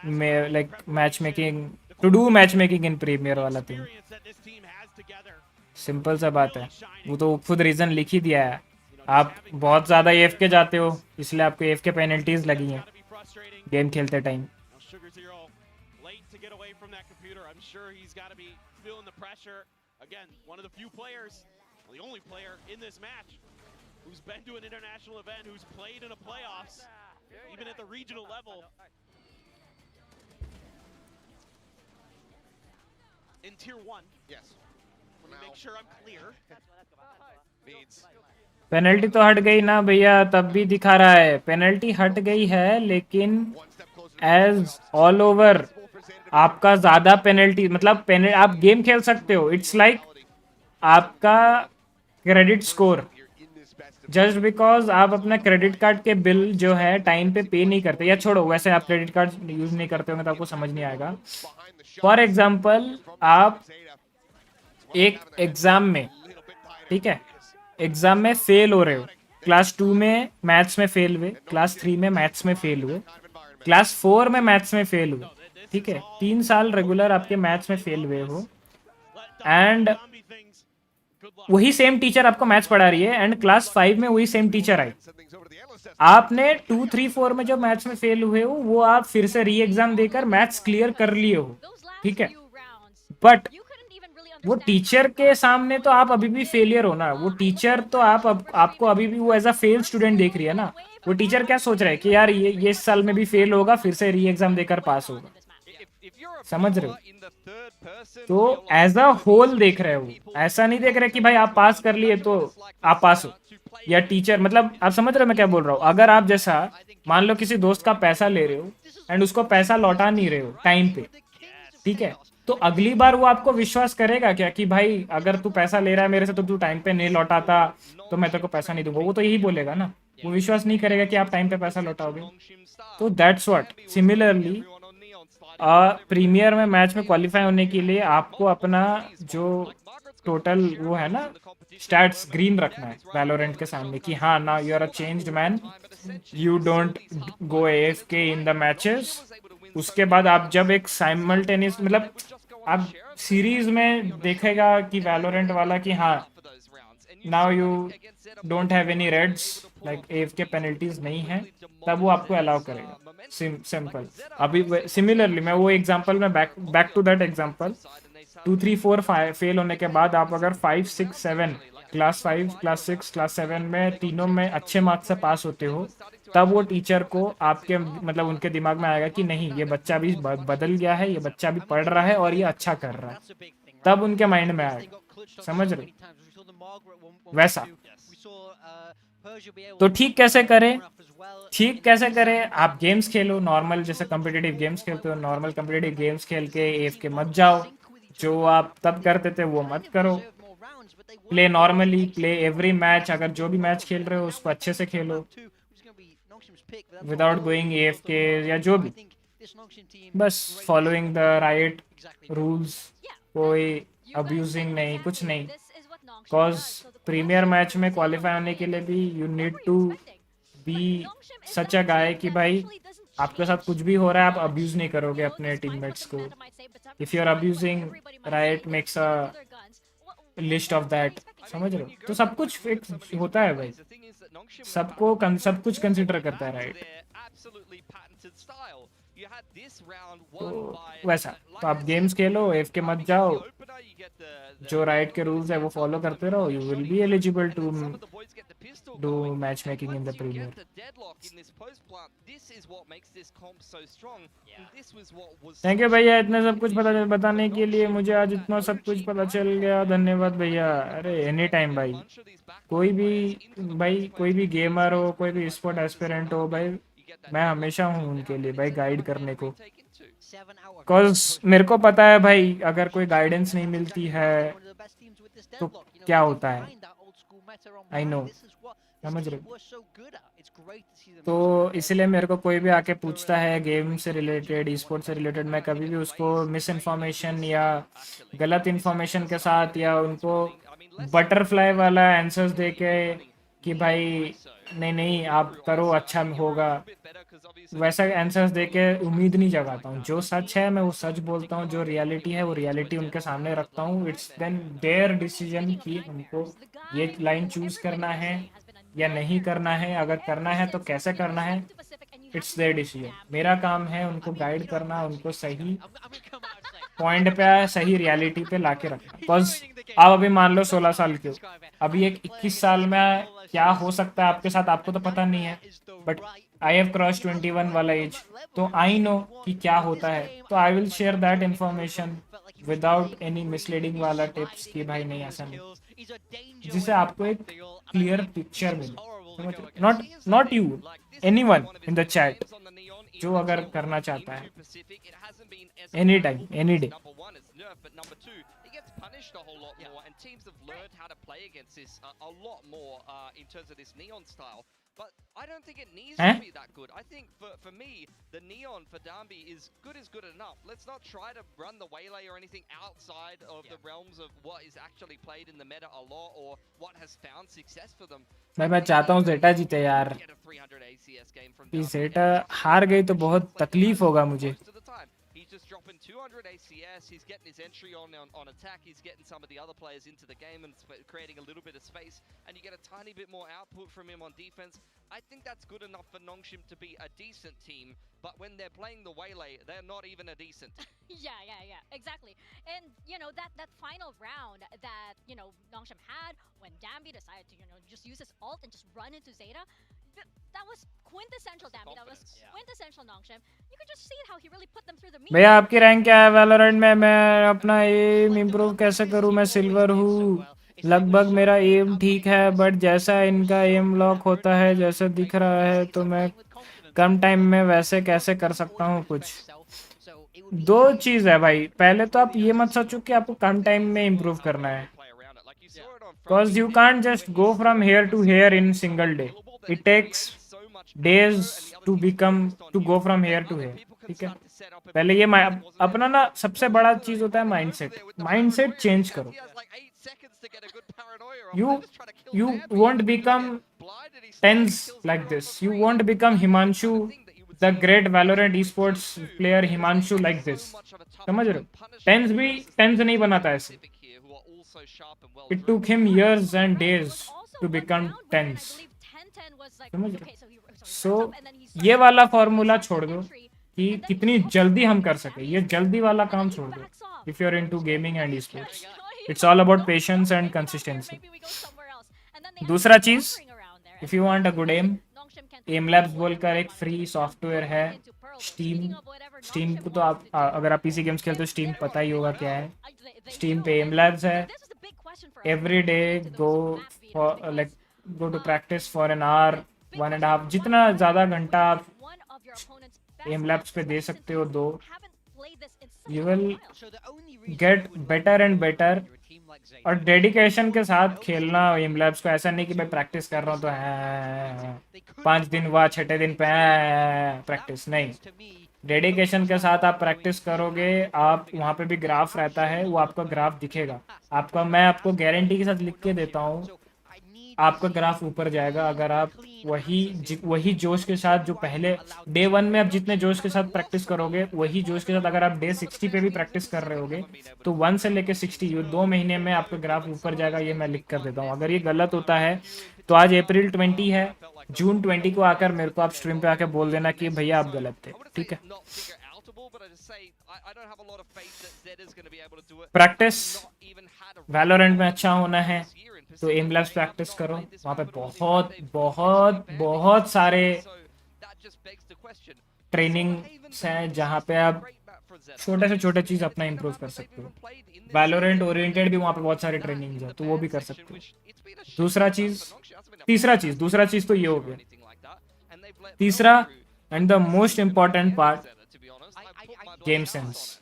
like matchmaking, to do match making in premier वाला थिंग। सिंपल सा बात है, वो तो खुद रीजन लिख ही दिया है। आप बहुत ज़्यादा AFK जाते हो इसलिए आपको AFK पेनल्टीज लगी हैं गेम खेलते time. In tier 1, yes. Make sure I'm clear. Means penalty तो हट गई ना भैया, तब भी दिखा रहा है पेनल्टी हट गई है, लेकिन एज ऑल ओवर आपका ज़्यादा पेनल्टी, मतलब आप गेम खेल सकते हो। इट्स लाइक आपका क्रेडिट स्कोर, जस्ट बिकॉज आप अपना क्रेडिट कार्ड के बिल जो है टाइम पे नहीं करते, या छोड़ो वैसे आप क्रेडिट कार्ड यूज नहीं करते होंगे तो आपको समझ नहीं आएगा। फॉर एग्जाम्पल आप एक एग्जाम में, ठीक है, एग्जाम में फेल हो रहे हो, क्लास 2 में मैथ्स में फेल हुए, क्लास 3 में मैथ्स में फेल हुए, क्लास 4 में मैथ्स में फेल हुए, ठीक है, 3 साल रेगुलर आपके मैथ्स में फेल हुए हो, एंड वही सेम टीचर आपको मैथ्स पढ़ा रही है, एंड क्लास 5 में वही सेम टीचर आई, आपने 2, 3, 4 में जो मैथ्स में फेल हुए हो वो आप फिर से री एग्जाम देकर मैथ्स क्लियर कर लिए हो, ठीक है, बट वो टीचर के सामने तो आप अभी भी फेलियर हो ना। वो टीचर तो आपको अभी भी वो एज अ फेल स्टूडेंट देख रही है ना। वो टीचर क्या सोच रहा है कि यार ये इस साल में भी फेल होगा, फिर से री एग्जाम देकर पास होगा, समझ रहे हो? तो एज अ होल देख रहे हो, ऐसा नहीं देख रहे कि भाई आप पास कर लिए तो आप पास हो, या टीचर, मतलब आप समझ रहे हो मैं क्या बोल रहा हूँ? अगर आप जैसा मान लो किसी दोस्त का पैसा ले रहे हो एंड उसको पैसा लौटा नहीं रहे हो टाइम पे, ठीक है, तो अगली बार वो आपको विश्वास करेगा क्या कि भाई अगर तू पैसा ले रहा है मेरे से तो तू टाइम पे नहीं लौटाता तो मैं तेरे को पैसा नहीं दूंगा? वो तो यही बोलेगा ना, वो विश्वास नहीं करेगा कि आप टाइम पे पैसा लौटाओगे। तो दैट्स व्हाट, सिमिलरली प्रीमियर में मैच में क्वालिफाई होने के लिए आपको अपना जो टोटल वो है ना स्टैट्स ग्रीन रखना है वैलोरेंट के सामने कि हाँ ना you are a changed man, you don't go AFK in the matches. उसके बाद आप जब एक साइमल्टेनियस, मतलब आप सीरीज में देखेगा कि वैलोरेंट वाला कि हाँ now you don't have any reds, like AFK penalties नहीं है, तब वो आपको अलाउ करेगा। सिंपल। अभी सिमिलरली मैं वो एग्जांपल में back to that example, 2, 3, 4, 5 fail होने के बाद आप अगर 5, 6, 7 क्लास 5, क्लास 6, क्लास 7 में तीनों में अच्छे मार्क्स से पास होते हो, तब वो टीचर को आपके मतलब उनके दिमाग में आएगा कि नहीं ये बच्चा भी बदल गया है, ये बच्चा भी पढ़ रहा है और ये अच्छा कर रहा है, तब उनके माइंड में आएगा, समझ रहे? वैसा तो ठीक कैसे करें? ठीक कैसे करें? आप गेम्स खेलो नॉर्मल, जैसे कम्पिटिटिव गेम्स खेलते हो, नॉर्मल कम्पिटिटिव गेम्स खेल के AFK मत जाओ, जो आप तब करते थे वो मत करो। Play normally, play every match, अगर जो भी मैच खेल रहे हो उसको अच्छे से खेलो विदाउट गोइंग AFK या जो भी, बस फॉलोइंग द राइट रूल्स, कोई अब्यूजिंग नहीं, कुछ नहीं। कॉज प्रीमियर मैच में क्वालिफाई होने के लिए भी यू नीड टू बी सच अ गाय कि भाई आपके साथ कुछ भी हो रहा है आप अब्यूज नहीं करोगे अपने टीममेट्स को। If you are abusing, right makes a list of that, समझ रहे हो? तो सब कुछ एक होता है भाई, सब कुछ कंसिडर करता है, राइट? तो वैसा तो आप गेम्स खेलो, AFK मत जाओ, जो राइट के रूल्स है वो फॉलो करते रहो, you will be eligible to do match making in the premier. Thank you भैया इतना सब कुछ बताने के लिए, मुझे आज इतना सब कुछ पता चल गया, धन्यवाद भैया। अरे एनी टाइम भाई, कोई भी गेमर हो, कोई भी स्पोर्ट एस्पिरेंट हो भाई, मैं हमेशा हूँ उनके लिए भाई गाइड करने को। बिकॉज मेरे को पता है भाई अगर कोई गाइडेंस नहीं मिलती है तो क्या होता है, आई नो, समझ रहे? तो इसलिए मेरे को कोई भी आके पूछता है गेम से रिलेटेड, स्पोर्ट से रिलेटेड, मैं कभी भी उसको मिस इन्फॉर्मेशन या गलत इन्फॉर्मेशन के साथ या उनको बटरफ्लाई वाला आंसर्स दे के कि भाई नहीं आप करो अच्छा होगा, वैसा आंसर्स देके उम्मीद नहीं जगाता हूँ। जो सच है मैं वो सच बोलता हूँ, जो रियलिटी है वो रियलिटी उनके सामने रखता हूँ। इट्स देन देयर डिसीजन कि हमको ये लाइन चूज करना है या नहीं करना है, अगर करना है तो कैसे करना है, इट्स देयर डिसीजन। मेरा काम है उनको गाइड करना, उनको सही पॉइंट पे, सही रियलिटी पे लाके रखना। बिकॉज आप अभी मान लो 16 साल के हो, अभी एक 21 साल में क्या हो सकता है आपके साथ आपको तो पता नहीं है, बट आई हैव क्रॉस 21 वाला एज, तो आई नो कि क्या होता है, तो I will share that information without any misleading वाला टिप्स कि भाई नहीं ऐसा नहीं, जिससे आपको एक क्लियर पिक्चर मिले। Not you, anyone in the chat जो अगर करना चाहता है, any time any day. punished a whole lot more, and teams have learned how to play against this a lot more in terms of this Neon style. But I don't think it needs to be that good. I think for me, the Neon for Dambi is good enough. Let's not try to run the Waylay or anything outside of the realms of what is actually played in the meta a lot or what has found success for them. मैं चाहता हूँ ZETA जीते यार। कि ZETA हार गई तो बहुत तकलीफ होगा मुझे। He's just dropping 200 ACS, he's getting his entry on attack, he's getting some of the other players into the game and creating a little bit of space, and you get a tiny bit more output from him on defense. I think that's good enough for Nongshim to be a decent team, but when they're playing the Waylay, they're not even a decent. Yeah, exactly. And, you know, that final round that, you know, Nongshim had when Dambi decided to, you know, just use his ult and just run into ZETA, that was quintessential Dambi, that was quintessential Nongshim. You could just see how he really put them through the meter. भैया आपकी rank क्या है Valorant में? मैं अपना M improve कैसे करूं? मैं सिल्वर हूँ। लगभग मेरा एम ठीक है, बट जैसा इनका एम लॉक होता है जैसे दिख रहा है, तो मैं कम टाइम में वैसे कैसे कर सकता हूँ कुछ? दो चीज़ है भाई, पहले तो आप ये मत सोचो कि आपको कम टाइम में इम्प्रूव करना है, because you can't just go from here to here in single day. It takes days to go from here to here, ठीक है? पहले ये अपना ना सबसे बड़ा चीज होता है माइंडसेट चेंज करो। you won't become tense like this, you won't become Himanshu, the great Valorant esports player Himanshu like this, समझ रहे हो? टेंस नहीं बनाता ऐसे। It took him years and days to become tense, समझ रहे हो? So ये वाला फॉर्मूला छोड़ दो कि कितनी जल्दी हम कर सके, ये जल्दी वाला काम छोड़ दो। If you're into gaming and esports, it's all about patience and consistency. दूसरा चीज, if you want a good aim, Aim Labs बोलकर एक फ्री सॉफ्टवेयर है स्टीम को, तो आप अगर आप पीसी गेम्स खेलते हो स्टीम पता ही होगा क्या है। स्टीम पे एम लैब्स है, every day go to practice for an hour 1.5, जितना ज़्यादा घंटा आप एम लैब्स पे दे सकते हो दो, you will get better and better. और डेडिकेशन के साथ खेलना एम लैब्स को, ऐसा नहीं कि मैं प्रैक्टिस कर रहा हूँ तो 5 दिन हुआ 6 दिन पे प्रैक्टिस, नहीं। डेडिकेशन के साथ आप प्रैक्टिस करोगे, आप वहाँ पे भी ग्राफ रहता है, वो आपका ग्राफ दिखेगा आपका। मैं आपको गारंटी के साथ लिख के देता हूँ, आपका ग्राफ ऊपर जाएगा अगर आप वही जोश के साथ जो पहले डे 1 में आप जितने जोश के साथ प्रैक्टिस करोगे, वही जोश के साथ अगर आप डे 60 पे भी प्रैक्टिस कर रहे होगे, तो 1 से लेके 60 ये 2 महीने में आपका ग्राफ ऊपर जाएगा। ये मैं लिख कर देता हूँ। अगर ये गलत होता है तो आज अप्रैल 20 है, जून 20 को आकर मेरे को आप स्ट्रीम पे आके बोल देना कि भैया आप गलत थे, ठीक है? प्रैक्टिस वैलोरेंट में अच्छा होना है तो एम लैब्स प्रैक्टिस करो, वहाँ पे बहुत बहुत बहुत सारे ट्रेनिंग्स हैं जहाँ पे आप छोटे से छोटे चीज़ अपना इम्प्रूव कर सकते हो। वैलोरेंट ओरिएंटेड भी वहाँ पे बहुत सारे ट्रेनिंग्स हैं, तो वो भी कर सकते हो। दूसरा चीज़ तो ये हो गया। तीसरा and the most important part, game sense,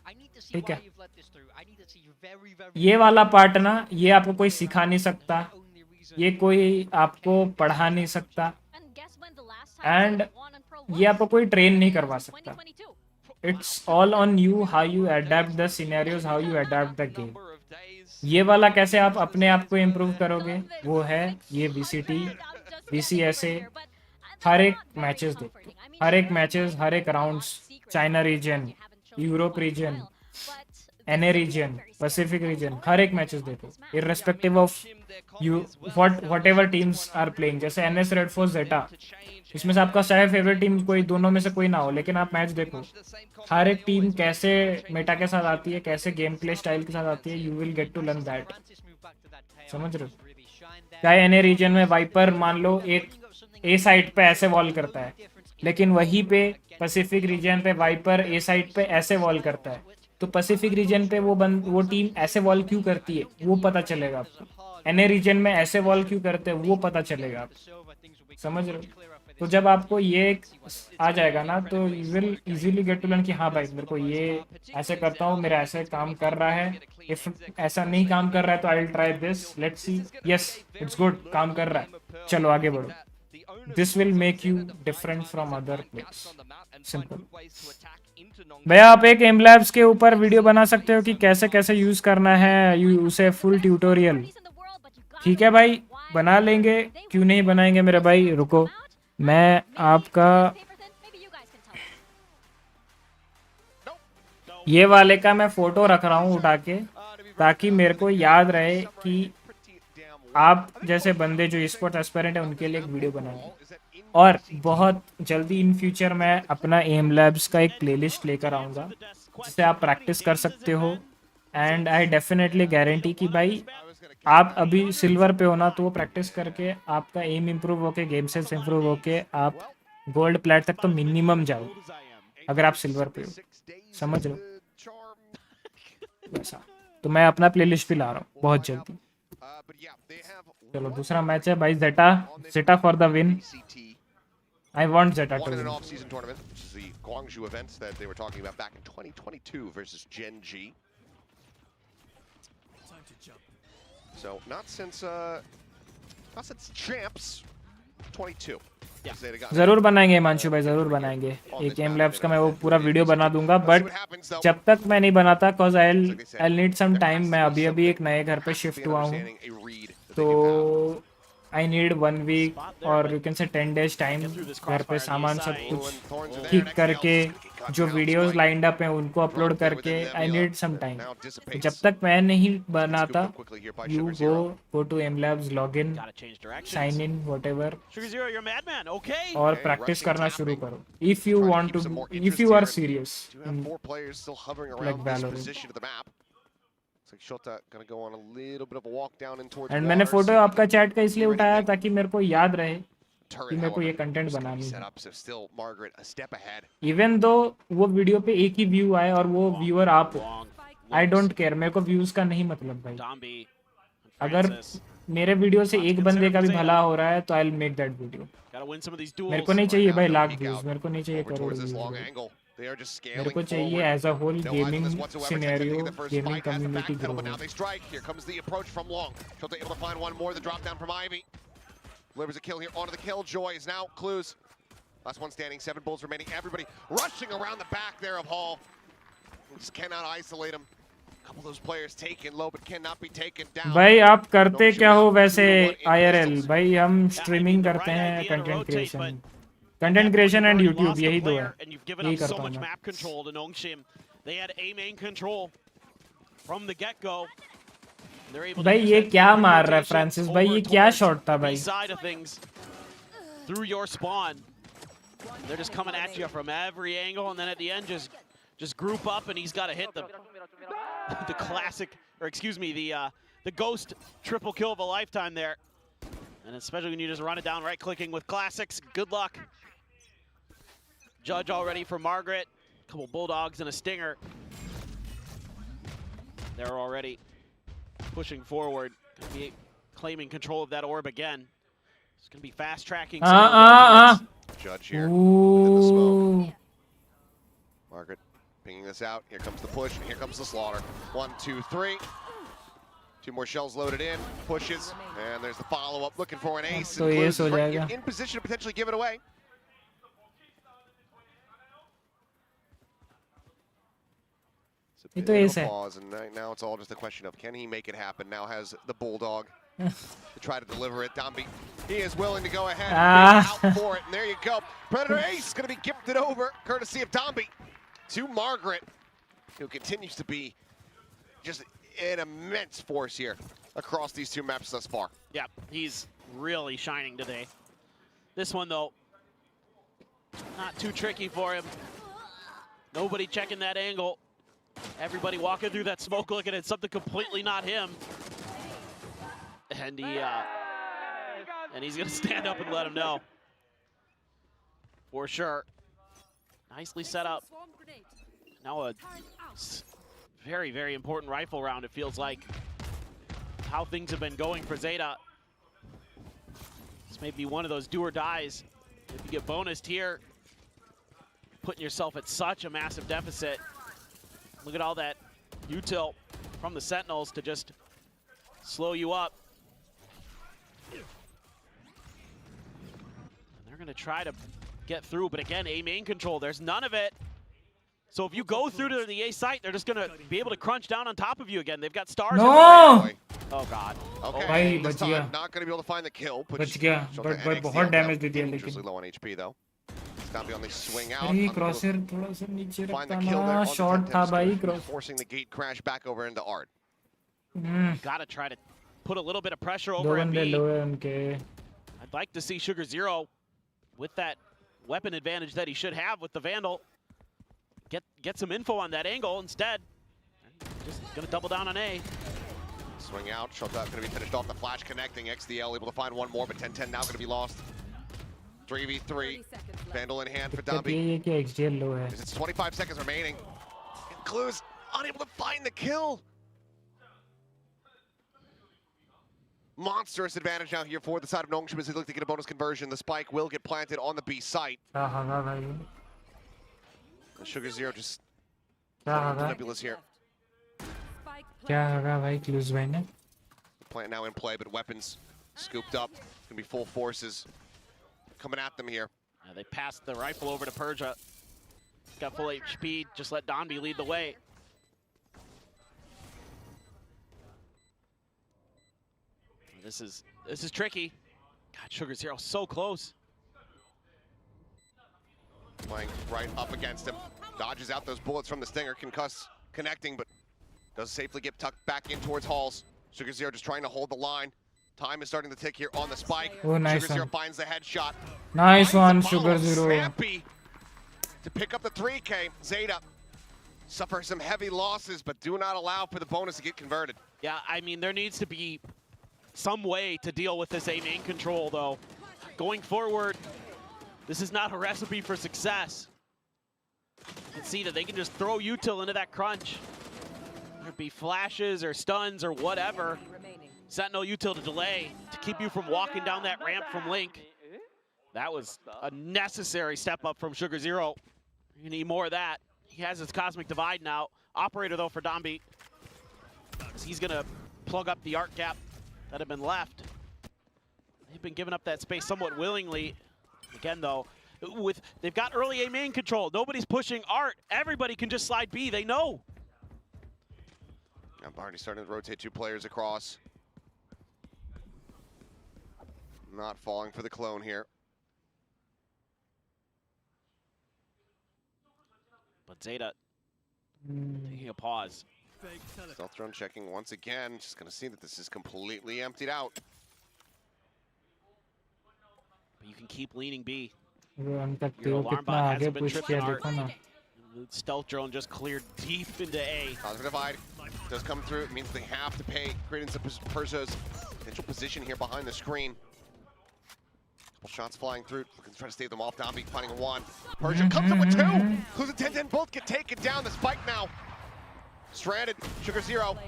ठीक है? ये वाला पार्ट ना, ये आपको कोई सिखा नहीं सकता, ये कोई आपको पढ़ा नहीं सकता, एंड ये आपको कोई ट्रेन नहीं करवा सकता। It's all on you, how you adapt the scenarios, how you adapt the game. ये वाला कैसे आप अपने आप को इम्प्रूव करोगे, वो है ये VCT, VCSA, हर एक मैचेस देखो, हर एक rounds, China region, Europe region, NA region, Pacific region, हर एक मैचेस देखो, irrespective of you whatever teams are playing. जैसे NS रेड फोर्स ZETA, इसमें से आपका चाहे फेवरेट टीम कोई दोनों में से कोई ना हो, लेकिन आप मैच देखो, हर एक टीम कैसे मेटा के साथ आती है, कैसे गेम प्ले स्टाइल के साथ आती है, you will get to learn that, समझ रहे हो? चाहे NA रीजन में वाइपर मान लो एक A साइड पे ऐसे वॉल करता है, लेकिन वहीं पे पैसिफिक रीजन पे वाइपर A साइड पे ऐसे वॉल करता है, तो पैसिफिक रीजन पे वो टीम ऐसे वॉल क्यों करती है वो पता चलेगा आपको। NA रीजन में ऐसे वॉल क्यों करते हैं वो पता चलेगा आपको, समझ रहे हो? तो जब आपको ये आ जाएगा ना तो you will easily get to learn कि हाँ भाई मेरे को ये ऐसे करता हूँ, मेरा ऐसे काम कर रहा है, इफ ऐसा नहीं काम कर रहा है तो I will try this, let's see, yes it's good, काम कर रहा है, चलो आगे बढ़ो. This will make you different from other players. Simple. भैया आप एक एम लैब्स के ऊपर वीडियो बना सकते हो कि कैसे कैसे यूज करना है उसे, फुल ट्यूटोरियल. ठीक है भाई, बना लेंगे, क्यों नहीं बनाएंगे मेरे भाई. रुको, मैं आपका ये वाले का मैं फोटो रख रहा हूँ उठा के, ताकि मेरे को याद रहे कि आप जैसे बंदे जो स्पोर्ट्स एस्पिरेंट है उनके लिए एक वीडियो बनाएंगे. और बहुत जल्दी इन फ्यूचर मैं अपना एम लैब्स का एक प्लेलिस्ट लेकर आऊँगा जिससे आप प्रैक्टिस कर सकते हो. एंड आई डेफिनेटली गारंटी कि भाई आप अभी सिल्वर पे हो ना, तो वो प्रैक्टिस करके आपका एम इम्प्रूव होके, गेम सेंस इम्प्रूव होके आप गोल्ड प्लेट तक तो मिनिमम जाओ अगर आप सिल्वर पे हो. समझ लो वैसा. तो मैं अपना प्लेलिस्ट भी ला रहा हूँ बहुत जल्दी. चलो दूसरा मैच है भाई, ZETA for the win. I want ZETA to win. Off-season tournament, which is the Guangzhou events that they were talking about back in 2022 versus Gen G. So not since champs 22. जरूर बनाएंगे हिमांशु भाई, जरूर बनाएंगे. एक M labs का मैं वो पूरा वीडियो बना दूंगा, बट जब तक मैं नहीं बनाता cause I need some time. मैं अभी एक नए घर पे शिफ्ट हुआ हूँ, तो आई नीड 1 वीक और you can say 10 days time घर पे सामान सब कुछ ठीक करके, जो वीडियोस लाइंड अप हैं उनको अपलोड करके. I need some time. जब तक मैं नहीं बनाता, you go to Aim Labs, log in, sign in, whatever, और प्रैक्टिस करना शुरू करो. If you want to, if you are serious like Valorant. And मैंने फोटो आपका चैट का इसलिए उठाया ताकि मेरे को याद रहे कि मेरे को ये कंटेंट बनानी है. इवन दो वो वीडियो पे एक ही व्यू आए और वो व्यूअर आप हो, आई डोंट केयर. मेरे को व्यूज का नहीं मतलब भाई. अगर मेरे वीडियो से एक बंदे का भी भला हो रहा है तो I will make that video. मेरे को नहीं चाहिए भाई लाख व्यूज, मेरे को नहीं चाहिए करोड़ व्यूज. मेरे को चाहिए as a whole gaming scenario, gaming community grow. Here comes the approach from Long. Shota able to find one more. The drop down from Ivy. Delivers a kill here onto the killjoy. Is now Clues. Last one standing. 7 bulls remaining. Everybody rushing around the back there of Hall. Just cannot isolate him. A couple of those players taken low, but cannot be taken down. भाई आप करते क्या हो वैसे IRL? भाई हम streaming करते हैं, content creation. Content creation and YouTube, यही दो है. यही करता हूँ मैं. भाई ये क्या मार रहा है फ्रांसिस भाई, ये क्या शॉट था भाई. Through your spawn, they're just coming at you from every angle, and then at the end, just group up, and he's got to hit the classic, or excuse me, the ghost triple kill of a lifetime there, and especially when you just run it down, right-clicking with classics. Good luck. Judge already for Margaret. A couple bulldogs and a stinger. They're already pushing forward. Gonna be claiming control of that orb again. It's gonna be fast tracking. Judge here within the smoke. Margaret pinging this out. Here comes the push. And here comes the slaughter. 1, 2, 3. 2 more shells loaded in. Pushes. And there's the follow-up. Looking for an ace. So yes, in position to potentially give it away. ये तो S है. And now it's all just a question of can he make it happen. Now has the bulldog to try to deliver it. Dambi, he is willing to go ahead and out for it. And there you go. Predator ace is going to be gifted over courtesy of Dambi to Margaret, who continues to be just an immense force here across these 2 maps thus far. Yeah, he's really shining today. This one though, not too tricky for him. Nobody checking that angle. Everybody walking through that smoke looking at something completely not him. And he's gonna stand up and let him know. For sure. Nicely set up. Now a very, very important rifle round, it feels like. How things have been going for ZETA. This may be one of those do or dies If you get bonused here, putting yourself at such a massive deficit. Look at all that util from the Sentinels to just slow you up. And they're going to try to get through, but again, A main control, there's none of it. So if you go through to the A site, they're just going to be able to crunch down on top of you again. They've got stars. No! Oh God. Okay, भाई this बच time, गया not going to be able to find the kill. बच गया but बहुत damage दे दिया Dangerously लेकिन low on HP though. Stomby on the swing out. अरे क्रॉसर थोड़ा सा नीचे Find the रखता kill there ना on the शॉट था 10-10 भाई scoop, cross forcing the gate crash back over into Art. Gotta try to put a little bit of pressure दो over बंदे लो MB. है उनके I'd like to see Sugar Zero with that weapon advantage that he should have with the Vandal. Get some info on that angle instead. Just gonna double down on A. Swing out, shot going to be finished off. The flash connecting. XDL able to find one more, but 10-10 now going to be lost. 3v3. Vandal in hand for दिक्कत Dumby. ये है कि XGL लो है It's 25 seconds remaining. And Clues unable to find the kill. Monstrous advantage now here for the side of Nongshim as they look to get a bonus conversion. The spike will get planted on the B site. क्या होगा भाई And Sugar Zero just क्या होगा nebulous here. क्या होगा भाई clues भाई ने Plant now in play, but weapons scooped up. Gonna be full forces coming at them here. They passed the rifle over to Persia. Got full HP. Just let Donby lead the way. This is tricky. God, Sugar Zero so close. Playing right up against him. Dodges out those bullets from the Stinger. Concuss connecting, but does safely get tucked back in towards Halls. Sugar Zero just trying to hold the line. Time is starting to tick here on the spike. Oh, nice Sugar Zero one. finds the headshot. Nice one, Finds the Sugar follow. Zero. Snappy to pick up the 3K. ZETA suffer some heavy losses, but do not allow for the bonus to get converted. Yeah, I mean, there needs to be some way to deal with this A main control, though. Going forward, this is not a recipe for success. You can see that they can just throw util into that crunch. There'd be flashes or stuns or whatever. Sentinel util to delay to keep you from walking down that ramp from Link. That was a necessary step up from Sugar Zero. You need more of that. He has his Cosmic Divide now. Operator, though, for Donby. He's going to plug up the art gap that had been left. They've been giving up that space somewhat willingly. Again, though, they've got early A main control. Nobody's pushing art. Everybody can just slide B. They know. I'm already starting to rotate two players across. Not falling for the clone here. But ZETA taking a pause. Stealth drone checking once again. Just going to see that this is completely emptied out. But you can keep leaning B. वो उनका Your तेल alarm कितना bot आगे hasn't been push tripping किया art. देखो ना The stealth drone just cleared deep into A. Cosmic Divide does come through. It means they have to pay credence to Persia's potential position here behind the screen. Couple shots flying through, looking to try to stave them off. Donby finding one. Persia comes up with two. Clues and 10-10 both get taken down. The spike now stranded. Sugar Zero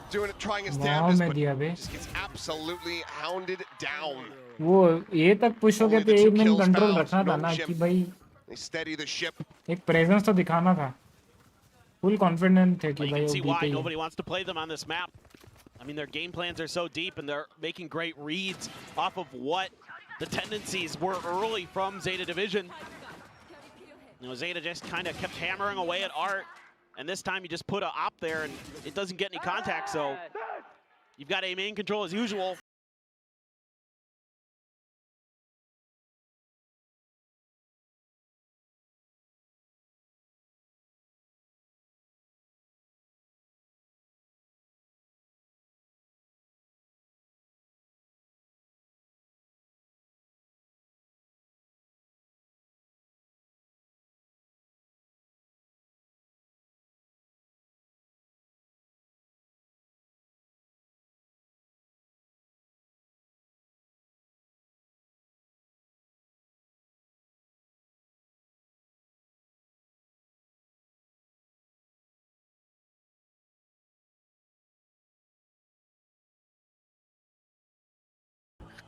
doing it, trying his damnedest, but just gets absolutely hounded down. वो ये तक push हो गए थे एक minute control रखना था ना कि भाई They steady the ship. एक प्रेजेंस तो दिखाना था फुल कॉन्फिडेंट थे But कि you भाई can वो see why बीते nobody wants to play them on this map. I mean, their game plans are so deep and they're making great reads off of what the tendencies were early from ZETA Division. You know, ZETA just kind of kept hammering away at art, and this time you just put a op there and it doesn't get any contact, so you've got A main control as usual.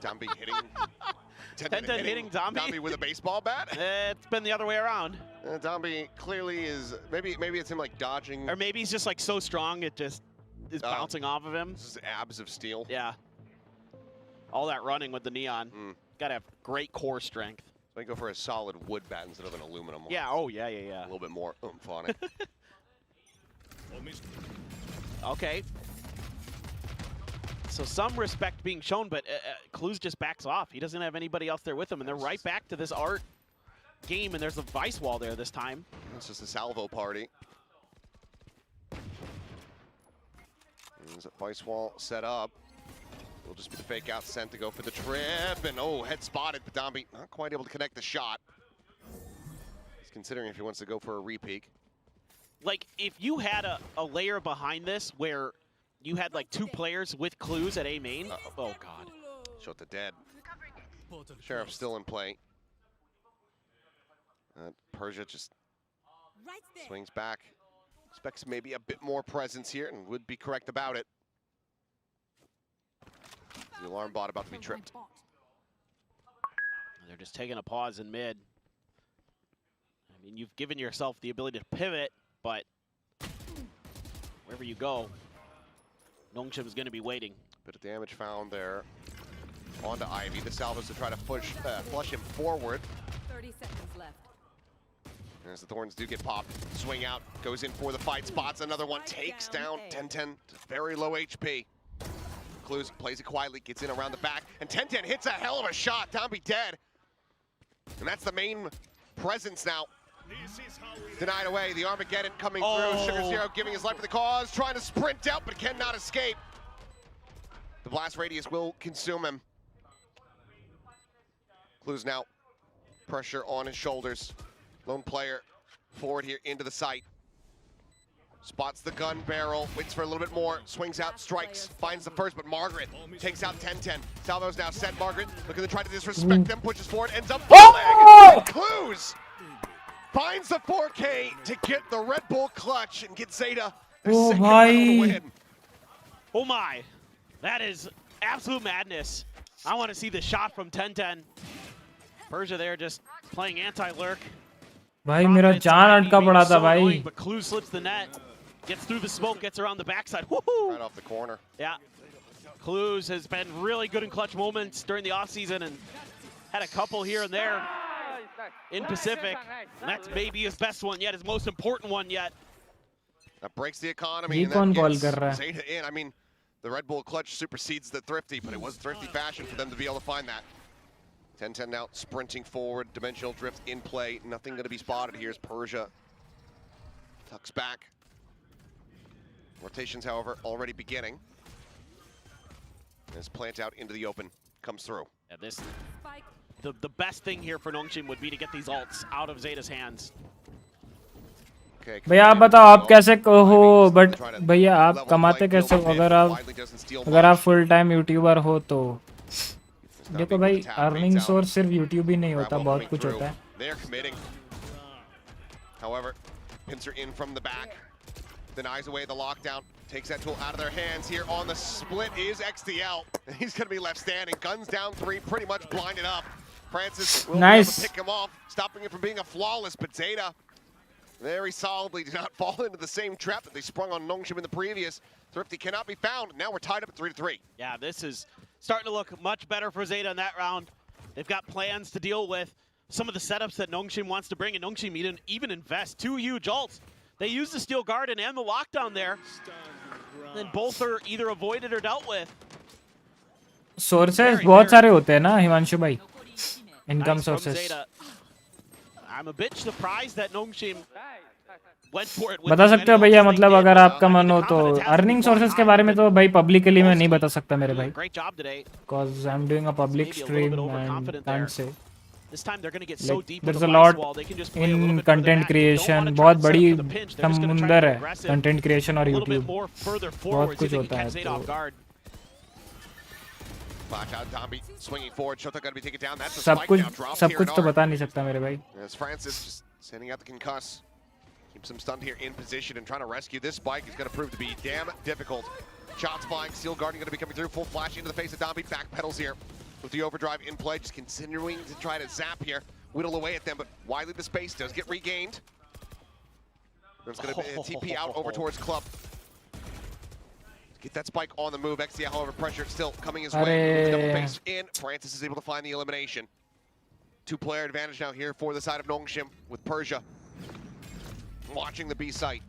Domby hitting. 10-10 hitting Domby. Domby with a baseball bat. It's been the other way around. Domby clearly is maybe it's him like dodging, or maybe he's just like so strong it just is bouncing off of him. This is abs of steel. Yeah. All that running with the neon. Gotta have great core strength. So I go for a solid wood bat instead of an aluminum one. Yeah. Oh yeah. A little bit more oomph on it. Okay. So some respect being shown, but Clues just backs off. He doesn't have anybody else there with him, and they're right back to this art game, and there's a vice wall there this time. It's just a salvo party. There's a vice wall set up. It'll just be the fake out sent to go for the trip, and head spotted, but Domby not quite able to connect the shot. He's considering if he wants to go for a repeat. Like, if you had a layer behind this where you had like 2 players with Clues at A main. Oh god. Shot the dead. Sheriff's still in play. Persia just swings back. Expects maybe a bit more presence here and would be correct about it. The alarm bot about to be tripped. They're just taking a pause in mid. I mean, you've given yourself the ability to pivot, but wherever you go, Nongshim is going to be waiting. Bit of damage found there. On to Ivy. The salvos to try to flush him forward. 30 seconds left. As the Thorns do get popped, swing out, goes in for the fight, spots another one, takes down 10-10, very low HP. Clues plays it quietly, gets in around the back, and 10-10 hits a hell of a shot. Domby dead. And that's the main presence now. Denied away, the Armageddon coming through. Sugar Zero giving his life for the cause, trying to sprint out, but cannot escape. The blast radius will consume him. Clues now, pressure on his shoulders. Lone player forward here into the site. Spots the gun barrel, waits for a little bit more, swings out, strikes, finds the first, but Margaret takes out 10-10. Salvo's now set Margaret, looking to try to disrespect them, pushes forward, ends up falling. Clues finds the 4K to get the Red Bull clutch and get ZETA their second round win. Oh my, that is absolute madness. I want to see the shot from 10-10. Persia there just playing anti-lurk. भाई मेरा जान अटका पड़ा था भाई. But Clue slips the net, gets through the smoke, gets around the backside. Right off the corner. Yeah. Clues has been really good in clutch moments during the offseason and had a couple here and there in Pacific. And that's maybe his best one yet, his most important one yet. That breaks the economy. ये कौन call कर रहा है? ZETA in. I mean, the Red Bull clutch supersedes the Thrifty, but it was Thrifty fashion for them to be able to find that. 10-10 now sprinting forward, dimensional drift in play. Nothing going to be spotted here as Persia tucks back. Rotations, however, already beginning. As plant out into the open comes through. Yeah, the best thing here for Nongshim would be to get these ults out of ZETA's hands. भैया आप बताओ आप कैसे हो, but भैया आप कमाते कैसे हो अगर आप फुल टाइम यूट्यूबर हो तो? देखो भाई, अर्निंग सोर्स सिर्फ यूट्यूब ही नहीं होता, बहुत कुछ होता है. They're committing. However, pincer in from the back, denies away the lockdown, takes that tool out of their hands. Here on the split is XDL. He's going to be left standing. Guns down 3, pretty much blinded up. Francis will be able to pick him off, stopping it from being a flawless, but ZETA very solidly did not fall into the same trap that they sprung on Nongshim in the previous. Thrifty cannot be found. Now we're tied up at 3-3. Yeah, this is starting to look much better for ZETA in that round. They've got plans to deal with some of the setups that Nongshim wants to bring, and Nongshim even invest 2 huge ults. They use the Steel Garden and the lockdown there. And both are either avoided or dealt with. Sources बहुत सारे होते हैं ना हिमांशु भाई. Income sources. I'm a bit surprised that Nongshim went for it. बता सकते हो भैया, मतलब अगर आपका मन हो तो अर्निंग सोर्सेज के बारे में तो भाई पब्लिकली मैं नहीं बता सकता मेरे भाई. Because I'm doing a public stream and can't say. This time they're going to get so deep there's a lot in content creation. बहुत बड़ी समुंदर है content creation और YouTube. बहुत कुछ होता है तो सब कुछ तो बता नहीं सकता मेरे भाई. As Francis just sending out the concuss, keeps him stunned here in position and trying to rescue this spike is going to prove to be damn difficult. Shots flying, Steel Guardian going to be coming through, full flash into the face of Domby, back pedals here. with the overdrive in play, just continuing to try to zap here, whittle away at them, but widely the space does get regained. There's going to be a TP out over towards Club. Get that spike on the move. XDL, however, pressure still coming his way. Double base in. Francis is able to find the elimination. Two-player advantage now here for the side of Nongshim with Persia watching the B site.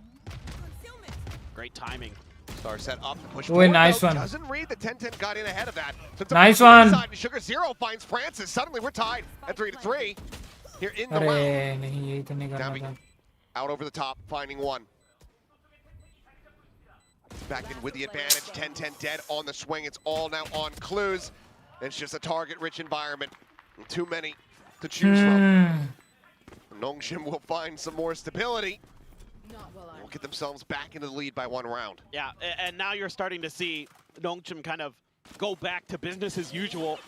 Great timing. Star set up. Push Oh, nice one. Doesn't read the 10-10 got in ahead of that. Nice one. Sugar Zero finds Francis. Suddenly we're tied at 3-3 here in the round. अरे नहीं यही तो नहीं करना Davi था. out over the top, finding one. Back in with the advantage. 10-10 dead on the swing. It's all now on clues. It's just a target-rich environment. Too many to choose from. Nongshim will find some more stability. Will get themselves back into the lead by one round. Yeah, and now you're starting to see Nongshim kind of go back to business as usual.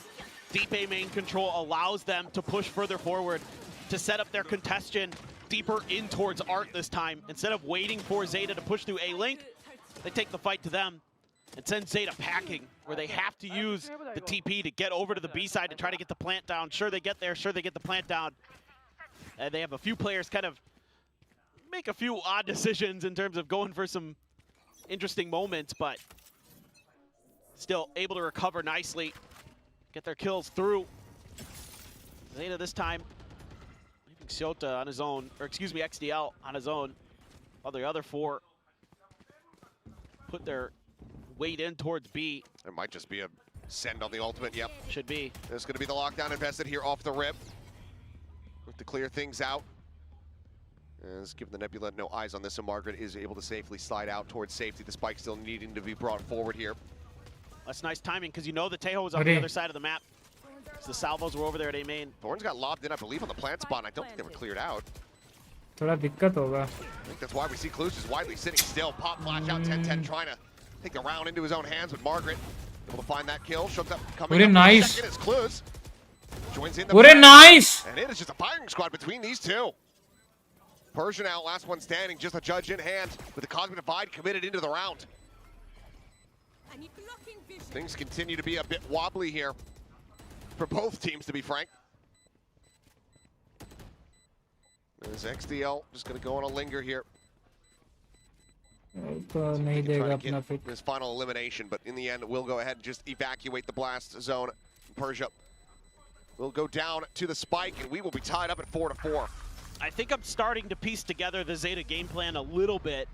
Deep A main control allows them to push further forward, to set up their congestion deeper in towards Art this time. Instead of waiting for ZETA to push through A-Link, they take the fight to them and send ZETA packing, where they have to use the TP to get over to the B side to try to get the plant down. Sure, they get there. Sure, they get the plant down. And they have a few players kind of make a few odd decisions in terms of going for some interesting moments, but still able to recover nicely, get their kills through. ZETA this time leaving Shota on his own, or excuse me, XDL on his own, while the other four put their weight in towards B. It might just be a send on the ultimate, yep. Should be. There's going to be the lockdown invested here off the rip. Look to clear things out. As given the Nebula no eyes on this, so Margaret is able to safely slide out towards safety. The spike still needing to be brought forward here. That's nice timing, because you know the Tejo was on the other side of the map. So the salvos were over there at A main. Thorns got lobbed in, I believe, on the plant spawn. I don't think they were cleared out. थोड़ा दिक्कत होगा. I think that's why we see Clues just widely sitting still. Pop flash out, 10-10 trying to take the round into his own hands with Margaret. Able to find that kill. Shows up coming up nice. second as Clues. Joins in the nice. And it is just a firing squad between these two. Persian out, last one standing, just a judge in hand with the Cosmic Divide committed into the round. Things continue to be a bit wobbly here for both teams, to be frank. There's XDL just going to go on a linger here. तो नहीं देगा अपना pick. His final elimination, but in the end, we'll go ahead and just evacuate the blast zone. Persia will go down to the spike, and we will be tied up at 4-4. I think I'm starting to piece together the ZETA game plan a little bit,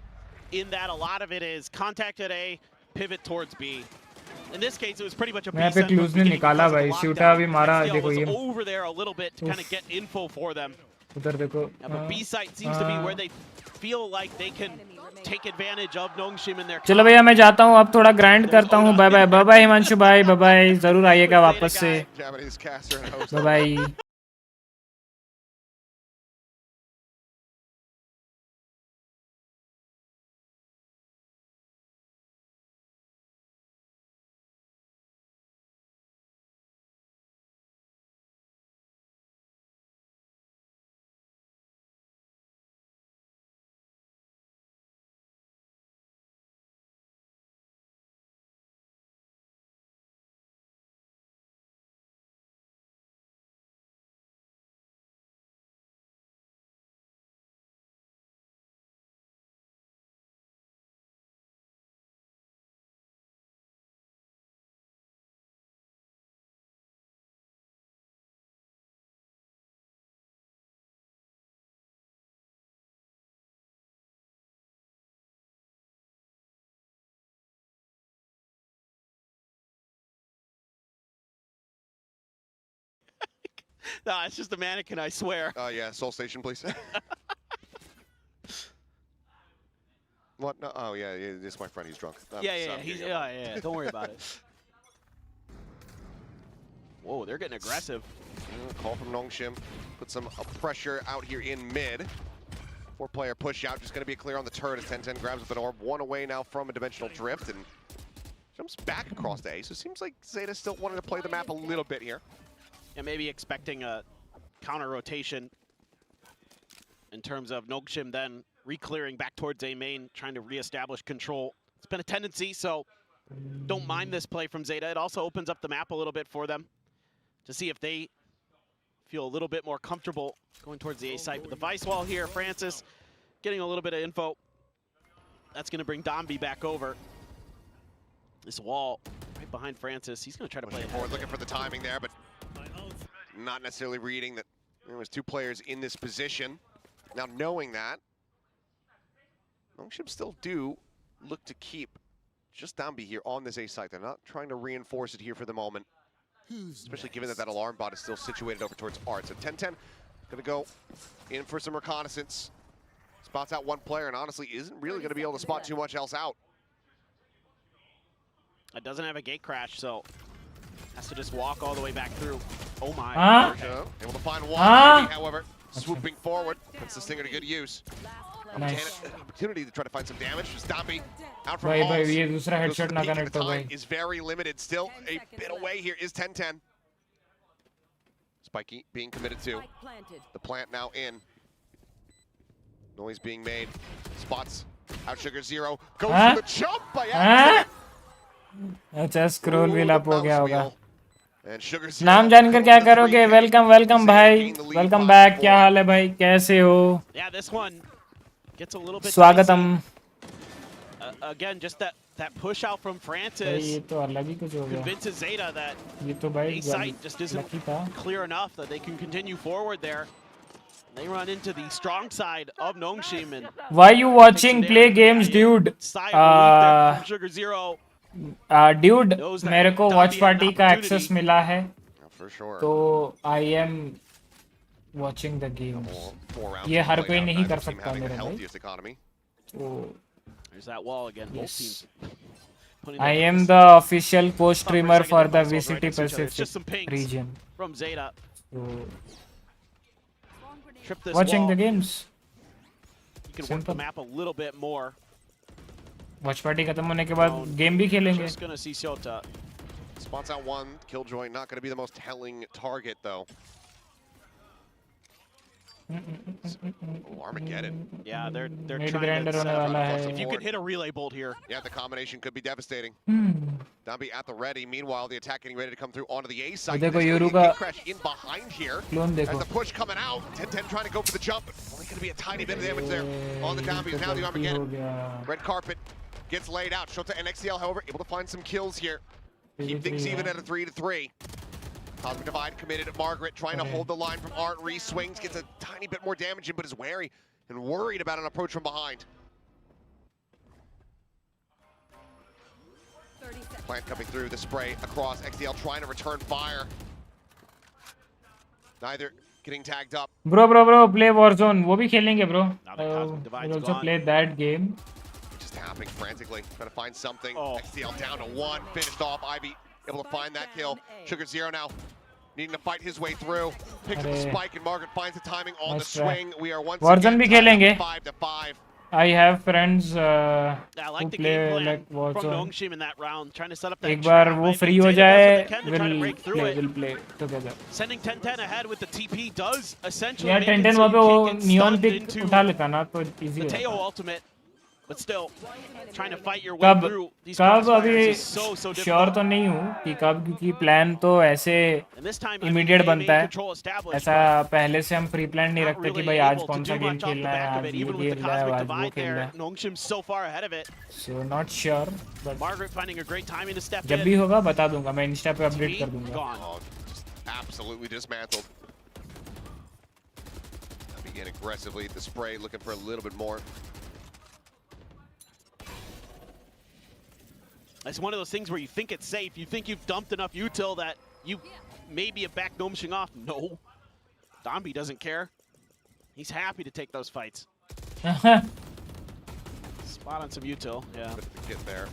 in that a lot of it is contact at A, pivot towards B. In this case, it was pretty much a यहाँ पे clues ने निकाला भाई. शूटा भी मारा. देखो ये. Over there a little bit to kind of get info for them. उधर देखो. But B site seems to be where they feel like they can take advantage of Nongshim in their. चलो भैया मैं जाता हूँ अब थोड़ा ग्राइंड करता हूँ. Bye bye bye bye Himanshu भाई बाय बाय. जरूर आइएगा वापस से. Bye bye. No, it's just a mannequin, I swear. Oh, yeah, Soul Station, please. What? No, oh, yeah, this is my friend. He's drunk. Yeah. Don't worry about it. Whoa, they're getting aggressive. Call from Nongshim. Put some pressure out here in mid. Four-player push out. Just going to be clear on the turret as 10-10 grabs up an orb. One away now from a dimensional drift and jumps back across the A. So it seems like ZETA still wanted to play the map a little bit here. And maybe expecting a counter rotation in terms of Nongshim then re-clearing back towards A main, trying to reestablish control. It's been a tendency, so don't mind this play from ZETA. It also opens up the map a little bit for them. to see if they feel a little bit more comfortable going towards the A site. But the Vice wall here, Francis getting a little bit of info. That's going to bring Domby back over. This wall right behind Francis. He's going to try to play ahead. Looking for the timing there, but not necessarily reading that there was two players in this position. Now knowing that, Nongshim still do look to keep just Domby here on this A site. They're not trying to reinforce it here for the moment, especially given that that alarm bot is still situated over towards Art. So 10-10 going to go in for some reconnaissance. Spots out one player and honestly isn't really going to be able to spot too much else out. It doesn't have a gate crash, so has to just walk all the way back through. Oh my. Able to find one, however, swooping forward. Puts this thing into good use. Opportunity to try to find some damage. Just Domby out from Halls. ये दूसरा headshot ना connect हो भाई. Is very limited. Still a bit away here is 10-10. Spiky being committed to. The plant now in. Noise being made. Spots out Sugar Zero. Goes for the jump by accident. अच्छा scroll wheel up हो गया होगा. And Sugar Zero. नाम जानकर क्या करोगे? Welcome भाई. Welcome back. क्या हाल है भाई? कैसे हो? Yeah, this one gets a little bit स्वागतम. Again, just that push out from Francis. ये तो अलग ही कुछ हो गया. Convinces ZETA that ये तो भाई A site just isn't clear enough that they can continue forward there. They run into the strong side of Nongshim and Why you watching play games, dude? Sugar Zero. Dude, मेरे को WatchParty का access मिला है. तो I am watching the games. ये हर कोई नहीं कर सकता मेरे भाई. तो there's that wall again. Both teams. I am the official co-streamer for the VCT Pacific region. From ZETA. Watching the games. You can work the map a little bit more. WatchParty खत्म होने के बाद game भी खेलेंगे. Just gonna see Shota. Spots out one. Killjoy not going to be the most telling target though. Armageddon. Yeah, they're trying to set up. If you could hit a relay bolt here. Yeah, the combination could be devastating. Domby at the ready. Meanwhile, the attack getting ready to come through onto the A site. देखो यूरू का crash in behind here. Clone देखो. As the push coming out, 10-10 trying to go for the jump. Only going to be a tiny bit of damage there on the Domby. Now the Armageddon. Red carpet gets laid out. Shota and XCL, however, able to find some kills here. Keep things even at a 3-3. Cosmic Divide committed at Margaret, trying to hold the line from Art. Reese swings, gets a tiny bit more damage in, but is wary and worried about an approach from behind. Plant coming through the spray across. XDL trying to return fire. Neither getting tagged up. Bro, play Warzone. वो भी खेलेंगे bro. We'll also play that game. Just tapping frantically, trying to find something. XDL down to one, finished off. Ivy able to find that kill. Sugar Zero now needing to fight his way through. Picks up the spike and Margaret finds the timing on the swing. We are once Warzone भी खेलेंगे. 5-5. I have friends I like who the play game plan like from Warzone. Nongshim in that round, trying to set up that एक बार वो free हो जाए, we'll play together. Sending 10-10 ahead with the TP does essentially यार 10-10 वहाँ पे वो neon pick उठा लेता ना तो easy the है. Teo ultimate, but still trying to fight your way through these कब अभी so difficult. श्योर तो नहीं हूँ कि कब, क्योंकि प्लान तो ऐसे इमीडिएट बनता है. ऐसा पहले से हम प्री प्लान नहीं रखते कि भाई आज कौन सा गेम खेलना है, आज ये खेलना है, आज वो खेलना है. So not sure, but Margaret finding a great timing to step in. जब भी होगा बता दूंगा, मैं इंस्टा पे अपडेट कर दूंगा. Absolutely dismantled. Begin aggressively at the spray, looking for a little bit more. It's one of those things where you think it's safe, you think you've dumped enough util that you maybe have backed Nomshing off. No. Domby doesn't care. He's happy to take those fights. Spot on some util, yeah. Get there.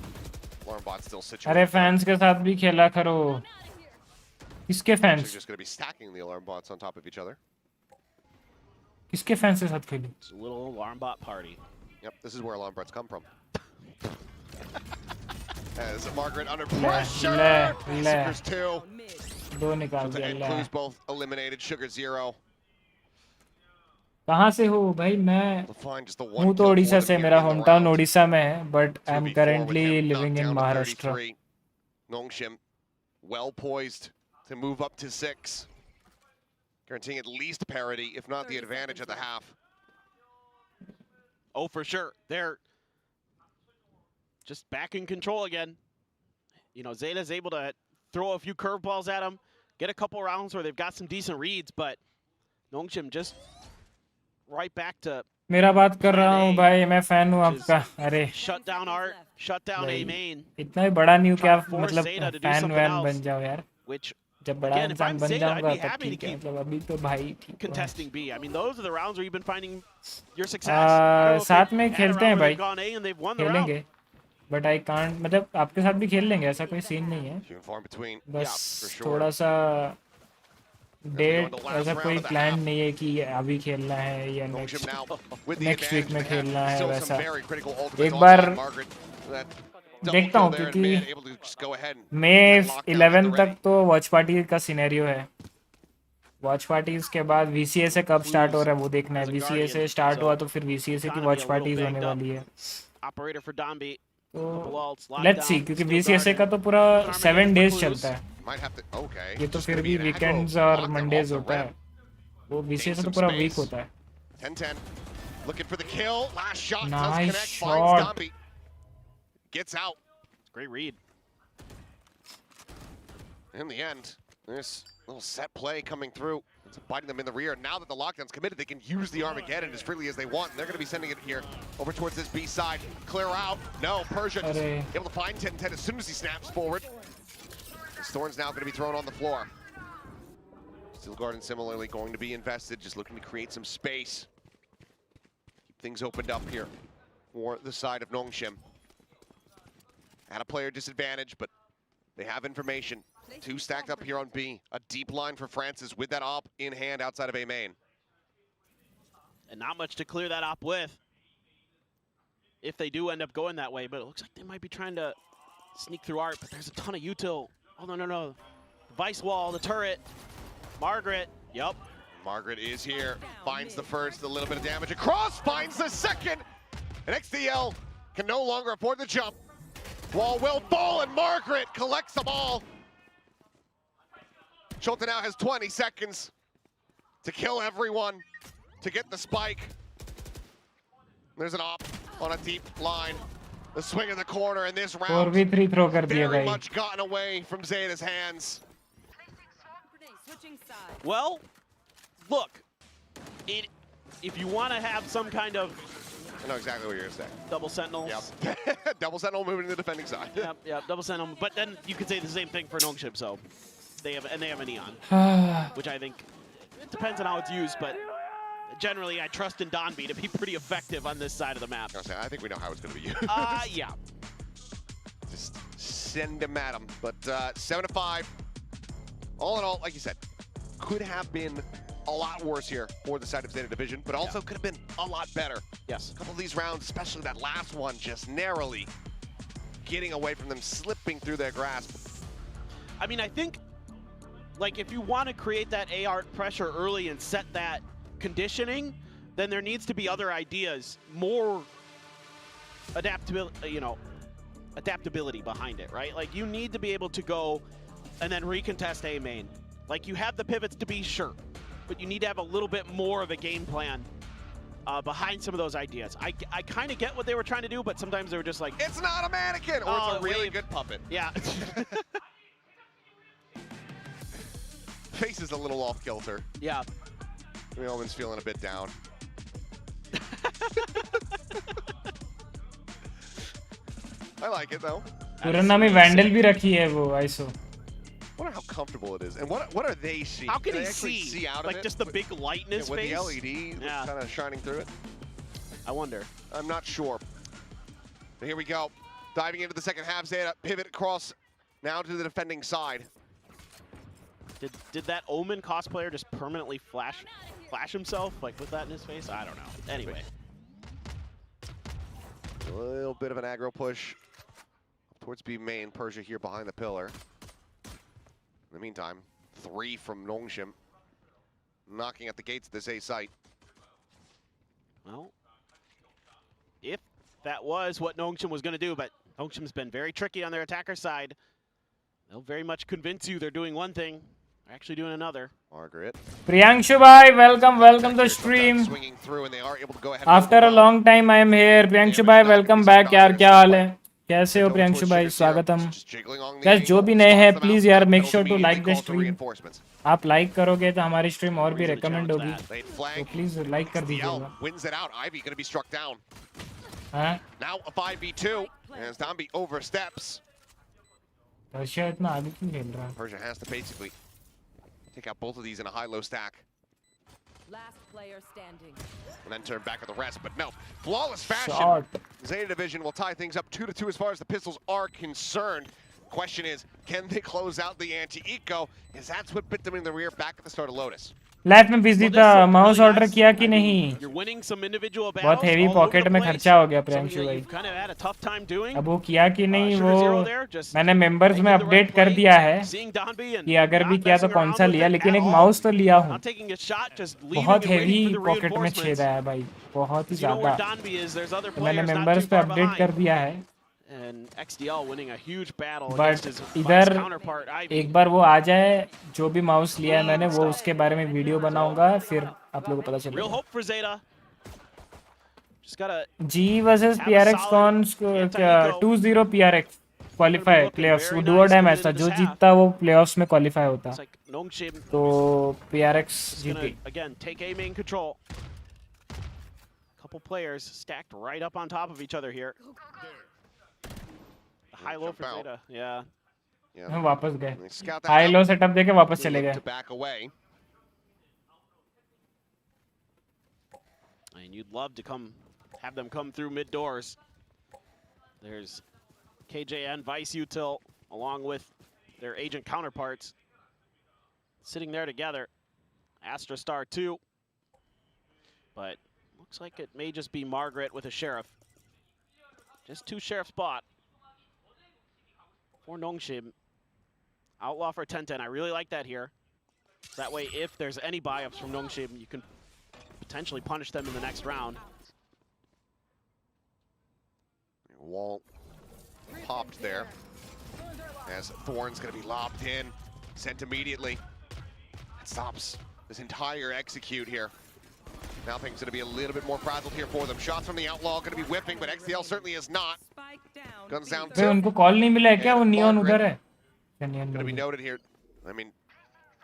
Alarm bot still situated. अरे fans के साथ भी खेला करो. किसके fans? Just going to be stacking the alarm bots on top of each other. किसके fans के साथ खेली? It's a little alarm bot party. Yep, this is where alarm bots come from. As Margaret under pressure. Seekers 2. दो निकाल दिया. Clues both eliminated. Sugar Zero. कहाँ से हो भाई? मैं हूँ तो उड़ीसा से, मेरा होम टाउन उड़ीसा में है, but I'm currently living in Maharashtra. Nongshim, well poised to move up to 6. Guaranteeing at least parity, if not the advantage at the half. Oh, for sure. They're just back in control again. You know, ZETA's able to throw a few curveballs at them, get a couple rounds where they've got some decent reads, but Nongshim just right back to मेरा बात कर रहा हूँ भाई, मैं fan हूँ आपका. अरे shut down Art, shut down A main. इतना भी बड़ा नहीं हूँ कि आप Force मतलब Zeta to do fan something van else, बन जाओ यार. Which जब बड़ा again, if इंसान I'm बन Zeta, I'd जाऊंगा be तब happy to ठीक है. keep मतलब अभी तो भाई ठीक है. contesting B. I mean, those are the rounds where you've been finding your success. I don't know if साथ they've में had a खेलते round हैं where भाई, they've gone A and they've won the round. खेलेंगे. But I can't, मतलब आपके साथ भी खेल लेंगे, ऐसा कोई सीन नहीं है. बस थोड़ा सा डेट, ऐसा कोई प्लान नहीं है कि अभी खेलना है या नेक्स्ट वीक में खेलना है. वैसा एक बार देखता हूँ, क्योंकि मई 11 तक तो वॉच पार्टी का सिनेरियो है. वॉच पार्टी के बाद VCA से कब स्टार्ट हो रहा है वो देखना है. VCA से स्टार्ट हुआ तो फिर VCA से की वॉच पार्टीज होने वाली है. तो लेट्स सी, क्योंकि VCSA का तो पूरा 7 डेज चलता है. ये तो फिर भी वीकेंड्स और मंडेज होता है. वो VCSA तो पूरा वीक होता है. 10-10. Looking for the kill. Last shot does Nice connect. shot. Finds Domby. Gets out. Great read. In the end, this little set play coming through. It's biting them in the rear. Now that the lockdown's committed, they can use the Armageddon as freely as they want. And they're going to be sending it here over towards this B side. Clear out. No, Persia just able to find 10-10 as soon as he snaps forward. Thorn's now going to be thrown on the floor. Steel Garden similarly going to be invested, just looking to create some space. Keep things opened up here for the side of Nongshim. At a player disadvantage, but they have information. 2 stacked up here on B. A deep line for Francis with that op in hand outside of A main. And not much to clear that op with, if they do end up going that way. But it looks like they might be trying to sneak through Art, but there's a ton of util. Oh, no. The Vice wall, the turret. Margaret, yep. Margaret is here. Finds the first, a little bit of damage across, finds the second. And XDL can no longer afford the jump. Wall will fall, and Margaret collects them all. Schulte now has 20 seconds to kill everyone, to get the spike. There's an op on a deep line. The swing of the corner in this round. 4v3 throw कर दिया very भाई. much gotten away from ZETA's hands. Well, look, if you want to have some kind of... I know exactly what you're going to say. Double Sentinels. Yep. Double Sentinel moving to the defending side. Yep, double Sentinel. But then you could say the same thing for Nongshim, so they have a Neon, which I think it depends on how it's used, but generally I trust in Donby to be pretty effective on this side of the map. I think we know how it's going to be used. Yeah. Just send him at him. But 7-5. All in all, like you said, could have been a lot worse here for the side of ZETA Division, but also could have been a lot better. Yes. A couple of these rounds, especially that last one, just narrowly getting away from them, slipping through their grasp. I mean, I think, like, if you want to create that AR pressure early and set that conditioning, then there needs to be other ideas, more adaptability, adaptability behind it, right? Like, you need to be able to go and then recontest A main. Like, you have the pivots to be sure, but you need to have a little bit more of a game plan behind some of those ideas. I kind of get what they were trying to do, but sometimes they were just like, it's not a mannequin, or it's a really good puppet. Yeah. Face is a little off kilter. Yeah. Millman's feeling a bit down. I like it though. पुराना में vandal भी रखी है वो ISO. I wonder how comfortable it is, and what are they seeing? How can they he actually see out of like it? just the big light in his with face? With the LED kind of shining through it? I wonder. I'm not sure. But here we go. Diving into the second half, ZETA pivot across now to the defending side. Did that Omen cosplayer just permanently flash himself like with that in his face? I don't know. Anyway. A little bit of an aggro push towards B main. Persia here behind the pillar. In the meantime, 3 from Nongshim, knocking at the gates of this A site. Well, if that was what Nongshim was going to do, but Nongshim's been very tricky on their attacker side. They'll very much convince you they're doing one thing, Actually doing another. Margaret. Priyanshu bhai, welcome to stream. Swinging through and they are able to go ahead. After a long time I am here. Priyanshu bhai, welcome back यार, क्या हाल है? कैसे हो प्रियांशु भाई? स्वागतम. Guys, जो भी नए हैं प्लीज यार make sure to like the stream. आप लाइक करोगे तो हमारी स्ट्रीम और भी रिकमेंड होगी, तो प्लीज लाइक कर दीजिएगा. Wins it out. Ivy going to be struck down. हाँ? Now a 5v2 as Dambi oversteps. Persia इतना आगे क्यों खेल रहा है? Persia has to basically take out both of these in a high-low stack. Last player standing. And then turn back at the rest, but no. Flawless fashion. Shot. Zeta Division will tie things up 2-2 as far as the pistols are concerned. Question is, can they close out the anti-eco? Because that's what bit them in the rear back at the start of Lotus. Life में busy था. Mouse order किया कि नहीं? बहुत heavy pocket में खर्चा हो गया प्रियांशु भाई. अब वो किया कि नहीं, वो मैंने मेंबर्स में अपडेट कर दिया है कि अगर भी किया तो कौन सा लिया, लेकिन एक माउस तो लिया हूँ. बहुत हेवी पॉकेट में छेदा है भाई, बहुत ही ज्यादा. तो मैंने मेंबर्स पे अपडेट कर दिया है. And XDL winning a huge battle But against his इधर counterpart Ivy. एक बार वो आ जाए, जो भी माउस लिया है मैंने, वो उसके बारे में वीडियो बनाऊंगा, फिर आप लोगों को पता चलेगा. Real hope for Zeta. Just gotta G versus PRX कौन 2-0 PRX क्वालिफाई प्लेऑफ्स. वो डू और डाई मैच था, जो जीतता वो प्लेऑफ्स में क्वालिफाई होता. तो PRX जीती. Again, take A main control. Couple players stacked right up on top of each other here. High low for Zeta. Yeah. हम वापस गए. हाई लो सेटअप देके वापस चले गए. And you'd love to have them come through mid doors. There's KJN, Vice Util, along with their agent counterparts, sitting there together. Astra Star 2. But looks like it may just be Margaret with a sheriff. Just two sheriff spot. For Nongshim. Outlaw for 10-10. I really like that here. That way, if there's any buy-ups from Nongshim, you can potentially punish them in the next round. Wall popped there. As Thorn's going to be lobbed in. Sent immediately. It stops this entire execute here. Now things going to be a little bit more frazzled here for them. Shots from the Outlaw going to be whipping, but XDL certainly is not. Guns down two. उनको call नहीं मिला है क्या? वो neon उधर है. Going to be noted here. I mean,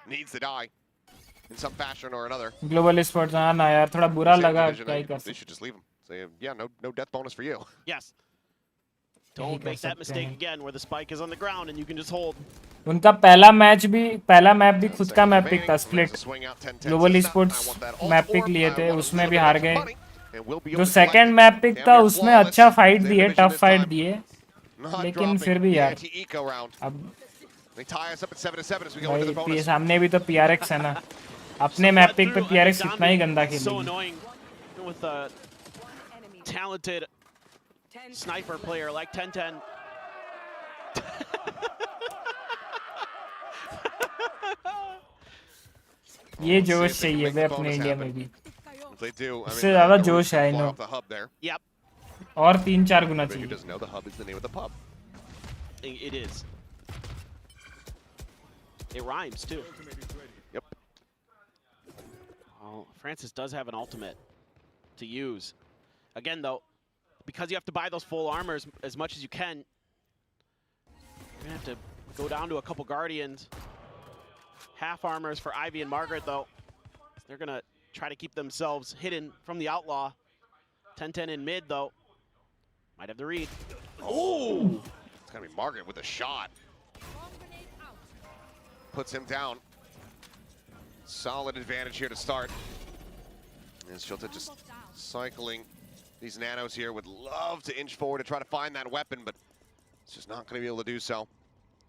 needs to die in some fashion or another. Global Esports हाँ ना यार, थोड़ा बुरा लगा. क्या ही कर सकते. They should just leave him. Say, yeah, no death bonus for you. Yes. Don't make that mistake again where the spike is on the ground and you can just hold. उनका पहला मैप भी खुद का map pick था, Split. Global Sports map pick लिए थे, उसमें भी हार गए. जो सेकंड मैप पिक था उसमें अच्छा फाइट दिए, टफ फाइट दिए, लेकिन फिर भी यार अब भाई सामने भी तो PRX है ना. अपने मैप पिक पे PRX इतना ही गंदा खेलेगी. Talented sniper player like 10-10. ये जोश चाहिए वे अपने इंडिया में भी. इससे ज़्यादा जोश है इन्हों. और 3-4 गुना चाहिए. It is. It rhymes too. Yep. Well, Francis does have an ultimate to use. Again, though, because you have to buy those full armors as much as you can, you're gonna have to go down to a couple Guardians. Half armors for Ivy and Margaret, though. They're gonna try to keep themselves hidden from the Outlaw. 10-10 in mid, though. Might have the read. Oh! It's gonna be Margaret with a shot. Puts him down. Solid advantage here to start. And Shilta just cycling these nanos here. Would love to inch forward to try to find that weapon, but it's just not going to be able to do so.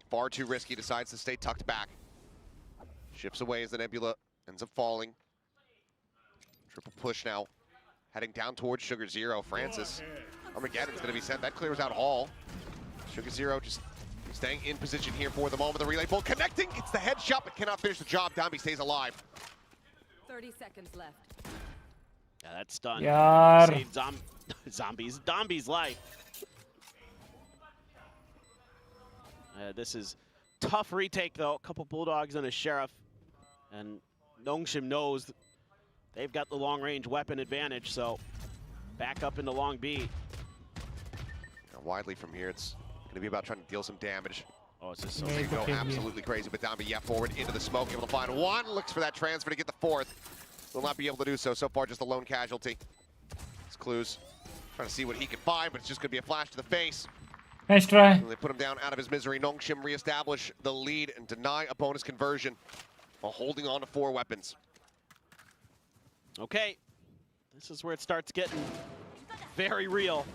Far too risky, decides to stay tucked back. Shifts away as the Nebula ends up falling. Triple push now. Heading down towards Sugar Zero. Francis. Armageddon's going to be sent. That clears out Hall. Sugar Zero just staying in position here for the moment. The relay pull connecting. It's the headshot, but cannot finish the job. Dambi stays alive. 30 seconds left. Yeah, that's done. Yaar. Saved Zombies' life. This is tough retake though. A couple Bulldogs and a Sheriff. And Nongshim knows they've got the long-range weapon advantage, so back up into long B. Widely from here, it's going to be about trying to deal some damage. Oh, it's just so they go absolutely crazy, but Dambi, yeah, forward into the smoke, able to find one, looks for that transfer to get the fourth. Will not be able to do so. So far, just a lone casualty. It's Clues trying to see what he can find, but it's just going to be a flash to the face. Nice try. And they put him down out of his misery. Nongshim reestablish the lead and deny a bonus conversion while holding on to 4 weapons. Okay, this is where it starts getting very real.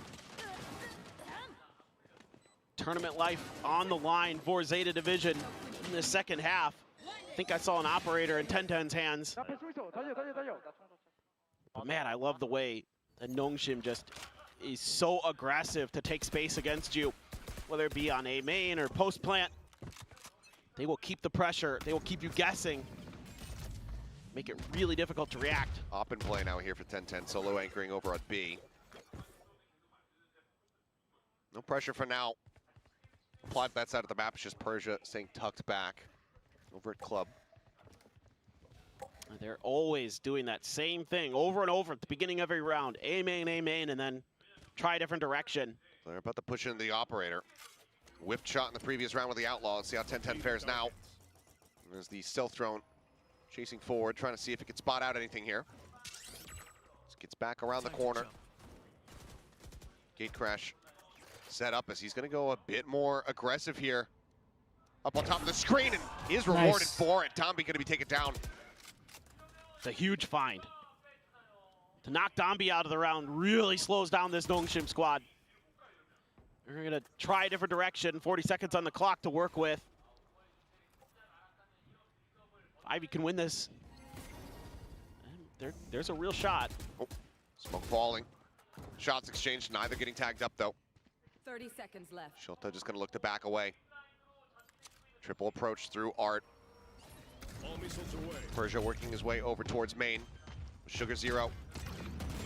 Tournament life on the line for Zeta Division in the second half. I think I saw an operator in 10-10's hands. But man, I love the way that Nongshim just is so aggressive to take space against you, whether it be on A main or post plant. They will keep the pressure. They will keep you guessing. Make it really difficult to react. Op in play now here for 10-10, solo anchoring over at B. No pressure for now. Applied that side of the map, it's just Persia staying tucked back over at Club. They're always doing that same thing over and over at the beginning of every round. A main, and then try a different direction. They're about to push into the operator. Whiffed shot in the previous round with the Outlaw. Let's see how 10-10 fares now. There's the stealth drone chasing forward, trying to see if it can spot out anything here. Just gets back around the corner. Gate crash set up as he's going to go a bit more aggressive here. Up on top of the screen and is rewarded for it. Dambi going to be taken down. It's a huge find. To knock Dambi out of the round really slows down this Nongshim squad. They're going to try a different direction. 40 seconds on the clock to work with. Ivy can win this. And there's a real shot. Oh, smoke falling. Shots exchanged, neither getting tagged up though. 30 seconds left. Shilta just going to look to back away. Triple approach through Art. Persia working his way over towards main. Sugar Zero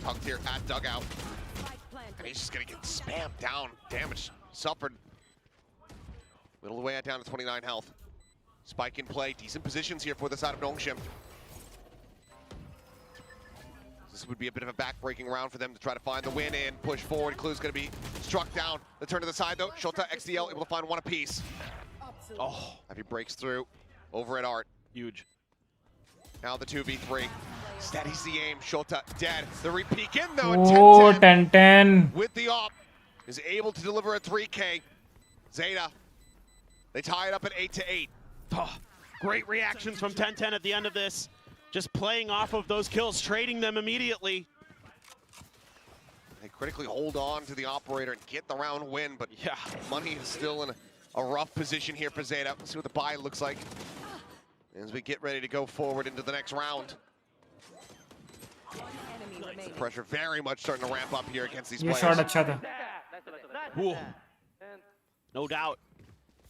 tucked here at dugout. And he's just going to get spammed down. Damage suffered. Middle of the way down to 29 health. Spike in play. Decent positions here for the side of Nongshim. This would be a bit of a back-breaking round for them to try to find the win and push forward. Clue's going to be struck down. The turn to the side, though. Shota, XDL, able to find one apiece. Oh, Ivy breaks through over at Art. Huge. Now the 2v3. Steadies the aim. Shota dead. The re-peek in, though. Oh, 10-10 10-10. with the op. Is able to deliver a 3K. Zeta. They tie it up at 8-8. Oh, great reactions from 10-10 at the end of this. Just playing off of those kills, trading them immediately. They critically hold on to the operator and get the round win, but yeah, Money is still in a rough position here for Zeta. Let's see what the buy looks like as we get ready to go forward into the next round. The pressure very much starting to ramp up here against these players. Ooh. No doubt.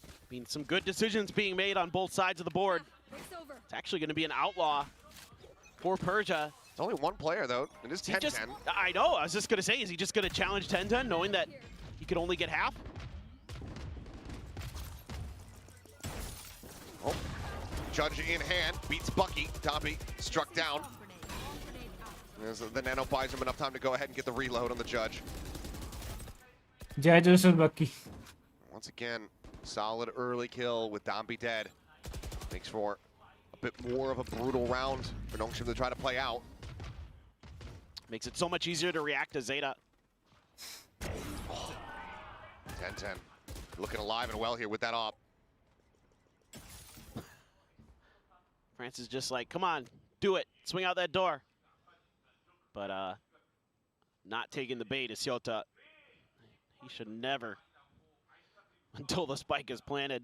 I mean, some good decisions being made on both sides of the board. It's actually going to be an outlaw for Persia. It's only one player, though. It is 10-10. I know. I was just going to say, is he just going to challenge 10-10, knowing that he could only get half? Oh, Judge in hand, beats Bucky. Dambi struck down. As the Nano buys him enough time to go ahead and get the reload on the Judge. Judge versus Bucky. Once again, solid early kill with Dambi dead. Makes for a bit more of a brutal round for Nongshim to try to play out. Makes it so much easier to react to Zeta. 10-10. Looking alive and well here with that op. France is just like, come on, do it. Swing out that door. But not taking the bait is Siota. He should never, until the spike is planted,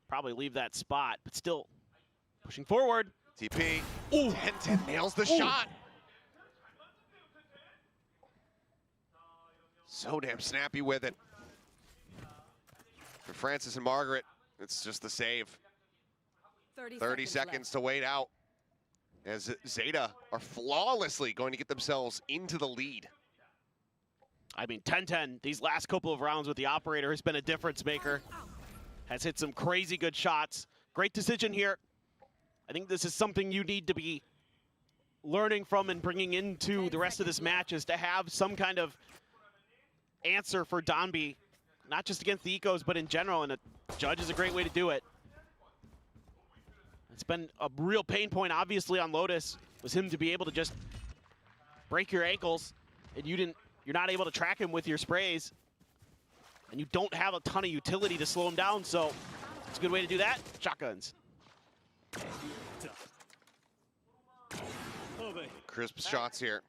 probably leave that spot, but still pushing forward. TP. Ooh, 10-10 nails the shot. So damn snappy with it. For Francis and Margaret, it's just the save. 30 seconds to wait out as Zeta are flawlessly going to get themselves into the lead. I mean, 10-10, these last couple of rounds with the operator has been a difference maker. Has hit some crazy good shots. Great decision here I think this is something you need to be learning from and bringing into the rest of this match, is to have some kind of answer for Donby, not just against the Ecos, but in general, and a judge is a great way to do it. It's been a real pain point, obviously, on Lotus, was him to be able to just break your ankles, and you're not able to track him with your sprays, and you don't have a ton of utility to slow him down, so it's a good way to do that. Shotguns. Crisp shots here.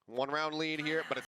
1 round lead here, but it's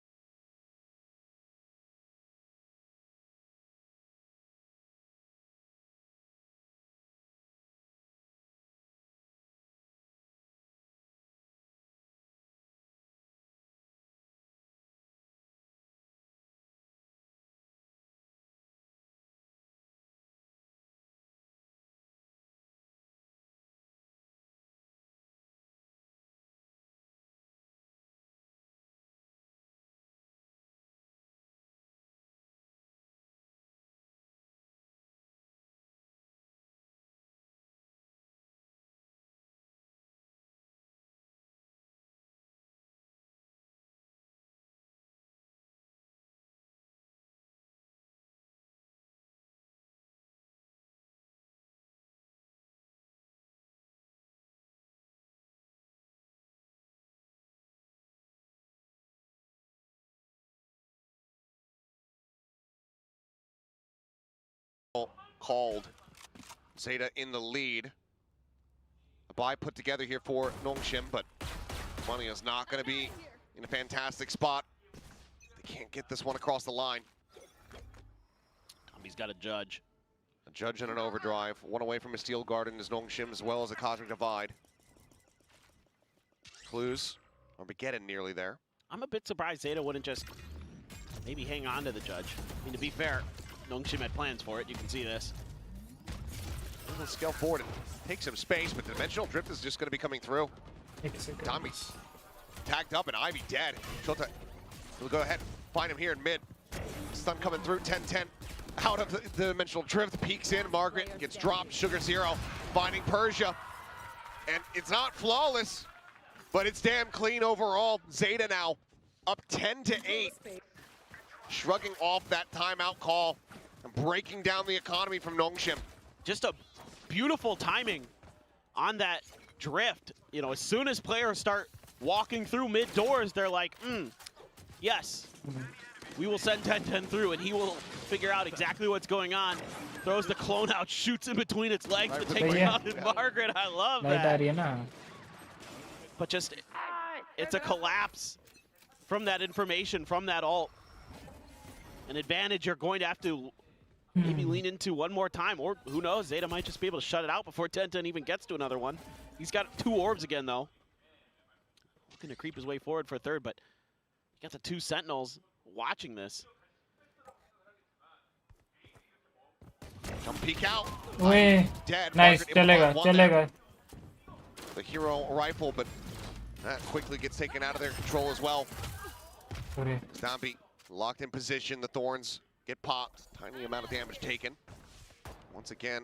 called. ZETA in the lead. A buy put together here for Nongshim, but Money is not going to be in a fantastic spot. They can't get this one across the line. He's got a judge. A judge and an overdrive. One away from a Steel Garden is Nongshim, as well as a Cosmic Divide. Clues. Armageddon nearly there. I'm a bit surprised ZETA wouldn't just maybe hang on to the judge. I mean, to be fair, Nongshim had plans for it. You can see this. He'll scale forward and take some space, but the Dimensional Drift is just going to be coming through. Tommy tagged up and Ivy dead. Shota will go ahead and find him here in mid. Stun coming through, 10-10. Out of the Dimensional Drift, peeks in. Margaret gets dropped. Sugar Zero finding Persia. And it's not flawless, but it's damn clean overall. ZETA now up 10-8. Shrugging off that timeout call and breaking down the economy from Nongshim. Just a beautiful timing on that drift. You know, as soon as players start walking through mid doors, they're like, yes, we will send 10-10 through, and he will figure out exactly what's going on. Throws the clone out, shoots in between its legs to take down Margaret. I love that. But just, it's a collapse from that information, from that ult. An advantage you're going to have to maybe lean into one more time, or who knows, ZETA might just be able to shut it out before 10-10 even gets to another one. He's got 2 orbs again, though. Looking to creep his way forward for a third, but he got the 2 Sentinels watching this. Jump peek out. Dead. Nice, chalega. The hero rifle, but that quickly gets taken out of their control as well. Zombie locked in position. The Thorns get popped. Tiny amount of damage taken. Once again,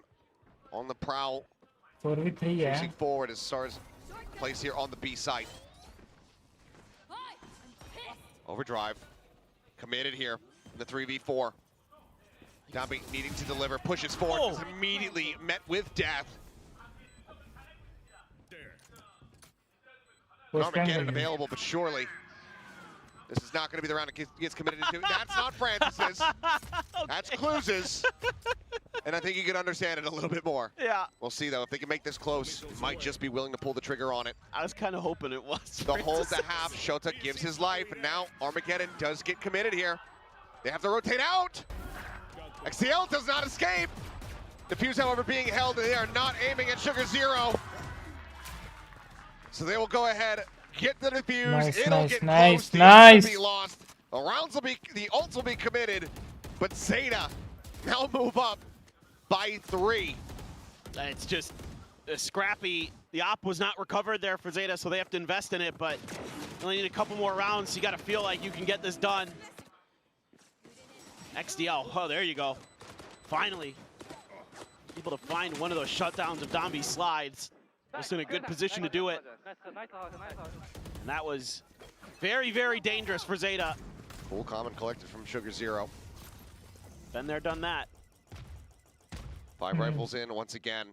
on the prowl. 4v3, yeah. Pushing forward as SARS plays here on the B site. Overdrive. Committed here in the 3v4. Zombie needing to deliver. Pushes forward. Is immediately met with death. Armageddon available, but surely this is not going to be the round it gets committed into. That's not Francis's. That's Clues's. And I think you can understand it a little bit more. Yeah. We'll see, though. If they can make this close, he might just be willing to pull the trigger on it. I was kind of hoping it was. The hold to half. Shota gives his life, and now Armageddon does get committed here. They have to rotate out. XTL does not escape. Diffuse, however, being held, and they are not aiming at Sugar Zero. So they will go ahead, get the defuse. It'll get close. The ult will be lost. The rounds will be, the ults will be committed, but ZETA now move up by 3. It's just scrappy. The op was not recovered there for ZETA, so they have to invest in it, but you only need a couple more rounds. You got to feel like you can get this done. XDL, oh, there you go. Finally. able to find one of those shutdowns of Dombi slides. Just in a good position to do it. And that was very, very dangerous for ZETA. Full common collected from Sugar Zero. Been there, done that. 5 rifles in once again.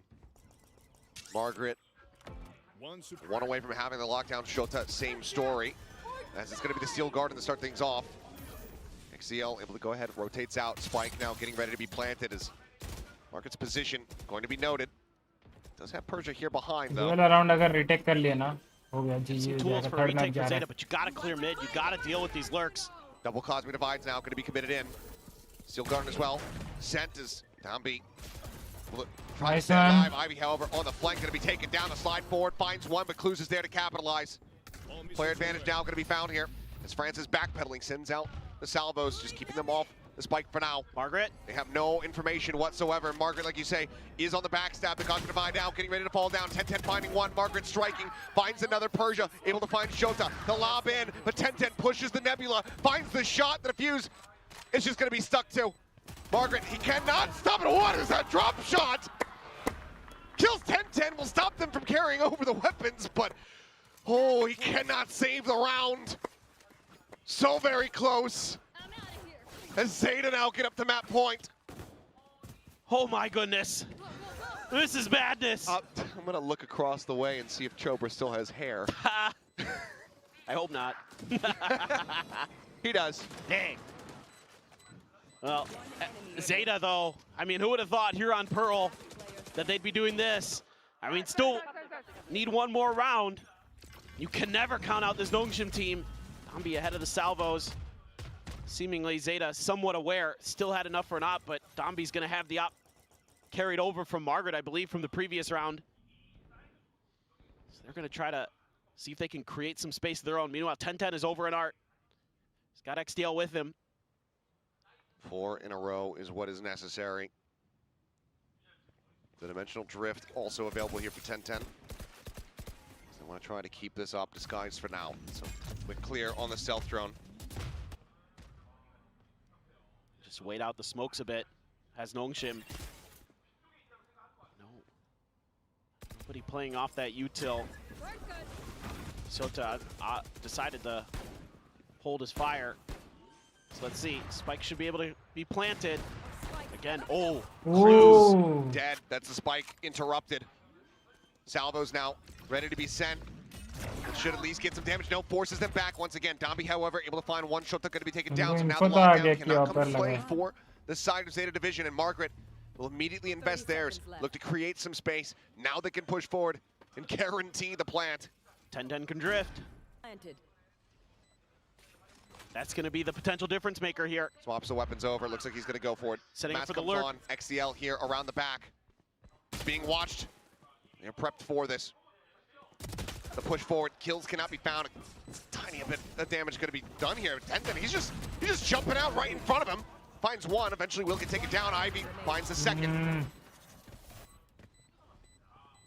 Margaret, one away from having the lockdown. Shota, same story. As it's going to be the Steel Garden to start things off. XCL able to go ahead, rotates out. Spike now getting ready to be planted as Margaret's position going to be noted. Does have Persia here behind though. Duel around अगर retake कर लिया ना हो गया जी Some ये tools for third map retake for जा रहा है. ZETA, but you gotta clear mid. You gotta deal with these lurks. Double Cosmic Divide's now going to be committed in. Steel Garden as well. Sent is Dombi. Trying to stay alive. Ivy, however, on the flank, going to be taken down. The slide forward, finds one, but Clues is there to capitalize. Player advantage now going to be found here as Francis backpedaling, sends out the salvos, just keeping them off the spike for now. Margaret. They have no information whatsoever. Margaret, like you say, is on the backstab. The Cosmic Divide now, getting ready to fall down. 10-10 finding one. Margaret striking, finds another Persia, able to find Shota. The lob in, but 10-10 pushes the Nebula, finds the shot. The defuse is just going to be stuck to Margaret. He cannot stop it. What is that drop shot? Kills 10-10, will stop them from carrying over the weapons, but oh, he cannot save the round. So very close. As ZETA now get up to map point. Oh my goodness. This is madness. I'm gonna look across the way and see if Chobra still has hair. I hope not. He does. Dang. Well, ZETA though, I mean, who would have thought here on Pearl that they'd be doing this? I mean, still need one more round. You can never count out this Nongshim team. Dombi ahead of the salvos. Seemingly ZETA somewhat aware, still had enough for an op, but Dombi's gonna have the op carried over from Margaret, I believe, from the previous round. So they're gonna try to see if they can create some space of their own. Meanwhile, 10-10 is over in art. He's got XDL with him. 4 in a row is what is necessary. The Dimensional Drift also available here for 10-10. They want to try to keep this up disguised for now. So quick clear on the stealth drone. Just wait out the smokes a bit. Has Nongshim. No. Nobody playing off that util. Sota decided to hold his fire. So let's see. Spike should be able to be planted. Again, oh. Cruz dead. That's the spike interrupted. Salvos now ready to be sent. It should at least get some damage. No, forces them back once again. Dombi, however, able to find one shot that's going to be taken down. So now the lockdown cannot come to play for the side of ZETA Division. And Margaret will immediately invest theirs. Look to create some space. Now they can push forward and guarantee the plant. 10-10 can drift. That's going to be the potential difference maker here. Swaps the weapons over. Looks like he's going to go for it. Setting Mask up for the comes lurk. on. XCL here around the back. Being watched. They're prepped for this. The push forward. Kills cannot be found. Tiny bit of damage going to be done here. 10-10, he's just jumping out right in front of him. Finds one. Eventually will get taken down. Ivy finds the second.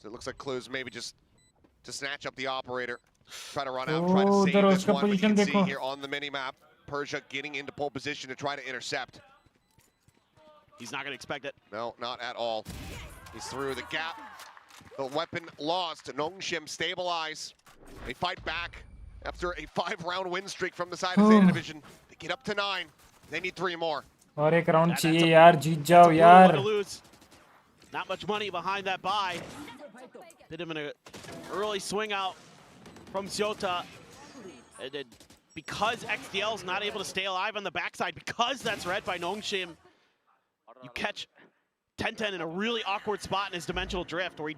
So it looks like Clues maybe just to snatch up the operator. Try to run out, try to save this one, but you can see here on the mini-map, Persia getting into pole position to try to intercept. He's not going to expect it. No, not at all. He's through the gap. The weapon lost. Nongshim stabilize. They fight back after a 5-round win streak from the side of ZETA Division. They get up to 9. They need 3 more. और एक round चाहिए यार, जीत जाओ यार. Not much money behind that buy. Did him in an early swing out from Shota. And because XDL's not able to stay alive on the backside, because that's read by Nongshim, you catch 10-10 in a really awkward spot in his dimensional drift where he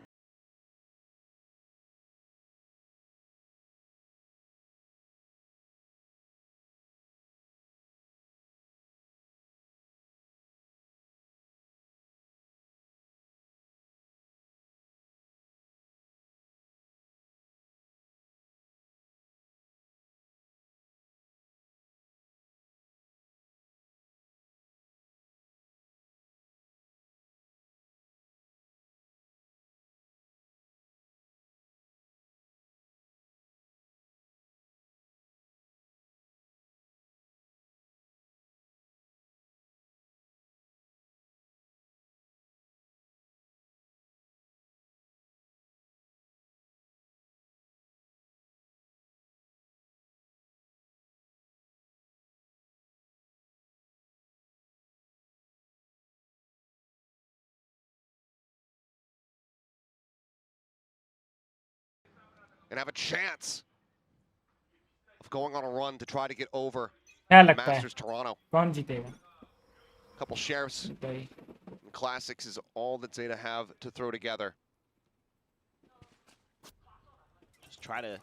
and have a chance of going on a run to try to get over क्या लगता है Masters Toronto. कौन जीतेगा? Couple sheriffs and classics is all that Zeta have to throw together. Just try to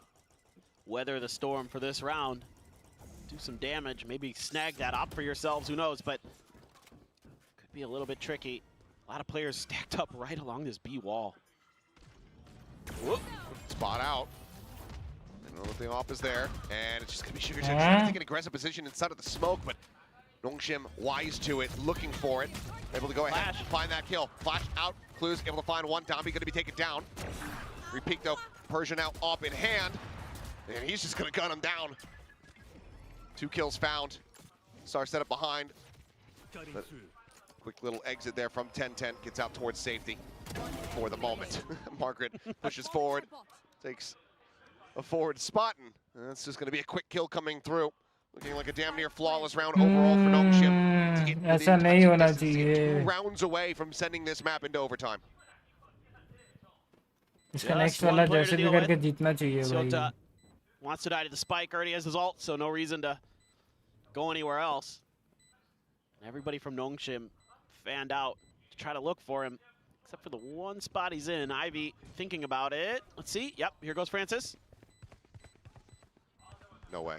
weather the storm for this round. Do some damage, maybe snag that up for yourselves, who knows, but could be a little bit tricky. A lot of players stacked up right along this B wall. Whoop. Spot out. And the op is there, and it's just gonna be Sugar Jim trying to take an aggressive position inside of the smoke, but Nongshim wise to it, looking for it, able to go ahead and find that kill. Flash out, Clues able to find one. Domby gonna be taken down. Repeat though, Persia now up in hand, and he's just gonna gun him down. 2 kills found. Star set up behind. But quick little exit there from 10-10, gets out towards safety for the moment. Margaret pushes forward, takes a forward spot, and that's just going to be a quick kill coming through. Looking like a damn near flawless round overall for Nongshim. To get ऐसा नहीं होना चाहिए. 2 rounds away from sending this map into overtime. इसका next वाला जैसे भी करके जीतना चाहिए भाई. ZETA wants to die to the spike, already has his ult, so no reason to go anywhere else. And everybody from Nongshim fanned out to try to look for him, except for the one spot he's in. Ivy thinking about it. Let's see. Yep, here goes Francis. No way.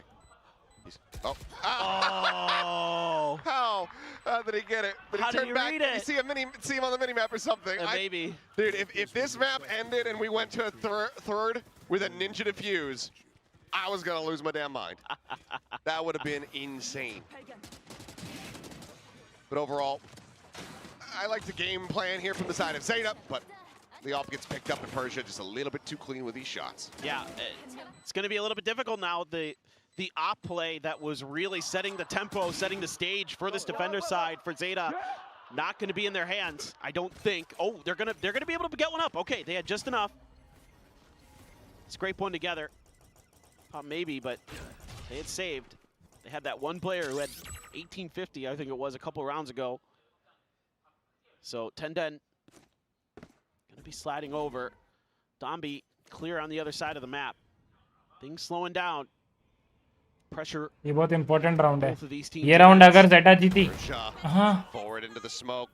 Oh. How did he get it? But How he did turned he back. read it? You see him on the mini map or something. Maybe. Dude, if this map ended and we went to a third with a ninja defuse, I was gonna lose my damn mind. That would have been insane. But overall, I like the game plan here from the side of Zeta, but the op gets picked up in Persia just a little bit too clean with these shots. Yeah, it's going to be a little bit difficult now. The op play that was really setting the tempo, setting the stage for this defender side for Zeta, not going to be in their hands, I don't think. Oh, they're gonna be able to get one up. Okay, they had just enough. Scrape one together. Maybe, but they had saved. They had that one player who had 1850, I think it was, a couple rounds ago. So 10-10, gonna be sliding over. Domby clear on the other side of the map. Things slowing down. Pressure. ये बहुत important round है. Both of these teams ये round अगर ZETA जीती. Forward into the smoke.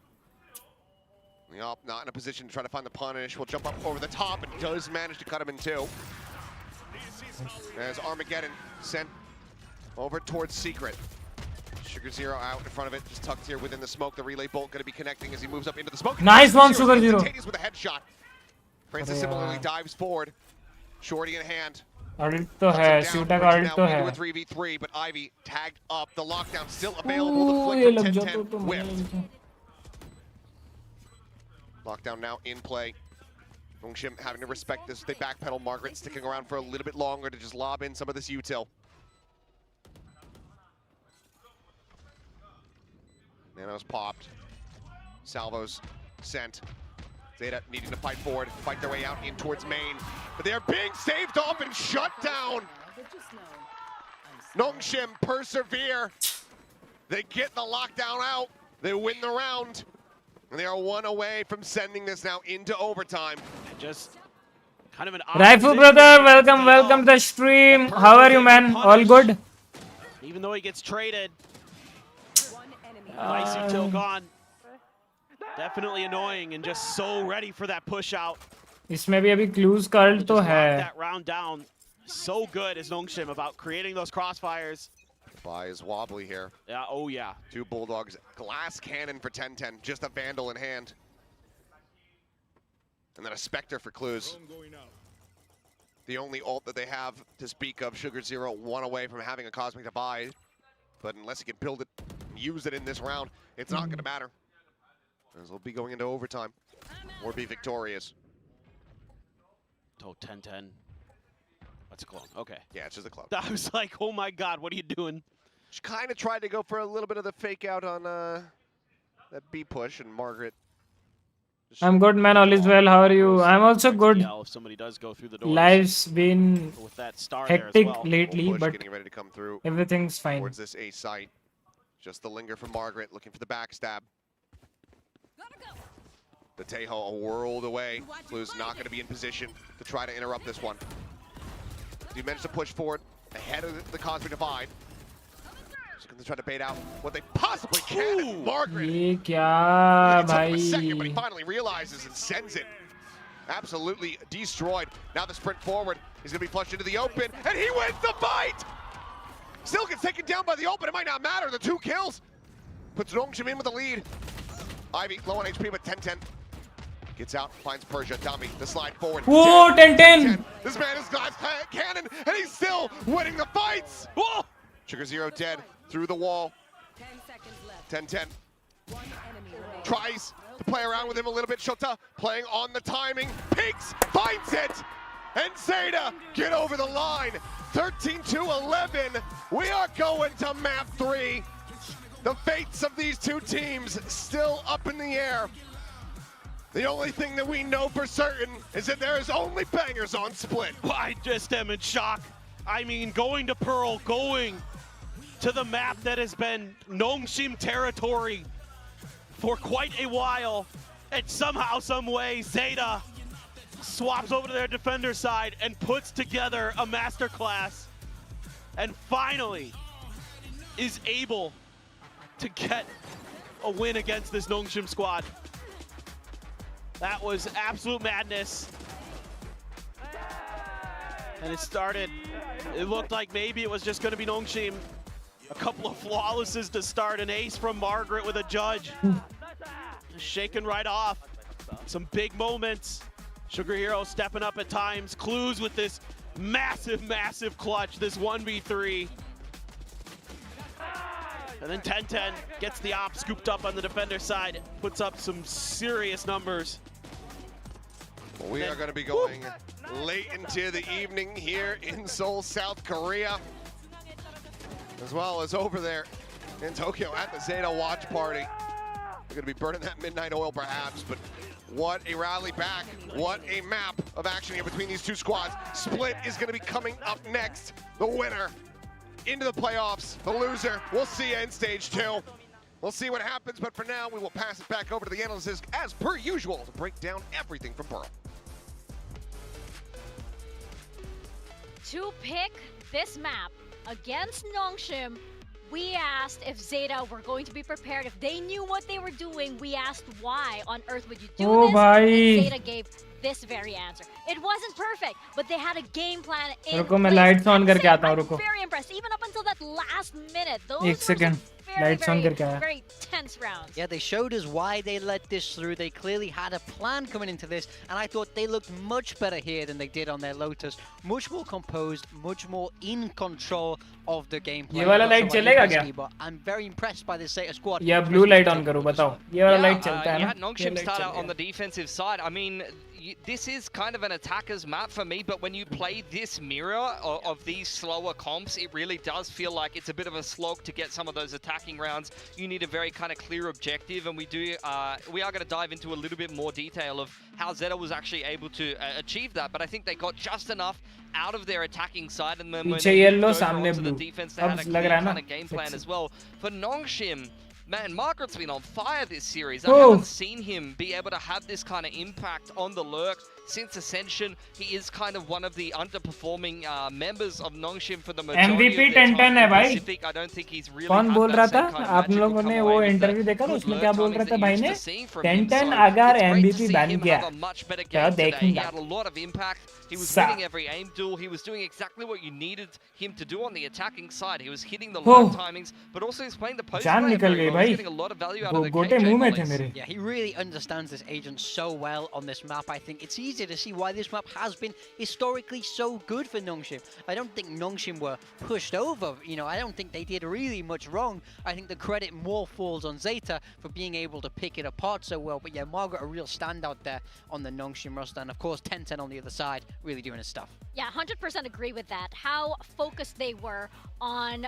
The op not in a position to try to find the punish. Will jump up over the top and does manage to cut him in 2. As Armageddon sent over towards Secret. Sugar Zero out in front of it, just tucked here within the smoke. The relay bolt going to be connecting as he moves up into the smoke. Nice one, Sugar Zero. With a headshot. Francis similarly dives forward. Shorty in hand. Ult तो है, shooter का ult तो है. 3v3, but Ivy tagged up. The lockdown still available. The flick from 10-10 whipped. Lockdown now in play. Nongshim having to respect this. They backpedal. Margaret sticking around for a little bit longer to just lob in some of this util. Nano's popped. Salvos sent. Zeta needing to fight forward, fight their way out in towards main. But they are being saved off and shut down. Nongshim persevere. They get the lockdown out. They win the round. And they are 1 away from sending this now into overtime. Just kind of an Raifu brother, welcome to the stream. How are you, man? All good? Even though he gets traded. Icy till gone. Definitely annoying and just so ready for that push out. इसमें भी अभी clues का ult तो है. That round down. So good is Nongshim about creating those crossfires. Buy is wobbly here. Yeah, oh yeah. 2 Bulldogs. Glass cannon for 10-10. Just a Vandal in hand. And then a Spectre for Clues. The only ult that they have to speak of. Sugar Zero 1 away from having a Cosmic Divide. But unless he can build it, use it in this round, it's not going to matter. As they'll be going into overtime. Or be victorious. Oh, 10-10. That's a clone. Okay. Yeah, it's just a clone. I was like, oh my god, what are you doing? She kind of tried to go for a little bit of the fake out on that B push, and Margaret. I'm good, man. All is well. How are you? I'm also good. If somebody does go through the doors, Life's been with that star hectic there as well. lately, but getting ready to come through everything's fine. Towards this A site. Just the linger from Margaret, looking for the backstab. The Tejo a world away. Blue's not going to be in position to try to interrupt this one. You managed to push forward ahead of the Cosmic Divide. Just gonna try to bait out what they possibly can. Margaret. ये क्या It took him a second, but भाई? he finally realizes and sends it. Absolutely destroyed. Now the sprint forward. He's gonna be flushed into the open, and he wins the fight! Still gets taken down by the open. It might not matter. The 2 kills. Puts Nongshim in with the lead. Ivy low on HP, but 10-10. Gets out, finds Persia. Dami, the slide forward. Whoa, 10-10. This man is glass cannon, and he's still winning the fights. Whoa! Sugar Zero dead through the wall. 10-10. Tries to play around with him a little bit. Shota playing on the timing. Peeks, finds it! And ZETA get over the line. 13-11. We are going to map 3. The fates of these 2 teams still up in the air. The only thing that we know for certain is that there is only bangers on Split. I just am in shock. I mean, going to Pearl, going to the map that has been Nongshim territory for quite a while, and somehow, some way, ZETA swaps over to their defender side and puts together a masterclass, and finally is able to get a win against this Nongshim squad. That was absolute madness. And it looked like maybe it was just going to be Nongshim. A couple of flawlesses to start, an ace from Margaret with a judge. Shaken right off. Some big moments. Sugar Hero stepping up at times. Clues with this massive, massive clutch, this 1v3. And then 10-10 gets the op scooped up on the defender side, puts up some serious numbers. We are going to be going late into the evening here in Seoul, South Korea, as well as over there in Tokyo at the ZETA watch party. We're going to be burning that midnight oil perhaps, but what a rally back. What a map of action here between these 2 squads. Split is going to be coming up next. The winner into the playoffs. The loser, we'll see you in stage 2. We'll see what happens, but for now, we will pass it back over to the analysts as per usual to break down everything from Pearl. To pick this map against Nongshim, we asked if ZETA were going to be prepared, if they knew what they were doing. We asked why on earth would you do this, and ZETA gave this very answer. It wasn't perfect, but they had a game plan in रुको मैं place. lights on करके आता हूँ I'm रुको very impressed, even up until that last minute. Those एक were some second very, lights on very, करके आया very tense rounds. Yeah, they showed us why they let this through. They clearly had a plan coming into this, and I thought they looked much better here than they did on their Lotus. Much more composed, much more in control of the gameplay. ये वाला light चलेगा क्या? But I'm very impressed by this ZETA squad. या blue light on करूँ बताओ ये वाला light चलता है ना? Nongshim start out on the defensive side. I mean, this is kind of an attacker's map for me, but when you play this mirror of these slower comps, it really does feel like it's a bit of a slog to get some of those attacking rounds. You need a very kind of clear objective, and we are going to dive into a little bit more detail of how ZETA was actually able to achieve that, but I think they got just enough out of their attacking side, and then when they yellow, go सामने onto the blue. defense, they had a clear kind of game plan as well. For Nongshim, man, Margaret's been on fire this series. I haven't seen him be able to have this kind of impact on the lurk since Ascension. He is kind of one of the underperforming members of Nongshim for the majority MVP of their 10-10 time है in भाई. Pacific. I don't think he's really कौन had बोल that रहा same था? kind of आप magical लोगों come ने away वो with the इंटरव्यू देखा था good उसमें lurk क्या बोल timings रहा that था you भाई used ने? to see from him. 10-10 So अगर it's great to MVP see बन him गया have a much better क्या game today. He देखेंगे had a lot of impact. He was Sa- winning every aim duel. He was doing exactly what you needed him to do on the attacking side. He was hitting the low timings, but also he's playing the post जान play निकल very गई well. He's भाई. getting a lot of value out of the गोटे KJ मुंह में थे mollies. मेरे. Yeah, he really understands this agent so well on this map. I think it's easy to see why this map has been historically so good for Nongshim. I don't think Nongshim were pushed over. You know, I don't think they did really much wrong. I think the credit more falls on ZETA for being able to pick it apart so well. But yeah, Margaret, a real standout there on the Nongshim roster. And of course, 10-10 on the other side, really doing his stuff. Yeah, 100% agree with that. How focused they were on,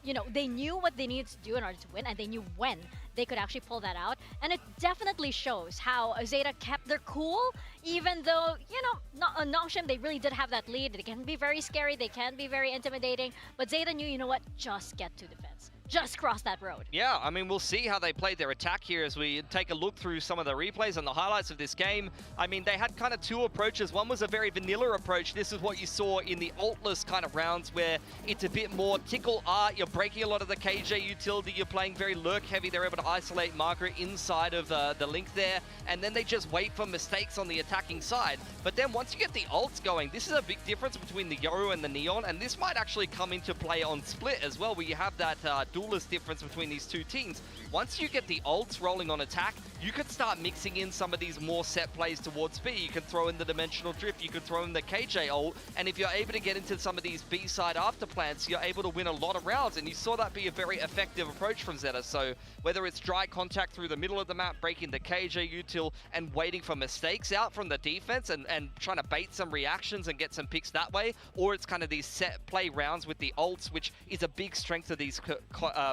you know, they knew what they needed to do in order to win, and they knew when they could actually pull that out. And it definitely shows how ZETA kept their cool, even though, you know, Nongshim, they really did have that lead. They can be very scary, they can be very intimidating, but ZETA knew, you know what, just get to defense. just crossed that road. Yeah, I mean, we'll see how they played their attack here as we take a look through some of the replays and the highlights of this game. I mean, they had kind of two approaches. One was a very vanilla approach. This is what you saw in the altless kind of rounds where it's a bit more tickle art. You're breaking a lot of the KJ utility. You're playing very lurk heavy. They're able to isolate Margaret inside of the link there. And then they just wait for mistakes on the attacking side. But then once you get the ults going, this is a big difference between the Yoru and the Neon. And this might actually come into play on Split as well, where you have that duelist difference between these two teams. Once you get the ults rolling on attack, you could start mixing in some of these more set plays towards B. You can throw in the dimensional drift, you can throw in the KJ ult, and if you're able to get into some of these B-side after plants, you're able to win a lot of rounds, and you saw that be a very effective approach from ZETA. So whether it's dry contact through the middle of the map, breaking the KJ util, and waiting for mistakes out from the defense and trying to bait some reactions and get some picks that way, or it's kind of these set play rounds with the ults, which is a big strength of these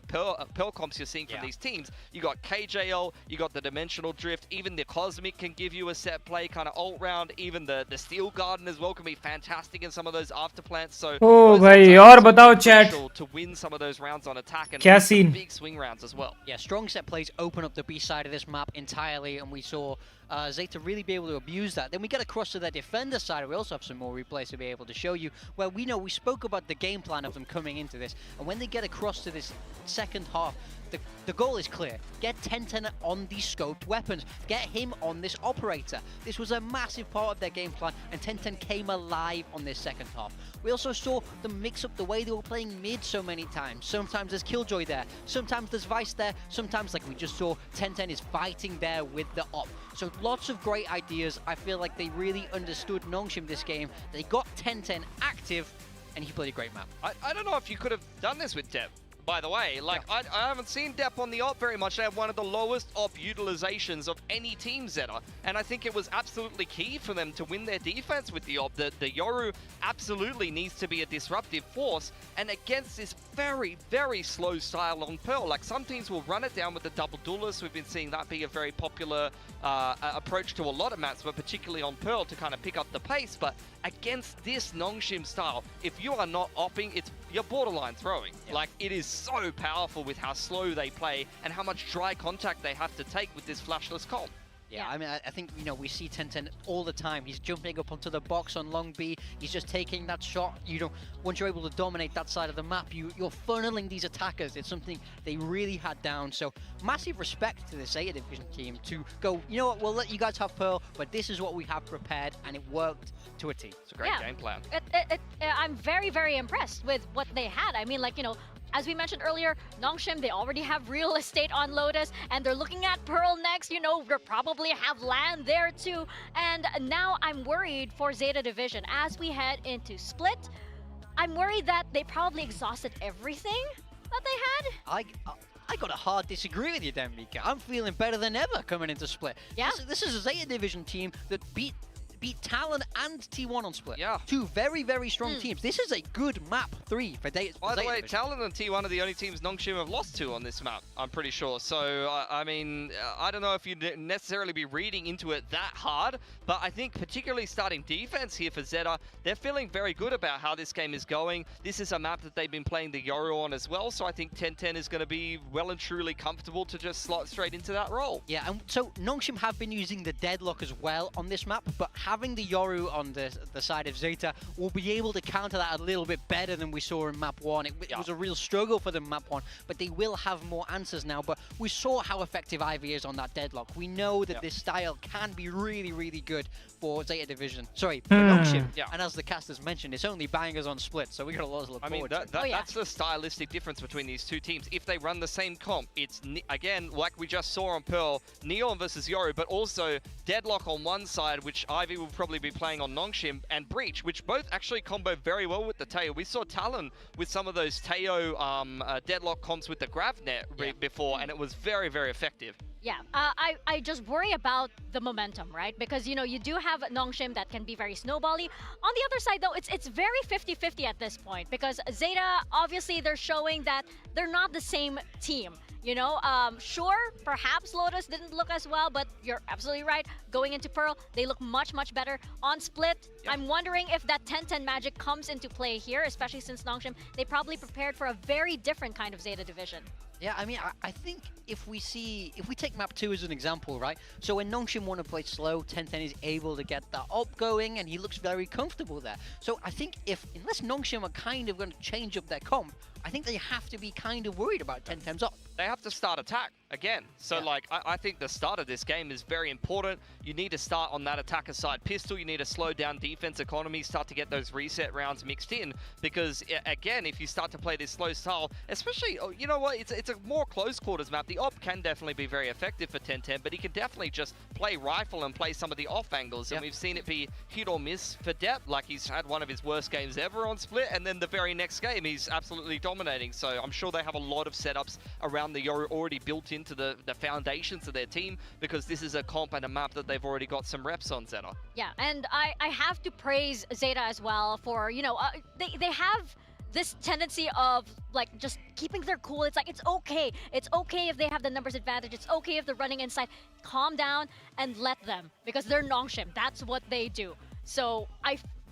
Pearl comps you're seeing from these teams. You got KJL, you got the dimensional drift, even the Cosmic can give you a set play kind of ult round, even the Steel Garden as well can be fantastic in some of those after plants. So भाई और बताओ chat to win some of those rounds on attack and क्या scene? big swing rounds as well. Yeah, strong set plays open up the B side of this map entirely, and we saw ZETA really be able to abuse that. Then we get across to their defender side, and we also have some more replays to be able to show you, where we spoke about the game plan of them coming into this, and when they get across to this second half, the goal is clear. Get 1010 on these scoped weapons. Get him on this operator. This was a massive part of their game plan, and 1010 came alive on this second half. We also saw them mix up the way they were playing mid so many times. Sometimes there's Killjoy there, sometimes there's Vice there, sometimes, like we just saw, 1010 is fighting there with the op. So lots of great ideas. I feel like they really understood Nongshim this game. They got 1010 active, and he played a great map. I don't know if you could have done this with Dep, by the way. Like, I haven't seen Dep on the op very much. They have one of the lowest op utilizations of any team, ZETA, and I think it was absolutely key for them to win their defense with the op. The Yoru absolutely needs to be a disruptive force, and against this very, very slow style on Pearl, like some teams will run it down with the double duelist. We've been seeing that be a very popular approach to a lot of maps, but particularly on Pearl to kind of pick up the pace. But against this Nongshim style, if you are not opping, you're borderline throwing. Like, it is so powerful with how slow they play and how much dry contact they have to take with this flashless comp. Yeah, I mean, I think, we see 1010 all the time. He's jumping up onto the box on long B. He's just taking that shot. Once you're able to dominate that side of the map, you're funneling these attackers. It's something they really had down. So massive respect to the ZETA Division team to go, you know what, we'll let you guys have Pearl, but this is what we have prepared, and it worked to a T. It's a great game plan. I'm very, very impressed with what they had. I mean, as we mentioned earlier, Nongshim, they already have real estate on Lotus, and they're looking at Pearl next. We'll probably have land there too. And now I'm worried for ZETA Division. As we head into Split, I'm worried that they probably exhausted everything that they had. I got a hard disagree with you, Dan Mika. I'm feeling better than ever coming into Split. Yeah. This is a ZETA Division team that beat Talon and T1 on Split. Yeah. Two very, very strong teams. This is a good map 3 for ZETA. By the way, Talon and T1 are the only teams Nongshim have lost to on this map, I'm pretty sure. So, I mean, I don't know if you'd necessarily be reading into it that hard, but I think particularly starting defense here for ZETA, they're feeling very good about how this game is going. This is a map that they've been playing the Yoru on as well, so I think 1010 is going to be well and truly comfortable to just slot straight into that role. Yeah, and so Nongshim have been using the deadlock as well on this map, but having the Yoru on the side of ZETA will be able to counter that a little bit better than we saw in map 1. It was a real struggle for them in map 1, but they will have more answers now. But we saw how effective Ivy is on that deadlock. We know that this style can be really, really good for ZETA Division. Sorry, for Nongshim. And as the casters mentioned, it's only bangers on Split, so we got a lot to look forward to. That's the stylistic difference between these two teams. If they run the same comp, it's, again, like we just saw on Pearl, Neon versus Yoru, but also Deadlock on one side, which Ivy will probably be playing on Nongshim, and Breach, which both actually combo very well with the Teo. We saw Talon with some of those Teo Deadlock comps with the Gravnet before, and it was very, very effective. Yeah, I just worry about the momentum, right? Because, you know, you do have Nongshim that can be very snowbally. On the other side, though, it's very 50-50 at this point because ZETA, obviously, they're showing that they're not the same team. You know, sure, perhaps Lotus didn't look as well, but you're absolutely right. Going into Pearl, they look much, much better. On Split, I'm wondering if that 10-10 magic comes into play here, especially since Nongshim, they probably prepared for a very different kind of ZETA division. Yeah, I mean, I think if we take map 2 as an example, right? So when Nongshim want to play slow, 10-10 is able to get the op going, and he looks very comfortable there. So I think unless Nongshim are kind of going to change up their comp, I think they have to be kind of worried about 10-10's up. They have to start attack again. So, like, I think the start of this game is very important. You need to start on that attacker side pistol. You need to slow down defense economy, start to get those reset rounds mixed in. Because, again, if you start to play this slow style, especially, you know what, it's a more close quarters map. The op can definitely be very effective for 10-10, but he can definitely just play rifle and play some of the off angles. And we've seen it be hit or miss for Depp. Like, he's had one of his worst games ever on Split, and then the very next game, he's absolutely dominating. So I'm sure they have a lot of setups around the already built into the foundations of their team, because this is a comp and a map that they've already got some reps on, ZETA. Yeah, and I have to praise ZETA as well for, you know, they have this tendency of like just keeping their cool. It's like, it's okay if they have the numbers advantage, it's okay if they're running inside. Calm down and let them, because they're Nongshim. That's what they do. So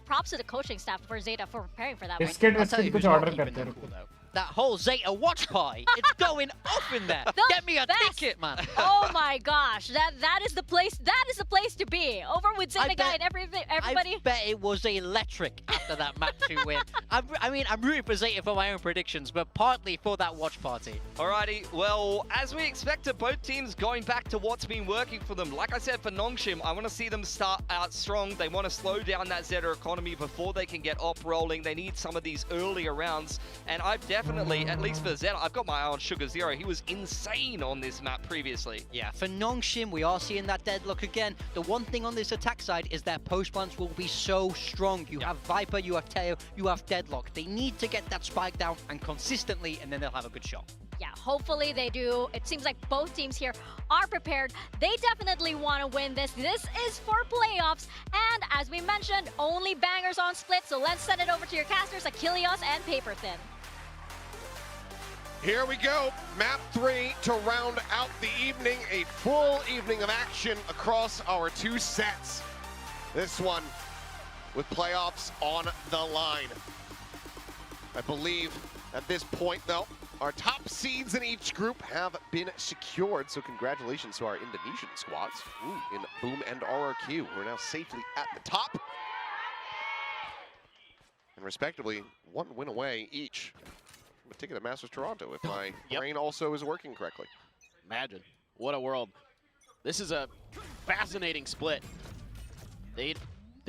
props to the coaching staff for ZETA for preparing for that. कुछ order करते हैं. That whole ZETA watch party, it's going off in there. Get me a ticket, man. Oh my gosh, that is the place. That is the place to be. Over with ZETA guy and everybody. I bet it was electric after that match 2 win. I mean, I'm rooting for ZETA for my own predictions, but partly for that watch party. Alrighty, well, as we expected, both teams going back to what's been working for them. Like I said, for Nongshim, I want to see them start out strong. They want to slow down that ZETA economy before they can get op rolling. They need some of these earlier rounds, and I've definitely, at least for ZETA, I've got my eye on Sugar Zero. He was insane on this map previously. Yeah, for Nongshim, we are seeing that deadlock again. The one thing on this attack side is their post-bunch will be so strong. You have Viper, you have Teo, you have Deadlock. They need to get that spike down and consistently, and then they'll have a good shot. Yeah, hopefully they do. It seems like both teams here are prepared. They definitely want to win this. This is for playoffs. And as we mentioned, only bangers on Split. So let's send it over to your casters, Achilles and Paper Thin. Here we go, map 3 to round out the evening. A full evening of action across our 2 sets. This one with playoffs on the line. I believe at this point, though, our top seeds in each group have been secured. So congratulations to our Indonesian squads in Boom and RRQ, who are now safely at the top. And respectively, 1 win away each. A ticket at Masters Toronto, if my brain also is working correctly. Imagine. What a world. This is a fascinating split. They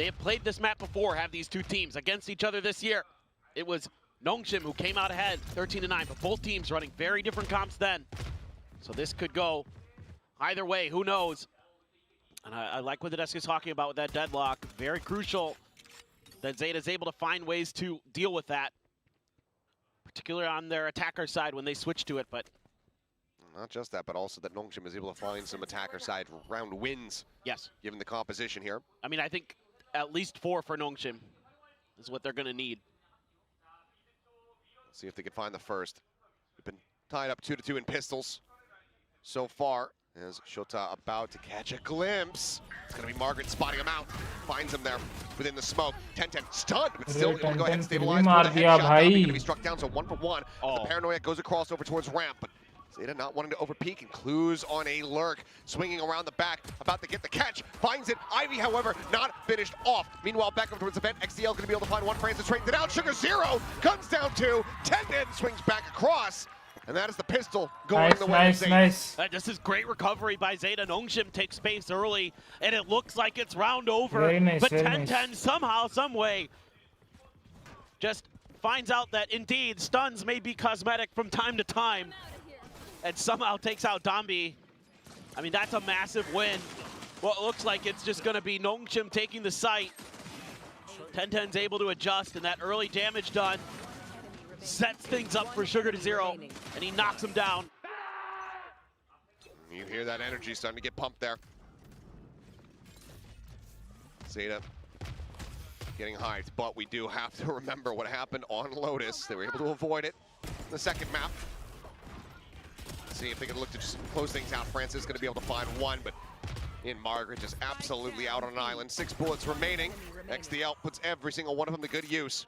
have played this map before, have these 2 teams against each other this year. It was Nongshim who came out ahead 13-9, but both teams running very different comps then. So this could go either way, who knows? And I like what the desk is talking about with that deadlock. Very crucial that ZETA is able to find ways to deal with that, particularly on their attacker side when they switch to it. But not just that, but also that Nongshim is able to find some attacker side round wins. Yes. Given the composition here. I mean, I think at least 4 for Nongshim is what they're going to need. Let's see if they can find the first. We've been tied up 2-2 in pistols so far. As Shota about to catch a glimpse. It's going to be Margaret spotting him out. Finds him there within the smoke. 10-10 stunned, but still able to go ahead and stabilize. He's going to be struck down, so 1 for 1. The Paranoia goes across over towards ramp, but ZETA not wanting to overpeak and clues on a lurk. Swinging around the back, about to get the catch. Finds it. Ivy, however, not finished off. Meanwhile, back over towards the vent. XDL going to be able to find 1. Francis straightened it out. Sugar Zero comes down 2. 10-10 swings back across. And that is the pistol going the way of ZETA. This is great recovery by ZETA. Nongshim takes space early, and it looks like it's round over. But 10-10 somehow, some way, just finds out that indeed stuns may be cosmetic from time to time, and somehow takes out Dambi. I mean, that's a massive win. What looks like it's just going to be Nongshim taking the site. 10-10's able to adjust, and that early damage done sets things up for Sugar to Zero, and he knocks him down. You hear that energy starting to get pumped there. ZETA getting hyped, but we do have to remember what happened on Lotus. They were able to avoid it in the second map. See if they can look to just close things out. Francis is going to be able to find one, but Margaret just absolutely out on an island. 6 bullets remaining. XDL puts every single one of them to good use.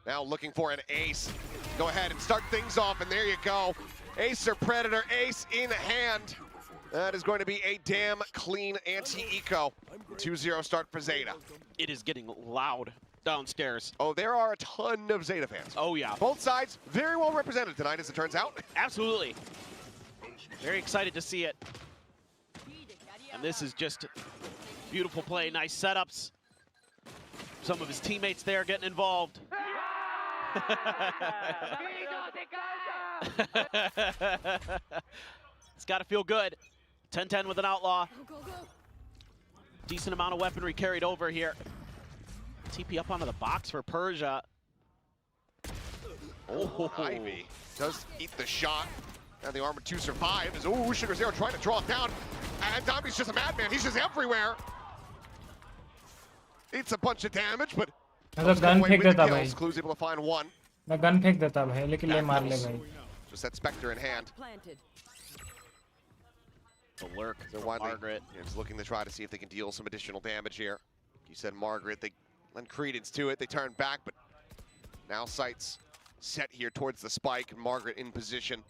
Now looking for an ace. Go ahead and start things off, and there you go. Ace or Predator, ace in hand. That is going to be a damn clean anti-eco. 2-0 start for ZETA. It is getting loud downstairs. Oh, there are a ton of ZETA fans. Oh, yeah. Both sides very well represented tonight, as it turns out. Absolutely. Very excited to see it. And this is just beautiful play, nice setups. Some of his teammates there getting involved. It's got to feel good. 10-10 with an outlaw. Decent amount of weaponry carried over here. TP up onto the box for Persia. Oh, Ivy does eat the shot. And the Armor 2 survives. Oh, Sugar Zero trying to draw it down. And Domi's just a madman. He's just everywhere. Eats a bunch of damage, but gun फेंक देता भाई. Clue's able to find one. मैं gun फेंक देता भाई, लेकिन ले मार ले भाई. Just that Spectre in hand. The lurk, so Margaret is looking to try to see if they can deal some additional damage here. You said Margaret, they lend credence to it. They turn back, but now sights set here towards the spike. Margaret in position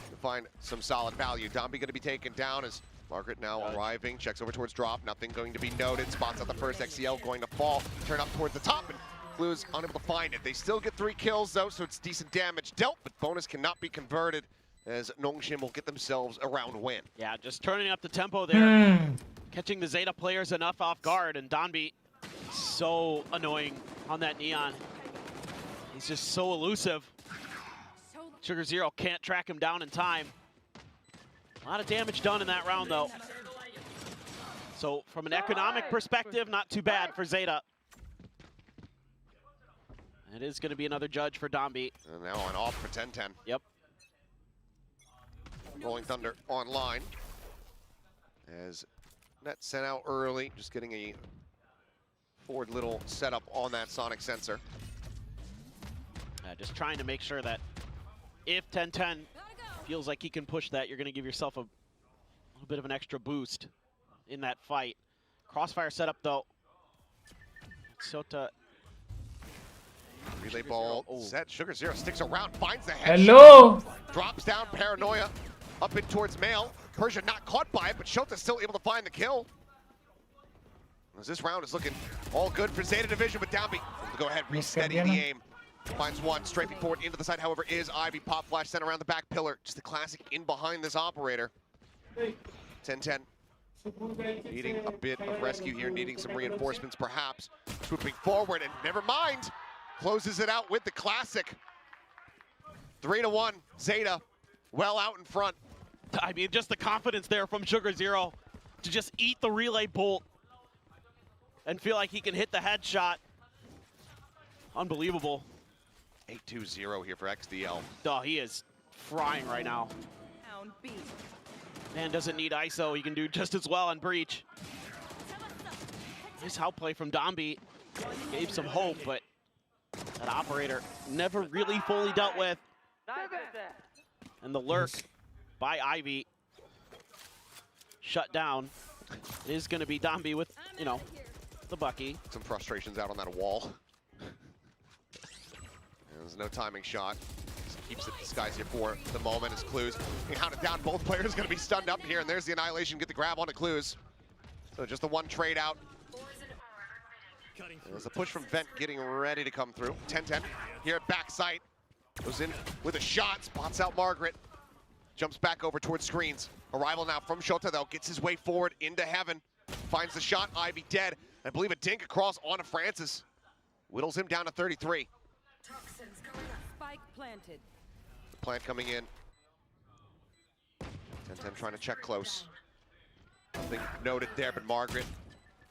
to find some solid value. Domby going to be taken down as Margaret now arriving. Checks over towards drop. Nothing going to be noted. Spots out the first. XCL going to fall. Turn up towards the top, and Clue's unable to find it. They still get 3 kills though, so it's decent damage dealt, but bonus cannot be converted, as Nongshim will get themselves a round win. Yeah, just turning up the tempo there. Catching the ZETA players enough off guard, and Donby so annoying on that Neon. He's just so elusive. Sugar Zero can't track him down in time. A lot of damage done in that round though. So from an economic perspective, not too bad for ZETA. It is going to be another judge for Donby. And now on off for 10-10. Yep. Rolling Thunder online. As net sent out early, just getting a forward little setup on that sonic sensor. Just trying to make sure that if 10-10 feels like he can push that, you're going to give yourself a little bit of an extra boost in that fight. Crossfire setup though. ZETA. Relay ball set. Sugar Zero sticks around, finds the head. Hello. Drops down. Paranoia up in towards Mail. Persia not caught by it, but Shota's still able to find the kill. As this round is looking all good for ZETA Division, but Downbeat will go ahead, resteady the aim. Finds one, strafing forward into the side, however, is Ivy. Pop flash sent around the back pillar. Just the classic in behind this operator. 10-10. Needing a bit of rescue here, needing some reinforcements perhaps. Swooping forward, and never mind. Closes it out with the classic. 3-1, ZETA well out in front. I mean, just the confidence there from Sugar Zero to just eat the relay bolt and feel like he can hit the headshot. Unbelievable. 8-2-0 here for XDL. Oh, he is frying right now. Man doesn't need ISO. He can do just as well on Breach. Nice outplay from Domby. Gave some hope, but that operator never really fully dealt with. And the lurk by Ivy shut down. It is going to be Domby with, you know, the Bucky. Some frustrations out on that wall. There's no timing shot. Just keeps it disguised here for the moment as Clues being hounded down. Both players going to be stunned up here, and there's the Annihilation. Get the grab onto Clues. So just the one trade out. There's a push from Vent getting ready to come through. 10-10 here at backside. Goes in with a shot, spots out Margaret. Jumps back over towards screens. Arrival now from Shota though, gets his way forward into heaven. Finds the shot, Ivy dead. I believe a dink across onto Francis. Whittles him down to 33. Spike planted. The plant coming in. 10-10 trying to check close. Nothing noted there, but Margaret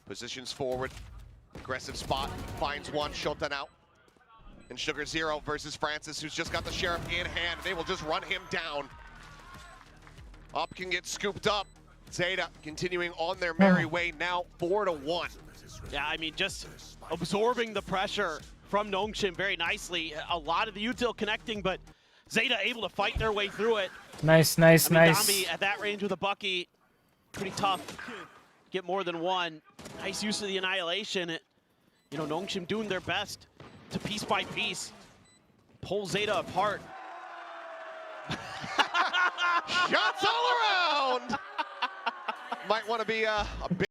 positions forward. Aggressive spot, finds one, Shota out. And Sugar Zero versus Francis, who's just got the Sheriff in hand. They will just run him down. Up can get scooped up. ZETA continuing on their merry way now, 4-1. Yeah, I mean, just absorbing the pressure from Nongshim very nicely. A lot of the util connecting, but ZETA able to fight their way through it. Nice. Dambi at that range with a Bucky, pretty tough. Get more than one. Nice use of the Annihilation. You know, Nongshim doing their best to piece by piece pull ZETA apart. Shots all around! Might want to be a bit.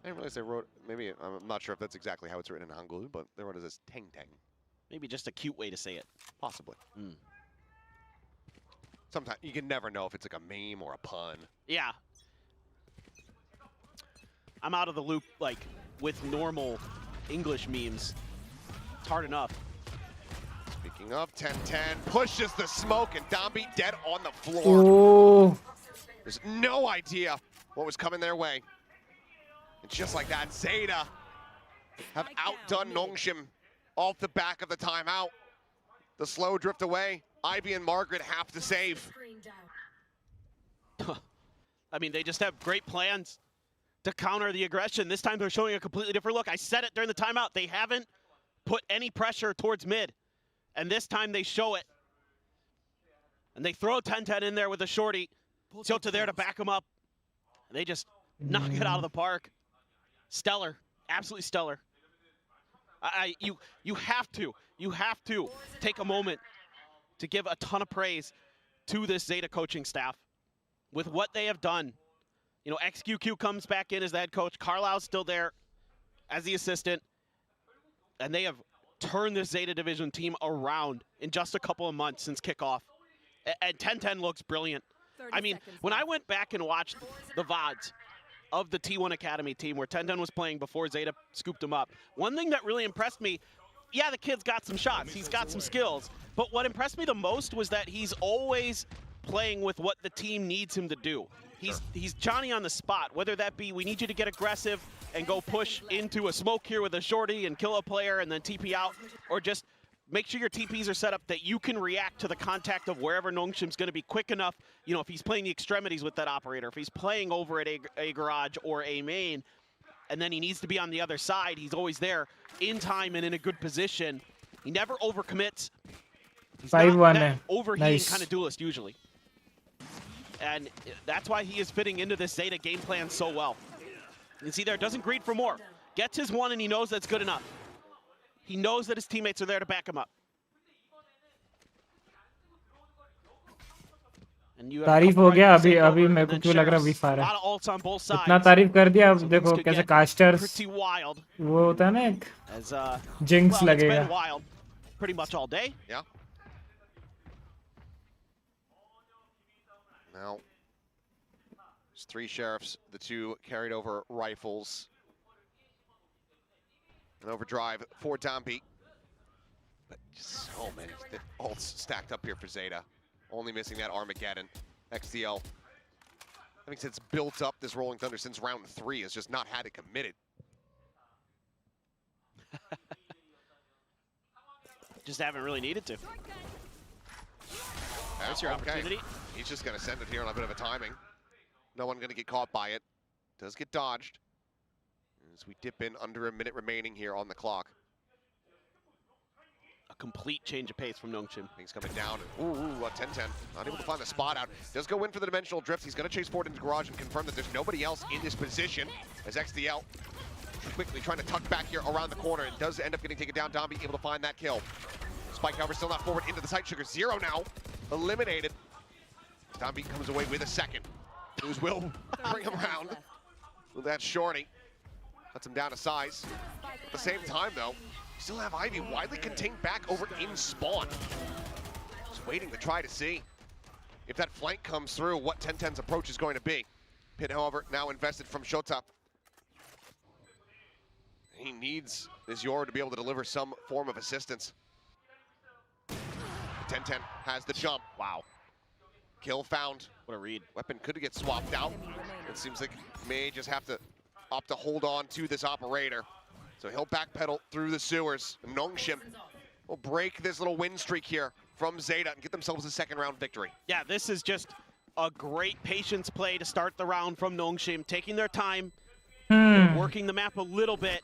I didn't realize they wrote, maybe, I'm not sure if that's exactly how it's written in Hangul, but they wrote it as Teng Teng. Maybe just a cute way to say it. Possibly. Sometimes, you can never know if it's like a meme or a pun. Yeah. I'm out of the loop, like, with normal English memes. It's hard enough. Speaking of, 10-10 pushes the smoke and Dambi dead on the floor. Oh. There's no idea what was coming their way. And just like that, ZETA have outdone Nongshim off the back of the timeout. The slow drift away. Ivy and Margaret have to save. I mean, they just have great plans to counter the aggression. This time they're showing a completely different look. I said it during the timeout. They haven't put any pressure towards mid. And this time they show it. And they throw 10-10 in there with a shorty. ZETA there to back them up. And they just knock it out of the park. Stellar, absolutely stellar. You have to take a moment to give a ton of praise to this ZETA coaching staff with what they have done. You know, XQQ comes back in as the head coach. Carlisle's still there as the assistant, and they have turned this ZETA division team around in just a couple of months since kickoff. And 10-10 looks brilliant. I mean, when I went back and watched the VODs of the T1 Academy team where 10-10 was playing before ZETA scooped him up, one thing that really impressed me, yeah, the kid's got some shots, he's got some skills, but what impressed me the most was that he's always playing with what the team needs him to do. He's Johnny on the spot, whether that be we need you to get aggressive and go push into a smoke here with a shorty and kill a player and then TP out, or just make sure your TPs are set up that you can react to the contact of wherever Nongshim's going to be quick enough. You know, if he's playing the extremities with that operator, if he's playing over at a garage or a main, and then he needs to be on the other side, he's always there in time and in a good position. He never overcommits. He's not that overheating kind of duelist usually. And that's why he is fitting into this ZETA game plan so well. You can see there, doesn't greed for more. Gets his one and he knows that's good enough. He knows that his teammates are there to back him up. तारीफ हो गया अभी मेरे को क्यों लग रहा है वी फायर है इतना तारीफ कर दिया अब देखो कैसे कास्टर्स वो होता है ना एक जिंक्स लगेगा pretty much all day. Yeah. Now, there's 3 sheriffs, the 2 carried over rifles. An overdrive for Dambi. But just so many ults stacked up here for ZETA. Only missing that Armageddon. XDL, having since built up this Rolling Thunder since round 3, has just not had it committed. Just haven't really needed to. That's your opportunity. He's just going to send it here on a bit of a timing. No one going to get caught by it. Does get dodged. As we dip in under a minute remaining here on the clock. A complete change of pace from Nongshim. Things coming down. Ooh, 10-10. Not able to find the spot out. Does go in for the dimensional drift. He's going to chase forward into garage and confirm that there's nobody else in this position as XDL quickly trying to tuck back here around the corner and does end up getting taken down. Domby able to find that kill. Spike, however, still not forward into the site. Sugar Zero now eliminated. Domby comes away with a second. Lose will bring him around with that shorty. Cuts him down to size. At the same time, though, you still have Ivy widely contained back over in spawn. Just waiting to try to see if that flank comes through, what 10-10's approach is going to be. Pit, however, now invested from Shota. He needs this Yor to be able to deliver some form of assistance. 10-10 has the jump. Wow. Kill found. What a read. Weapon could get swapped out. It seems like may just have to opt to hold on to this operator. So he'll backpedal through the sewers. Nongshim will break this little win streak here from ZETA and get themselves a second round victory. Yeah, this is just a great patience play to start the round from Nongshim, taking their time, working the map a little bit.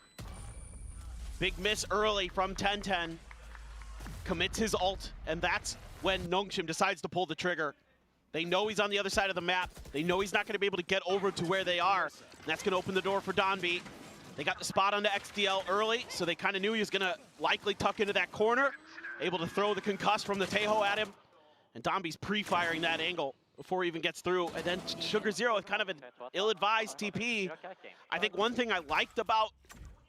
Big miss early from 10-10. Commits his ult, and that's when Nongshim decides to pull the trigger. They know he's on the other side of the map. They know he's not going to be able to get over to where they are. And that's going to open the door for Donby. They got the spot onto XDL early, so they kind of knew he was going to likely tuck into that corner. Able to throw the concuss from the Tejo at him. And Donby's pre-firing that angle before he even gets through. And then Sugar Zero with kind of an ill-advised TP. I think one thing I liked about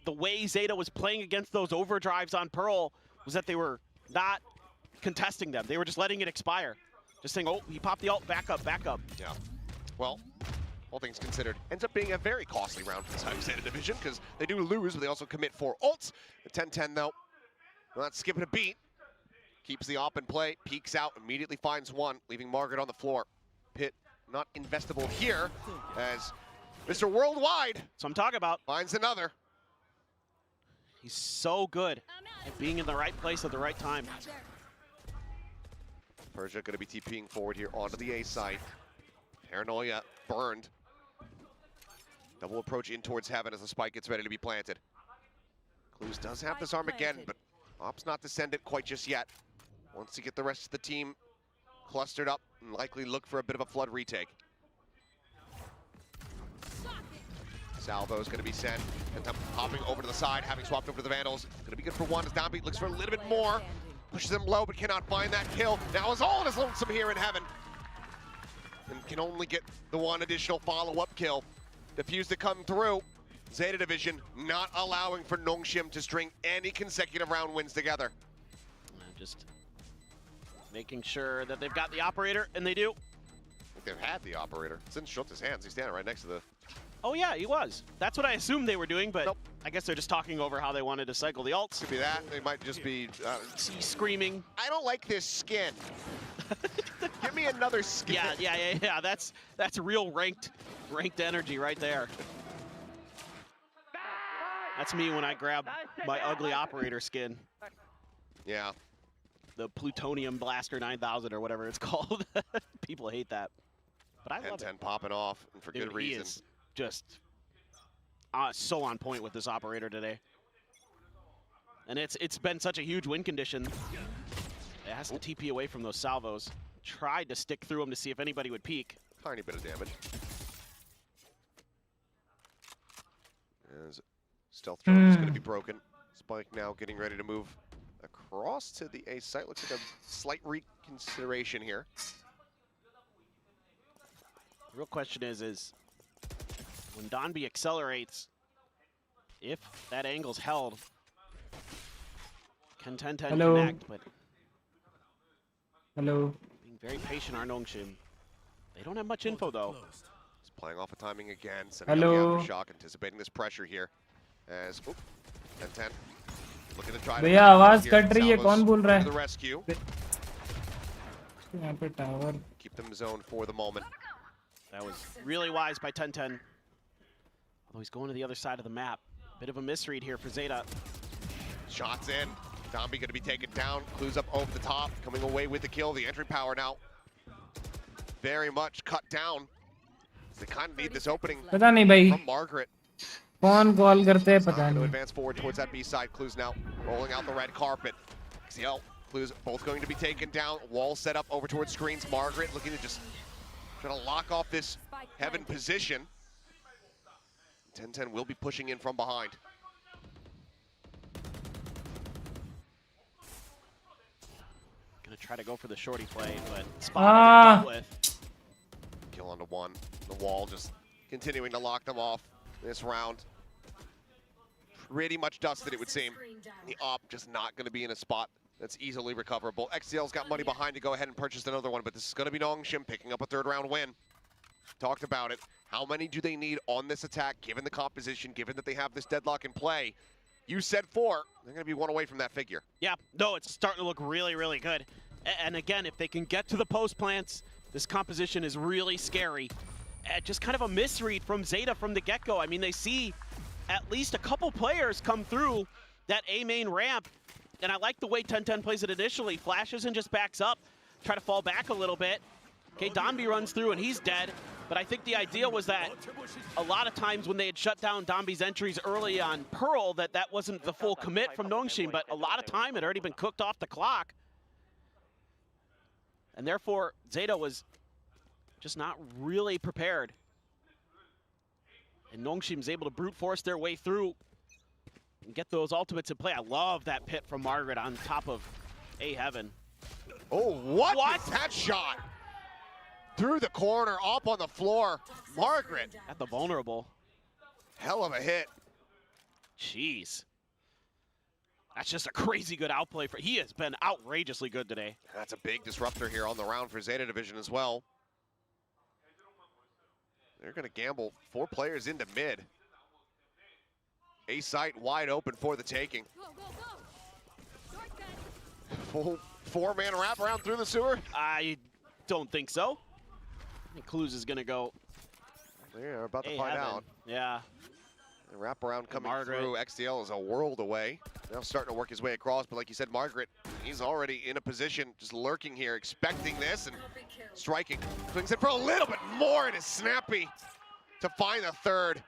the way ZETA was playing against those overdrives on Pearl was that they were not contesting them. They were just letting it expire. Just saying, oh, he popped the ult, back up, back up. Yeah. Well, all things considered, ends up being a very costly round for this ZETA division because they do lose, but they also commit 4 ults. The 10-10, though, not skipping a beat. Keeps the op in play, peeks out, immediately finds one, leaving Margaret on the floor. Pit not investable here as Mr. Worldwide, so I'm talking about, finds another. He's so good at being in the right place at the right time. Persia going to be TPing forward here onto the A site. Paranoia burned. Double approach in towards heaven as the spike gets ready to be planted. Clues does have this Armageddon, but opts not to send it quite just yet. Wants to get the rest of the team clustered up and likely look for a bit of a flood retake. Salvo is going to be sent, and hopping over to the side, having swapped over to the Vandals. Going to be good for one as Downbeat looks for a little bit more. Pushes him low, but cannot find that kill. Now is all is lonesome here in heaven. And can only get the one additional follow-up kill. Defuse to come through. ZETA division not allowing for Nongshim to string any consecutive round wins together. Just making sure that they've got the operator, and they do. I think they've had the operator. It's in Schultz's hands. He's standing right next to the... Oh yeah, he was. That's what I assumed they were doing, but nope. I guess they're just talking over how they wanted to cycle the ults. Could be that. They might just be... screaming. I don't like this skin. Give me another skin. Yeah. That's real ranked energy right there. That's me when I grab my ugly operator skin. Yeah. The Plutonium Blaster 9000 or whatever it's called. People hate that. But I love it. 10-10 popping off, and for good reason. He is just so on point with this operator today. And it's been such a huge win condition. It has to TP away from those salvos. Tried to stick through them to see if anybody would peek. Tiny bit of damage. As stealth drone is going to be broken. Spike now getting ready to move across to the A site. Looks like a slight reconsideration here. The real question is when Donby accelerates, if that angle's held, can 10-10 connect? But hello. Being very patient, Nongshim. They don't have much info though. He's playing off of timing again. Sending out the aftershock, anticipating this pressure here. As 10-10 looking to try भैया आवाज cut रही है कौन बोल रहा है? The rescue. यहाँ पे tower. Keep them zoned for the moment. That was really wise by 10-10. Although he's going to the other side of the map. Bit of a misread here for ZETA. Shots in. Donby going to be taken down. Clues up over the top. Coming away with the kill. The entry power now very much cut down. They kind of need this opening पता नहीं भाई. from Margaret. कौन call करते हैं पता Going to नहीं. advance forward towards that B side. Clues now rolling out the red carpet. XL, Clues both going to be taken down. Wall set up over towards screens. Margaret looking to just try to lock off this heaven position. 10-10 will be pushing in from behind. Gonna try to go for the shorty play, but spot dealt with. Kill onto one. The wall just continuing to lock them off this round. Pretty much dusted, it would seem. The op just not going to be in a spot that's easily recoverable. XCL's got money behind to go ahead and purchase another one, but this is going to be Nongshim picking up a third round win. Talked about it. How many do they need on this attack, given the composition, given that they have this deadlock in play? You said 4. They're going to be 1 away from that figure. Yeah, no, it's starting to look really, really good. And again, if they can get to the post plants, this composition is really scary. Just kind of a misread from ZETA from the get-go. I mean, they see at least a couple players come through that A main ramp, and I like the way 10-10 plays it initially. Flashes and just backs up, try to fall back a little bit. Okay, Domby runs through and he's dead. But I think the idea was that a lot of times when they had shut down Domby's entries early on Pearl, that wasn't the full commit from Nongshim, but a lot of time had already been cooked off the clock. And therefore, ZETA was just not really prepared. And Nongshim's able to brute force their way through and get those ultimates in play. I love that pit from Margaret on top of A Heaven. Oh, what is that shot? Through the corner, up on the floor. Margaret. At the vulnerable. Hell of a hit. Jeez. That's just a crazy good outplay for. He has been outrageously good today. That's a big disruptor here on the round for ZETA Division as well. They're going to gamble 4 players into mid. A site wide open for the taking. Full 4-man wraparound through the sewer? I don't think so. I think Clues is going to go. They're about to find out. Yeah. The wraparound coming through. XDL is a world away. Now starting to work his way across, but like you said, Margaret, he's already in a position, just lurking here, expecting this and striking. Swings it for a little bit more, and is snappy to find the third.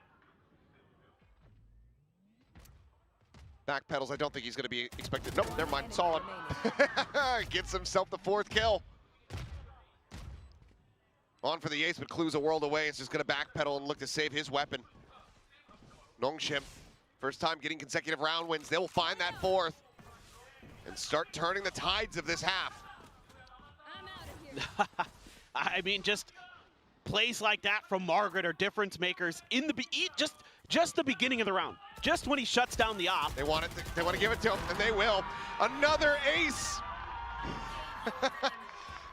Back pedals, I don't think he's going to be expected. Nope, never mind, solid. Gets himself the 4th kill. On for the ace, but Clue's a world away. It's just going to backpedal and look to save his weapon. Nongshim, first time getting consecutive round wins. They will find that 4th and start turning the tides of this half. I mean, just plays like that from Margaret are difference makers in the just the beginning of the round. Just when he shuts down the op. They want to give it to him, and they will. Another ace.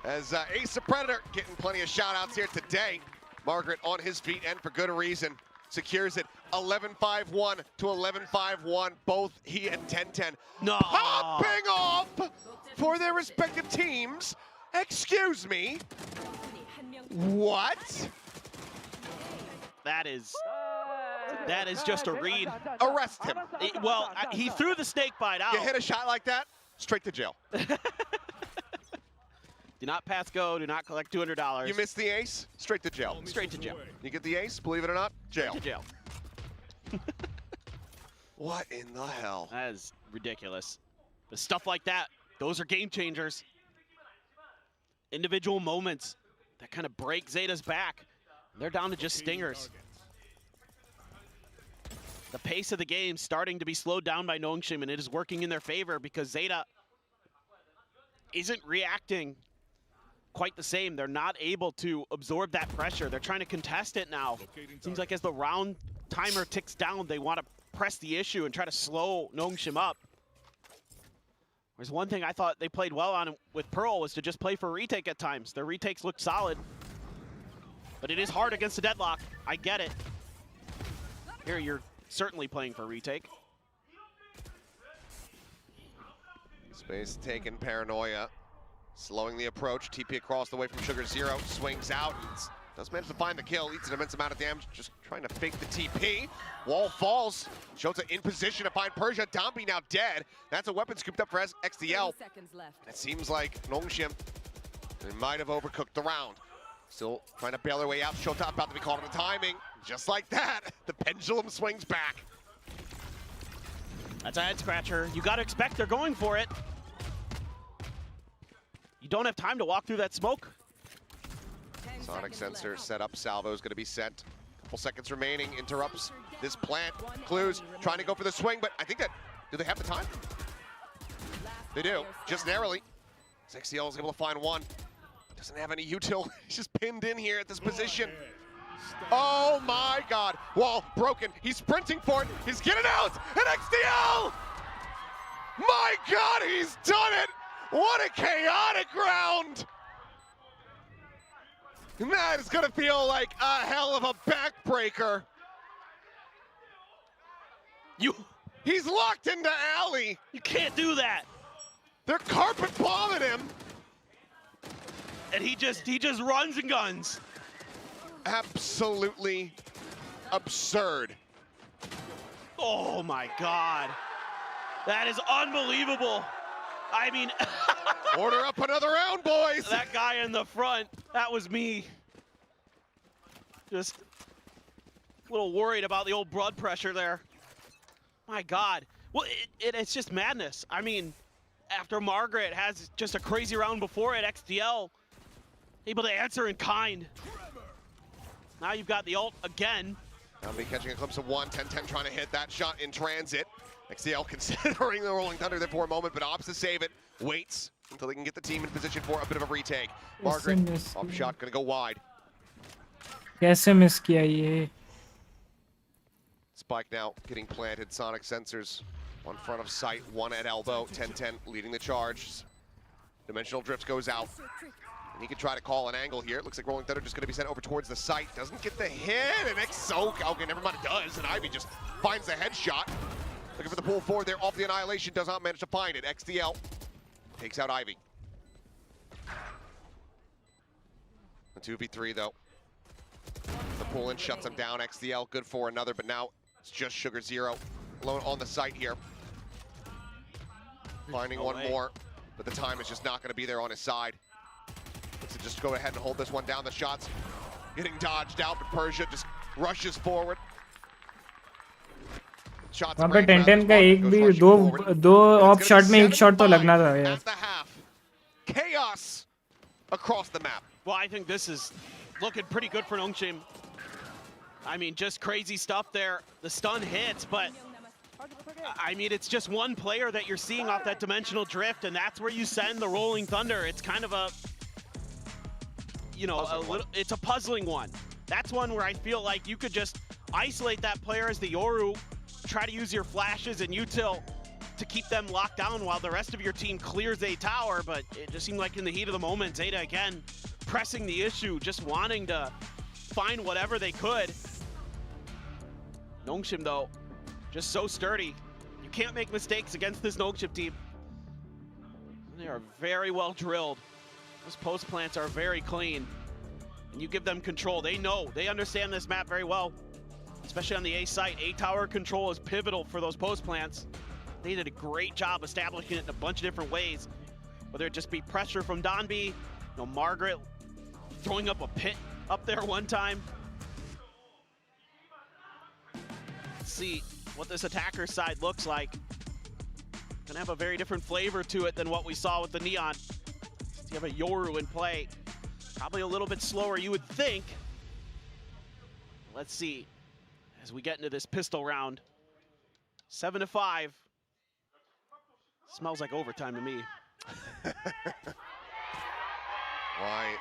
As Ace the Predator getting plenty of shout-outs here today. Margaret on his feet, and for good reason. Secures it 11-5-1 to 11-5-1. Both he and 10-10 popping off for their respective teams. Excuse me. What? That is just a read. Arrest him. Well, he threw the snake bite out. You hit a shot like that, straight to jail. Do not pass go, do not collect $200. You miss the ace, straight to jail. Straight to jail. You get the ace, believe it or not, jail. Straight to jail. What in the hell? That is ridiculous. But stuff like that, those are game changers. Individual moments that kind of break ZETA's back. They're down to just stingers. The pace of the game starting to be slowed down by Nongshim, and it is working in their favor because ZETA isn't reacting quite the same. They're not able to absorb that pressure. They're trying to contest it now. Seems like as the round timer ticks down, they want to press the issue and try to slow Nongshim up. There's one thing I thought they played well on with Pearl was to just play for a retake at times. Their retakes looked solid, but it is hard against the deadlock. I get it. Here, you're certainly playing for a retake. Space taken, Paranoia. Slowing the approach, TP across the way from Sugar Zero, swings out, does manage to find the kill, eats an immense amount of damage, just trying to fake the TP. Wall falls, Shota in position to find Persia, Domby now dead. That's a weapon scooped up for XDL. It seems like Nongshim, they might have overcooked the round. Still trying to bail their way out, Shota about to be caught on the timing. Just like that, the pendulum swings back. That's a head scratcher. You gotta expect they're going for it. You don't have time to walk through that smoke. Sonic sensor set up, salvo is going to be sent. Couple seconds remaining, interrupts this plant. Clues trying to go for the swing, but I think that, do they have the time? They do, just narrowly. XDL is able to find one. Doesn't have any util, he's just pinned in here at this position. Oh my God, wall broken. He's sprinting for it, he's getting out, and XDL! My God, he's done it! What a chaotic round! And that is gonna feel like a hell of a backbreaker. He's locked into alley. You can't do that. They're carpet bombing him. And he just runs and guns. Absolutely absurd. Oh my God. That is unbelievable. I mean, order up another round, boys. That guy in the front, that was me. Just a little worried about the old blood pressure there. My God. Well, it's just madness. I mean, after Margaret has just a crazy round before it, XDL able to answer in kind. Now you've got the ult again. Downby catching a glimpse of one, 10-10 trying to hit that shot in transit. XDL considering the Rolling Thunder there for a moment, but opts to save it. Waits until they can get the team in position for a bit of a retake. Margaret, off shot, gonna go wide. कैसे miss किया ये? Spike now getting planted. Sonic sensors, one front of sight, one at elbow. 10-10 leading the charge. Dimensional drift goes out. And he can try to call an angle here. It looks like Rolling Thunder just going to be sent over towards the site. Doesn't get the hit, and okay, never mind, it does. And Ivy just finds the headshot. Looking for the pull forward there off the Annihilation, does not manage to find it. XDL takes out Ivy. The 2v3 though. The pull in shuts him down. XDL good for another, but now it's just Sugar Zero alone on the site here. Finding one more, but the time is just not going to be there on his side. Looks to just go ahead and hold this one down. The shots getting dodged out, but Persia just rushes forward. वहाँ पे 10-10 का एक भी दो of shot में एक shot तो लगना था यार. Chaos across the map. Well, I think this is looking pretty good for Nongshim. I mean, just crazy stuff there. The stun hits, but I mean, it's just one player that you're seeing off that dimensional drift, and that's where you send the Rolling Thunder. It's kind of a, you know, it's a puzzling one. That's one where I feel like you could just isolate that player as the Yoru, try to use your flashes and util to keep them locked down while the rest of your team clears a tower, but it just seemed like in the heat of the moment, ZETA again pressing the issue, just wanting to find whatever they could. Nongshim though, just so sturdy. You can't make mistakes against this Nongshim team. They are very well drilled. Those post plants are very clean. And you give them control. They know, they understand this map very well. Especially on the A site, A tower control is pivotal for those post plants. They did a great job establishing it in a bunch of different ways. Whether it just be pressure from Donby, you know, Margaret throwing up a pit up there one time. Let's see what this attacker side looks like. Gonna have a very different flavor to it than what we saw with the Neon. You have a Yoru in play. Probably a little bit slower, you would think. Let's see. As we get into this pistol round, 7-5. Smells like overtime to me. Why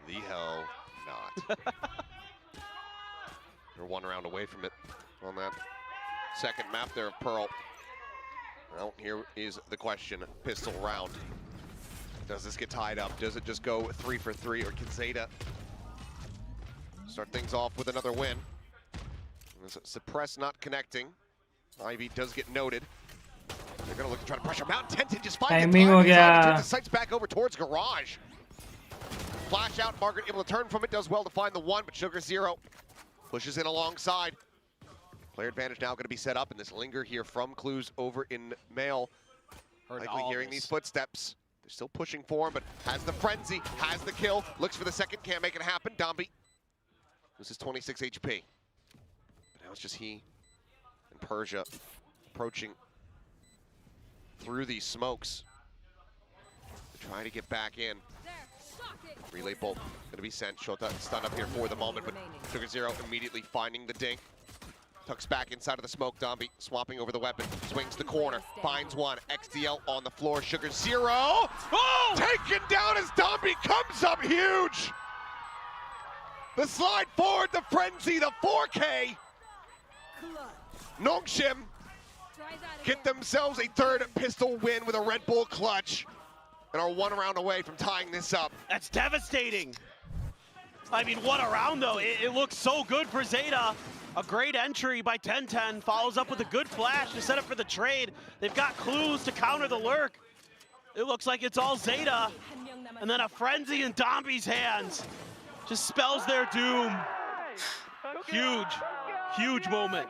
the hell not? They're one round away from it on that second map there of Pearl. Well, here is the question. Pistol round. Does this get tied up? Does it just go 3 for 3, or can ZETA start things off with another win? Suppress not connecting. Ivy does get noted. They're gonna look to try to pressure Mountain. 10-10 just finds the time. Turns the sights back over towards Garage. Flash out, Margaret able to turn from it, does well to find the one, but Sugar Zero pushes in alongside. Player advantage now gonna be set up, and this linger here from Clues over in Mail. Likely hearing these footsteps. They're still pushing for him, but has the frenzy, has the kill, looks for the second, can't make it happen. Donby loses 26 HP. Now it's just he and Persia approaching through these smokes to try to get back in. Relay bolt going to be sent. Shota stunned up here for the moment, but Sugar Zero immediately finding the dink. Tucks back inside of the smoke. Dombey swapping over the weapon. Swings the corner. Finds one. XDL on the floor. Sugar Zero. Oh! Taken down as Dombey comes up huge. The slide forward, the frenzy, the 4K. Nongshim get themselves a third pistol win with a Red Bull clutch and are 1 round away from tying this up. That's devastating. I mean, what a round though. It looks so good for ZETA. A great entry by 10-10, follows up with a good flash to set up for the trade. They've got clues to counter the lurk. It looks like it's all ZETA. And then a frenzy in Dombey's hands just spells their doom. Huge, huge moment.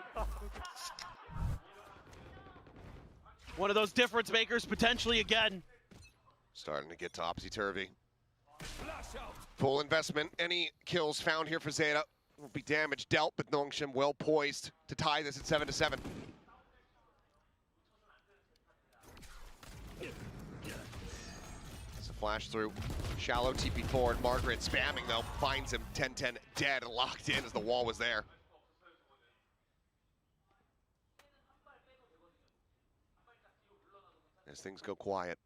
One of those difference makers potentially again. Starting to get topsy-turvy. Full investment. Any kills found here for ZETA will be damage dealt, but Nongshim well poised to tie this at 7-7. It's a flash through. Shallow TP forward. Margaret spamming though. Finds him 10-10 dead, locked in as the wall was there. As things go quiet.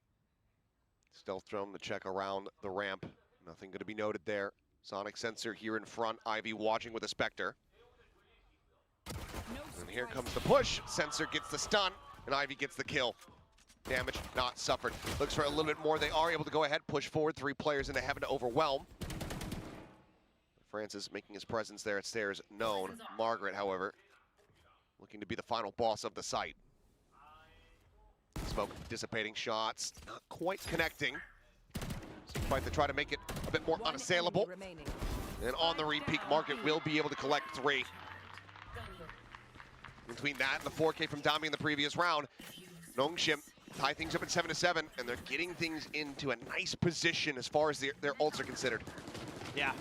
Stealth drone to check around the ramp. Nothing going to be noted there. Sonic sensor here in front. Ivy watching with a Spectre. And here comes the push. Sensor gets the stun, and Ivy gets the kill. Damage not suffered. Looks for a little bit more. They are able to go ahead, push forward. 3 players into heaven to overwhelm. Francis making his presence there at stairs known. Margaret, however, looking to be the final boss of the site. Smoke dissipating shots, not quite connecting. Fight to try to make it a bit more unassailable. And on the repeat, Margaret will be able to collect 3. Between that and the 4K from Dombey in the previous round, Nongshim tie things up at 7-7, and they're getting things into a nice position as far as their ults are considered. Yeah,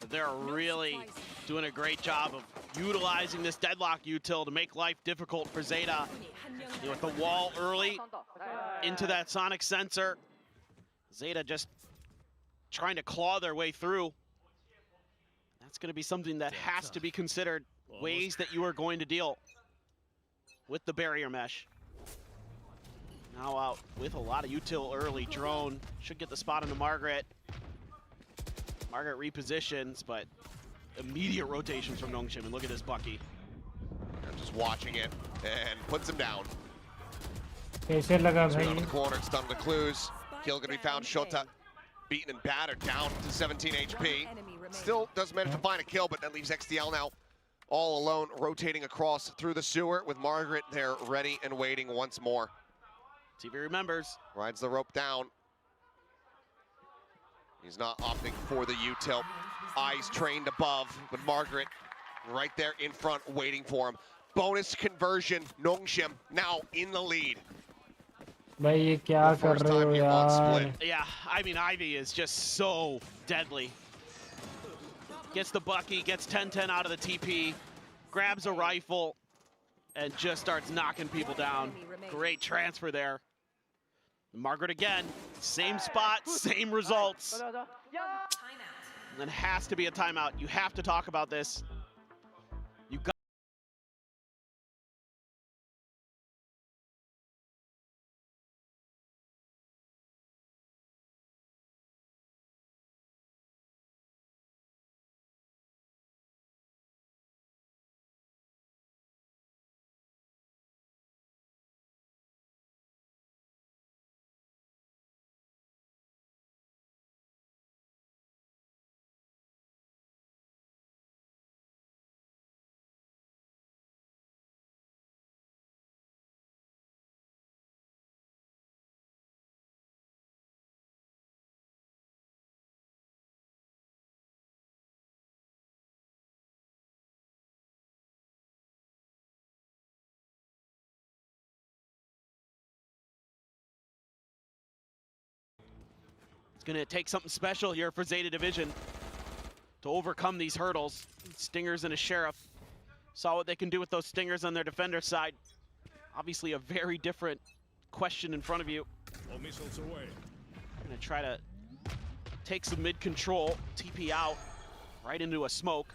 they're really doing a great job of utilizing this deadlock util to make life difficult for ZETA. With the wall early into that Sonic sensor. ZETA just trying to claw their way through. That's going to be something that has to be considered. Ways that you are going to deal with the barrier mesh. Now out with a lot of util early. Drone should get the spot into Margaret. Margaret repositions, but immediate rotations from Nongshim. And look at this Bucky. I'm just watching it and puts him down. कैसे लगा Around the भाई? corner, stun the clues. Kill gonna be found. Shota beaten and battered down to 17 HP. Still does manage to find a kill, but that leaves XDL now all alone, rotating across through the sewer with Margaret there ready and waiting once more. TV remembers. Rides the rope down. He's not opting for the util. Eyes trained above, but Margaret right there in front waiting for him. Bonus conversion, Nongshim now in the lead. भाई ये क्या कर रहे हो यार? Yeah, I mean, Ivy is just so deadly. Gets the Bucky, gets 10-10 out of the TP, grabs a rifle, and just starts knocking people down. Great transfer there. Margaret again, same spot, same results. And then has to be a timeout. You have to talk about this. You got It's going to take something special here for ZETA Division to overcome these hurdles. Stingers and a Sheriff. Saw what they can do with those Stingers on their defender side. Obviously a very different question in front of you. All missiles away. Going to try to takes the mid control, TP out, right into a smoke.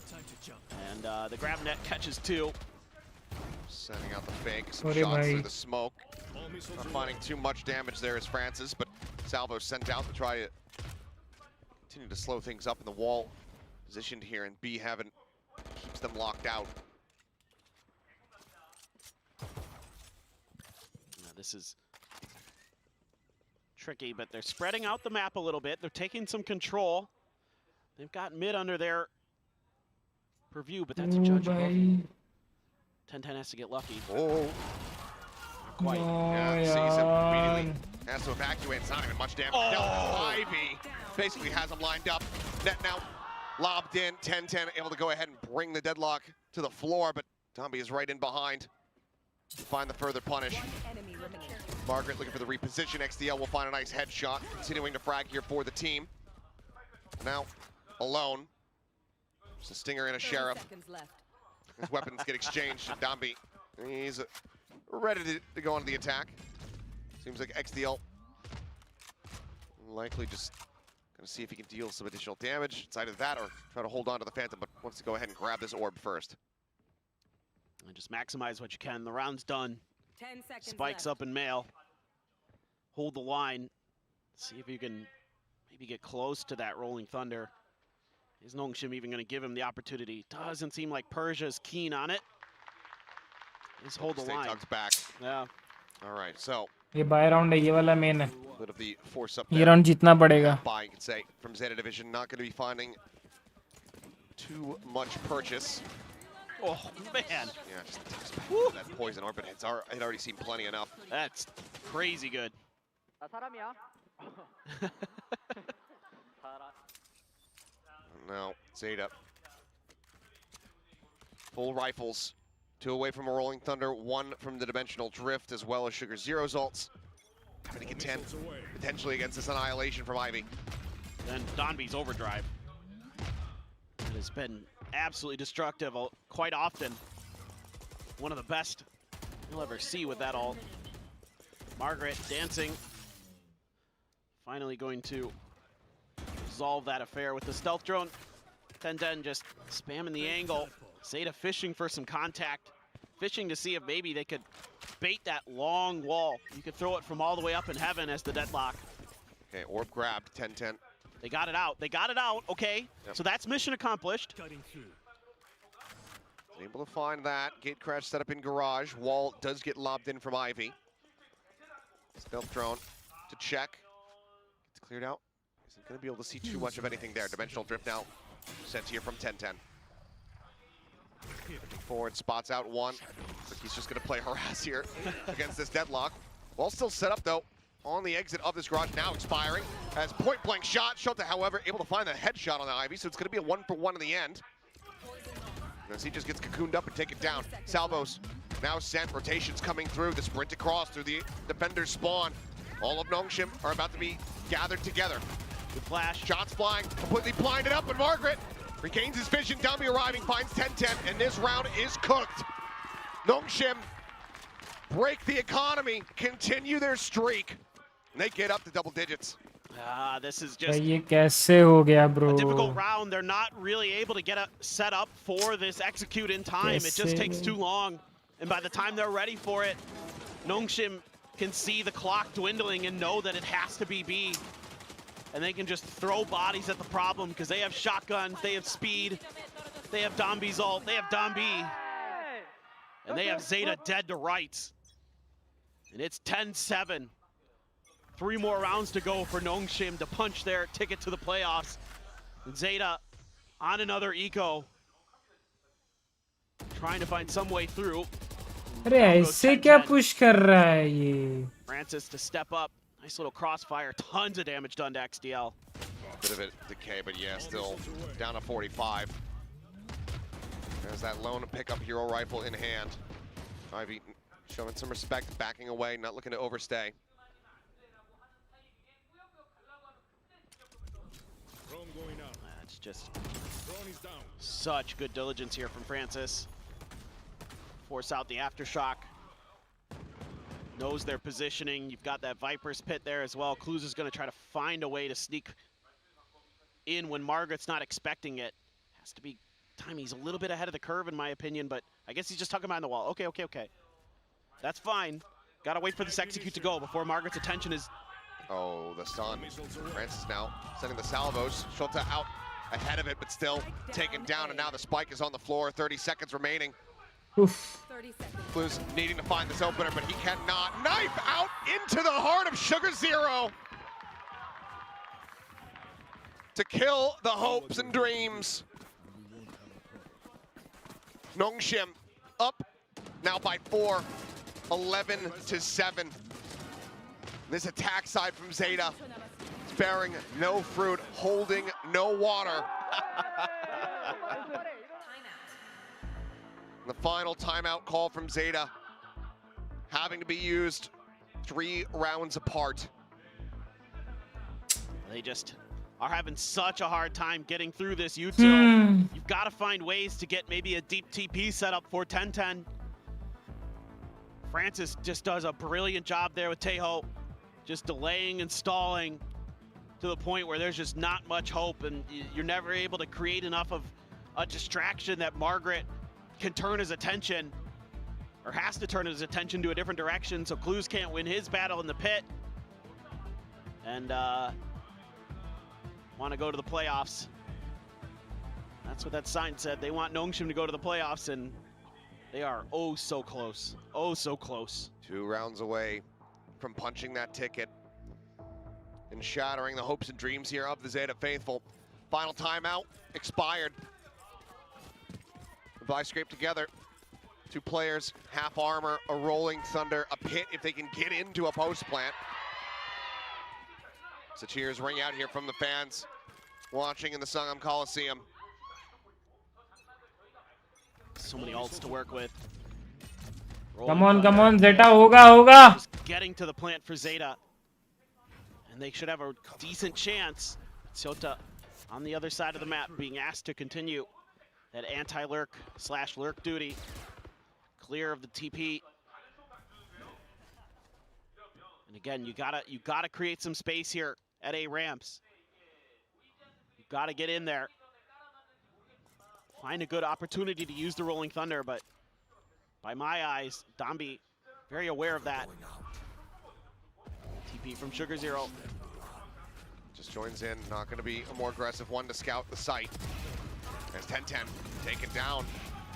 Time to jump. And the grab net catches two. Sending out the fake, some shots through the smoke. Not finding too much damage there as Francis, but Salvo sent out to try to continue to slow things up in the wall. Positioned here, and B haven't keeps them locked out. Now, this is tricky, but they're spreading out the map a little bit. They're taking some control. They've got mid under their purview, but that's a judge above. 10-10 has to get lucky. Oh. Not quite. Yeah, sees him immediately. Has to evacuate. It's not even much damage. Ivy basically has him lined up. Net now lobbed in. 10-10 able to go ahead and bring the deadlock to the floor, but Tomby is right in behind to find the further punish. Margaret looking for the reposition. XDL will find a nice headshot. Continuing to frag here for the team. Now alone. Just a stinger and a sheriff. His weapons get exchanged. Domby, he's ready to go on the attack. Seems like XDL likely just gonna see if he can deal some additional damage. It's either that or try to hold on to the Phantom, but wants to go ahead and grab this orb first. And just maximize what you can. The round's done. 10 seconds Spikes left. up in mail. Hold the line. See if you can maybe get close to that Rolling Thunder. Is Nongshim even going to give him the opportunity? Doesn't seem like Persia's keen on it. Just hold the line. Tugs back. Yeah. All right, so. ये bye round है, ये वाला main है. Bit of the force up ये there. Round जीतना पड़ेगा. Buy, you could say, from Zeta Division. Not going to be finding too much purchase. Oh, man. Yeah, just tugs back that poison orb, but it already seemed plenty enough. That's crazy good. Now, Zeta. Full rifles. 2 away from a Rolling Thunder, 1 from the Dimensional Drift, as well as Sugar Zero's ults. Having to contend potentially against this Annihilation from Ivy. Then Donby's overdrive. It has been absolutely destructive quite often. One of the best you'll ever see with that ult. Margaret dancing. Finally going to resolve that affair with the stealth drone. 10-10 just spamming the angle. Zeta fishing for some contact. Fishing to see if maybe they could bait that long wall. You could throw it from all the way up in heaven as the deadlock. Okay, orb grabbed, 10-10. They got it out. They got it out, okay. Yep. So that's mission accomplished. Able to find that. Gate crash set up in garage. Wall does get lobbed in from Ivy. Stealth drone to check. Gets cleared out. Isn't going to be able to see too much of anything there. Dimensional drift now sent here from 10-10. Looking forward, spots out one. Looks like he's just going to play harass here against this deadlock. Wall still set up though on the exit of this garage, now expiring. As point blank shot. Shota, however, able to find the headshot on the Ivy, so it's going to be a 1-for-1 in the end. As he just gets cocooned up and take it down. Salvos now sent, rotations coming through, the sprint across through the defender's spawn. All of Nongshim are about to be gathered together. Good flash. Shots flying, completely blinded up, and Margaret regains his vision. Dummy arriving, finds 10-10, and this round is cooked. Nongshim break the economy, continue their streak, and they get up to double digits. This is just ये कैसे हो गया, bro? a difficult round. They're not really able to get a set up for this execute in time. It just takes too long. And by the time they're ready for it, Nongshim can see the clock dwindling and know that it has to be B. And they can just throw bodies at the problem because they have shotguns, they have speed, they have Domby's ult, they have Domby. And they have Zeta dead to rights. And it's 10-7. 3 more rounds to go for Nongshim to punch their ticket to the playoffs. And Zeta on another eco. Trying to find some way through. अरे ऐसे क्या push कर रहा है ये? Francis to step up. Nice little crossfire. Tons of damage done to XDL. Bit of a decay, but yeah, still down to 45. There's that lone pickup hero rifle in hand. Ivy showing some respect, backing away, not looking to overstay. That's just such good diligence here from Francis. Force out the aftershock. knows their positioning. You've got that Viper's pit there as well. Clues is going to try to find a way to sneak in when Margaret's not expecting it. Has to be time. He's a little bit ahead of the curve in my opinion, but I guess he's just tucking behind the wall. Okay. That's fine. Got to wait for this execute to go before Margaret's attention is... Oh, the stun. Francis now sending the salvos. Shota out ahead of it, but still taken down, and now the spike is on the floor. 30 seconds remaining. Oof. Clues needing to find this opener, but he cannot. Knife out into the heart of Sugar Zero to kill the hopes and dreams. Nongshim up now by 4, 11-7. This attack side from ZETA is bearing no fruit, holding no water. The final timeout call from ZETA having to be used 3 rounds apart. They just are having such a hard time getting through this util. You've got to find ways to get maybe a deep TP set up for 10-10. Francis just does a brilliant job there with Teho, just delaying and stalling to the point where there's just not much hope, and you're never able to create enough of a distraction that Margaret can turn his attention, or has to turn his attention to a different direction, so Clues can't win his battle in the pit. And want to go to the playoffs. That's what that sign said. They want Nongshim to go to the playoffs, and they are oh so close. Oh so close. 2 rounds away from punching that ticket and shattering the hopes and dreams here of the ZETA faithful. Final timeout expired. Goodbye scraped together. 2 players, half armor, a rolling thunder, a pit if they can get into a post plant. So cheers ring out here from the fans watching in the Sangam Coliseum. So many ults to work with. Come on, ZETA, hoga. Just getting to the plant for ZETA. And they should have a decent chance. Shota on the other side of the map being asked to continue that anti-lurk / lurk duty. Clear of the TP. And again, you gotta create some space here at A ramps. You gotta get in there. Find a good opportunity to use the Rolling Thunder, but by my eyes, Dambi very aware of that. TP from Sugar Zero. Just joins in, not gonna be a more aggressive one to scout the site. There's 10-10 taken down.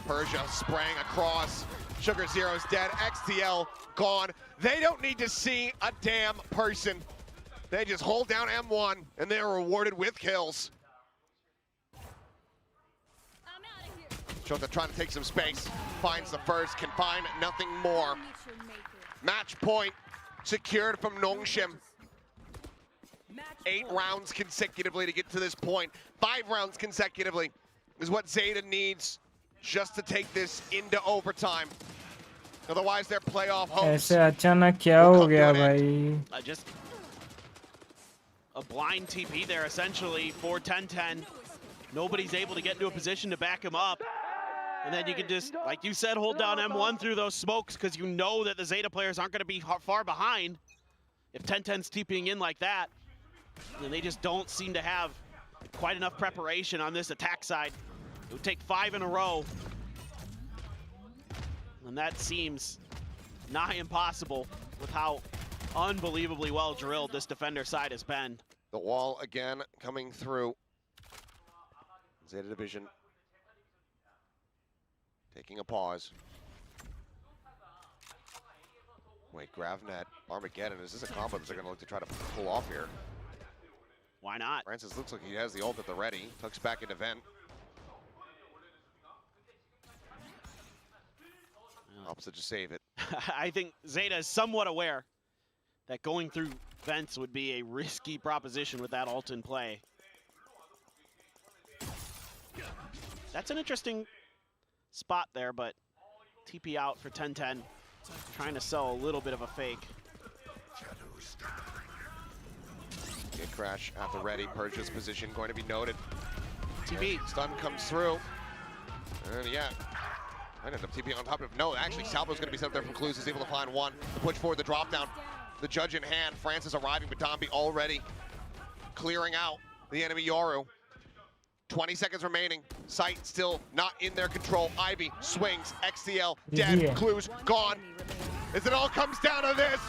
Persia spraying across. Sugar Zero's dead, XTL gone. They don't need to see a damn person. They just hold down M1 and they're rewarded with kills. Shota trying to take some space, finds the first, can find nothing more. Match point secured from Nongshim. 8 rounds consecutively to get to this point. 5 rounds consecutively is what ZETA needs just to take this into overtime. Otherwise, their playoff hopes. ऐसे अचानक क्या हो गया भाई? Just a blind TP there essentially for 10-10. Nobody's able to get into a position to back him up. And then you can just, like you said, hold down M1 through those smokes because you know that the ZETA players aren't going to be far behind if 10-10's TPing in like that. And they just don't seem to have quite enough preparation on this attack side. It would take 5 in a row. And that seems nigh impossible with how unbelievably well drilled this defender side has been. The wall again coming through. ZETA division taking a pause. Wait, Gravnet, Armageddon, is this a combo that they're gonna look to try to pull off here? Why not? Francis looks like he has the ult at the ready. Tucks back into vent. Opposite to save it. I think ZETA is somewhat aware that going through vents would be a risky proposition with that ult in play. That's an interesting spot there, but TP out for 10-10. Trying to sell a little bit of a fake. Gate crash at the ready. Persia's position going to be noted. TP. Stun comes through. And yeah, I ended up TPing on top of no. Actually, Salvo's going to be set up there from Clues. Is able to find one. The push forward, the drop down. The judge in hand. Francis arriving, but Domby already clearing out the enemy Yoru. 20 seconds remaining. Sight still not in their control. Ivy swings. XTL dead. Yeah. Clues gone. As it all comes down to this,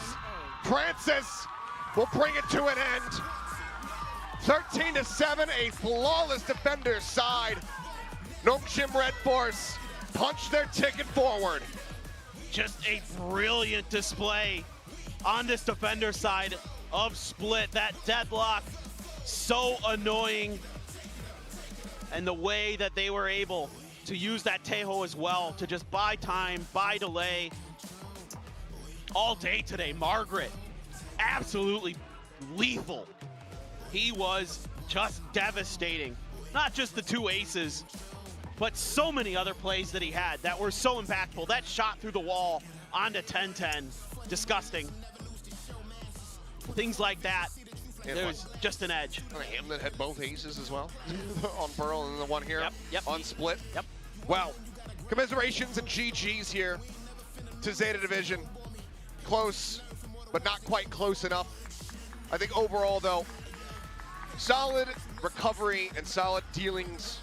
Francis will bring it to an end. 13-7, a flawless defender's side. Nongshim Red Force punched their ticket forward. Just a brilliant display on this defender side of Split. That deadlock, so annoying. And the way that they were able to use that Teho as well to just buy time, buy delay. All day today, Margaret, absolutely lethal. He was just devastating. Not just the two aces, but so many other plays that he had that were so impactful. That shot through the wall onto 10-10, disgusting. Things like that, there was just an edge. Hamlet had both aces as well on Pearl, and the one here on Split. Yep. Well, commiserations and GGs here to Zeta Division. Close, but not quite close enough. I think overall, though, solid recovery and solid dealings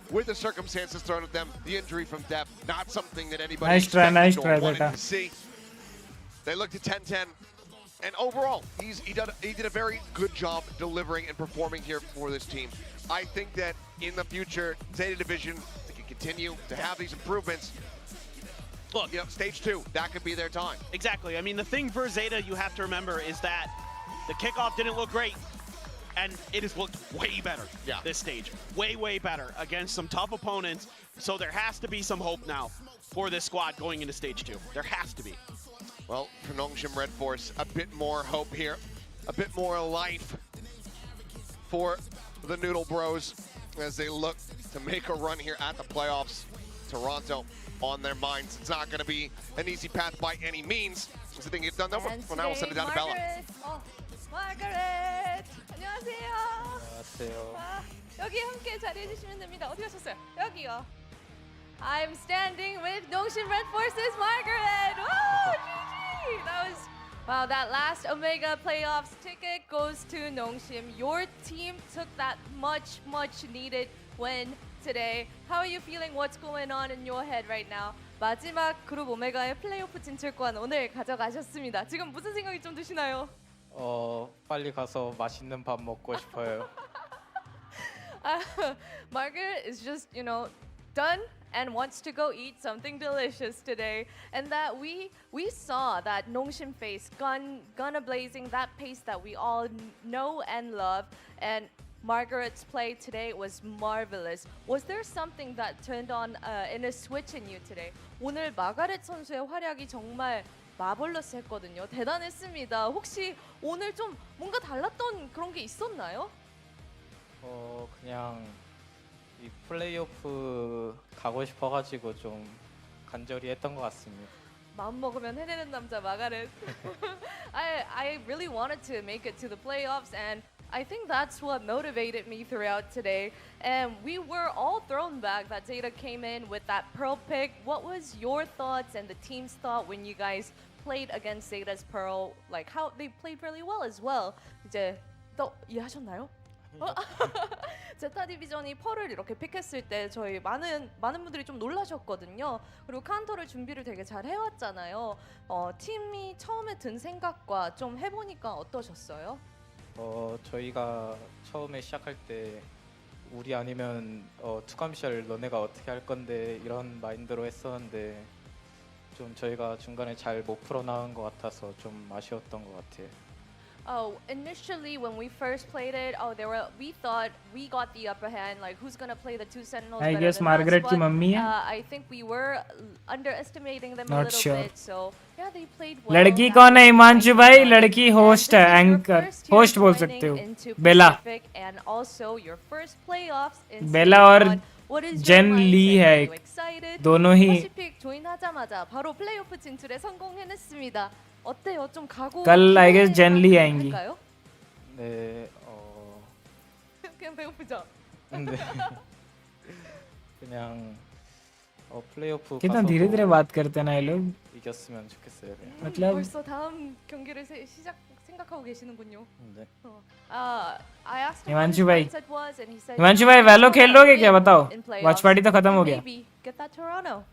with the circumstances thrown at them. The injury from Depp, not something that anybody Nice try, wanted Zeta. to see. They looked at 10-10, and overall, he did a very good job delivering and performing here for this team. I think that in the future, Zeta Division, they can continue to have these improvements. Look, you know, stage 2, that could be their time. Exactly. I mean, the thing for Zeta you have to remember is that the kickoff didn't look great, and it has looked way better this stage. Way, way better against some tough opponents. So there has to be some hope now for this squad going into stage 2. There has to be. Well, for Nongshim Red Force, a bit more hope here, a bit more life for the Noodle Bros as they look to make a run here at the playoffs. Toronto on their minds. It's not going to be an easy path by any means. So they get done though. Well, now we'll send it down to Bella. Margaret! 안녕하세요. 안녕하세요. 여기 함께 자리해 주시면 됩니다. 어디 가셨어요? 여기요. I'm standing with Nongshim Red Force's Margaret. Woo! GG! That was wow. That last Omega playoffs ticket goes to Nongshim. Your team took that much needed win today. How are you feeling? What's going on in your head right now? 마지막 그룹 오메가의 플레이오프 진출권 오늘 가져가셨습니다. 지금 무슨 생각이 좀 드시나요? 빨리 가서 맛있는 밥 먹고 싶어요. Margaret is just, you know, done and wants to go eat something delicious today. And that we saw that Nongshim face, gun a-blazing, that pace that we all know and love. And Margaret's play today was marvelous. Was there something that turned on in a switch in you today? 오늘 마가렛 선수의 활약이 정말 마블러스 했거든요. 대단했습니다. 혹시 오늘 좀 뭔가 달랐던 그런 게 있었나요? 그냥 이 플레이오프 가고 싶어가지고 좀 간절히 했던 것 같습니다. 마음 먹으면 해내는 남자 마가렛. I really wanted to make it to the playoffs, and I think that's what motivated me throughout today. And we were all thrown back that Zeta came in with that Pearl pick. What was your thoughts and the team's thought when you guys played against Zeta's Pearl? Like how they played really well as well. 이제 또 이해하셨나요? 제타 디비전이 펄을 이렇게 픽했을 때 저희 많은 분들이 좀 놀라셨거든요. 그리고 카운터를 준비를 되게 잘 해왔잖아요. 팀이 처음에 든 생각과 좀 해보니까 어떠셨어요? 저희가 처음에 시작할 때 우리 아니면 투감셜 너네가 어떻게 할 건데 이런 마인드로 했었는데 좀 저희가 중간에 잘 못 풀어나간 것 같아서 좀 아쉬웠던 것 같아요. Initially when we first played it, we thought we got the upper hand, like who's gonna play the two sentinels I better guess than Margaret us, की but, mummy है. I think we were underestimating them a Not little sure. bit, so yeah, they played well. लड़की कौन है हिमांशु भाई? लड़की host है, anchor host बोल सकते हो. बेला. And also your first playoffs in बेला और Season 1. What is your gen Lee mindset? है Are एक. you excited? दोनों ही 퍼시픽 조인하자마자 바로 플레이오프 진출에 성공해냈습니다. 어때요? 좀 각오. कल I guess जेन ली आएंगी. 할까요? 네, 그냥 배고프죠? 근데 그냥 플레이오프 कितना धीरे धीरे बात करते हैं ना ये लोग. 이겼으면 좋겠어요. 그냥. मतलब 벌써 다음 경기를 생각하고 계시는군요. 네. I asked him Himanshu what भाई. his mindset was, and he said, Himanshu भाई वैलो खेल लोगे क्या बताओ? in playoffs, वॉच पार्टी तो खत्म हो गया. maybe get that Toronto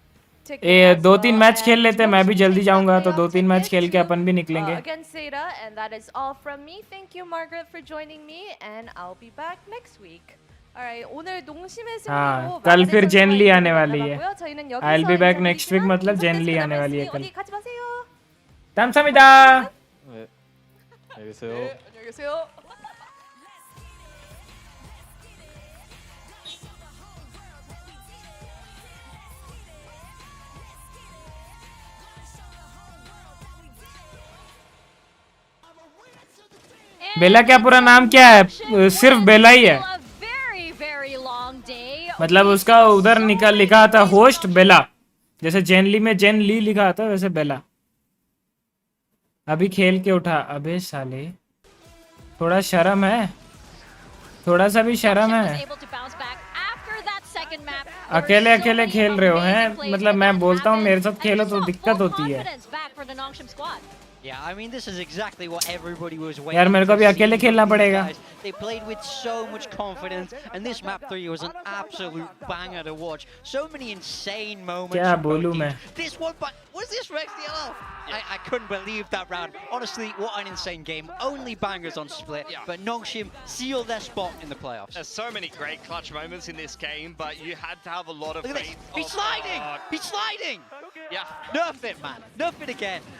ticket ये as 2-3 well, मैच खेल and लेते हैं. मैं भी Notion जल्दी takes that जाऊंगा तो playoff 2-3 मैच ticket खेल के to, अपन भी निकलेंगे. against ZETA, and that is all from me. Thank you, Margaret, for joining me, and I'll be back next week. Alright, 오늘 농심의 승리로 कल फिर 마무리 जेन ली 선수와 आने वाली है. 만나봤고요. 저희는 여기서 I'll be back next week 인사드리지만 मतलब जेन ली 계속해서 आने वाली है 남아있으니 कल. 어디 가지 마세요. 감사합니다. 네. 안녕히 계세요. 네, 안녕히 계세요. बेला क्या पूरा नाम क्या है? सिर्फ बेला ही है. मतलब उसका उधर लिखा था होस्ट बेला, जैसे जेन ली में जेन ली लिखा था वैसे बेला. अभी खेल के उठा. अबे साले थोड़ा शर्म है, थोड़ा सा भी शर्म है. अकेले अकेले खेल रहे हो हैं. मतलब मैं बोलता हूँ मेरे साथ खेलो तो दिक्कत होती है. Yeah, I mean this is exactly what everybody was waiting. यार मेरे को भी अकेले खेलना पड़ेगा. They played with so much confidence, and this map 3 was an absolute banger to watch. So many insane moments. क्या बोलूँ मैं? This one, but was this Rex DLO? I couldn't believe that round. Honestly, what an insane game. Only bangers on split, but Nongshim sealed their spot in the playoffs. There's so many great clutch moments in this game, but you had to have a lot of Look at faith. this. He's sliding. He's sliding. Yeah. Nerf it, man. Nerf it again.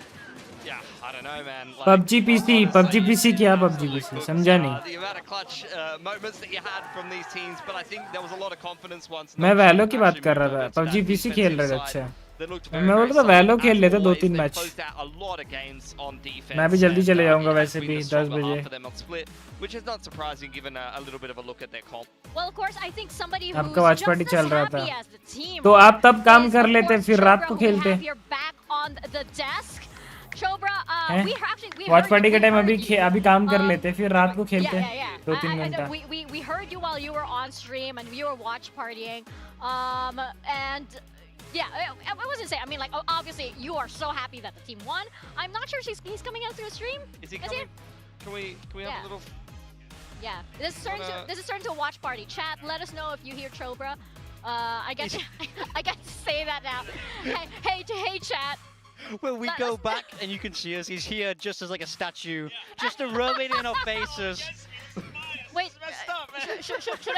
Yeah, I don't know, man. Like, PUBG PC क्या PUBG PC समझा नहीं. The amount of clutch moments that you had from these teams, but I think there was a lot of confidence once. मैं वैलो की बात कर रहा था. PUBG PC खेल रहे थे. अच्छा मैं बोल रहा था वैलो खेल लेते 2-3 मैच. मैं भी जल्दी चले जाऊंगा वैसे भी 10 बजे. Which is not surprising given a little bit of a look at their comp. Well, of course, I think somebody who's आपका वॉच पार्टी just चल as रहा happy था as the team तो आप तब काम कर लेते फिर रात को खेलते. वॉच पार्टी के टाइम अभी काम कर लेते फिर रात को खेलते 2-3 घंटा. We heard you while you were on stream and you were watch partying, and yeah, I wasn't saying. I mean, like, obviously you are so happy that the team won. I'm not sure he's coming out to a stream. Is he coming? Can we have a little? Yeah, this is turning to a watch party. Chat, let us know if you hear Chobra. I guess I get to say that now. Hey, chat. Well, we go back and you can see us. He's here just as like a statue, just to rub it in our faces. Wait, should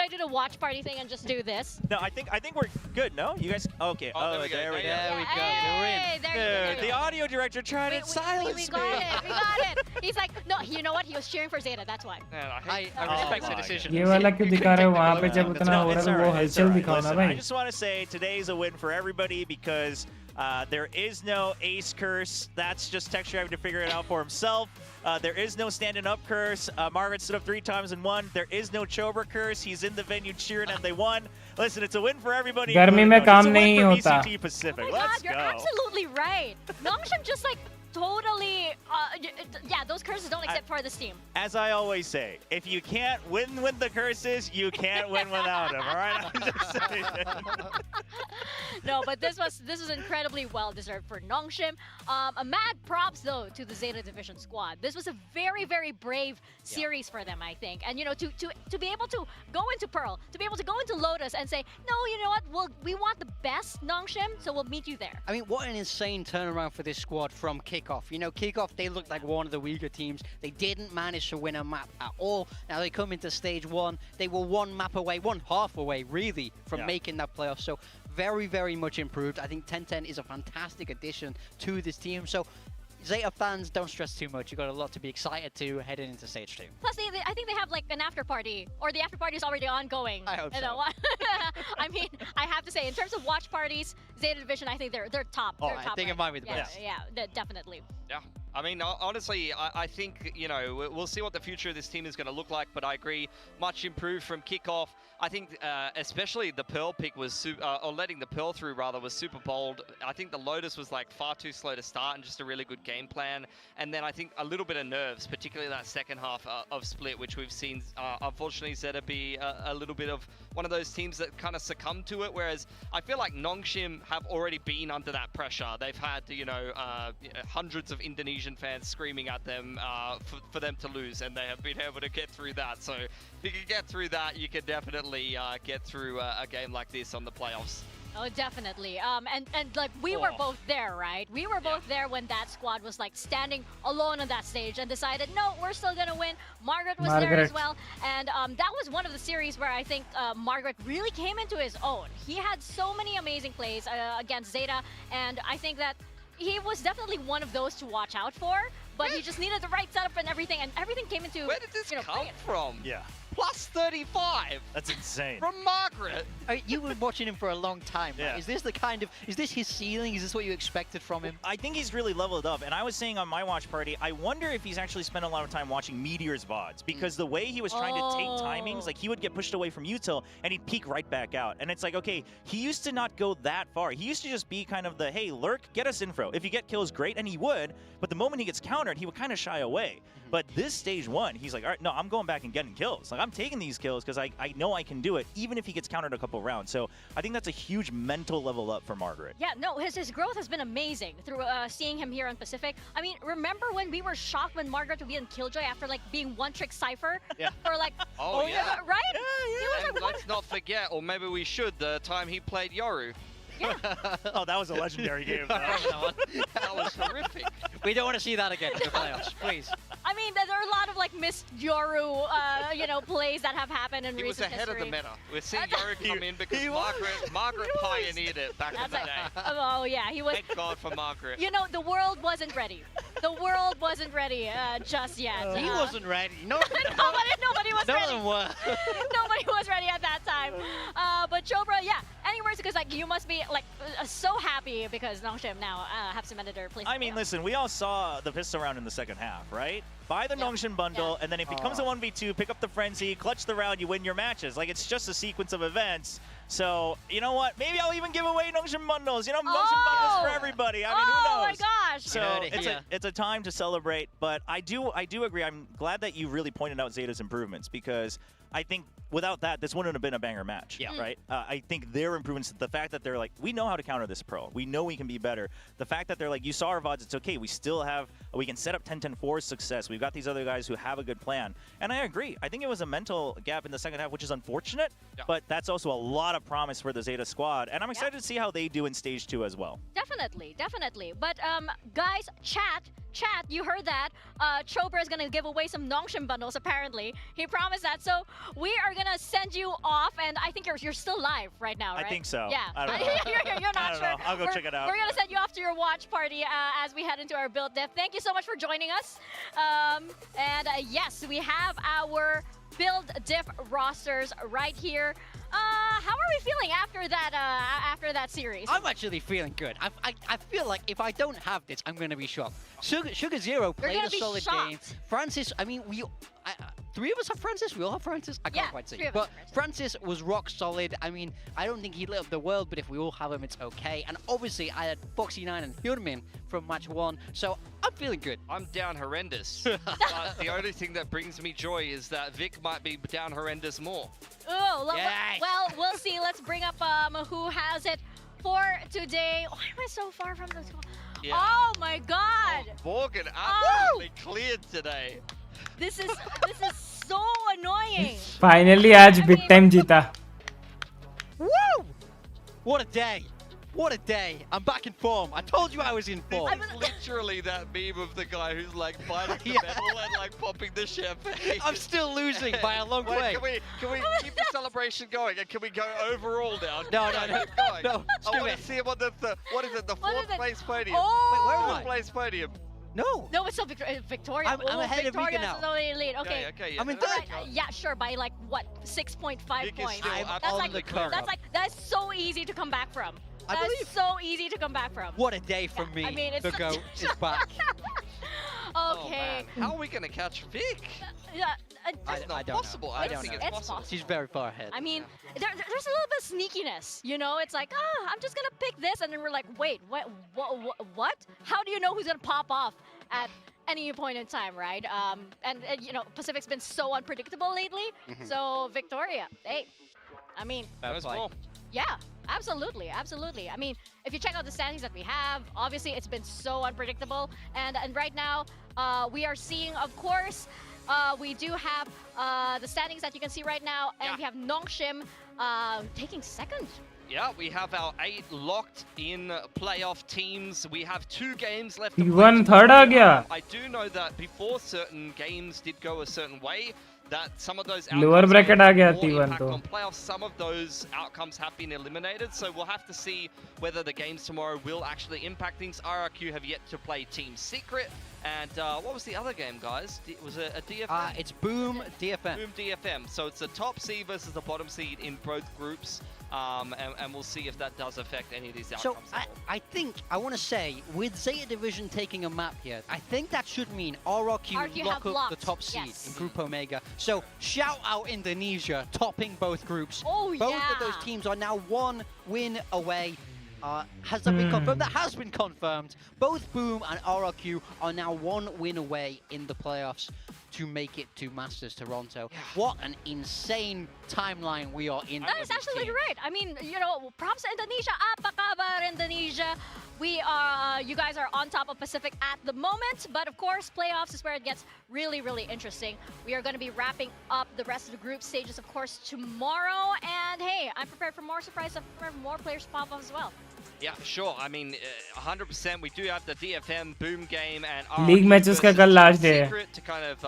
I do the watch party thing and just do this? No, I think we're good. No, you guys. Okay. Oh, there we go. There we go. Hey, there you go. The audio director tried to silence we got it. We got it. He's like, no, you know what? He was cheering for ZETA. That's why. I respect the decision. ये वाला क्यों दिखा रहे हो वहाँ पे जब उतना हो रहा है तो वो हलचल दिखाओ ना भाई. I just want to say today's a win for everybody because there is no ace curse. That's just Texture having to figure it out for himself. There is no standing up curse. Margaret stood up 3 times and won. There is no Chobra curse. He's in the venue cheering and they won. Listen, it's a win for everybody. गर्मी में काम नहीं होता. VCT Pacific. Oh my Let's God, you're go. absolutely right. Nongshim just like totally, yeah, those curses don't exist for this team. As I always say, if you can't win with the curses, you can't win without them. All right, I'm just saying. No, but this was incredibly well deserved for Nongshim. A mad props though to the ZETA Division squad. This was a very, very brave series for them, I think. And you know, to be able to go into Pearl, to be able to go into Lotus and say, no, you know what, we want the best Nongshim, so we'll meet you there. I mean, what an insane turnaround for this squad from kickoff. You know, kickoff, they looked like one of the weaker teams. They didn't manage to win a map at all. Now they come into stage 1. They were one map away, one half away, really, from making that playoff. So very, very much improved. I think 10-10 is a fantastic addition to this team. So ZETA fans, don't stress too much. You've got a lot to be excited to heading into stage 2. Plus, I think they have like an after party, or the after party is already ongoing. I hope so. I mean, I have to say, in terms of watch parties, ZETA Division, I think they're top. Oh, I think it might be the best. Yeah, definitely. Yeah. I mean, honestly, I think, you know, we'll see what the future of this team is going to look like, but I agree, much improved from kickoff. I think especially the Pearl pick was, or letting the Pearl through rather, was super bold. I think the Lotus was like far too slow to start and just a really good game plan. And then I think a little bit of nerves, particularly that second half of Split, which we've seen, unfortunately, ZETA be a little bit of one of those teams that kind of succumb to it. Whereas I feel like Nongshim have already been under that pressure. They've had, you know, hundreds of Indonesian fans screaming at them for them to lose, and they have been able to get through that. So if you can get through that, you can definitely get through a game like this on the playoffs. Oh, definitely. And like we were both there, right? We were both there when that squad was like standing alone on that stage and decided, no, we're still gonna win. Margaret was there as well, and that was one of the series where I think Margaret really came into his own. He had so many amazing plays against ZETA, and I think that he was definitely one of those to watch out for. But he just needed the right setup and everything came into. Where did this come from? Yeah. Plus 35. That's insane. From Margaret. You were watching him for a long time, right? Yeah. Is this is this his ceiling? Is this what you expected from him? I think he's really leveled up, and I was saying on my watch party, I wonder if he's actually spent a lot of time watching Meteor's VODs, because the way he was trying to take timings, like he would get pushed away from util, and he'd peek right back out. And it's like, okay, he used to not go that far. He used to just be kind of the, hey, lurk, get us info. If you get kills, great, and he would, but the moment he gets countered, he would kind of shy away. But this stage 1, he's like, all right, no, I'm going back and getting kills. Like, I'm taking these kills because I know I can do it, even if he gets countered a couple rounds. So I think that's a huge mental level up for Margaret. Yeah, no, his growth has been amazing through seeing him here on Pacific. I mean, remember when we were shocked when Margaret would be in Killjoy after like being one-trick Cypher? Yeah. For like, oh yeah. Right? Yeah. And let's not forget, or maybe we should, the time he played Yoru. Yeah. Oh, that was a legendary game. That was horrific. We don't want to see that again in the playoffs, please. I mean, there are a lot of like missed Yoru, plays that have happened in recent history. He was ahead of the meta. We're seeing Yoru come in because Margaret pioneered it back in the day. Oh yeah, he was. Thank God for Margaret. You know, the world wasn't ready. The world wasn't ready just yet. He wasn't ready. Nobody was ready. None were. Nobody was ready at that time. But Chobra, yeah. Any words? Because like you must be like so happy because Nongshim now have cemented their place. I mean, listen, we all saw the pistol round in the second half, right? Buy the Nongshim bundle, and then it becomes a 1v2, pick up the frenzy, clutch the round, you win your matches. Like, it's just a sequence of events. So, you know what? Maybe I'll even give away Nongshim bundles. You know, Nongshim bundles for everybody. I mean, who knows? Oh my gosh! So it's a time to celebrate. But I do agree. I'm glad that you really pointed out ZETA's improvements, because I think without that, this wouldn't have been a banger match. Yeah. Right? I think their improvements, the fact that they're like, we know how to counter this pro. We know we can be better. The fact that they're like, you saw our VODs, it's okay. We still have, we can set up 10-10-4 success. We've got these other guys who have a good plan. And I agree. I think it was a mental gap in the second half, which is unfortunate, but that's also a lot of promise for the ZETA squad. And I'm excited to see how they do in stage 2 as well. Definitely, definitely. But guys, chat, you heard that. Chobra is going to give away some Nongshim bundles, apparently. He promised that. So we are going to send you off, and I think you're still live right now, right? I think so. Yeah. I don't know. You're not I don't sure. know. I'll go check it out. We're going to send you off to your watch party as we head into our build diff. Thank you so much for joining us. Yes, we have our build diff rosters right here. How are we feeling after that series? I'm actually feeling good. I feel like if I don't have this, I'm going to be shocked. Sugar Zero played a solid game. Francis, I mean, three of us have Francis. We all have Francis. I can't quite see. But Francis was rock solid. I mean, I don't think he lit up the world, but if we all have him, it's okay. And obviously, I had Foxy9 and Hyunmin from match 1, so I'm feeling good. I'm down horrendous. But the only thing that brings me joy is that Vic might be down horrendous more. Oh, well, we'll see. Let's bring up who has it for today. Why am I so far from the score? Yeah. Oh my God! Morgan absolutely cleared today. This is so annoying. Finally, आज big time जीता. Woo! What a day! What a day! I'm back in form. I told you I was in form. This is literally that meme of the guy who's like biting the metal and like popping the champagne. I'm still losing by a long way. Can we keep the celebration going, and can we go overall now? No. I want to see him on the what is it? The fourth place podium. Oh! Wait, where am I? Fourth place podium. No, it's still Victoria. I'm ahead of Vika now. Victoria's only lead. Okay. Yeah. I'm in third. Yeah, sure. By like what? 6.5 points. That's so easy to come back from. That's so easy to come back from. What a day from me. I mean, it's the GOAT is back. Okay. Man. How are we going to catch Vic? I don't possible. know. I don't think it's possible. She's very far ahead. I mean, there's a little bit of sneakiness, you know? It's like, I'm just gonna pick this, and then we're like, wait, what? How do you know who's gonna pop off at any point in time, right? And you know, Pacific's been so unpredictable lately. So Victoria, hey, I mean, yeah, absolutely. I mean, if you check out the standings that we have, obviously it's been so unpredictable, and right now we are seeing, of course. We do have the standings that you can see right now, and we have Nongshim taking second. Yeah, we have our 8 locked in playoff teams. We have 2 games left. T1 third आ गया. I do know that before certain games did go a certain way, that some of those Lower bracket आ गया more T1 impact तो. on playoffs. Some of those outcomes have been eliminated, so we'll have to see whether the games tomorrow will actually impact things. RyuK have yet to play Team Secret, and what was the other game, guys? Was it a DFM? It's Boom DFM. Boom DFM. So it's the top seed versus the bottom seed in both groups, and we'll see if that does affect any of these outcomes. So I think, I want to say, with Zeta Division taking a map here, I think that should mean RyuK lock up the top seed in Group Omega. So shout out Indonesia, topping both groups. Both of those teams are now 1 win away. Has that been confirmed? That has been confirmed. Both Boom and RyuK are now 1 win away in the playoffs to make it to Masters Toronto. What an insane timeline we are in. That is absolutely right. I mean, you know, props to Indonesia. Apa kabar, Indonesia? We are, you guys are on top of Pacific at the moment, but of course, playoffs is where it gets really, really interesting. We are going to be wrapping up the rest of the group stages, of course, tomorrow. And hey, I'm prepared for more surprises. I'm prepared for more players to pop up as well. Yeah, sure. I mean, 100%. We do have the DFM Boom game and League matches का कल last day है. Secret to kind of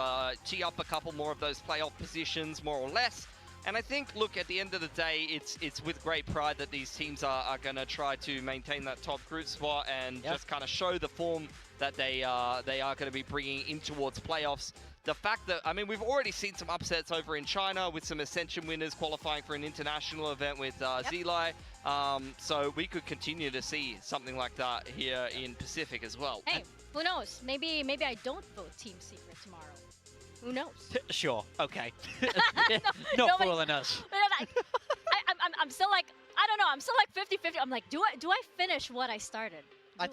tee up a couple more of those playoff positions, more or less. And I think, look, at the end of the day, it's with great pride that these teams are going to try to maintain that top group spot and just kind of show the form that they are going to be bringing in towards playoffs. The fact that, I mean, we've already seen some upsets over in China with some Ascension winners qualifying for an international event with ZETA. So we could continue to see something like that here in Pacific as well. Hey, who knows? Maybe I don't vote Team Secret tomorrow. Who knows? Sure, okay. No, Not fooling us. I'm still like, I don't know, I'm still like 50-50. I'm like, do I finish what I started? I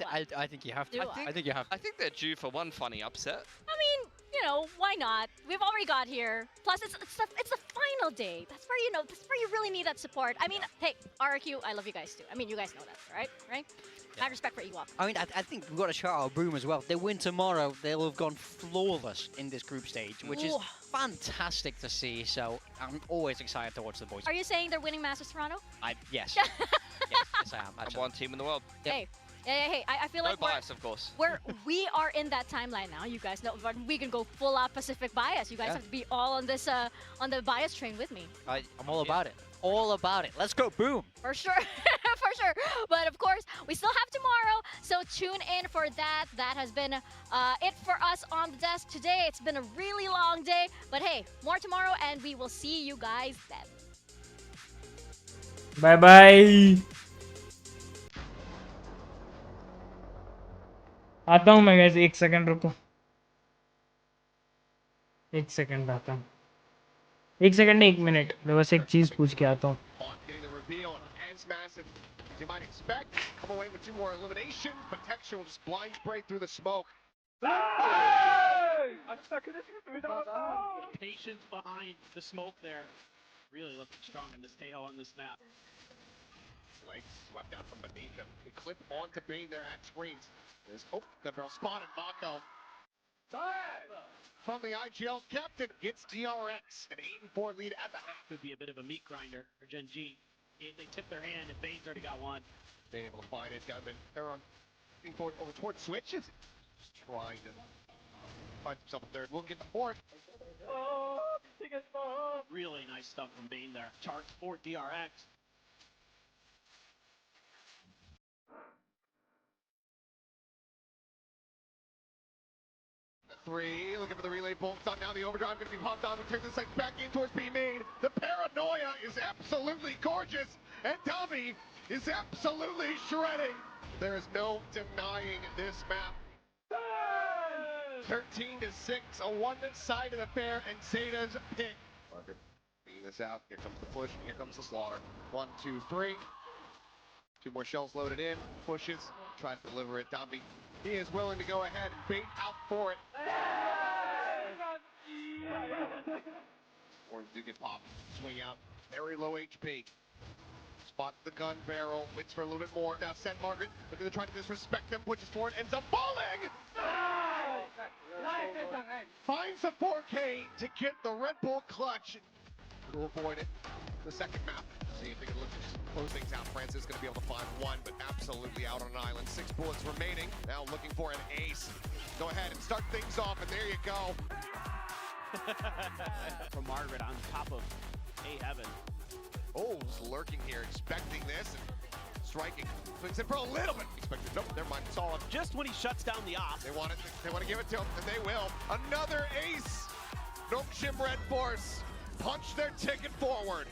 think you have to. I think you have to. I think they're due for one funny upset. I mean, you know, why not? We've already got here. Plus, it's the final day. That's where, you know, that's where you really need that support. I mean, hey, RyuK, I love you guys too. I mean, you guys know that, right? Right? I have respect for Ewok. I mean, I think we've got to shout out Boom as well. They win tomorrow, they'll have gone flawless in this group stage, which is fantastic to see. So I'm always excited to watch the boys. Are you saying they're winning Masters Toronto? Yes. Yes, I am. Number 1 team in the world. Hey. Hey, I feel like no bias, of course. We are in that timeline now. You guys know, but we can go full out Pacific bias. You guys have to be all on this on the bias train with me. I'm all about it. All about it. Let's go, Boom. For sure, for sure. But of course, we still have tomorrow, so tune in for that. That has been it for us on the desk today. It's been a really long day, but hey, more tomorrow, and we will see you guys then. Bye bye. आता हूँ मैं guys, 1 second रुको, 1 second आता हूँ, 1 second नहीं 1 minute, मैं बस एक चीज पूछ के आता हूँ. You might expect, come away with 2 more eliminations, but Texture will just blind spray through the smoke. Patience behind the smoke there. Really looking strong in this tail on this map. Like swept out from beneath him. They clip onto Bane there at screens. There's, the barrel spotted Mako. From the IGL captain gets DRX, an 8-4 lead at the half. Could be a bit of a meat grinder for Gen G. If they tip their hand, if Bane's already got one. Being able to find it, got been they're on over towards switches. Just trying to find himself a third. We'll get the fourth. Really nice stuff from Bane there. Charts for DRX. Three, looking for the relay bolts on now. The overdrive going to be popped on. We'll turn the sights back in towards being made. The paranoia is absolutely gorgeous, and Dummy is absolutely shredding. There is no denying this map. 13-6, a one-sided affair, and ZETA's pick. Market beating this out. Here comes the push, and here comes the slaughter. 1, 2, 3. 2 more shells loaded in. Pushes, tries to deliver it. Domby, he is willing to go ahead and bait out for it. Or do get popped. Swing out. Very low HP. Spot the gun barrel. Waits for a little bit more. Now send Margaret. Looking to try to disrespect him. Pushes forward. Ends up falling. Finds the 4K to get the Red Bull clutch. To avoid it. The second map. See if they can look to just close things out. France is going to be able to find one, but absolutely out on an island. 6 bullets remaining. Now looking for an ace. Go ahead and start things off, and there you go. From Margaret on top of A Evan. Oh, just lurking here, expecting this and striking. Swings it for a little bit. Expected. Nope, never mind. It's all up. Just when he shuts down the op. They want it. They want to give it to him, and they will. Another ace. Nokshim Red Force punch their ticket forward.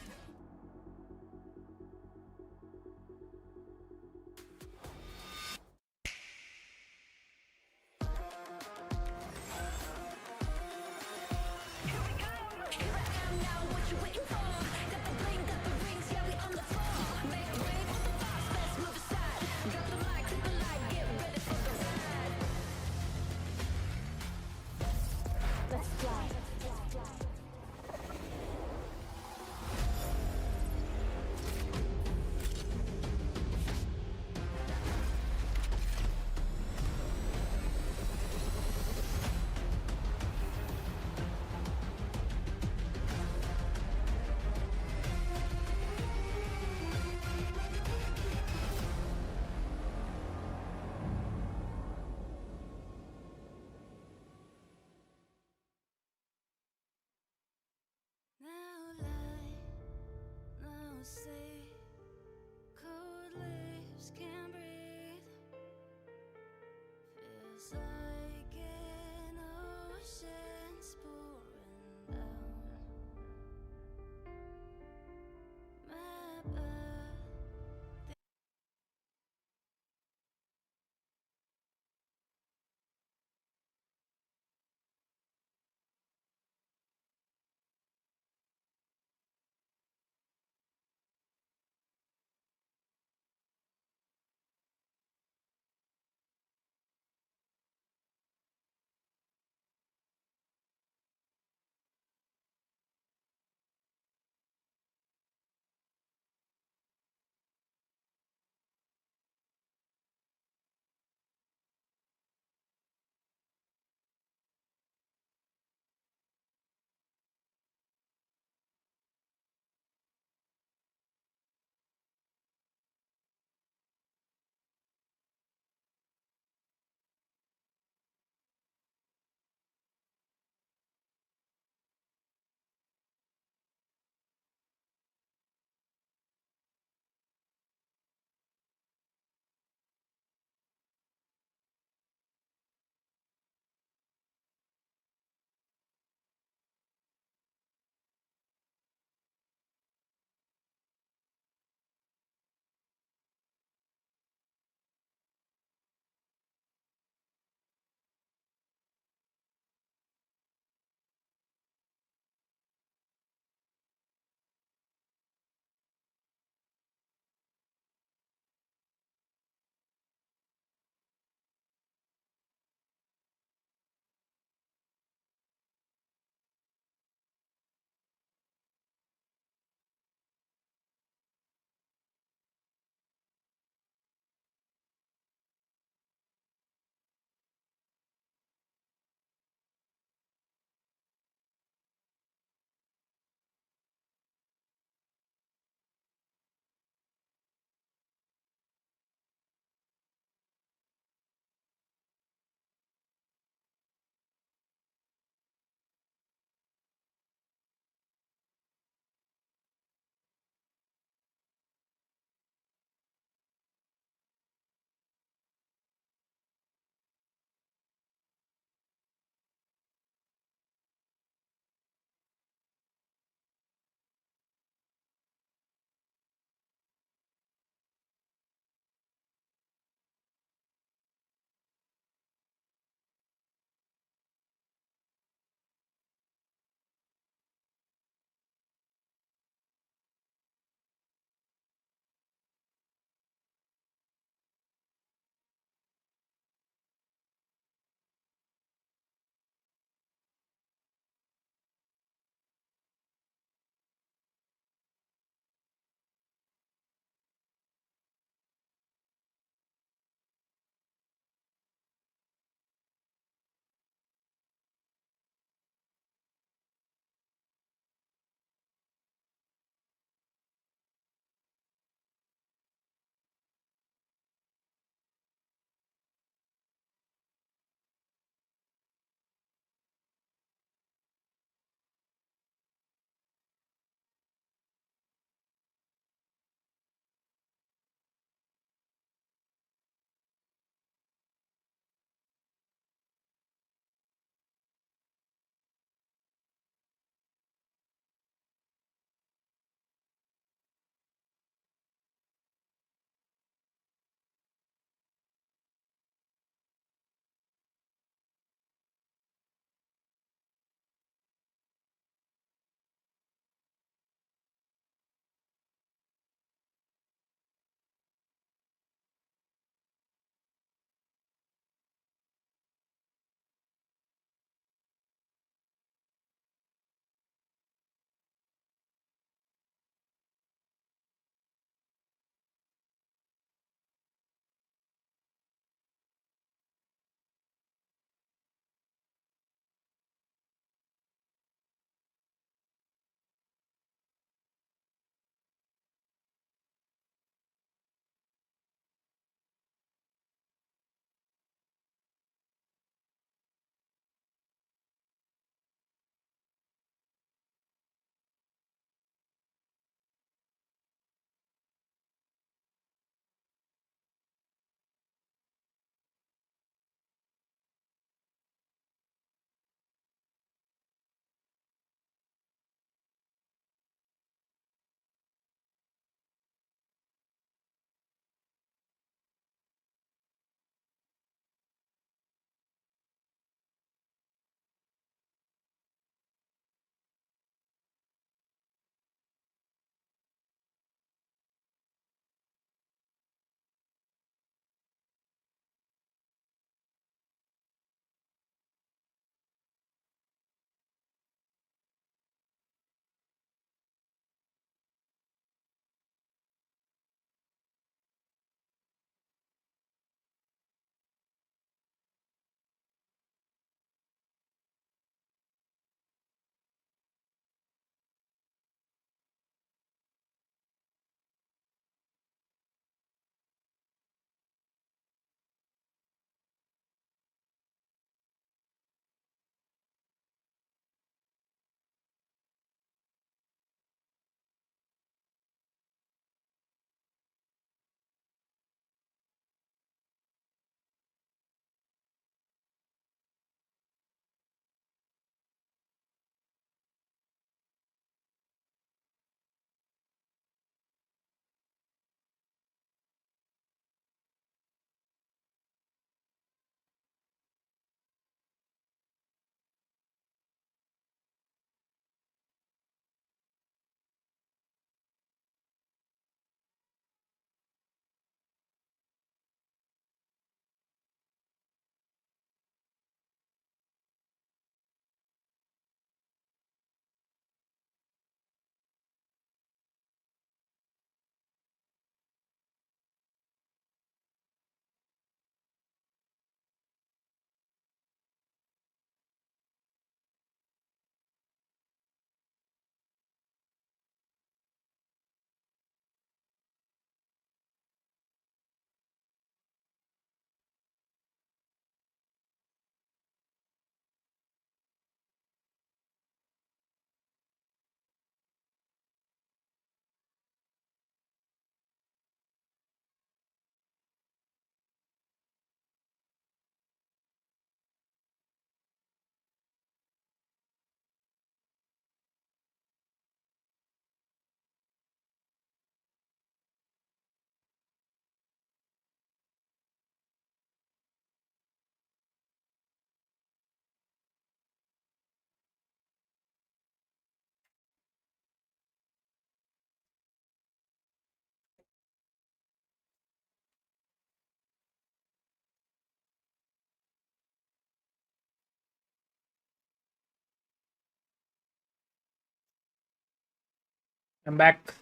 I'm back.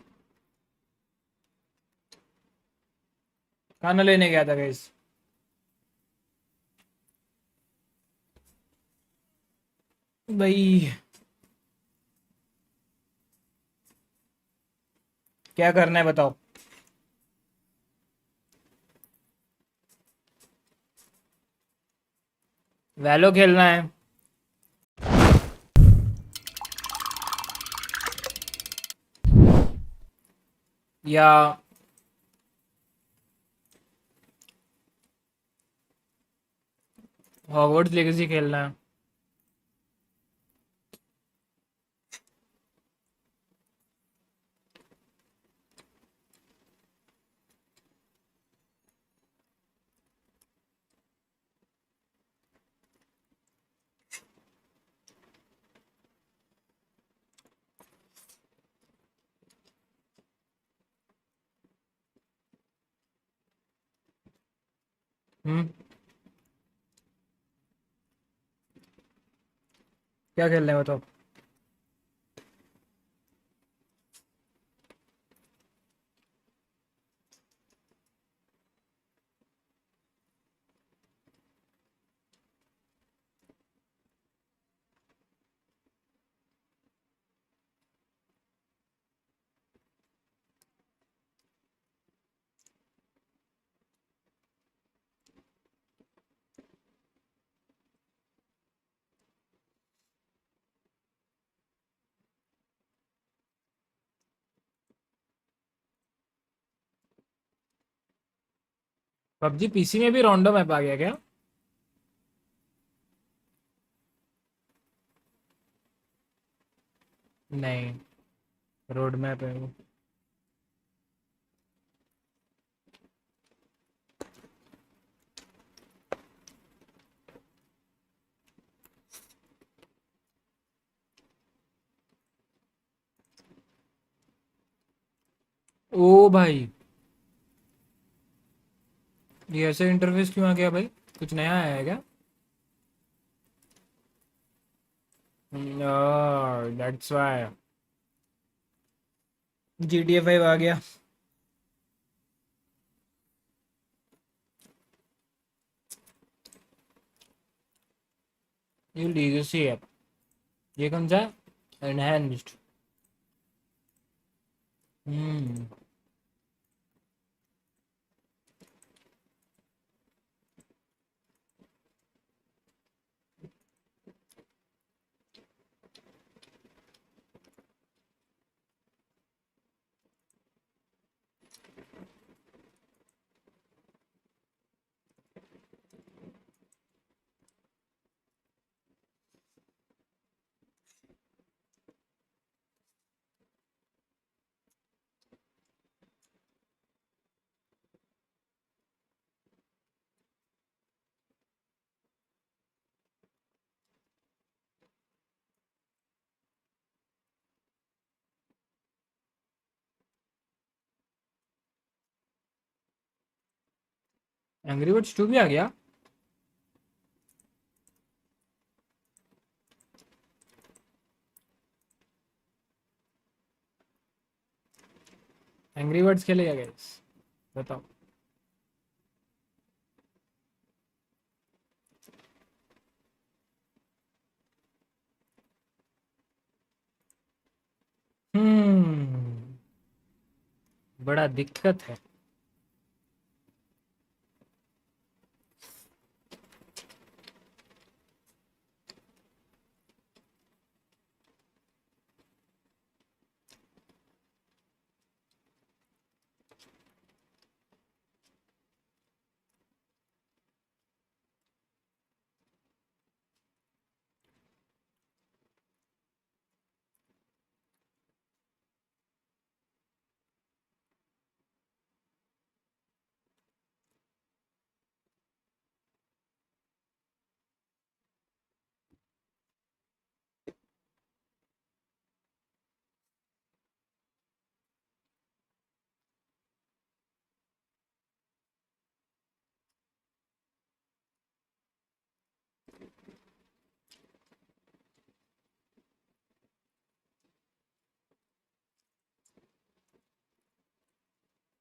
खाना लेने गया था guys. भाई क्या करना है बताओ. वैलो खेलना है. या हॉगवर्ट्स लेगेसी खेलना है. क्या खेलना है बताओ. पबजी पीसी में भी रैंडम मैप आ गया क्या? नहीं, रोड मैप है वो. ओ भाई, ये ऐसे इंटरफेस क्यों आ गया भाई? कुछ नया आया है क्या? That's why. GTA 5 आ गया. ये लीगेसी है. ये कौन सा? एनहांस्ड. एंग्री बर्ड्स 2 भी आ गया. एंग्री बर्ड्स खेलेगा गाइस? बताओ. बड़ा दिक्कत है.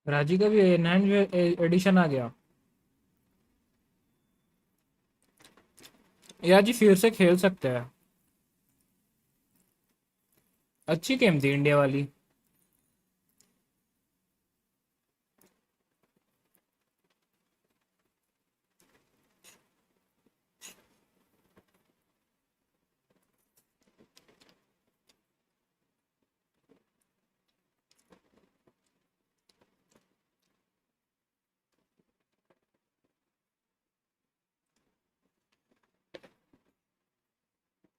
राजी का भी एनहांस एडिशन आ गया। यार जी फिर से खेल सकते हैं। अच्छी गेम थी इंडिया वाली।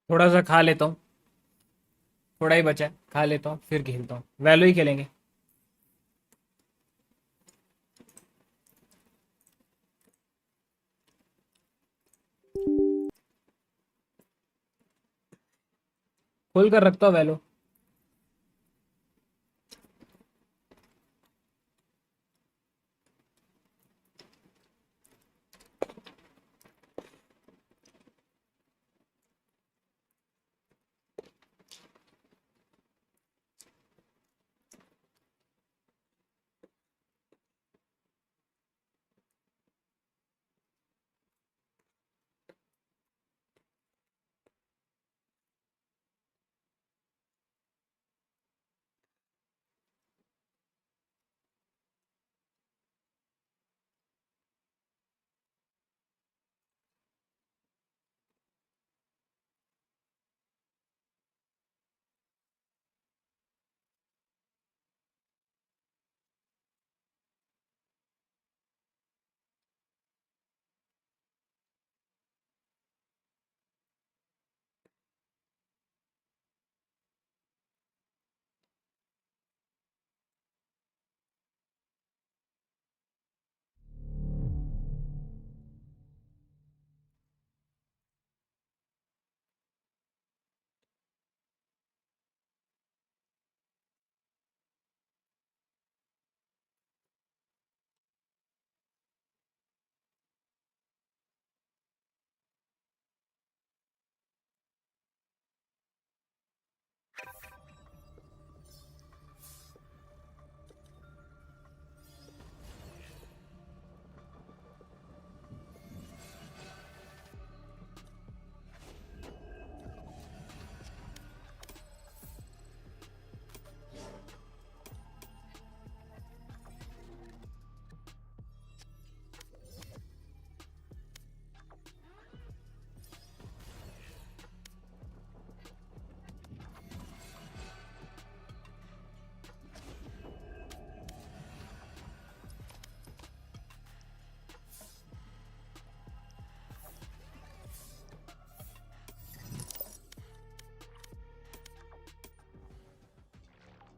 थोड़ा सा खा लेता हूँ, थोड़ा ही बचा है, खा लेता हूँ फिर खेलता हूँ। वैलो ही खेलेंगे। खोल कर रखता हूँ वैलो।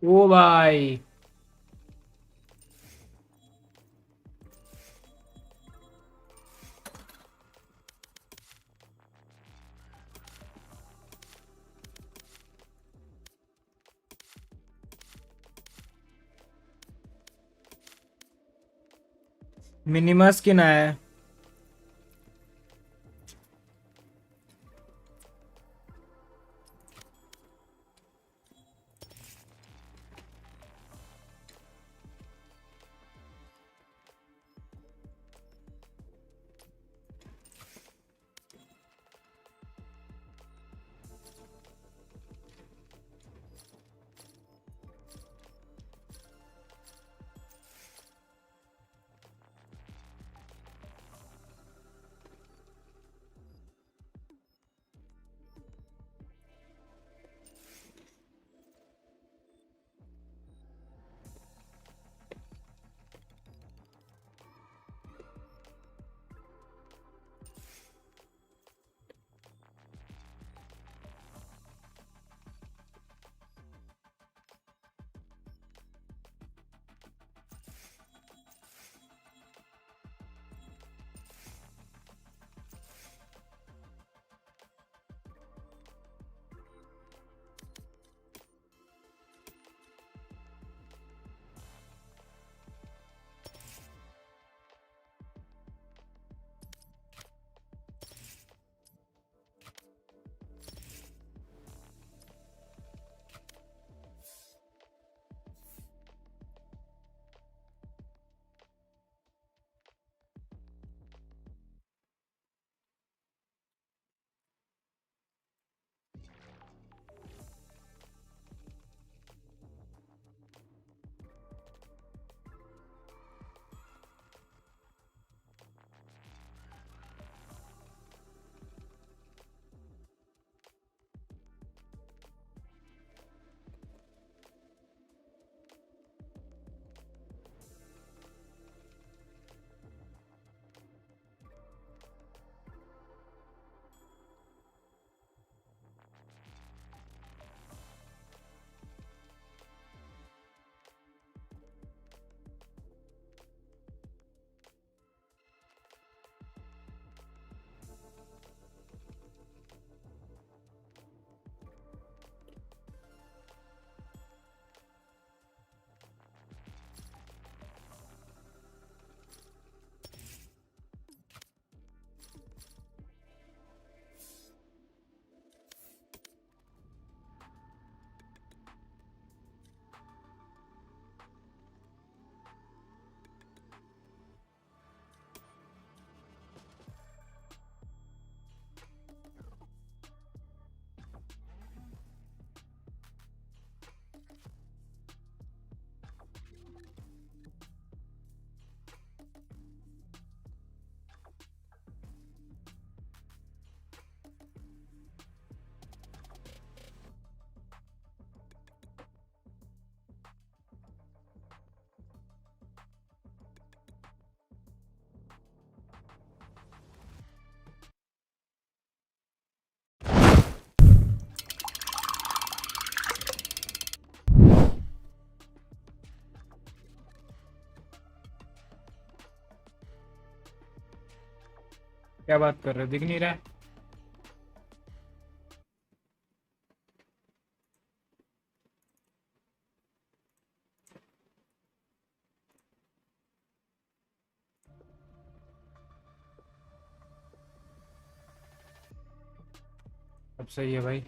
ओ भाई मिनिमा स्किन आया है। क्या बात कर रहे, दिख नहीं रहा है? अब सही है भाई.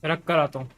रख कर आता हूँ.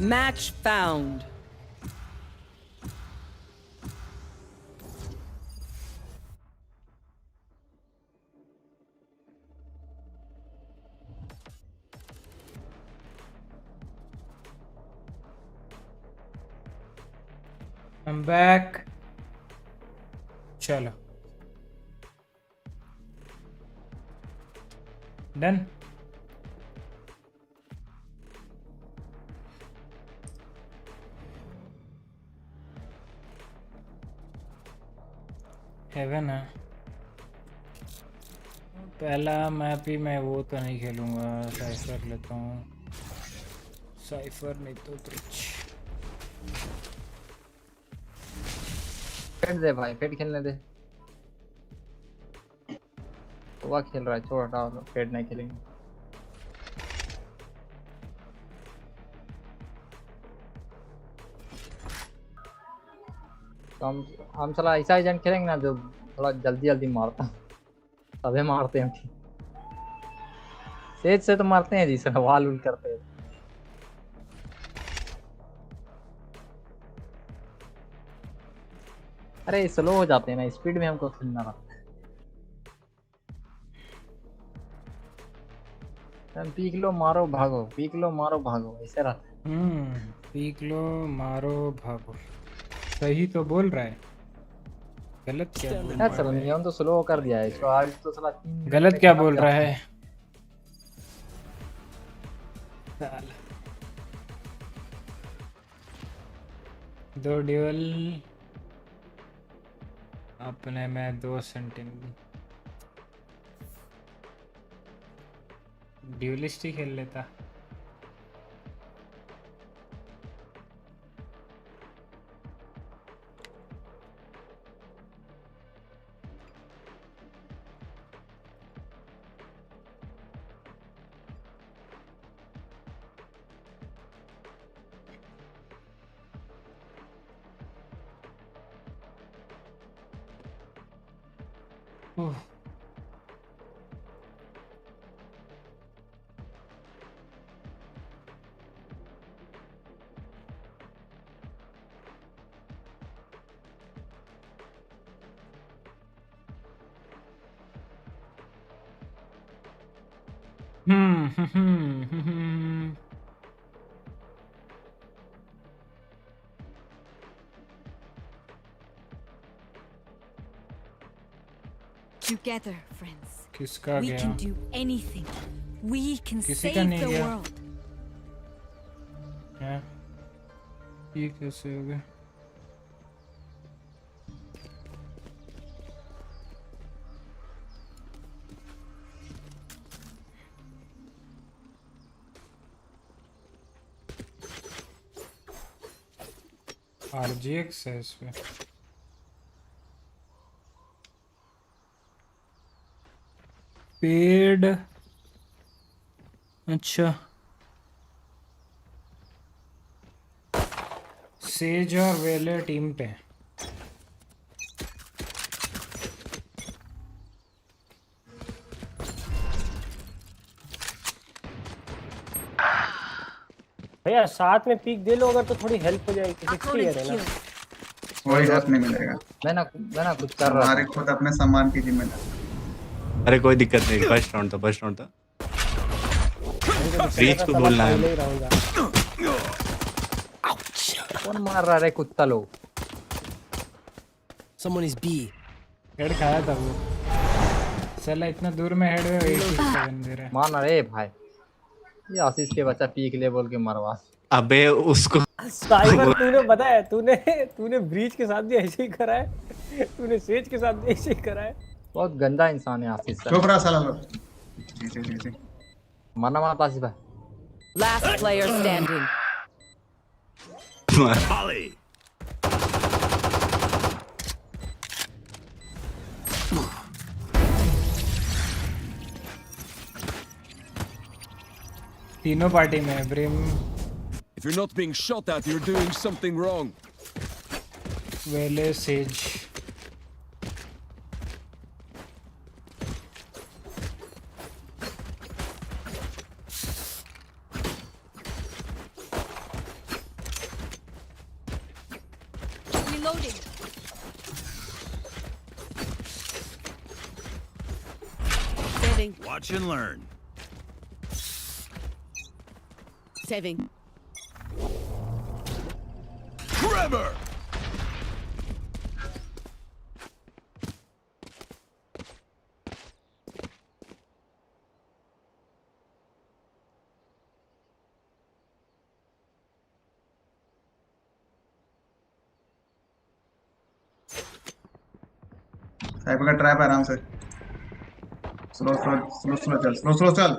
Match found. I'm back. चलो डन। हेवन है। पहला मैप ही मैं वो तो नहीं खेलूंगा, साइफर लेता हूँ। साइफर नहीं तो त्रिच। फेड दे भाई, फेड खेलने दे। वो खेल रहा है, छोड़ हटाओ, फेड नहीं खेलेंगे। तो हम चला ऐसा एजेंट खेलेंगे ना जो थोड़ा जल्दी जल्दी मारता, तभी मारते हैं हम। सेज से तो मारते हैं जी, सर वाल उल करते हैं। अरे स्लो हो जाते हैं ना, स्पीड में हमको खेलना रहता है। पीक लो मारो भागो, पीक लो मारो भागो, ऐसे रहता है। पीक लो मारो भागो, सही तो बोल रहा है। गलत क्या बोल रहा है? सर नियम तो स्लो कर दिया है इसको, आज तो साला गलत क्या बोल रहा है? दो ड्यूल अपने में 2 सेंटिनल। ड्यूलिस्ट ही खेल लेता। Together, friends. किसका We गया? can do anything. We can किसी save का नहीं the गया। world. क्या? ये कैसे हो गया? RGX है इसमें। पेड अच्छा, सेज और वेले टीम पे। भैया साथ में पीक दे लो अगर, तो थोड़ी हेल्प हो जाएगी। 60 है ना, कोई हेल्प नहीं मिलेगा। मैं कुछ कर रहा हमारे खुद अपने सामान की जिम्मेदारी। अरे कोई दिक्कत नहीं, फर्स्ट राउंड था। ब्रीच को बोलना है। कौन मार रहा है कुत्ता लोग? Someone is B. हेड खाया था वो। साला इतना दूर में हेड में 87 दे रहा है। मारना रे भाई, ये आशीष के बच्चा पीक ले बोल के मरवा। अबे उसको साइबर तूने पता है, तूने ब्रीच के साथ भी ऐसे ही करा है, तूने सेज के साथ भी ऐसे ही करा है। बहुत गंदा इंसान है आशीष। चुप रहा साला लोग। जी। मरना मार आशीष भाई। Last player standing. Volley. तीनों पार्टी में brim. If you're not being shot at, you're doing something wrong. वेले says. Reloading. Saving. Watch and learn. Saving. Trevor! Cyber का ट्रैप आराम से स्लो स्लो स्लो स्लो चल स्लो स्लो चल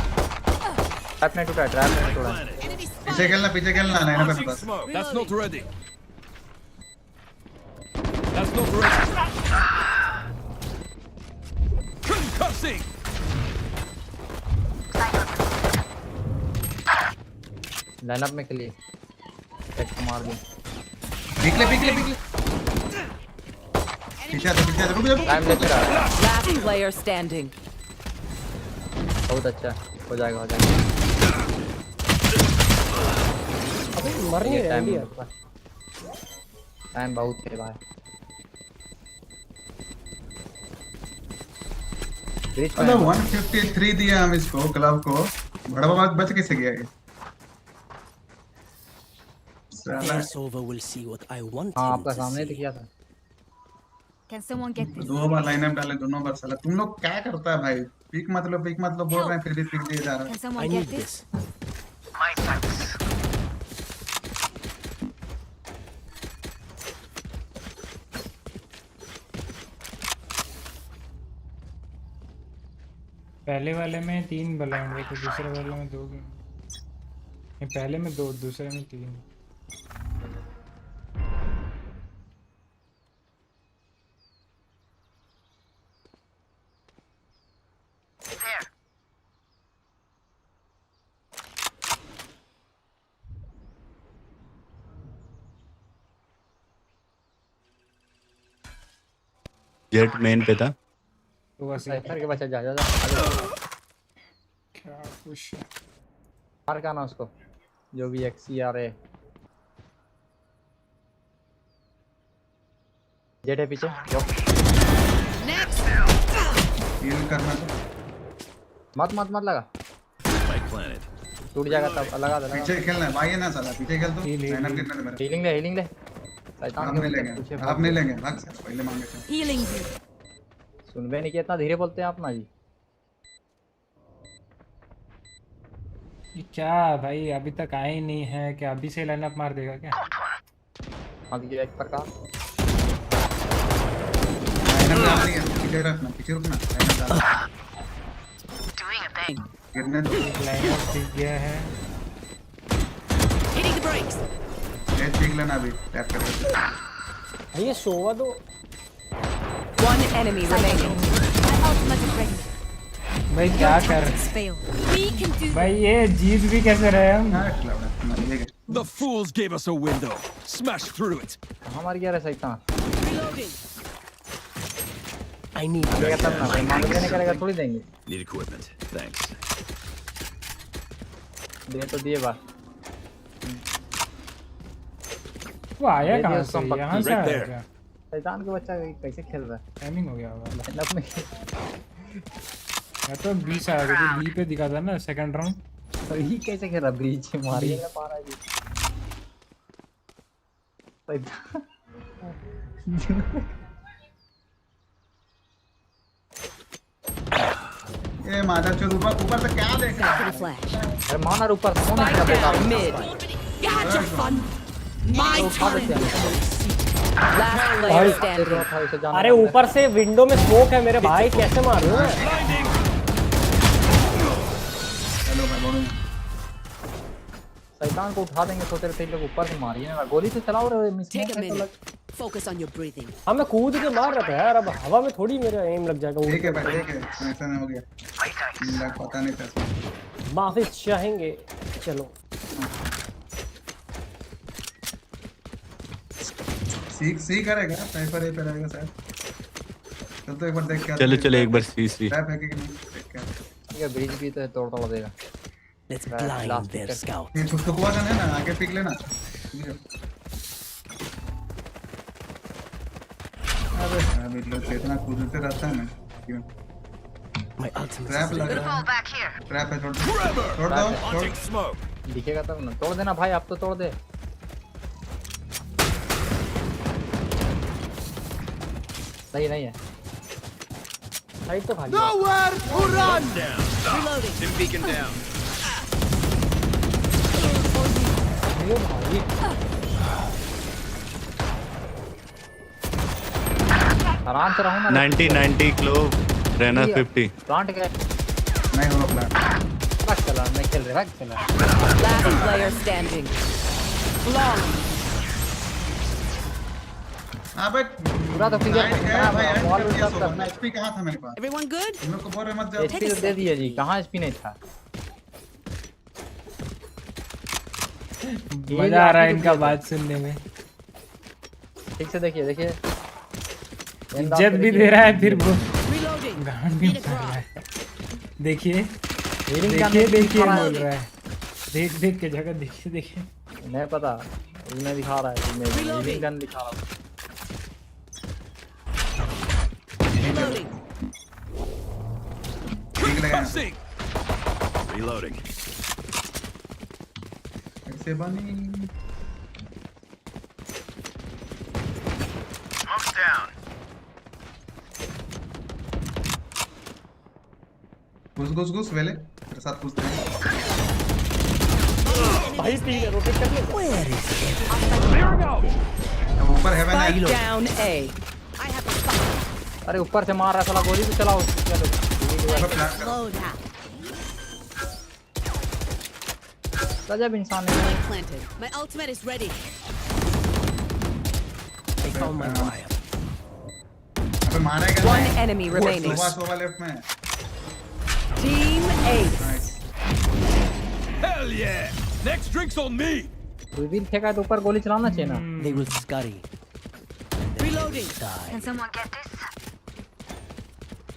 trap नहीं टूटा पीछे खेलना लाइन पे बस That's not ready. That's not ready. Concussing. Lineup में के लिए एक मार दूं पीक ले पीछे रुक जा टाइम लेते रहा Last player standing. बहुत अच्छा हो जाएगा अबे मर नहीं रहा इंडिया टाइम बहुत है भाई मतलब 153 दिया हम इसको क्लब को बड़ा बच कैसे गया ये Passover will see what I want. हाँ आपका सामने दिखा था Can someone get this? दो बार लाइनअप डाले दोनों बार साला तुम लोग क्या करता है भाई पिक मतलब बोल रहे हैं फिर भी पिक दिए जा रहा है Can someone get this? पहले वाले में 3 ब्लाइंड हुए थे दूसरे वाले में 2 नहीं पहले में 2 दूसरे में 3 जेट मेन पे था तो बस साइफर के बच्चा जा क्या खुश है मार का ना उसको जो भी XCR है जेट है पीछे हील करना तो मत लगा टूट जाएगा तब लगा दे पीछे खेलना है भाई है ना साला पीछे खेल तो लाइनअप कितना मेरा हीलिंग ले शैतान आप नहीं लेंगे भाग से पहले मांगे थे Healing. सुनबे नहीं किया इतना धीरे बोलते हैं आप ना जी ये क्या भाई अभी तक आए ही नहीं है क्या अभी से लाइनअप मार देगा क्या अभी एक प्रकार लाइनअप डाल रही है पीछे रुकना गिरने दो लाइनअप दिख गया है Hitting the brakes. लेट देख लेना अभी टैप करके ये सोवा दो One enemy remaining. My ultimate is ready. भाई क्या कर Fail. We can do. भाई ये जीत भी कैसे रहे हम The fools gave us a window. Smash through it. हमार क्या रहा शैतान Reloading. I need. देगा तब ना मांग देने करेगा थोड़ी देंगे Need equipment. Thanks. दे तो दिए बा वो आया कहाँ से यहाँ से आया क्या शैतान के बच्चा कैसे खेल रहा है टाइमिंग हो गया होगा लाइनअप में मैं तो 20 आया क्योंकि बी पे दिखा था ना सेकंड राउंड तो ये कैसे खेल रहा ब्रीच मारिए ना पा रहा है ये मादर चोद ऊपर से क्या देख रहा है अरे मानर ऊपर कौन है Mid. You had your fun. My turn. Last player standing. अरे ऊपर से विंडो में स्मोक है मेरे भाई कैसे मार रहे हो हेलो भाई बोलो शैतान को उठा देंगे सोच रहे थे लोग ऊपर से मारिए ना गोली से चलाओ रहे miss Take a minute. Focus on your breathing. हाँ मैं कूद के मार रहा था यार अब हवा में थोड़ी मेरा एम लग जाएगा ठीक है भाई ठीक है ऐसा नहीं हो गया पता नहीं था माफी चाहेंगे चलो सी करेगा साइफर ए पे रहेगा शायद चल तो एक बार देख के चलो एक बार सी टैप है कि नहीं देख के ये ब्रिज भी तो तोड़ देगा। Let's blind their scout. ये उसको हुआ है ना, आगे पिक लेना। अबे लोग इतना कूदते रहता है ना, क्यों? My ultimate ट्रैप is लगा ready. है। ट्रैप है, छोड़ दो। दिखेगा तब ना, तोड़ देना भाई, आप तो तोड़ दे। सही नहीं है। साइड तो खाली। Nowhere to run! Reloading. Dim beacon down. ये भाई। आराम से रहो ना। 90 क्लो रहना 50। प्लांट गए। नहीं हो प्लांट। रख चला, मैं खेल रहा, रख चला। Last player standing. Long. अबे पूरा तो फिगर भाई, वॉल सब करना। एचपी कहां था मेरे पास? Everyone good? तुम लोग को बोल रहे मत जाओ। एचपी तो दे दिया जी, कहाँ एचपी नहीं था। मजा आ रहा है इनका बात सुनने में। ठीक से देखिए, देखिए इज्जत भी दे रहा है, फिर वो Reloading. गांड भी मार रहा है। देखिए देखिए देखिए बोल रहा है, देख देख के जगह देखिए देखिए। नहीं पता, इसमें दिखा रहा है, इसमें हीलिंग गन दिखा रहा है। Reloading. Cussing! Reloading. ऐसे बनी। Smoke's down. घुस वेले तेरे साथ घुसते हैं। भाई ठीक है, रोटेट कर ले। Where is it? अब ऊपर है Spike ना। down A. I have a spike. अरे ऊपर से मार रहा है साला, गोली तो चलाओ। Load out. गजब इंसान है। Spike planted. My ultimate is ready. They found my wire. अबे मारेगा। One enemy remaining. सोवा लेफ्ट में। Team Ace. Hell yeah! Next drink's on me! Reveal फेंका है तो ऊपर गोली चलाना चाहिए ना। They will scurry. Reloading. Die. someone get this?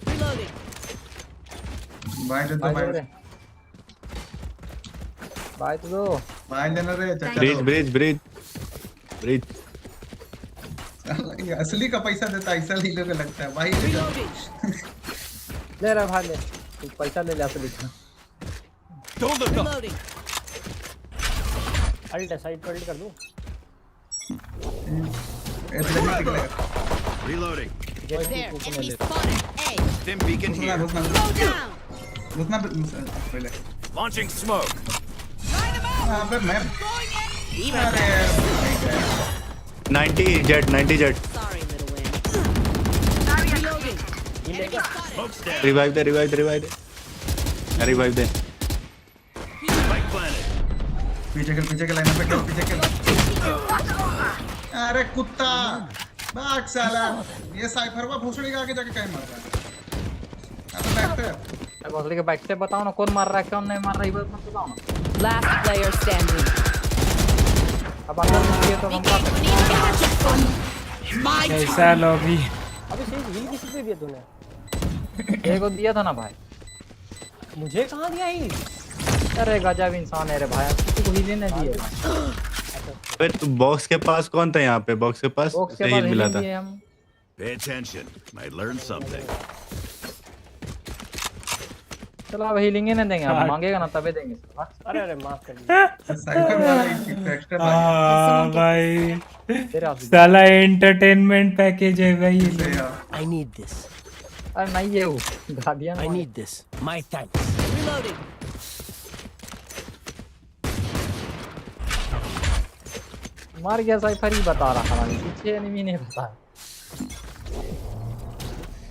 Reloading. Buy दे दो, बाय तो दो। बाय देना रे चाचा। ब्रिज ये असली का पैसा देता है, ऐसा ही लोग लगता है भाई। ले रहा भाई, ले तू पैसा ले, असली का। Don't look up! Reloading. Ult side पर कर दूं। Reloading. There. Enemy spotted. A. Dim beacon here. Slow down. घुसना पहले। Launching smoke. अबे मैं। Even. अरे 90 Jett. Sorry, little win. Reloading. Smoke's down. Revive दे Spike planted. पीछे के लाइन पे चल, पीछे के। अरे कुत्ता भाग साला। ये साइफरवा भोसड़ी के आगे जाके कहीं मर रहा है। अबे बैक पे। भोसड़ी के बैक से बताओ ना, कौन मार रहा है कौन नहीं मार रहा है, ये बात मत बताओ ना। Last player standing. अब अगर मुझे तो हम कैसा लॉबी। अबे सही हील किसी को दिया तूने? एक को दिया था ना भाई। मुझे कहाँ दिया हील? अरे गजब इंसान है रे भाई, किसी को हील नहीं दिए। अबे तू बॉक्स के पास कौन था यहाँ पे? बॉक्स के पास हील मिला था। Pay attention. Might learn something. चलो अब हीलिंग ही नहीं देंगे, अब मांगेगा ना तबे देंगे। अरे अरे माफ कर दीजिए। साइफर वाला एक्स्ट्रा हाँ भाई, साला एंटरटेनमेंट पैकेज है भाई। I need this. अरे नहीं ये वो guardian. I need this. My thanks. Reloading. मार गया साइफर ही बता रहा था, पीछे एनिमी नहीं बता।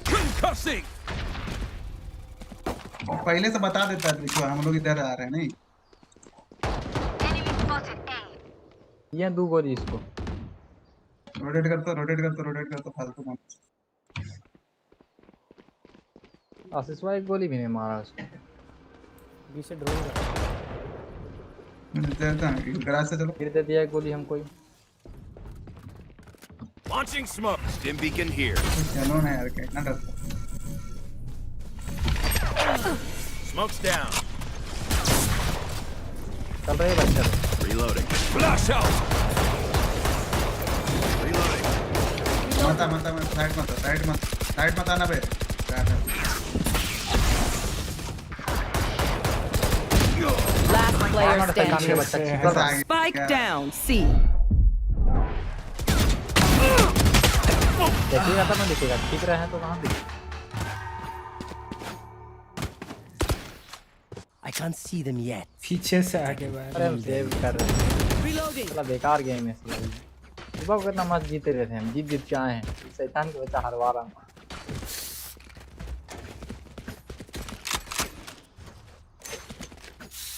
Concussing. पहले से बता देता है, देखो हम लोग इधर आ रहे हैं नहीं। ये दो गोली इसको। रोटेट करता फालतू मत। आशीष भाई एक गोली भी नहीं मारा उसको। बी से ड्रोन देता है गराज से। चलो फिर दे दिया एक गोली हमको। Launching smoke. Dim beacon here. चलो ना यार, कितना डर। Smoke's down. चल रहे बच्चे Reloading. Flash out. Reloading. मत साइड मत आना बे Last player standing. Spike down. C. देखिएगा तब ना दिखेगा ठीक रहे हैं तो कहाँ दिखे I can't see them yet. पीछे से आगे बढ़ अरे हम सेव कर रहे हैं साला बेकार गेम है साला सुबह को कितना मत जीते रहते हैं हम जीत के आए हैं शैतान को बच्चा हरवा रहा हूँ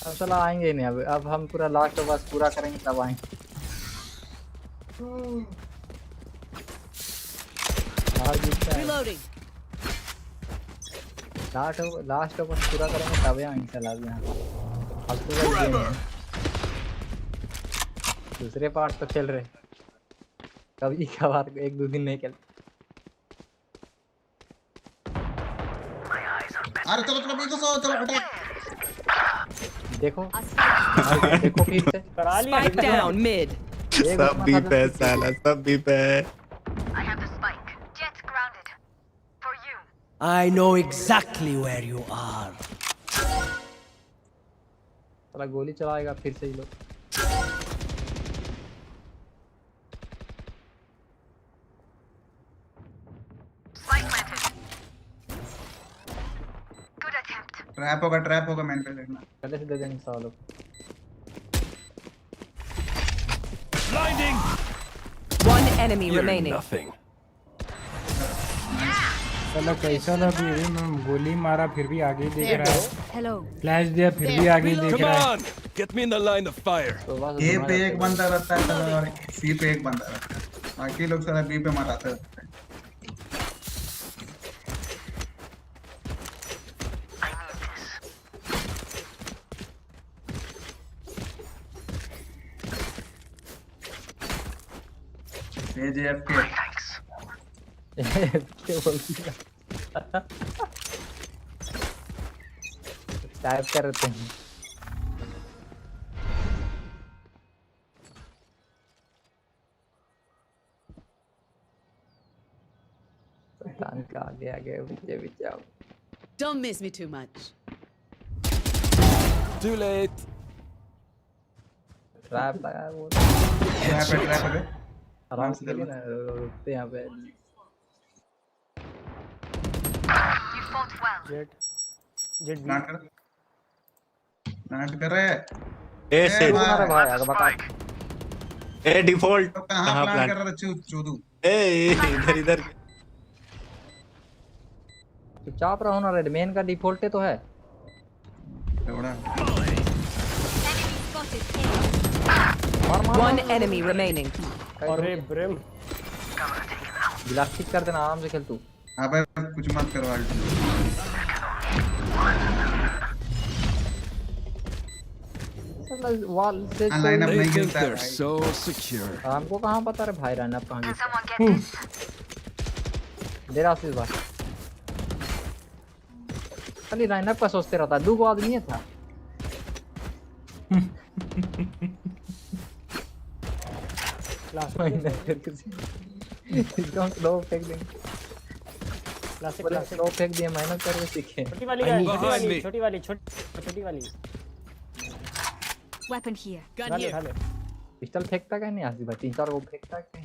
अब साला आएंगे ही नहीं अब हम पूरा लास्ट बस पूरा करेंगे तब आएंगे Reloading. लास्ट बस पूरा करेंगे तब आएंगे साला अब यहाँ अब पूरा गेम है दूसरे पार्ट तो खेल रहे कभी कभार एक दो दिन नहीं खेल अरे चलो चलो बीच सो चलो अटैक देखो देखो फिर से करा लिया Spike down mid. सब भी पे साला सब भी पे I know exactly where you are. साला गोली चलाएगा फिर से ही लोग ट्रैप होगा मैन पे देखना पहले से दे देंगे साला लोग Blinding. One enemy You're remaining. nothing. साला कैसा था भी मैं गोली मारा फिर भी आगे ही देख रहा है Hello. फ्लैश दिया फिर भी आगे ही देख Come रहा है on. Get me in the line of fire. ए पे एक बंदा रहता है और सी पे एक बंदा रहता है बाकी लोग सारा बी पे मराते रहते हैं AJFK क्या बोल दिया टाइप कर रहे हैं तान का आगे आगे पीछे आओ Don't miss me too much. Too late. Trap लगाया वो ट्रैप है आराम से खेलो ना रुकते यहाँ पे जेट नाट कर रहे ए से अरे भाई आगे बका ए डिफॉल्ट कहां प्लान कर रहा चूदू ए इधर चुपचाप रहो ना रेड मेन का डिफॉल्ट तो है One enemy remaining. अरे ब्रेम गिलास्टिक कर देना आराम से खेल तू अबे कुछ मत करो वॉल से लाइनअप नहीं गिरता है So secure. हमको कहां पता रे भाई लाइनअप कहां गिरता दे रहा इस बार खाली लाइनअप का सोचते रहता दो आदमी है था लास्ट में एकदम स्लो फेंक देंगे स्लो फेंक दिया मेहनत करके सीखे छोटी वाली Weapon here. Gun खा ले पिस्टल फेंकता क्या नहीं आसिफ भाई 3-4 को फेंकता क्या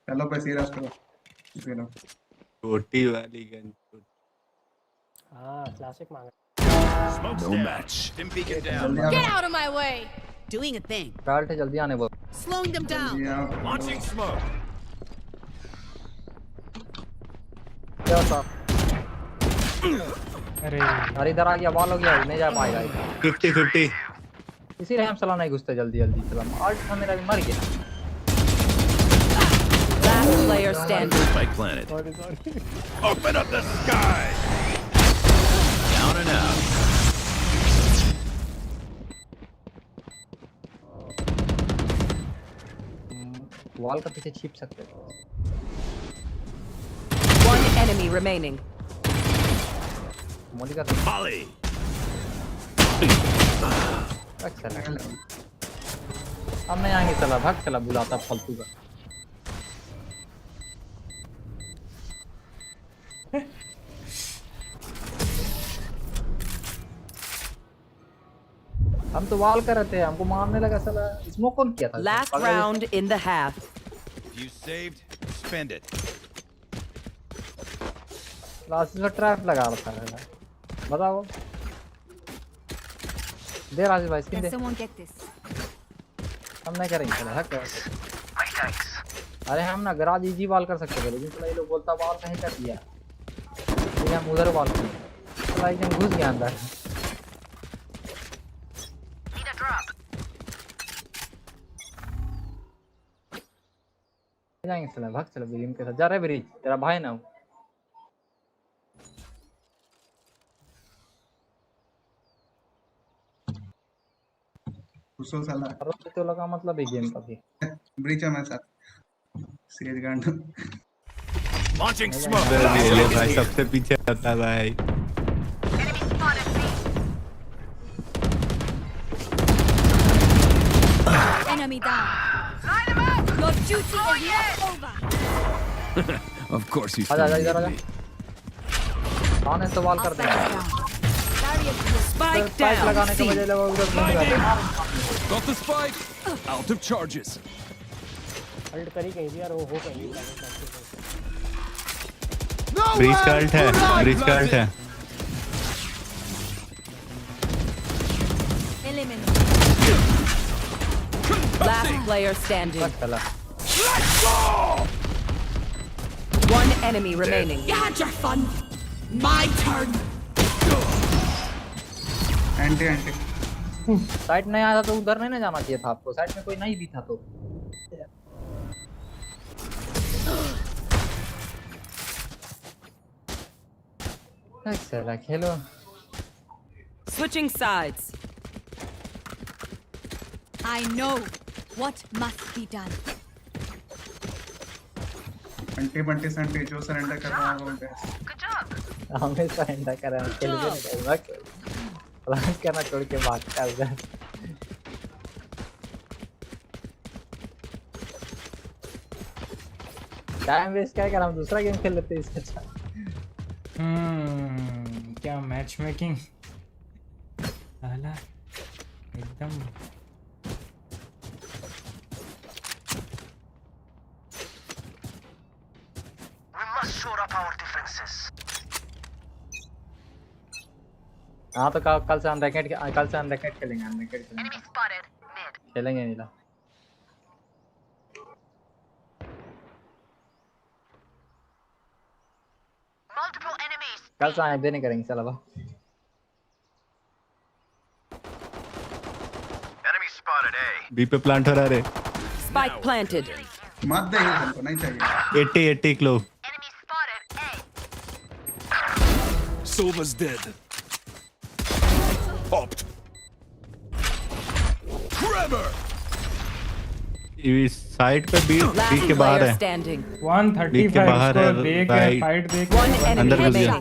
चलो पे सीरियस करो चलो छोटी वाली गन हां क्लासिक मांगा No match. Get out of my way. Doing a thing. Cart जल्दी आने बोल Slowing them down. Launching smoke. क्या था अरे इधर आ गया बॉल हो गया नहीं जा पाएगा 50-50 इसीलिए हम सला नहीं घुसते जल्दी चला आल्ट था मेरा भी मर गया Last player standing. Spike planet. Open up the sky. Down and out. Wall का पीछे छिप सकते हैं One enemy remaining. मोली का Molly. चला अब मैं आगे चला भाग चला बुलाता फालतू का हम तो वाल कर रहे थे हमको मारने लगा साला स्मोक कौन किया था Last round in the half. If you saved, spend it. Last में ट्रैप लगा रखा है बताओ दे राजू भाई स्किन दे हम नहीं करेंगे चलो हक अरे हम ना गराज इजी वाल कर सकते थे लेकिन ये लोग बोलता वाल कहीं कर दिया ये हम उधर वाल चला एकदम घुस गया अंदर जाएंगे चला भाग चलो बिलियन के साथ जा रहे ब्रिज तेरा भाई ना उसो साला तो लगा मतलब है गेम का भी ब्रिज है मेरे साथ सीरियस गांड Launching smoke. ले भाई सबसे पीछे आता भाई Enemy down. Your duty is not over. Of course you आजा still इधर आजा need me. आने तो वाल कर देंगे Spike स्पाइक लगाने के बजाय वो उधर घूम गए Got the spike. Out of charges. Ult करी कहीं भी यार वो हो कहीं ब्रिज का अल्ट है ब्रिज का अल्ट है Last player standing. चला One enemy remaining. You had your fun. My turn. Anti anti side नहीं आया तो उधर नहीं ना जाना चाहिए था आपको साइड में कोई नहीं भी था तो चला खेलो Switching sides. I know what must be done. एंटी बंटी संटी जो सरेंडर कर रहा है वो बेस्ट हमें सरेंडर करना खेल के नहीं प्लान करना छोड़ के बात कर उधर टाइम वेस्ट क्या कर हम दूसरा गेम खेल लेते इससे अच्छा क्या मैच मेकिंग साला एकदम हाँ तो कल से हम रैकेट खेलेंगे हम रैकेट खेलेंगे नीला कल से आए नहीं करेंगे चलो बा बी पे प्लांट हो रहा रे Spike planted. मत दे हमको नहीं चाहिए 80 क्लो Silva's dead. Popped. Trevor. इस साइड पे बी के बाहर है 135 बी के बाहर है राइट फाइट देख अंदर घुस गया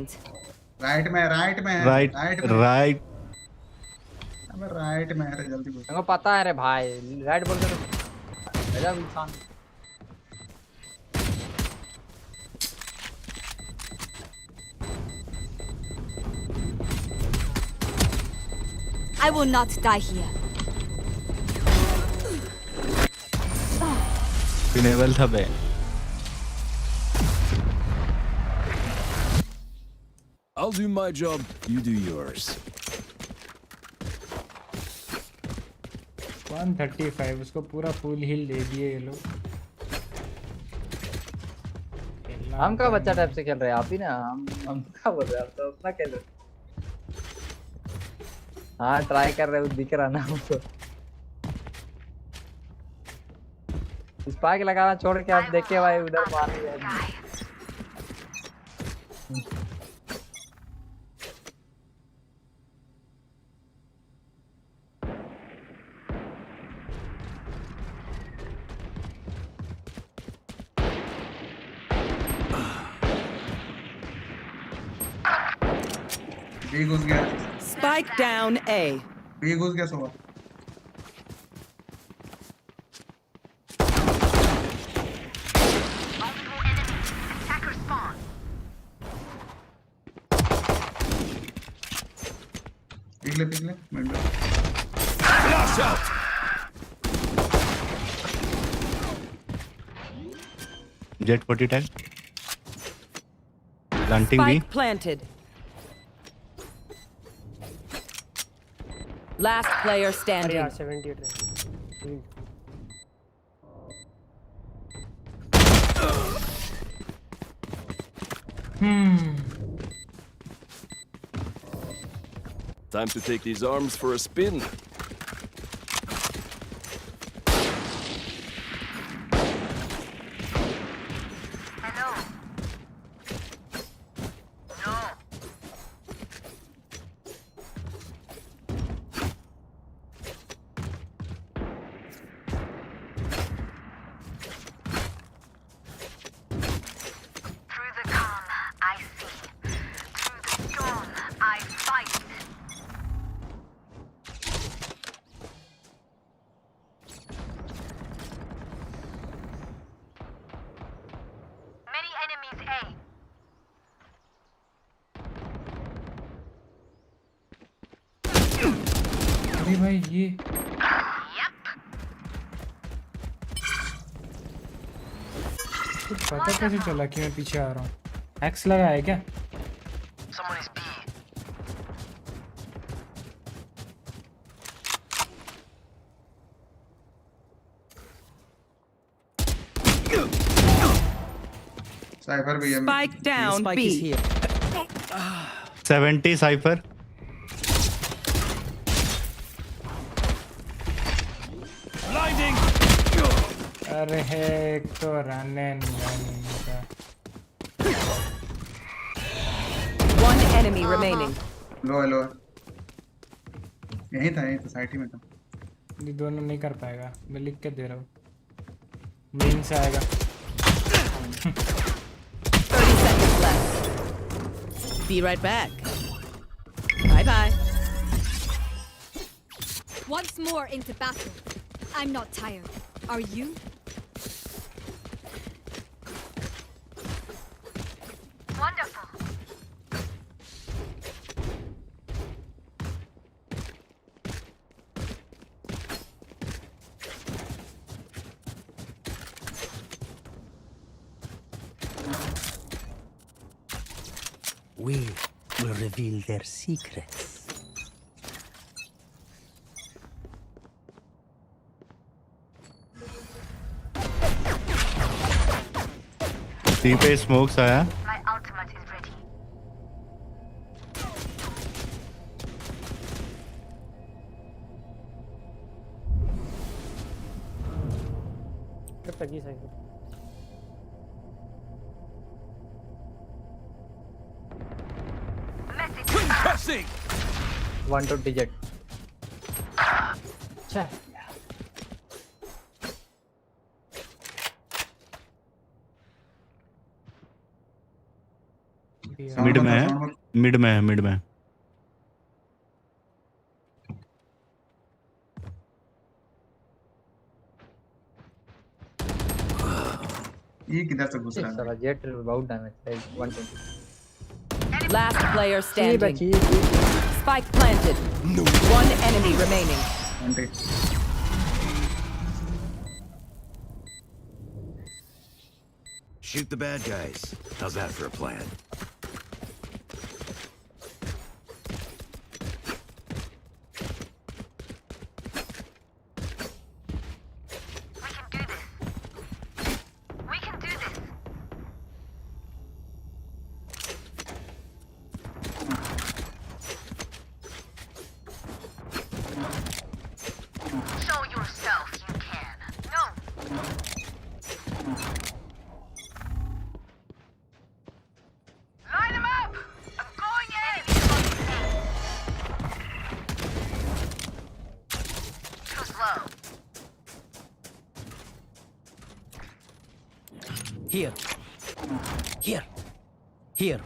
राइट में राइट अबे राइट में है जल्दी बोल मेरे को पता है रे भाई राइट बोल के गजब इंसान I will not die here. फिनेबल था बे I'll do my job, you do yours. 135 उसको पूरा फुल हिल दे दिए ये लोग हम का बच्चा टाइप से खेल रहे हैं आप ही ना हम क्या बोल रहे हैं आप तो अपना खेल रहे हाँ ट्राई कर रहे हो दिख रहा ना हमको स्पाइक लगाना छोड़ के आप देखे भाई उधर मारने जाएंगे B घुस गया. Spike down A. B घुस गया सोवा. पिघले minute. Flash out. Jet 40 tag. Planting B. Spike planted. Last player अरे standing. यार 78 Time to take these arms for a spin. अरे भाई ये कुछ पता कैसे चला कि मैं पीछे आ रहा हूँ? एक्स लगा है क्या? साइफर भी है. Spike down Spike B. is here. 70 Cypher. Blinding. अरे एक तो रन का. One enemy remaining. लो. यही था साइड ही में था. ये दोनों नहीं कर पाएगा. मैं लिख के दे रहा हूँ. मेन से आएगा. 30 seconds left. Be right back. Bye. Once more into battle. I'm not tired. Are you? Wonderful. We will reveal their secrets. सी पे स्मोक्स आया. My ultimate is ready. कब तक ही सही. Concussing. 120 jet. अच्छा. मिड में है. ये किधर से घुस रहा है? साला जेट बहुत damage. 120. Last player standing. Spike planted. One enemy remaining. 100. Shoot the bad guys. How's that for a plan? Here.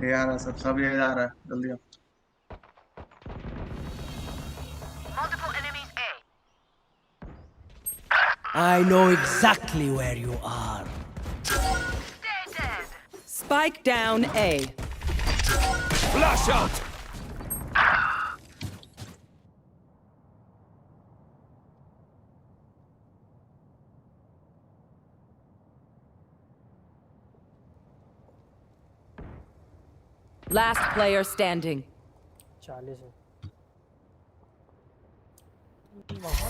ये आ रहा है सब ये आ रहा है जल्दी आओ I know exactly where you are. Spike down A. Flash out! Last player standing. 40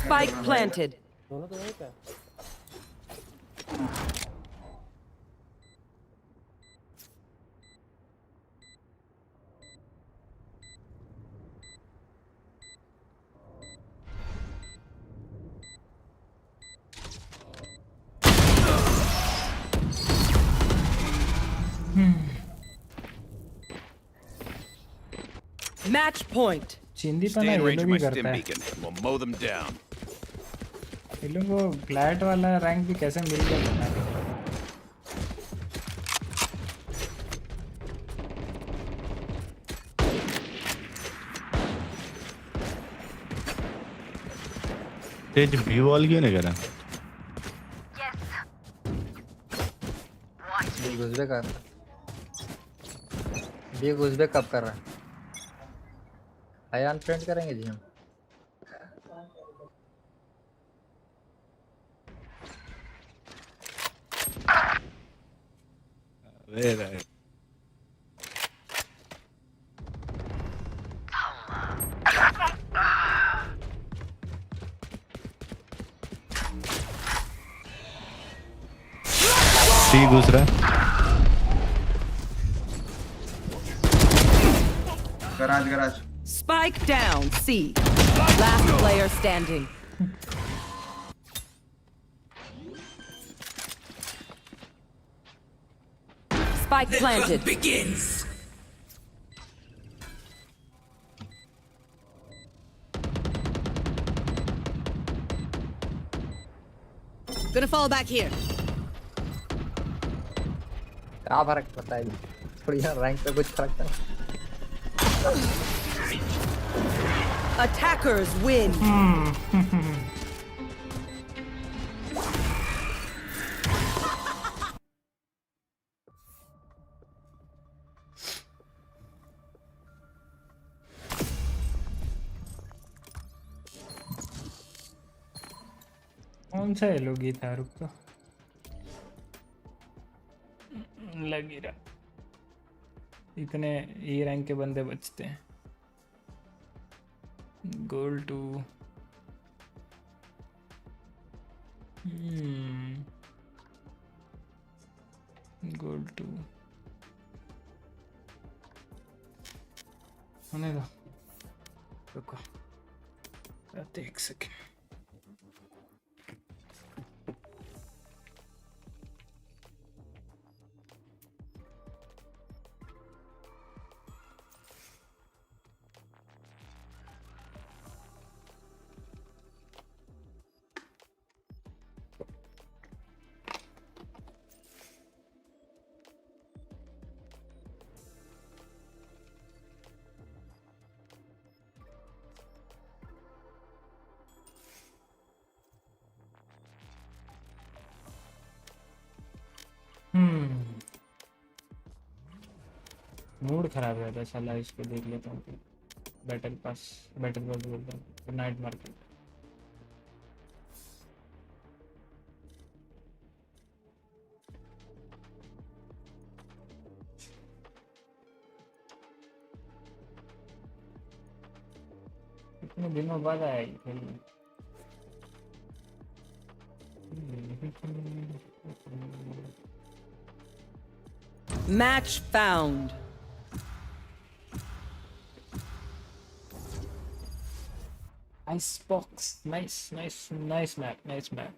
Spike planted. दोनों तो वहीं पे Match point. चिंदी Stay पना in ये range लोग of my ही stim करता है beacon, and we'll mow them down. ये लोग को ग्लैट वाला रैंक भी कैसे मिल गया पता नहीं तेज बी वॉल क्यों नहीं करा बी घुसबे कब कर रहा है अयान फ्रेंड करेंगे जी हम Where सी घुस रहा है garage Spike down C. Last player standing. Spike planted. Begins. Gonna fall back here. क्या फर्क पड़ता है थोड़ी यार रैंक पे कुछ फर्क नहीं Attackers win. कौन सा ये लोग ही था रुक तो लग ही रहा इतने ई रैंक के बंदे बचते हैं गोल टू गोल टू होने दो रुको एक सेकेंड मूड खराब रहता है साला इसको देख लेता हूँ बैटल पास बोलता हूँ नाइट मार्केट कितने दिनों बाद आएगी खेलने Match found. Icebox. Nice map. Nice map.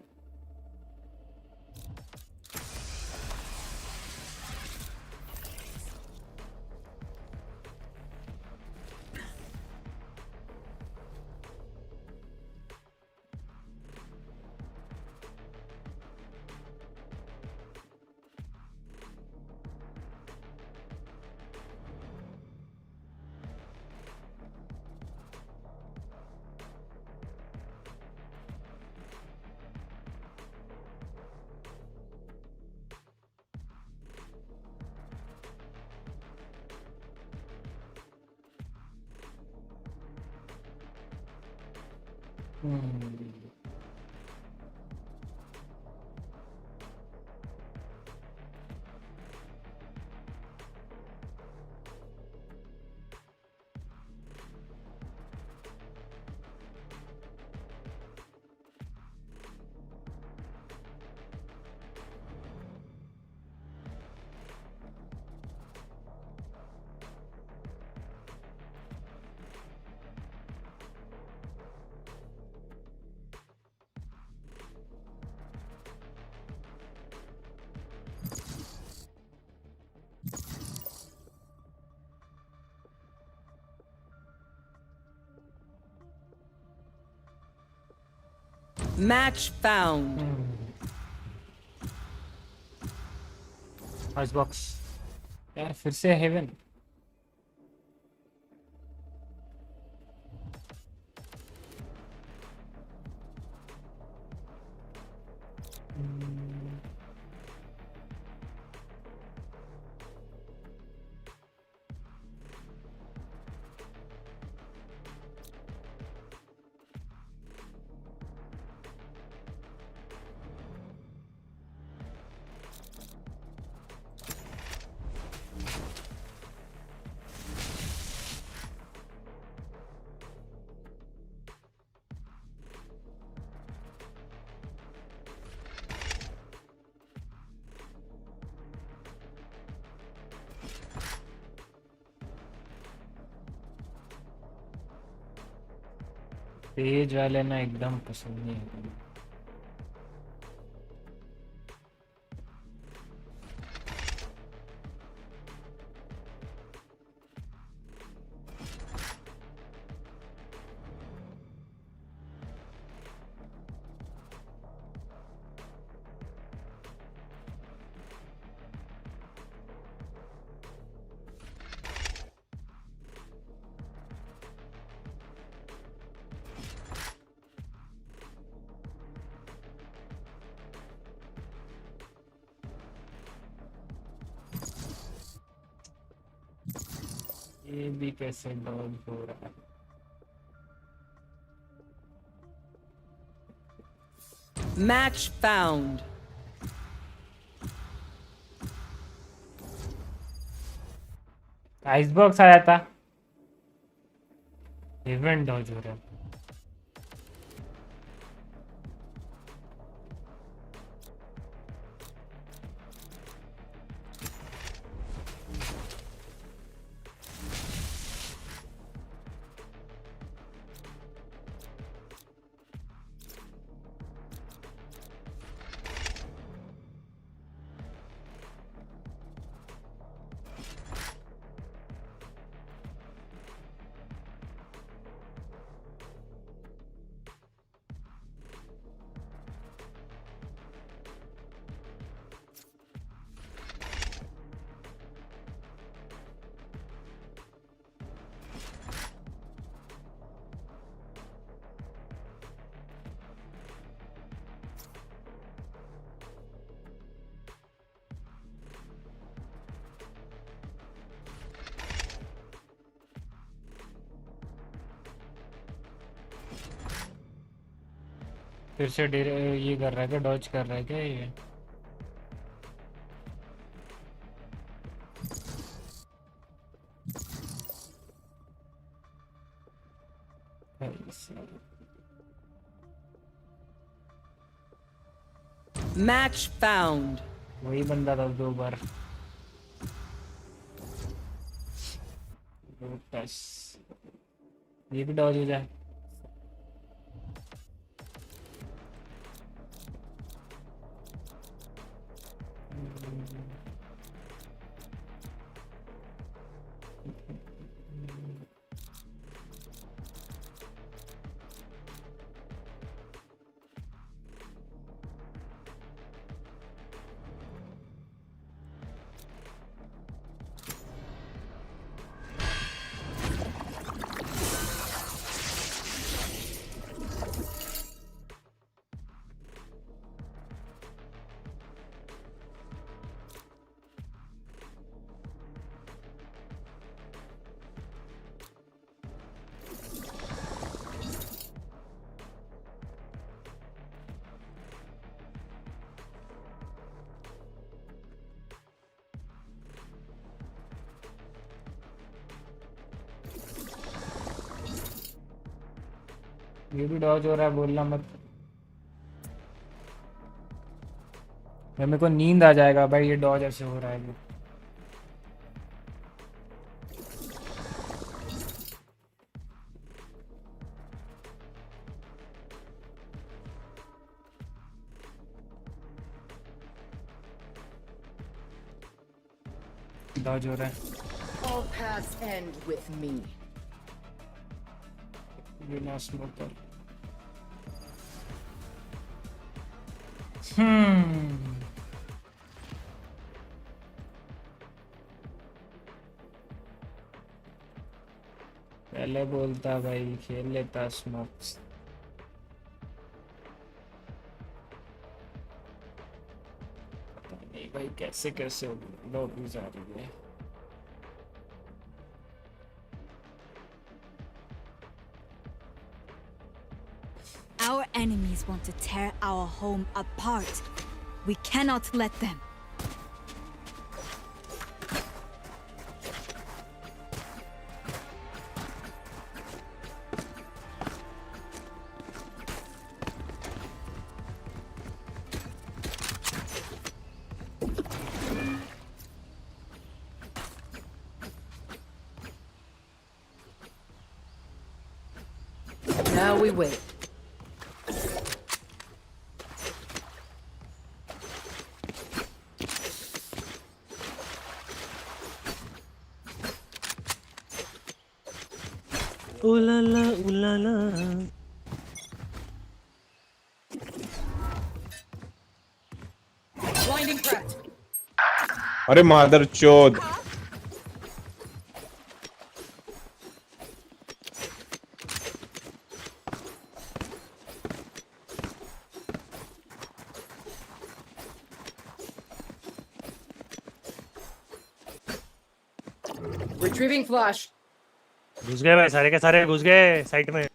Match found. Icebox. यार फिर से हेवन. तेज वाले ना एकदम पसंद नहीं है. ये भी कैसे डॉज हो रहा है. Match found. आइसबॉक्स आया था. इवेंट डॉज हो रहा है. फिर से ये कर रहा है क्या? डॉज कर रहा है क्या ये? Match found. वही बंदा था 2 बार. ये भी डॉज हो जाए. ये भी डॉज हो रहा है, बोलना मत। मेरे को नींद आ जाएगा भाई, ये डॉज ऐसे हो रहा है। डॉज हो रहा है। All paths end with me. बिना स्मोकर। पहले बोलता भाई, खेल लेता स्मोक्स। पता नहीं भाई कैसे कैसे लॉबी जा रही है। Our enemies want to tear our home apart. We cannot let them. Now we wait. Ooh la la, ooh la la. Blinding crack. अरे मादर चोद। Retrieving flash. घुस गए भाई, सारे के सारे घुस गए साइट में।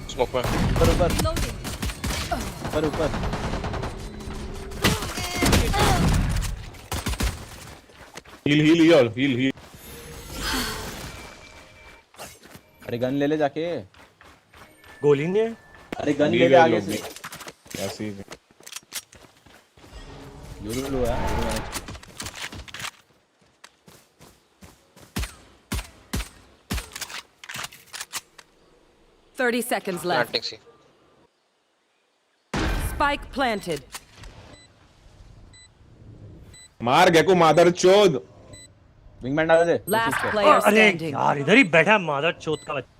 स्मोक में ऊपर हील। अरे गन ले ले जाके। गोली नहीं है। अरे गन ले ले आगे से। ऐसे ही लो यार। 30 seconds left. Spike planted. मार गए को मादर चोद। विंगमैन डाल दे। Last player अरे standing. यार इधर ही बैठा मादर चोद का बच्चा।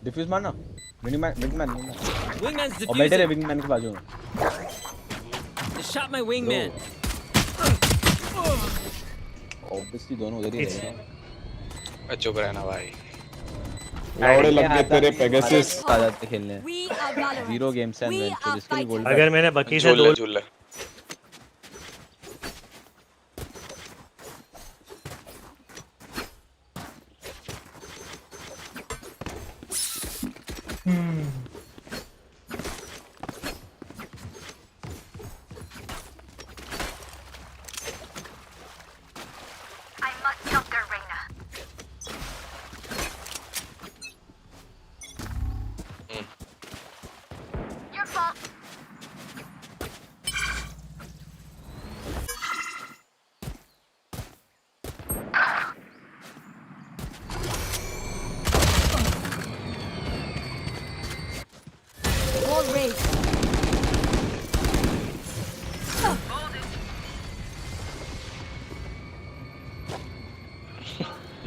डिफ्यूज मारना। विंगमैन। Wingman's और बैठे रहे विंगमैन के बाजू में। Shot my wingman. ऑब्वियसली दोनों उधर ही रहेंगे। चुप रहना भाई। लौड़े लग गए तेरे पेगासस। आ जाते खेलने। 0 गेम्स एंड वेंचर इसके लिए गोल्ड। अगर मैंने बकी से दो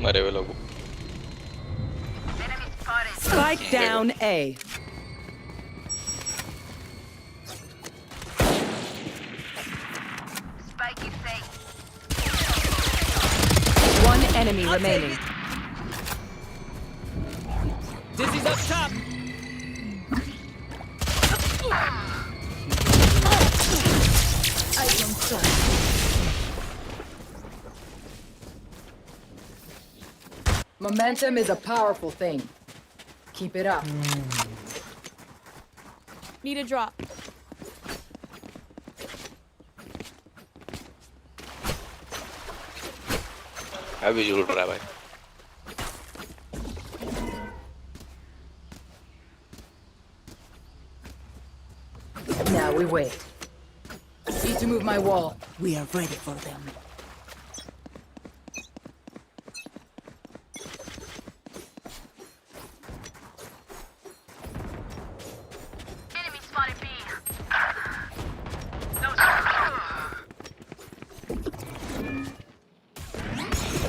मरे हुए लोग। Spike down A. Spike is safe. One enemy remaining. Dizzy's up top. I don't stop. Momentum is a powerful thing. Keep it up. Need a drop. अभी झूठ रहा है भाई. Now we wait. Need to move my wall. We are ready for them. Enemy spotted B.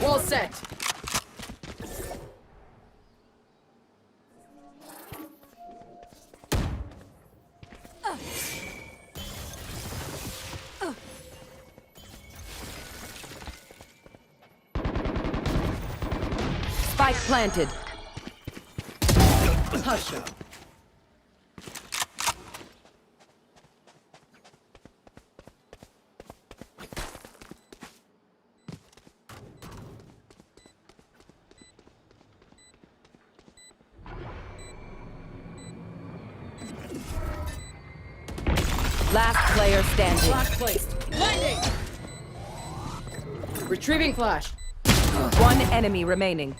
Wall set. Spike planted. Hush up. Last player standing. Flash placed. Blinding! Retrieving flash. One enemy remaining.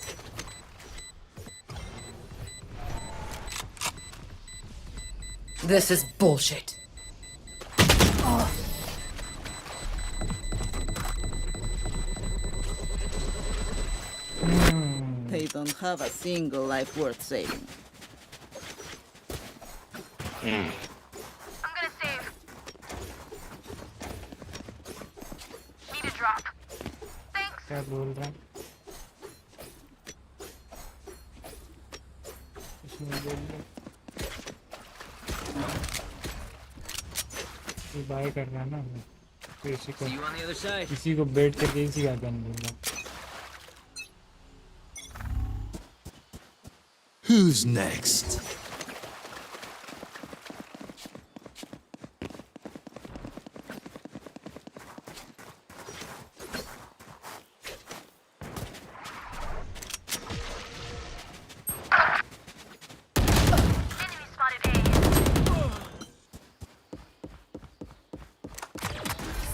This is bullshit. They don't have a single life worth saving. I'm gonna save. Need a drop. Thanks. क्या बोल रहा है? इसमें बोल रहा है। ये bye कर रहा है ना, तो इसी को बेट करके इसी का गन दूंगा। Who's next?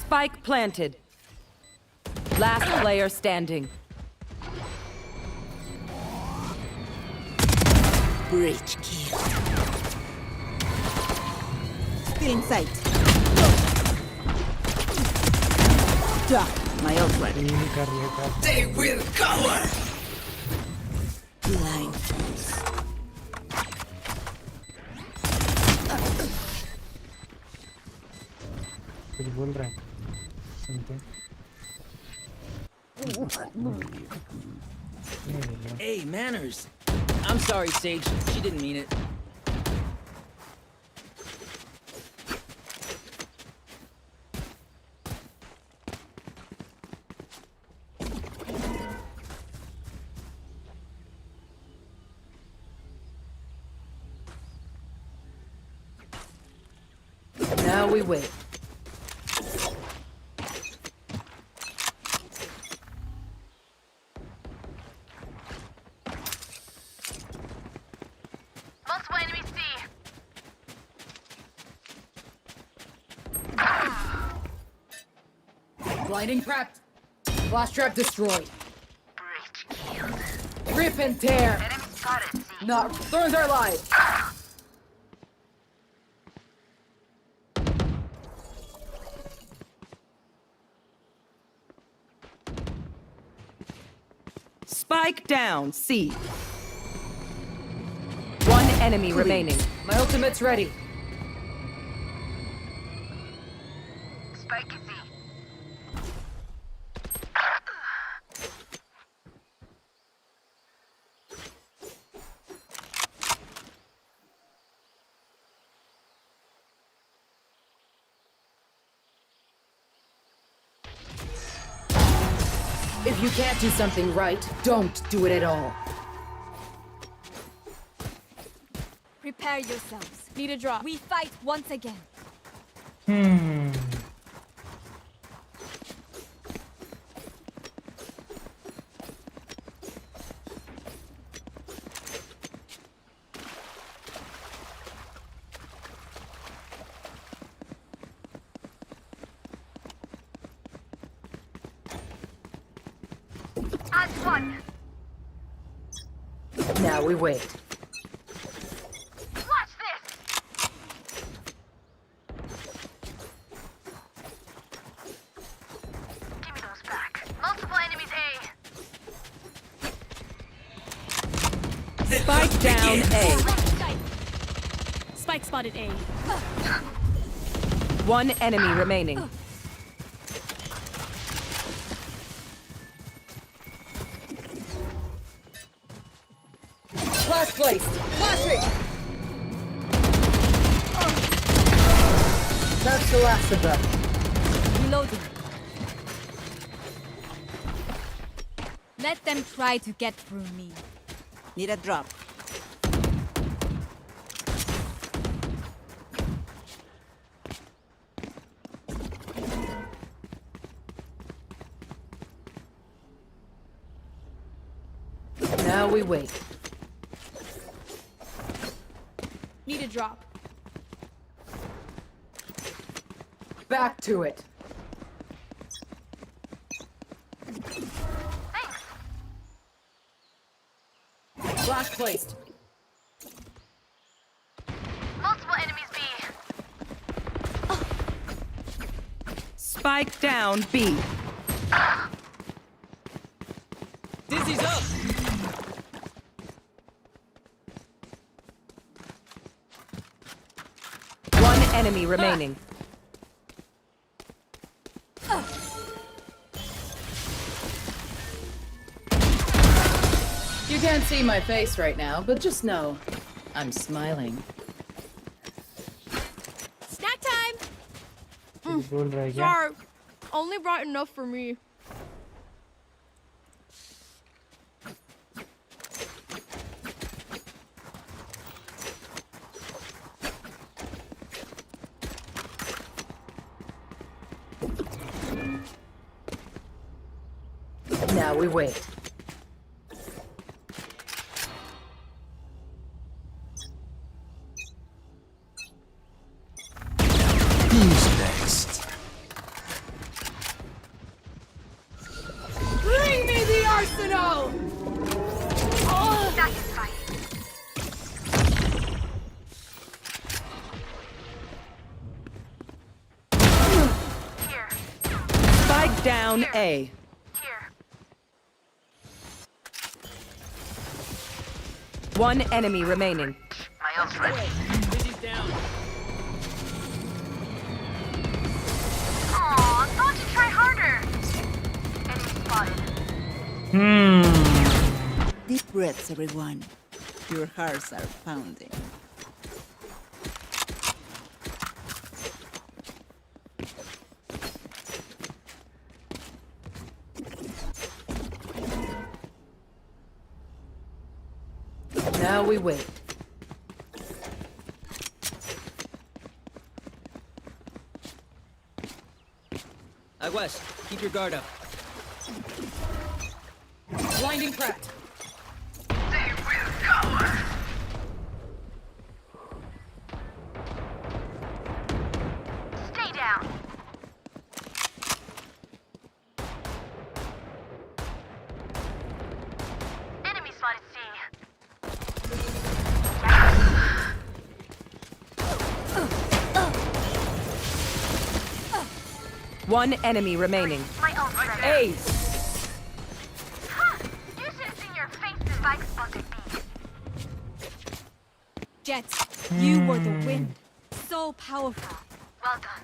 Spike planted. Last player standing. Breach kill. Still in sight. Duck. My ult ready. They will cover. Blind. कुछ बोल रहा है, सुनते हैं। Hey, manners. I'm sorry, Sage. She didn't mean it. Now we wait. Multiple enemies C. Blinding prepped. Flash trap destroyed. Rip and tear. Enemy spotted C. Not thorns are alive. Spike down, C. One enemy remaining. My ultimate's ready. Spike is C. If you can't do something right, don't do it at all. Prepare yourselves. Need a drop. We fight once again. Last one. Now we wait. Watch this. Give me those back. Multiple enemies A. Spike down A. Spike spotted A. One enemy remaining. Flash placed. Flashing. That's the last of them. Reloading. Let them try to get through me. Need a drop. Now we wait. Need a drop. Back to it. Flash placed. Multiple enemies B. Spike down B. Dizzy's up. One enemy remaining. You can't see my face right now, but just know I'm smiling. Snack time. बोल रहा है क्या? Sorry, only brought enough for me. Now we wait. Who's next? Bring me the arsenal! Here. Spike down A. Here. One enemy remaining. My ult's ready. Dizzy's down. Aw, thought you'd try harder. Enemy spotted. Deep breaths, everyone. Your hearts are pounding. Now we wait. West, keep your guard up. Blinding crack. They will cower. Stay down. Enemy spotted C. One enemy remaining. My ult's ready. Ace. Huh. You should have seen your faces. Spike spotted B. Jet, you were the wind. So powerful. Well done.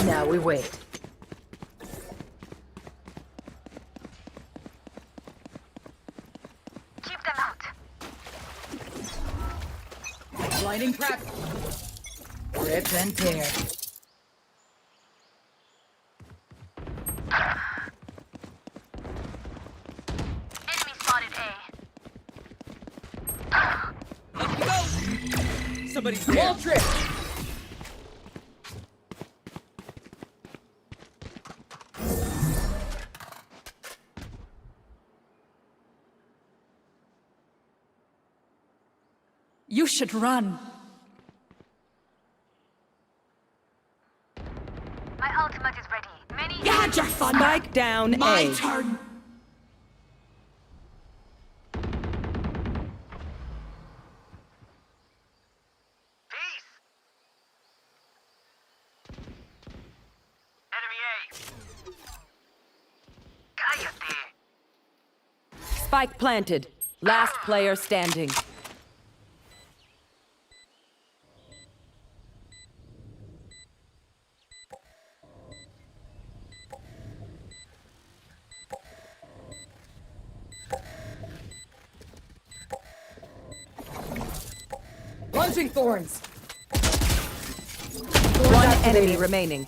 Now we wait. Keep them out. Blinding crack. Rip and tear. Enemy spotted A. Up you go. Somebody's Wall there. trip. You should run. My ultimate is ready. Many. You had your fun. Spike down My A. turn. Spike planted. Last player standing. Launching thorns. One enemy remaining.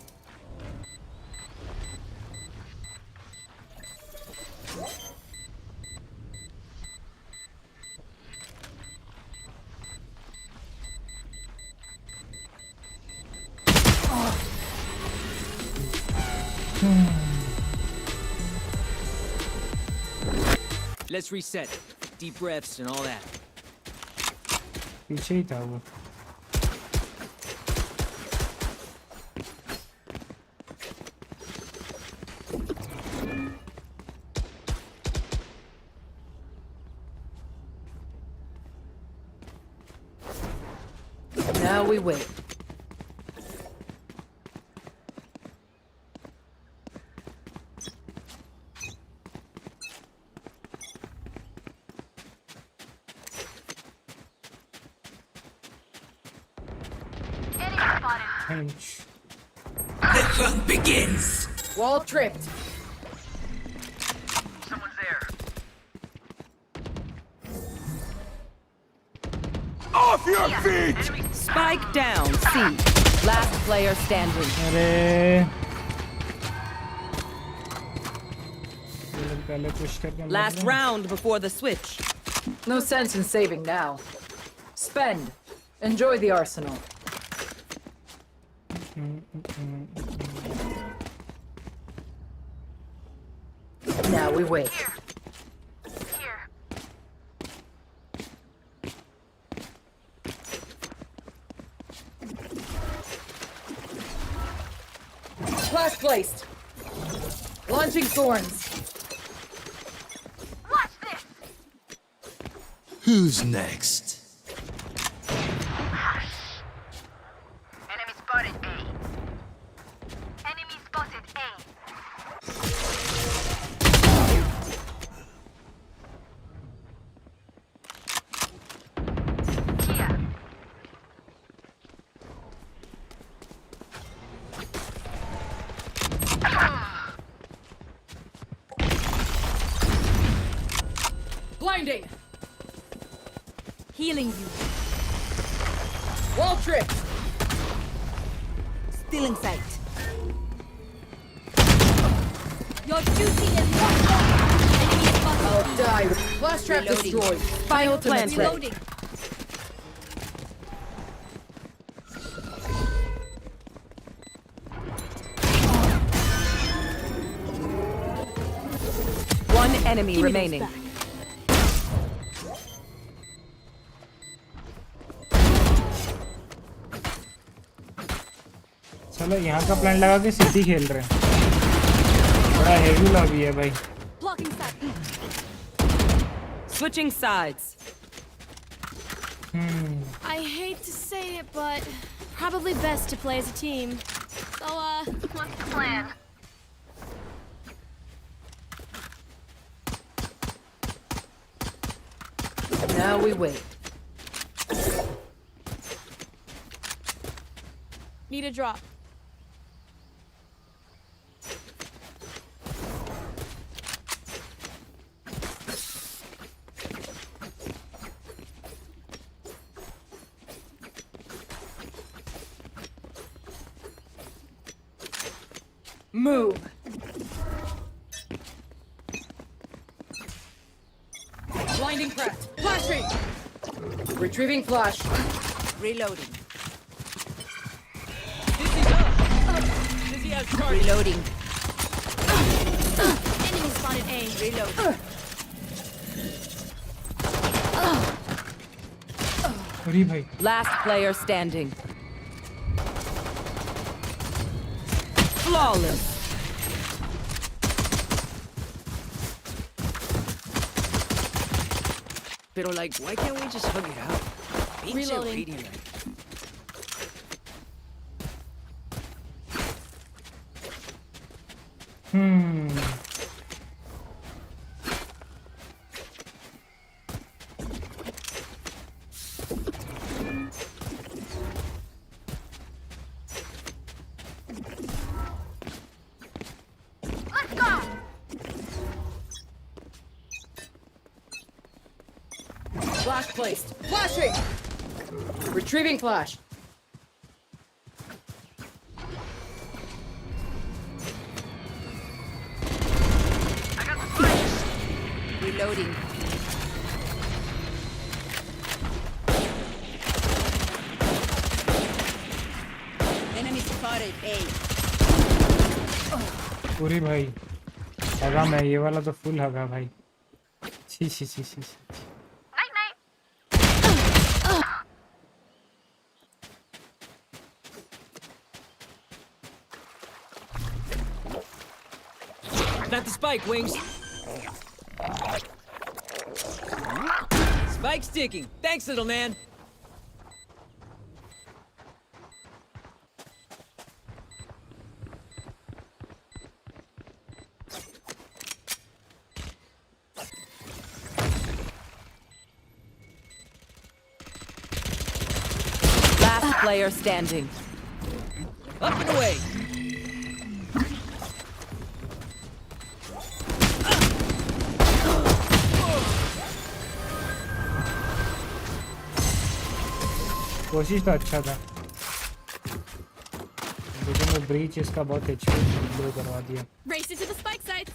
Let's reset. Deep breaths and all that. पीछे ही था वो. Now we wait. The hunt begins. Wall tripped. Someone's there. Off your feet! Spike down. C. Last player standing. अरे. ये लोग पहले push करके मर Last गए. round before the switch. No sense in saving now. Spend. Enjoy the arsenal. Now we wait. Here. Flash placed. Launching thorns. Watch this. Who's next? Enemy spotted A. Enemy spotted A. Here. Blinding. Healing you. Wall tripped. Still in sight. Your duty is not done. Enemy spotted. I'll die. Flash trap Reloading. destroyed. Final planted. Reloading. One enemy remaining. चलो यहाँ का plan लगा के city खेल रहे हैं. बड़ा heavy lobby है भाई. Blocking sight. Switching sides. I hate to say it, but probably best to play as a team. So, What's the plan? Now we wait. need a drop. Move. Blinding crack. Flashing. Retrieving flash. Reloading. Reloading. Enemy spotted A. Reload. अरे भाई Last player standing. Flawless. Pero like, why can't we just hug it out? Being so Reloading. radiant. Let's go! Flash placed. Flashing. Retrieving flash. Reloading. Enemy spotted. A. पूरी भाई हगा मैं ये वाला तो full हगा भाई छी छी छी छी छी। Night night! Got the spike, Wings. Spike sticking. Thanks, little man. Last player standing. Up and away. कोशिश तो अच्छा था लेकिन वो ब्रीच इसका बहुत एचपी लो करवा दिया। Race into the spike sites.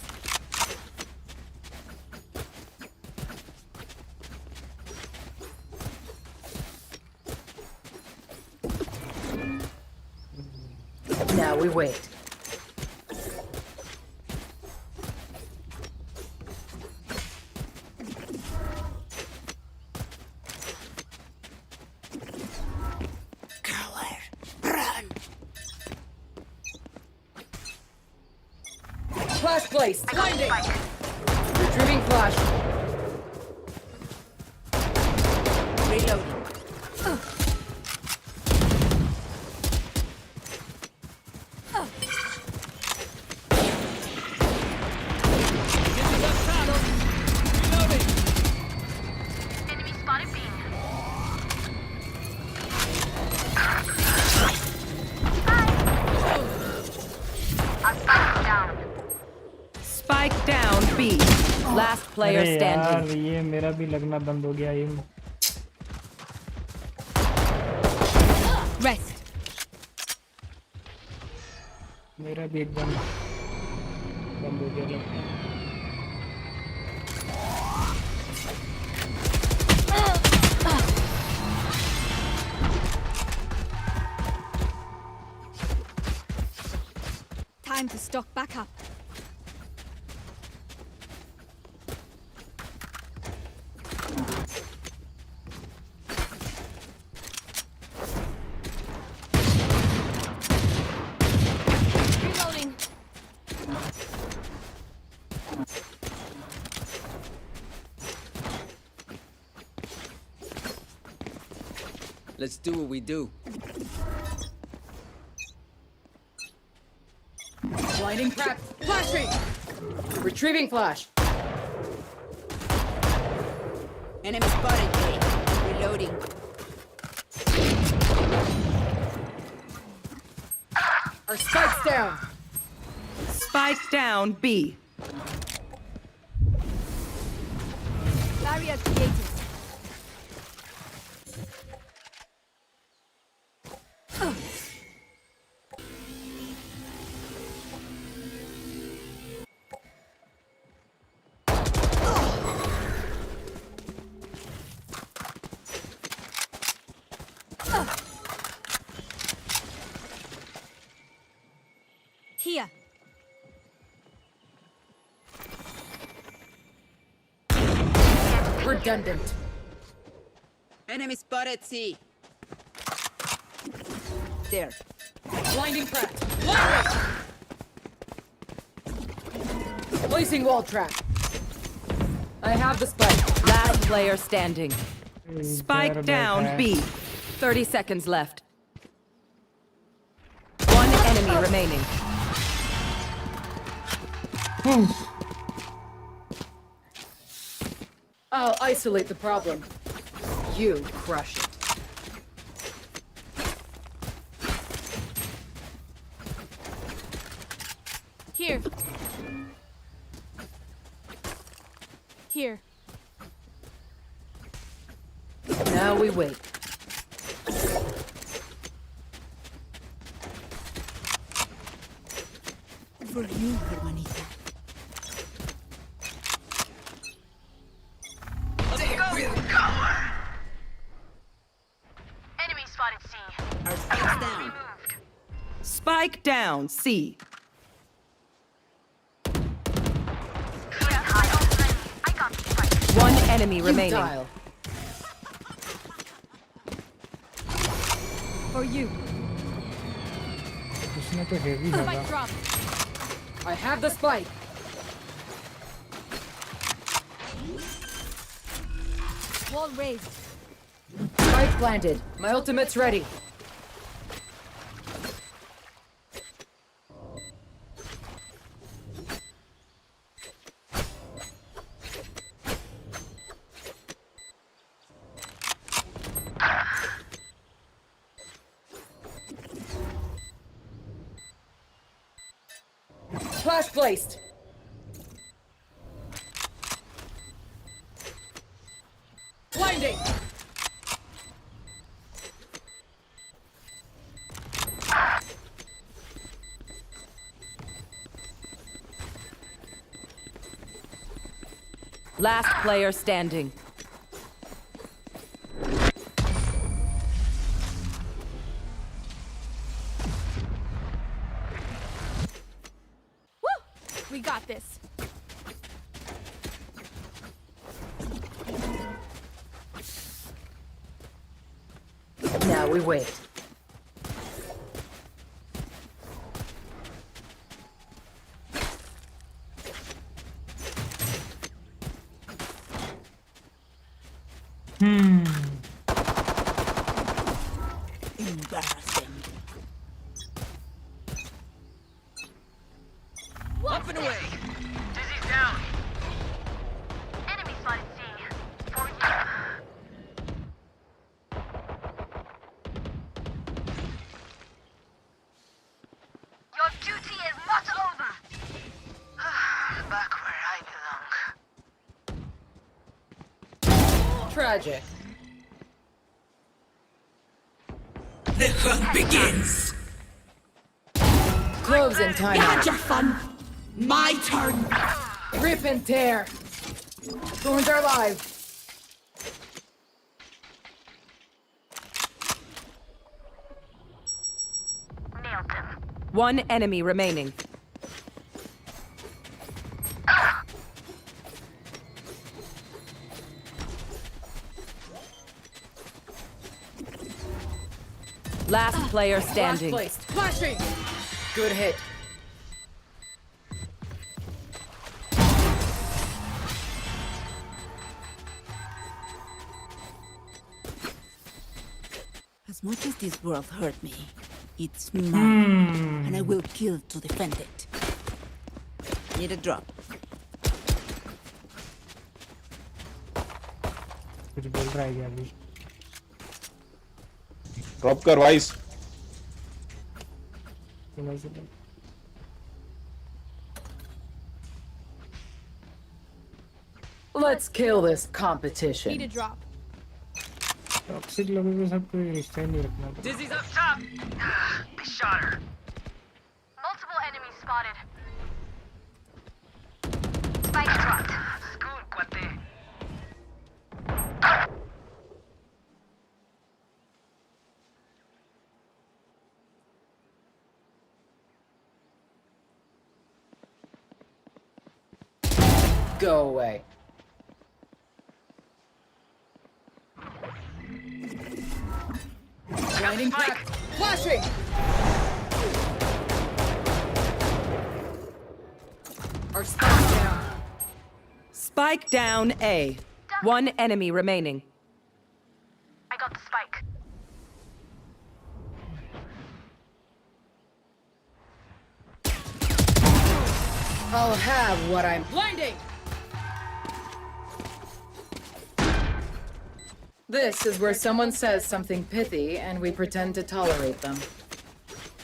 Now we wait. Flash placed. Blinding. Retrieving flash. Reloading. Enemy spotted B. Down. Spike down B. Last player अरे standing. यार ये मेरा भी लगना बंद हो गया ये Rest. मेरा भी एकदम बंद हो गया लगता है। Time to stock back up. Reloading. Let's do what we do. Blinding crack. Flashing. Retrieving flash. Enemy spotted. A. Reloading. Our spike's down. Spike down B. Barrier created. Here. Redundant. Enemy spotted C. There. Blinding crack. Blinding! Placing wall trap. I have the spike. Last player standing. Spike down B. 30 seconds left. One enemy remaining. I'll isolate the problem. You crush it. Here. Here. Now we wait. For you, hermanita. Enemy spotted C. Our spike's down. Spike down C. I got the spike. One enemy remaining. Dial. For you. इसने तो heavy Spike लगा drop. I have the spike. Wall raised. Spike planted. My ultimate's ready. Flash placed. Blinding. Last player standing. We got this. Now we wait. Embarrassing. Up and away. Dizzy's down. Enemy spotted C. For you. Your duty is not over. Back where I belong. Tragic. The hunt begins. Close in time. You had your fun. My turn. Rip and tear. Thorns are live. Nailed them. One enemy remaining. Last player standing. Flash placed. Flashing. Good hit. As much as this world hurt me, it's mine, and I will kill to defend it. Need a drop. कुछ बोल रहा है क्या अभी drop कर vice Let's kill this competition. Need a drop. Toxic लोगों के साथ कोई रिश्ता ही नहीं रखना पड़ता Dizzy's up top. They shot her. Multiple enemies spotted. Spike dropped. Good, cuate. Go away. Blinding crack. Flashing. Our spike down. Spike down A. One enemy remaining. I got the spike. I'll have what I'm blinding. This is where someone says something pithy and we pretend to tolerate them.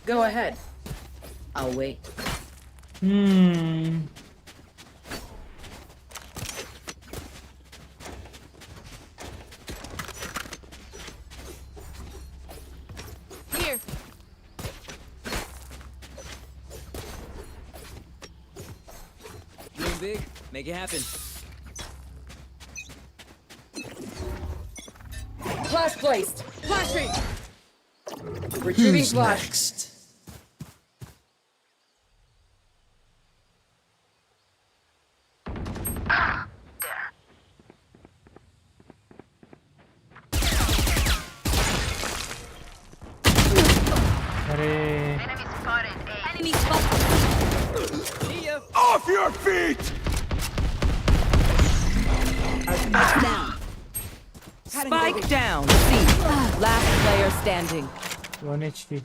Go ahead. I'll wait. Here. Dream big, make it happen. Flash placed. Flashing. Retrieving flash. Next. Enemy spotted. Enemy spotted. See ya. Off your feet! Down. Spike down C. Last player standing. 1 HP.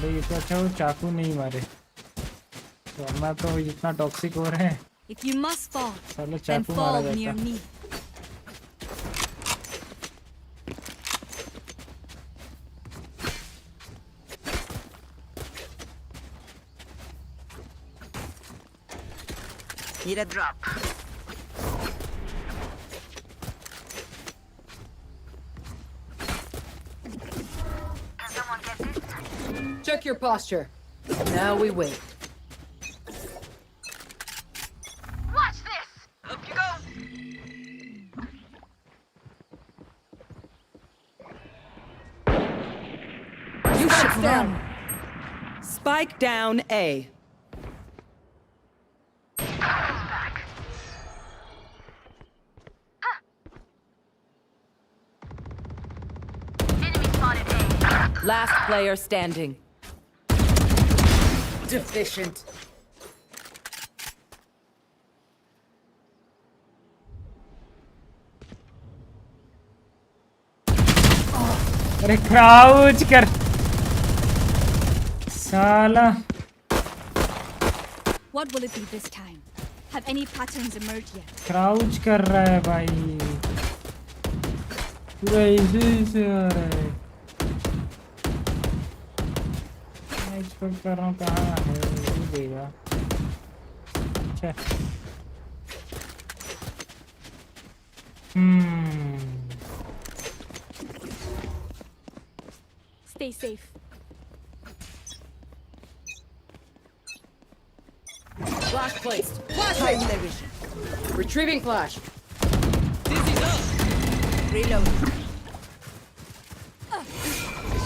भाई ये तो अच्छा वो चाकू नहीं मारे तो वरना तो इतना टॉक्सिक हो रहे हैं If you must fall, साले then चाकू मारा fall near जाता me. Need a drop. Can someone get this? Check your posture. Now we wait. Watch this! Up you go! You should down. Spike down A. Back. Enemy spotted A. Last player standing. Deficient. अरे crouch कर साला What will it be this time? Have any patterns emerged yet? Crouch कर रहा है भाई पूरा easy से आ रहा है मैं एक्सपेक्ट कर रहा हूँ कहाँ है नहीं देगा अच्छा Stay safe. Flash placed. Flashing. Retrieving flash. Dizzy's up. Reload.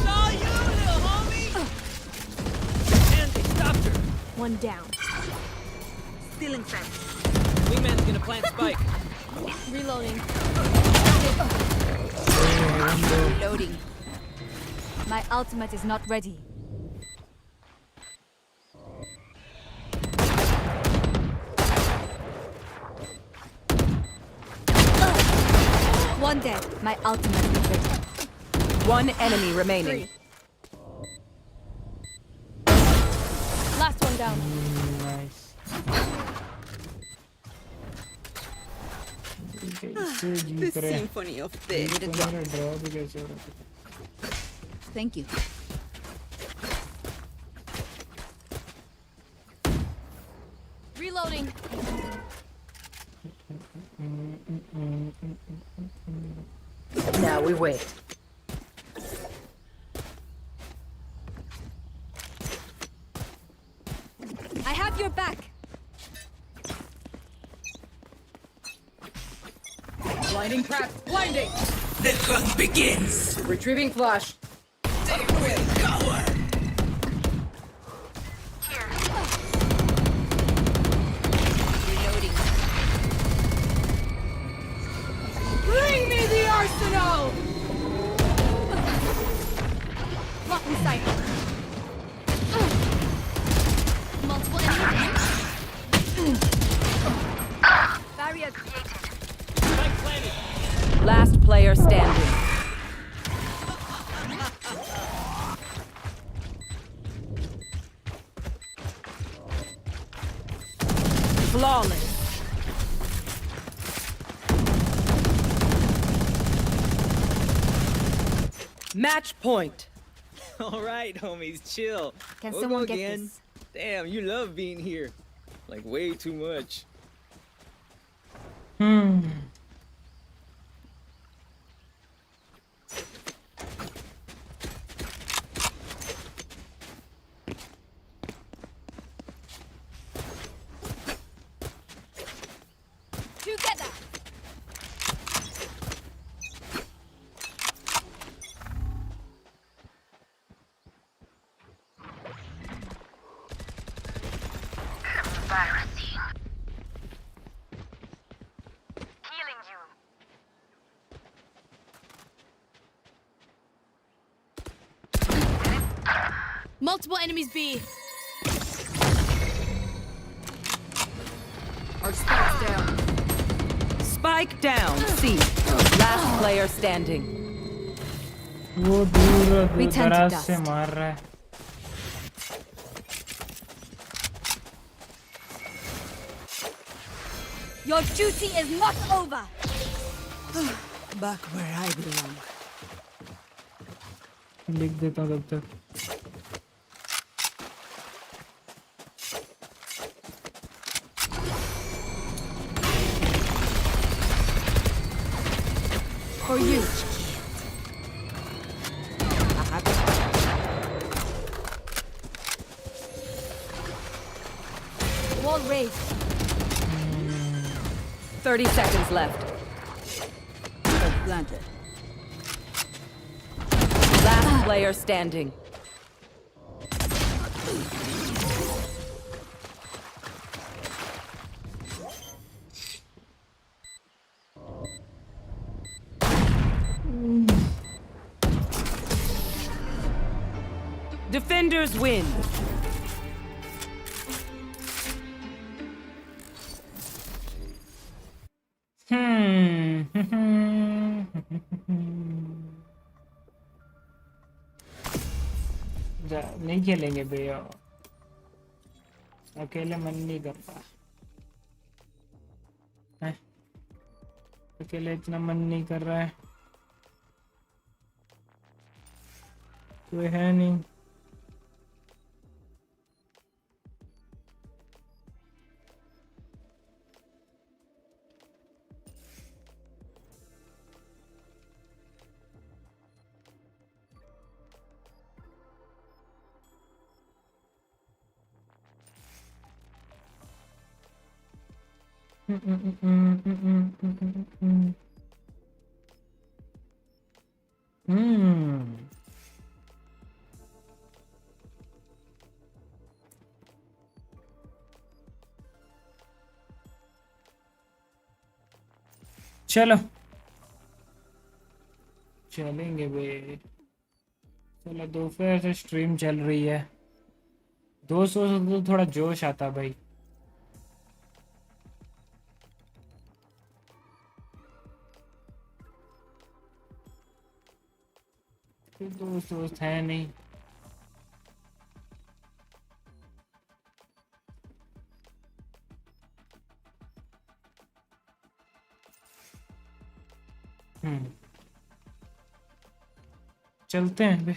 Saw you, little homie. And they stopped her. One down. Still inside. Wingman's gonna plant spike. Reloading. Reloading. My ultimate is not ready. One dead. My ultimate is ready. One enemy remaining. 3. Last one down. nice The symphony of the need a drop. Thank you. Reloading. Now we wait. I have your back. Blinding crack. Blinding. The hunt begins. Retrieving flash. They will cower. Here. Reloading. Inside. Multiple enemies. Barrier created. Last player standing. Flawless. Match point. All right, homies, chill. Can We'll someone go get again. this? Damn, you love being here. Like, way too much. Together. Embarrassing. Healing you. Multiple enemies B. Our spike's down. Spike down. C. Last player standing. वो दूर We turn to दराज dust. से मार रहा है. Your duty is not over. Back where I belong. लिख देता हूँ तब तक. For you. Wall raised. 30 seconds left. Planted. Last player standing. Defenders win. नहीं खेलेंगे भैया. अकेले मन नहीं करता. अकेले इतना मन नहीं कर रहा है. कोई है नहीं. चलो चलेंगे भाई. चलो दोपहर से स्ट्रीम चल रही है. 200 से तो थोड़ा जोश आता भाई. दोस्त है नहीं. चलते हैं बे.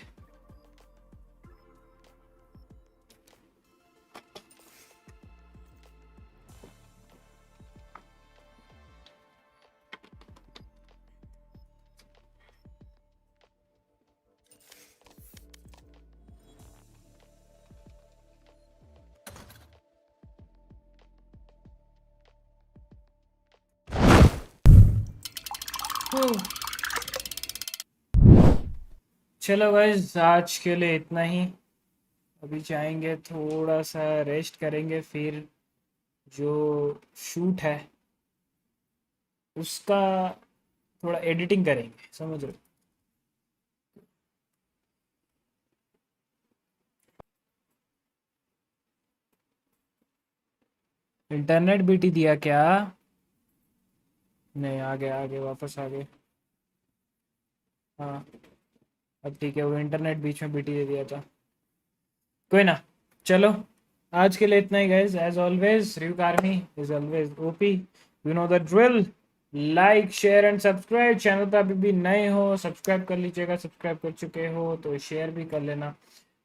चलो गाइस आज के लिए इतना ही. अभी जाएंगे थोड़ा सा रेस्ट करेंगे. फिर जो शूट है उसका थोड़ा एडिटिंग करेंगे. समझ रहे हो. इंटरनेट बीटी दिया क्या? नहीं, आगे वापस आ गए। हाँ अब ठीक है, वो इंटरनेट बीच में बीटी दे दिया था। कोई ना, चलो आज के लिए इतना ही guys. As always RyuK army is always OP, you know the drill. Like share and subscribe. Channel पर अभी भी नए हो सब्सक्राइब कर लीजिएगा, सब्सक्राइब कर चुके हो तो शेयर भी कर लेना।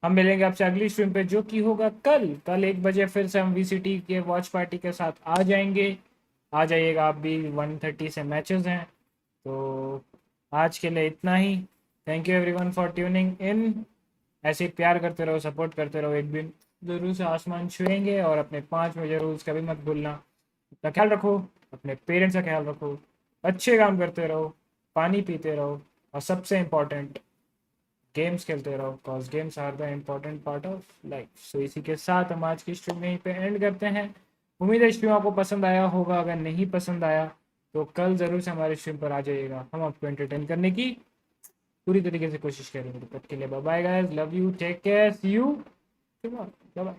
हम मिलेंगे आपसे अगली स्ट्रीम पे जो कि होगा कल 1 बजे। फिर से हम VCT के वॉच पार्टी के साथ आ जाएंगे, आ जाइएगा आप भी। 1:30 से मैचेस हैं। तो आज के लिए इतना ही। Thank you everyone for tuning in. ऐसे ही प्यार करते रहो, सपोर्ट करते रहो। एक दिन जरूर से आसमान छुएंगे। और अपने 5 मेजर रूल्स कभी मत भूलना। अपना ख्याल रखो, अपने पेरेंट्स का ख्याल रखो, अच्छे काम करते रहो, पानी पीते रहो, और सबसे इम्पोर्टेंट गेम्स खेलते रहो, because games are the important part of life. So इसी के साथ हम आज की स्ट्रीम यहीं पे एंड करते हैं। उम्मीद है स्ट्रीम आपको पसंद आया होगा। अगर नहीं पसंद आया तो कल ज़रूर से हमारे स्ट्रीम पर आ जाइएगा। हम आपको एंटरटेन करने की पूरी तरीके से कोशिश करेंगे। तब तक के लिए bye bye guys, love you, take care, see you, bye bye.